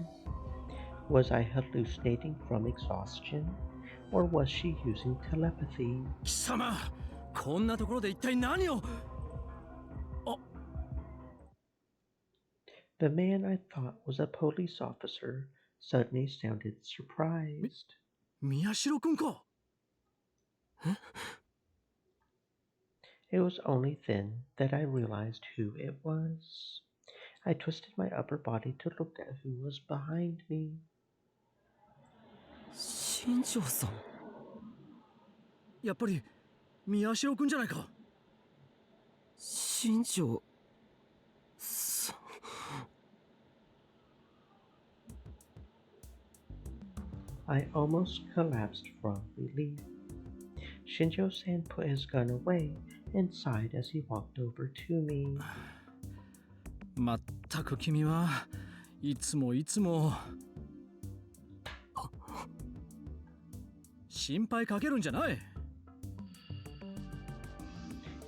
[SPEAKER 2] Was I hallucinating from exhaustion, or was she using telepathy?
[SPEAKER 5] 貴様、こんなところで一体何を。
[SPEAKER 2] The man I thought was a police officer suddenly sounded surprised.
[SPEAKER 5] 宮代くんか。
[SPEAKER 2] It was only then that I realized who it was. I twisted my upper body to look at who was behind me.
[SPEAKER 5] 新庄さん。やっぱり宮代くんじゃないか。
[SPEAKER 4] 新庄さん。
[SPEAKER 2] I almost collapsed from relief. Shinjo-san put his gun away and sighed as he walked over to me.
[SPEAKER 5] まったく君はいつも心配かけるんじゃない。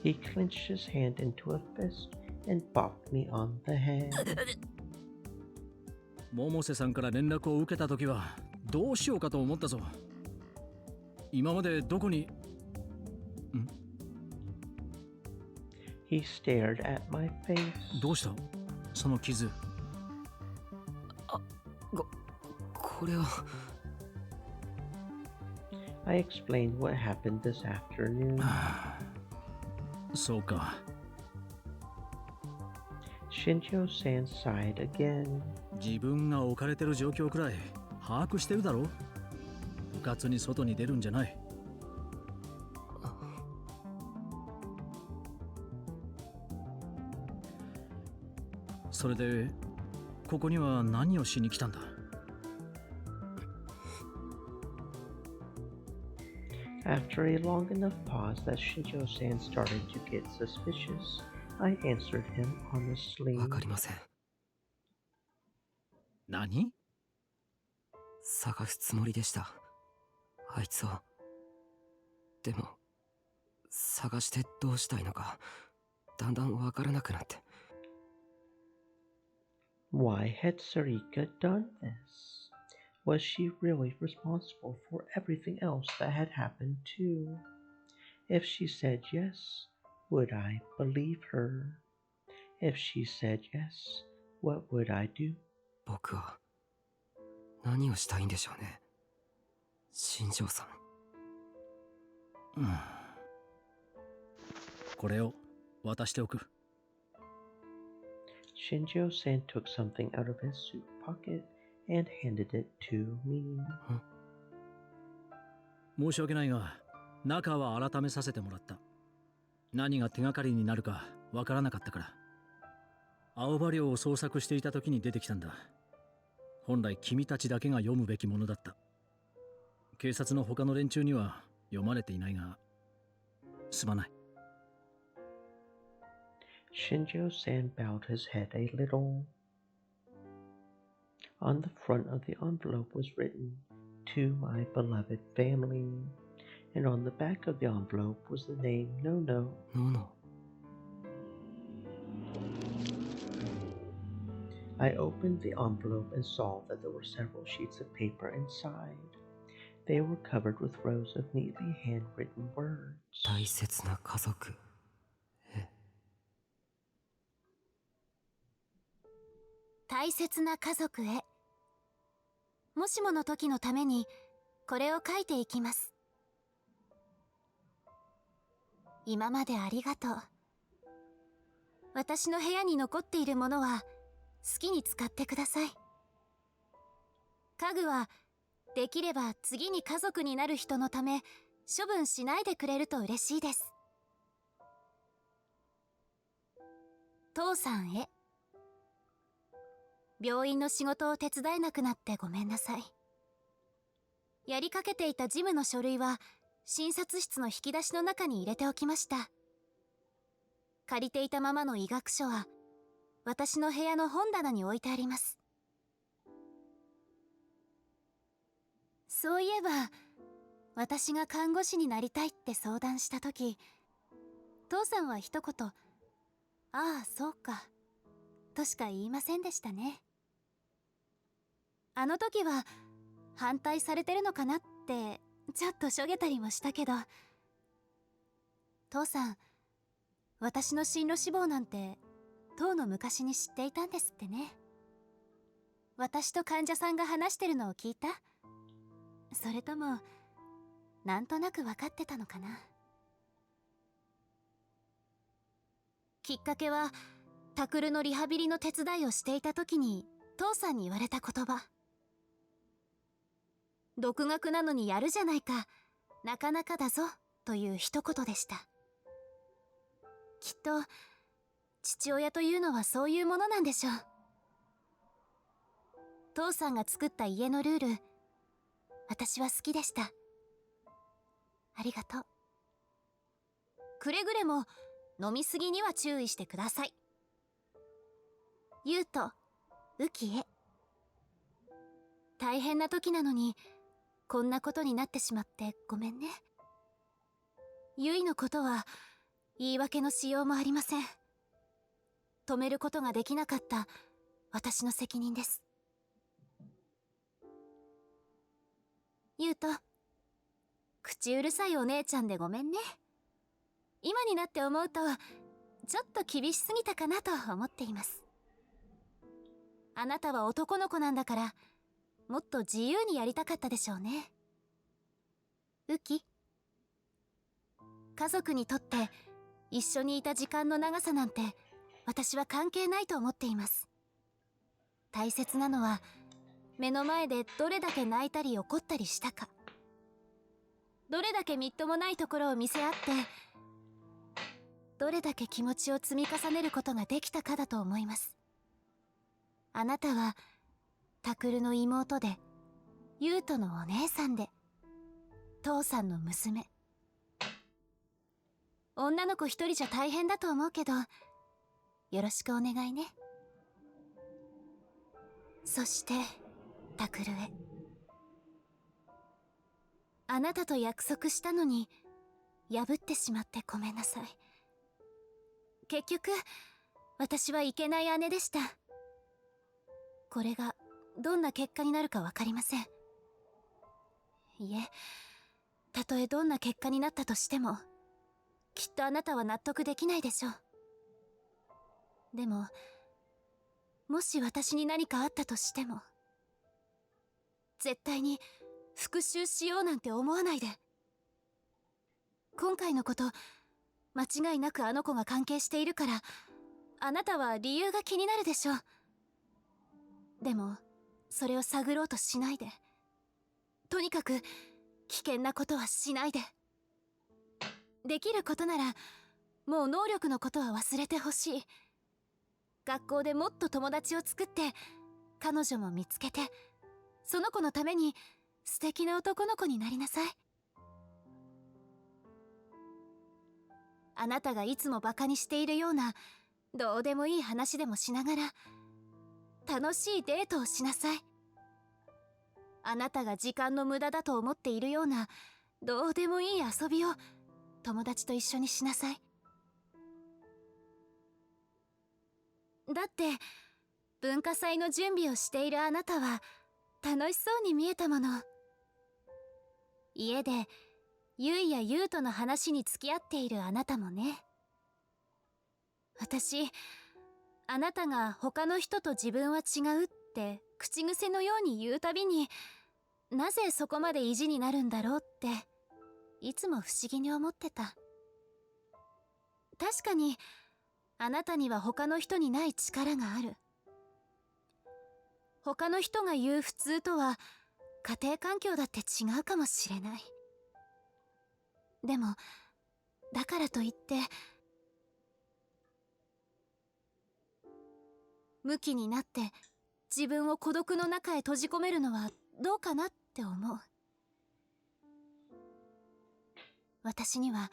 [SPEAKER 2] He clenched his hand into a fist and bopped me on the head.
[SPEAKER 5] 百瀬さんから連絡を受けたときはどうしようかと思ったぞ。今までどこに。
[SPEAKER 2] He stared at my face.
[SPEAKER 5] どうしたその傷。
[SPEAKER 4] これは。
[SPEAKER 2] I explained what happened this afternoon.
[SPEAKER 5] そうか。
[SPEAKER 2] Shinjo-san sighed again.
[SPEAKER 5] 自分が置かれてる状況くらい把握してるだろ。部活に外に出るんじゃない。それでここには何をしに来たんだ？
[SPEAKER 2] After a long enough pause that Shinjo-san started to get suspicious, I answered him honestly.
[SPEAKER 4] わかりません。
[SPEAKER 5] 何？
[SPEAKER 4] 探すつもりでした。あいつを。でも、探してどうしたいのか、だんだんわからなくなって。
[SPEAKER 2] Why had Sarika done this? Was she really responsible for everything else that had happened too? If she said yes, would I believe her? If she said yes, what would I do?
[SPEAKER 4] 僕は何をしたいんでしょうね、新庄さん。
[SPEAKER 5] これを渡しておく。
[SPEAKER 2] Shinjo-san took something out of his suit pocket and handed it to me.
[SPEAKER 5] 申し訳ないが、中は改めさせてもらった。何が手がかりになるかわからなかったから。青葉寮を捜索していた時に出てきたんだ。本来君たちだけが読むべきものだった。警察の他の連中には読まれていないが、すまない。
[SPEAKER 2] Shinjo-san bowed his head a little. On the front of the envelope was written, "To my beloved family," and on the back of the envelope was the name Nono.
[SPEAKER 4] Nono.
[SPEAKER 2] I opened the envelope and saw that there were several sheets of paper inside. They were covered with rows of neatly handwritten words.
[SPEAKER 4] 大切な家族。
[SPEAKER 8] 大切な家族へ。もしもの時のためにこれを書いていきます。今までありがとう。私の部屋に残っているものは好きに使ってください。家具はできれば次に家族になる人のため処分しないでくれると嬉しいです。父さんへ。病院の仕事を手伝えなくなってごめんなさい。やりかけていた事務の書類は診察室の引き出しの中に入れておきました。借りていたままの医学書は私の部屋の本棚に置いてあります。そういえば私が看護師になりたいって相談した時、父さんは一言「ああそうか」としか言いませんでしたね。あの時は反対されてるのかなってちょっとしょげたりもしたけど、父さん、私の進路志望なんてとうの昔に知っていたんですってね。私と患者さんが話してるのを聞いた？それともなんとなく分かってたのかな。きっかけはタクルのリハビリの手伝いをしていた時に父さんに言われた言葉。独学なのにやるじゃないか、なかなかだぞという一言でした。きっと父親というのはそういうものなんでしょう。父さんが作った家のルール、私は好きでした。ありがとう。くれぐれも飲みすぎには注意してください。ゆうとウキへ。大変な時なのにこんなことになってしまってごめんね。ゆいのことは言い訳のしようもありません。止めることができなかった私の責任です。ゆうと、口うるさいお姉ちゃんでごめんね。今になって思うとちょっと厳しすぎたかなと思っています。あなたは男の子なんだからもっと自由にやりたかったでしょうね。ウキ、家族にとって一緒にいた時間の長さなんて私は関係ないと思っています。大切なのは目の前でどれだけ泣いたり怒ったりしたか、どれだけみっともないところを見せ合ってどれだけ気持ちを積み重ねることができたかだと思います。あなたはタクルの妹で、ユウトのお姉さんで、父さんの娘。女の子一人じゃ大変だと思うけど、よろしくお願いね。そしてタクルへ。あなたと約束したのに破ってしまってごめんなさい。結局私はいけない姉でした。これがどんな結果になるか分かりません。いえ、たとえどんな結果になったとしても、きっとあなたは納得できないでしょう。でももし私に何かあったとしても、絶対に復讐しようなんて思わないで。今回のこと、間違いなくあの子が関係しているから、あなたは理由が気になるでしょう。でもそれを探ろうとしないで。とにかく危険なことはしないで。できることならもう能力のことは忘れてほしい。学校でもっと友達を作って、彼女も見つけて、その子のために素敵な男の子になりなさい。あなたがいつもバカにしているようなどうでもいい話でもしながら楽しいデートをしなさい。あなたが時間の無駄だと思っているようなどうでもいい遊びを友達と一緒にしなさい。だって文化祭の準備をしているあなたは楽しそうに見えたもの。家でユイやユウとの話に付き合っているあなたもね。私、あなたが他の人と自分は違うって口癖のように言うたびに、なぜそこまで意地になるんだろうっていつも不思議に思ってた。確かにあなたには他の人にない力がある。他の人が言う普通とは家庭環境だって違うかもしれない。でもだからといってムキになって自分を孤独の中へ閉じ込めるのはどうかなって思う。私には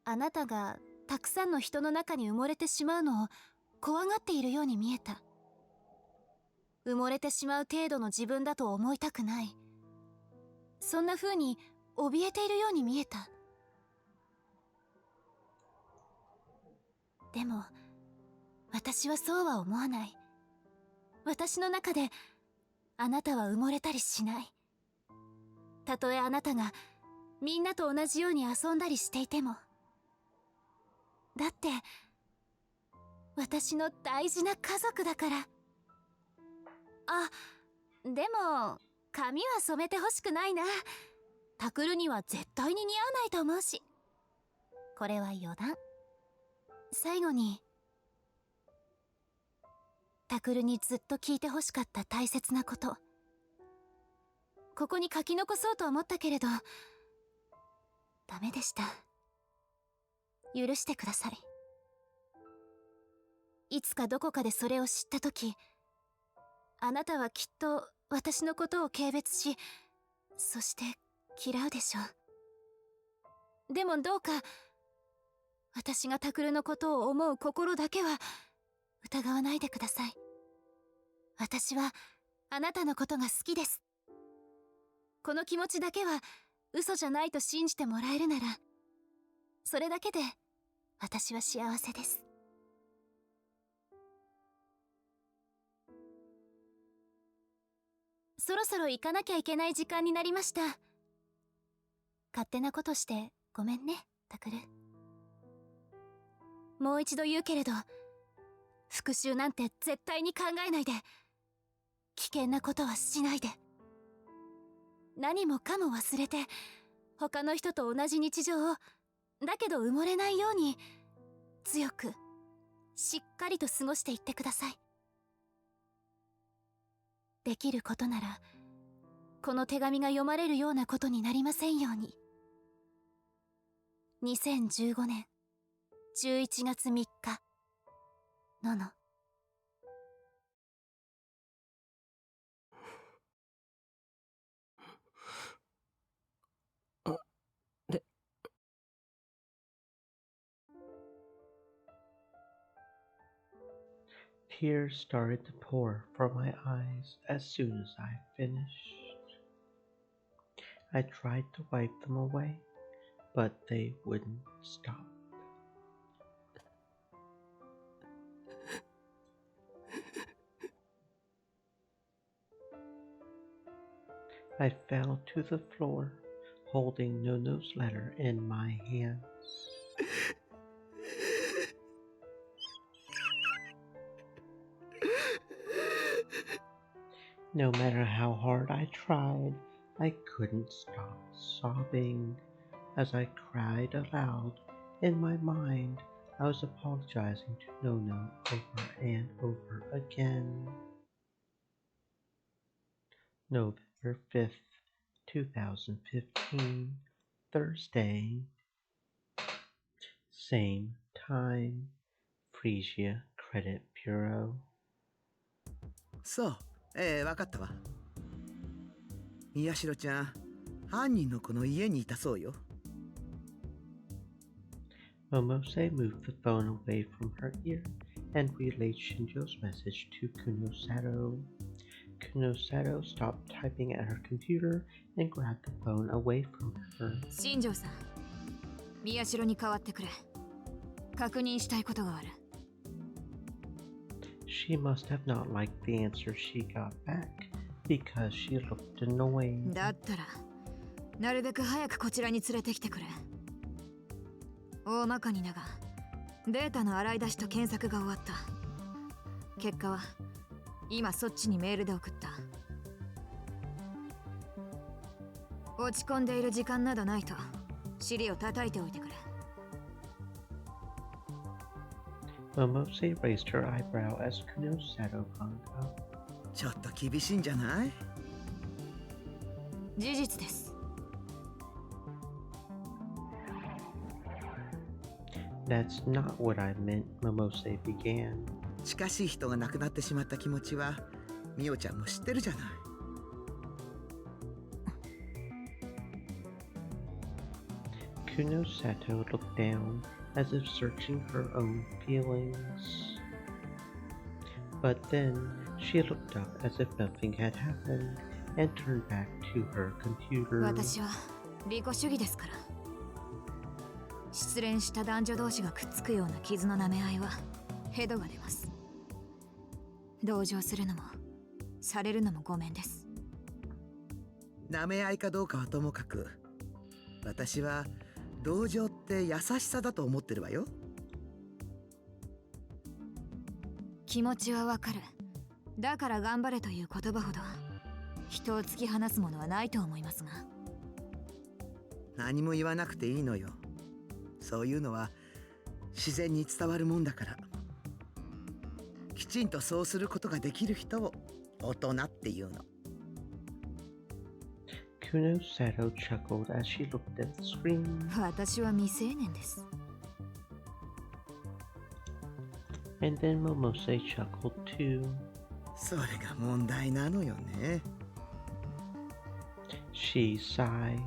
[SPEAKER 8] あなたがたくさんの人の中に埋もれてしまうのを怖がっているように見えた。埋もれてしまう程度の自分だと思いたくない。そんな風に怯えているように見えた。でも私はそうは思わない。私の中であなたは埋もれたりしない。たとえあなたがみんなと同じように遊んだりしていても。だって私の大事な家族だから。あ、でも髪は染めてほしくないな。タクルには絶対に似合わないと思うし。これは余談。最後にタクルにずっと聞いてほしかった大切なこと、ここに書き残そうと思ったけれどダメでした。許してください。いつかどこかでそれを知った時、あなたはきっと私のことを軽蔑し、そして嫌うでしょう。でもどうか私がタクルのことを思う心だけは疑わないでください。私はあなたのことが好きです。この気持ちだけは嘘じゃないと信じてもらえるなら、それだけで私は幸せです。そろそろ行かなきゃいけない時間になりました。勝手なことしてごめんね、タクル。もう一度言うけれど、復讐なんて絶対に考えないで。危険なことはしないで。何もかも忘れて、他の人と同じ日常を、だけど埋もれないように、強く、しっかりと過ごしていってください。できることなら、この手紙が読まれるようなことになりませんように。2015年11月3日、のの。
[SPEAKER 2] Tears started to pour from my eyes as soon as I finished. I tried to wipe them away, but they wouldn't stop. I fell to the floor, holding Nono's letter in my hands. No matter how hard I tried, I couldn't stop sobbing. As I cried aloud, in my mind, I was apologizing to Nono over and over again. November 5th, 2015, Thursday. Same time, Frisia Credit Bureau.
[SPEAKER 17] そう、わかったわ。宮代ちゃん、犯人の子の家にいたそうよ。
[SPEAKER 2] Momose moved the phone away from her ear and relayed Shinjo's message to Kunosato. Kunosato stopped typing at her computer and grabbed the phone away from her.
[SPEAKER 3] 新庄さん、宮代に代わってくれ。確認したいことがある。
[SPEAKER 2] She must have not liked the answer she got back because she looked annoyed.
[SPEAKER 3] だったら、なるべく早くこちらに連れてきてくれ。大まかにだが、データの洗い出しと検索が終わった。結果は、今そっちにメールで送った。落ち込んでいる時間などないと、尻を叩いておいてくれ。
[SPEAKER 2] Momose raised her eyebrow as Kunosato hung up.
[SPEAKER 17] ちょっと厳しいんじゃない？
[SPEAKER 3] 事実です。
[SPEAKER 2] That's not what I meant, Momose began.
[SPEAKER 17] 近しい人が亡くなってしまった気持ちは、ミオちゃんも知ってるじゃない。
[SPEAKER 2] Kunosato looked down as if searching her own feelings. But then she looked up as if nothing had happened and turned back to her computer.
[SPEAKER 3] 私は利己主義ですから。失恋した男女同士がくっつくような傷の舐め合いはヘドが出ます。同情するのもされるのもごめんです。
[SPEAKER 17] 舐め合いかどうかはともかく、私は同情って優しさだと思ってるわよ。
[SPEAKER 3] 気持ちはわかる。だから頑張れという言葉ほど人を突き放すものはないと思いますが。
[SPEAKER 17] 何も言わなくていいのよ。そういうのは自然に伝わるもんだから。きちんとそうすることができる人を大人っていうの。
[SPEAKER 2] Kunosato chuckled as she looked at the screen.
[SPEAKER 3] 私は未成年です。
[SPEAKER 2] And then Momose chuckled too.
[SPEAKER 17] それが問題なのよね。
[SPEAKER 2] She sighed.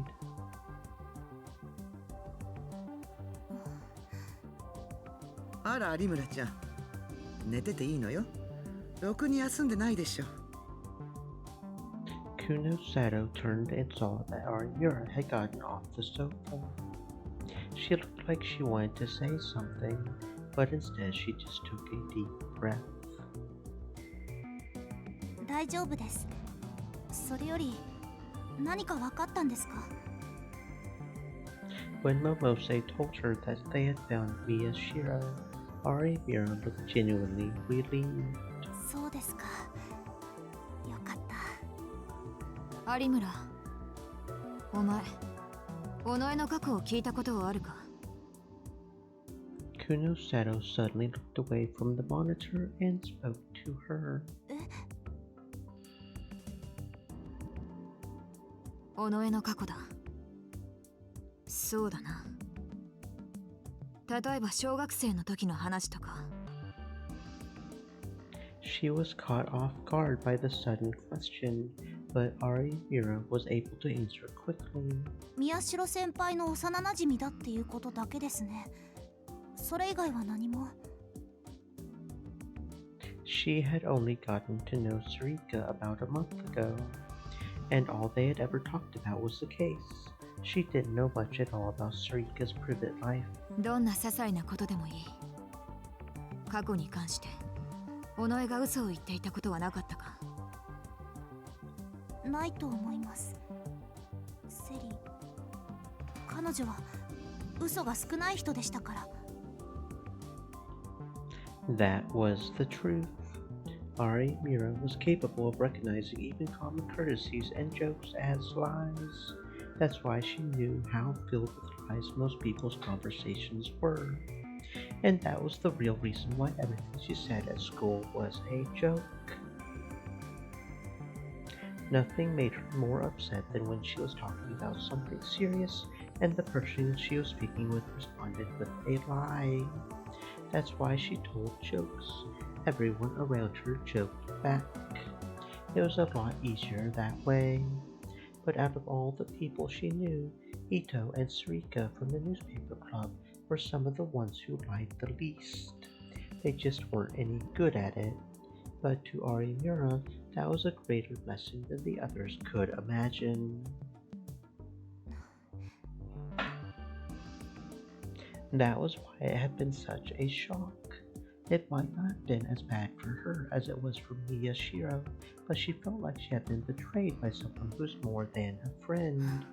[SPEAKER 17] あら、有村ちゃん。寝てていいのよ。ろくに休んでないでしょ。
[SPEAKER 2] Kunosato turned and saw that Arimura had gotten off the sofa. She looked like she wanted to say something, but instead she just took a deep breath.
[SPEAKER 6] 大丈夫です。それより何か分かったんですか？
[SPEAKER 2] When Momose told her that they had found Miyashiro, Arimura looked genuinely relieved.
[SPEAKER 6] そうですか。よかった。
[SPEAKER 3] 有村、お前、尾上の過去を聞いたことはあるか？
[SPEAKER 2] Kunosato suddenly looked away from the monitor and spoke to her.
[SPEAKER 3] 尾上の過去だ。そうだな。例えば小学生の時の話とか。
[SPEAKER 2] She was caught off guard by the sudden question, but Arimura was able to answer quickly.
[SPEAKER 6] 宮代先輩の幼馴染だっていうことだけですね。それ以外は何も。
[SPEAKER 2] She had only gotten to know Sarika about a month ago, and all they had ever talked about was the case. She didn't know much at all about Sarika's private life.
[SPEAKER 3] どんな些細なことでもいい。過去に関して尾上が嘘を言っていたことはなかったか？
[SPEAKER 8] ないと思います。セリ、彼女は嘘が少ない人でしたから。
[SPEAKER 2] That was the truth. Ari Mira was capable of recognizing even common courtesies and jokes as lies. That's why she knew how filled with lies most people's conversations were. And that was the real reason why everything she said at school was a joke. Nothing made her more upset than when she was talking about something serious and the person she was speaking with responded with a lie. That's why she told jokes. Everyone around her joked back. It was a lot easier that way. But out of all the people she knew, Ito and Sarika from the newspaper club were some of the ones who lied the least. They just weren't any good at it. But to Ari Mura, that was a greater blessing than the others could imagine. That was why it had been such a shock. It might not have been as bad for her as it was for Miyashiro, but she felt like she had been betrayed by someone who's more than a friend.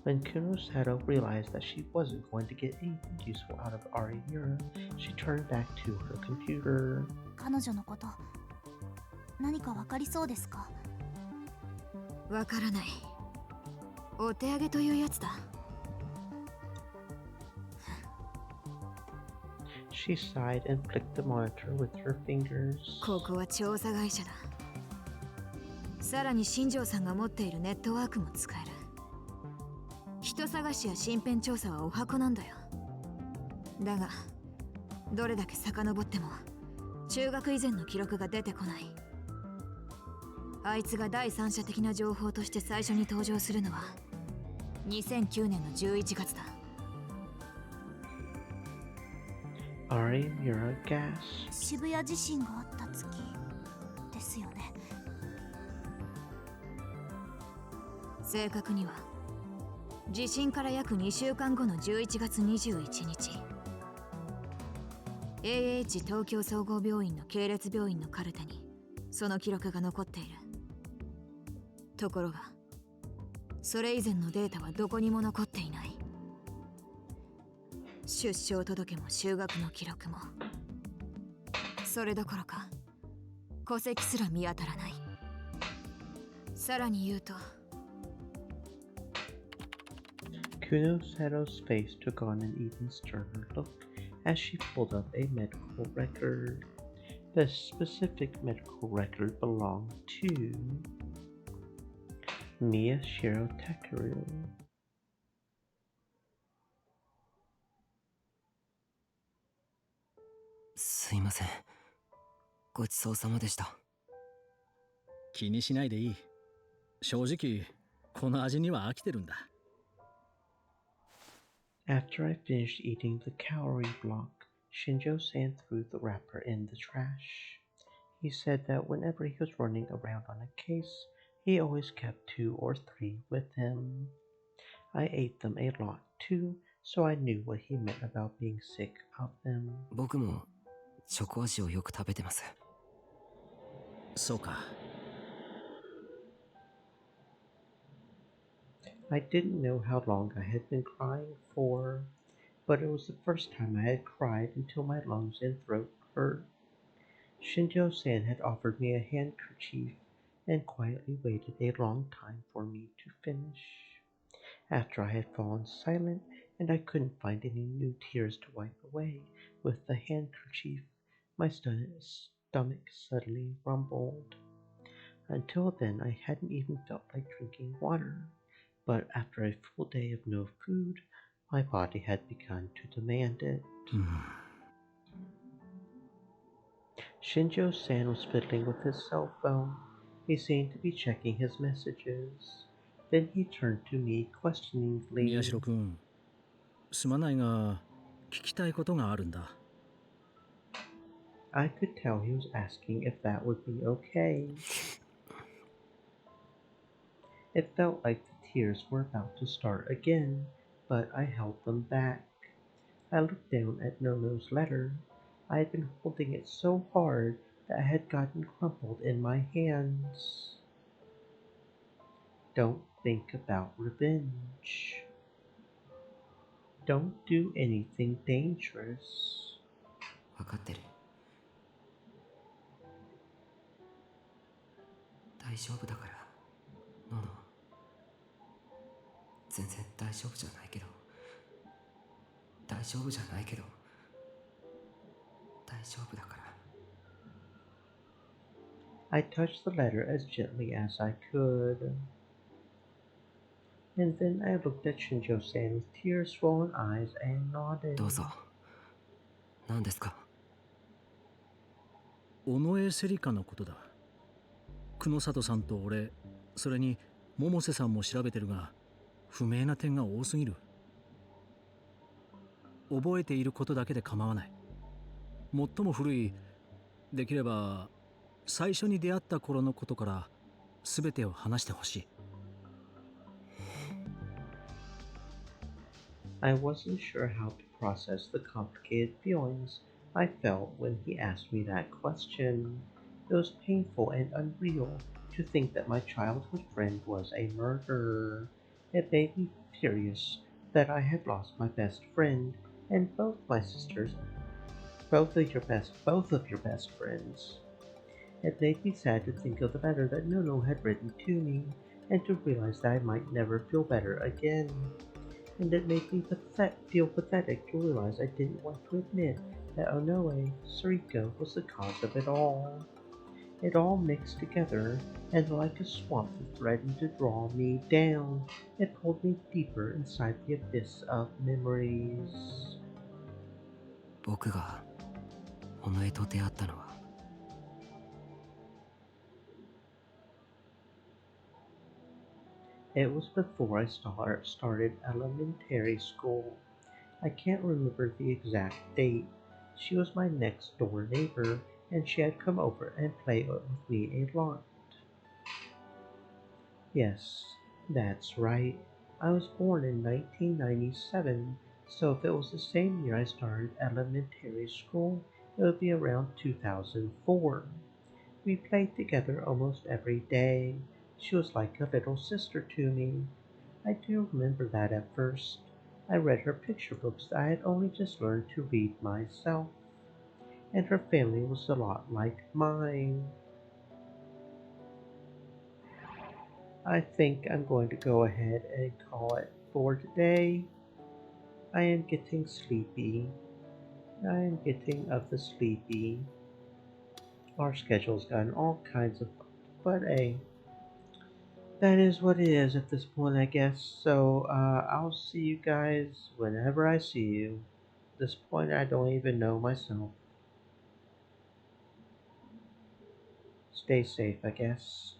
[SPEAKER 2] When Kunosado realized that she wasn't going to get anything useful out of Ari Mura, she turned back to her computer.
[SPEAKER 8] 彼女のこと、何かわかりそうですか？
[SPEAKER 3] わからない。お手上げというやつだ。
[SPEAKER 2] She sighed and flicked the monitor with her fingers.
[SPEAKER 3] ここは調査会社だ。さらに新庄さんが持っているネットワークも使える。人探しや身辺調査はお箱なんだよ。だが、どれだけ遡っても中学以前の記録が出てこない。あいつが第三者的な情報として最初に登場するのは2009年の11月だ。
[SPEAKER 2] Ari Mura gasped.
[SPEAKER 8] 渋谷地震があった月ですよね。
[SPEAKER 3] 正確には地震から約2週間後の11月21日 AH 東京総合病院の系列病院のカルテにその記録が残っている。ところがそれ以前のデータはどこにも残っていない。出生届も就学の記録もそれどころか戸籍すら見当たらない。さらに言うと
[SPEAKER 2] Kunosado's face took on an even sterner look as she pulled up a medical record. The specific medical record belonged to Miyashiro Takeru.
[SPEAKER 4] すいません。ごちそうさまでした。
[SPEAKER 5] 気にしないでいい。正直、この味には飽きてるんだ。
[SPEAKER 2] After I finished eating the calorie block, Shinjo-san threw the wrapper in the trash. He said that whenever he was running around on a case, he always kept 2 or 3 with him. I ate them a lot too, so I knew what he meant about being sick of them.
[SPEAKER 4] 僕もチョコ味をよく食べてます。
[SPEAKER 5] そうか。
[SPEAKER 2] I didn't know how long I had been crying for, but it was the first time I had cried until my lungs and throat hurt. Shinjo-san had offered me a handkerchief and quietly waited a long time for me to finish. After I had fallen silent and I couldn't find any new tears to wipe away with the handkerchief, my stomach suddenly rumbled. Until then, I hadn't even felt like drinking water. But after a full day of no food, my body had begun to demand it. Shinjo-san was fiddling with his cell phone. He seemed to be checking his messages. Then he turned to me questioningly.
[SPEAKER 5] 宮代君、すまないが聞きたいことがあるんだ。
[SPEAKER 2] I could tell he was asking if that would be okay. It felt like the tears were about to start again, but I held them back. I looked down at Nono's letter. I had been holding it so hard that it had gotten crumpled in my hands. Don't think about revenge. Don't do anything dangerous.
[SPEAKER 4] 分かってる。大丈夫だから、ノノ。全然大丈夫じゃないけど、大丈夫じゃないけど、大丈夫だから。
[SPEAKER 2] I touched the letter as gently as I could. And then I looked at Shinjo-san with tear-swollen eyes and nodded.
[SPEAKER 4] どうぞ。何ですか？
[SPEAKER 5] 尾上セリカのことだ。久野里さんと俺、それに百瀬さんも調べてるが、不明な点が多すぎる。覚えていることだけで構わない。最も古い、できれば最初に出会った頃のことから全てを話してほしい。
[SPEAKER 2] I wasn't sure how to process the complicated feelings I felt when he asked me that question. It was painful and unreal to think that my childhood friend was a murderer. It made me furious that I had lost my best friend and both my sisters, both of your best friends. It made me sad to think of the letter that Nono had written to me and to realize that I might never feel better again. And it made me feel pathetic to realize I didn't want to admit that Onoe Sariko was the cause of it all. It all mixed together, and like a swamp that threatened to draw me down, it pulled me deeper inside the abyss of memories.
[SPEAKER 4] 僕が尾上と出会ったのは
[SPEAKER 2] It was before I started elementary school. I can't remember the exact date. She was my next door neighbor, and she had come over and played with me a lot. Yes, that's right. I was born in 1997, so if it was the same year I started elementary school, it would be around 2004. We played together almost every day. She was like a little sister to me. I do remember that at first. I read her picture books that I had only just learned to read myself. And her family was a lot like mine. I think I'm going to go ahead and call it for today. I am getting sleepy. I am getting of the sleepy. Our schedule's gotten all kinds of fucked, but hey, that is what it is at this point, I guess. So I'll see you guys whenever I see you. At this point, I don't even know myself. Stay safe, I guess.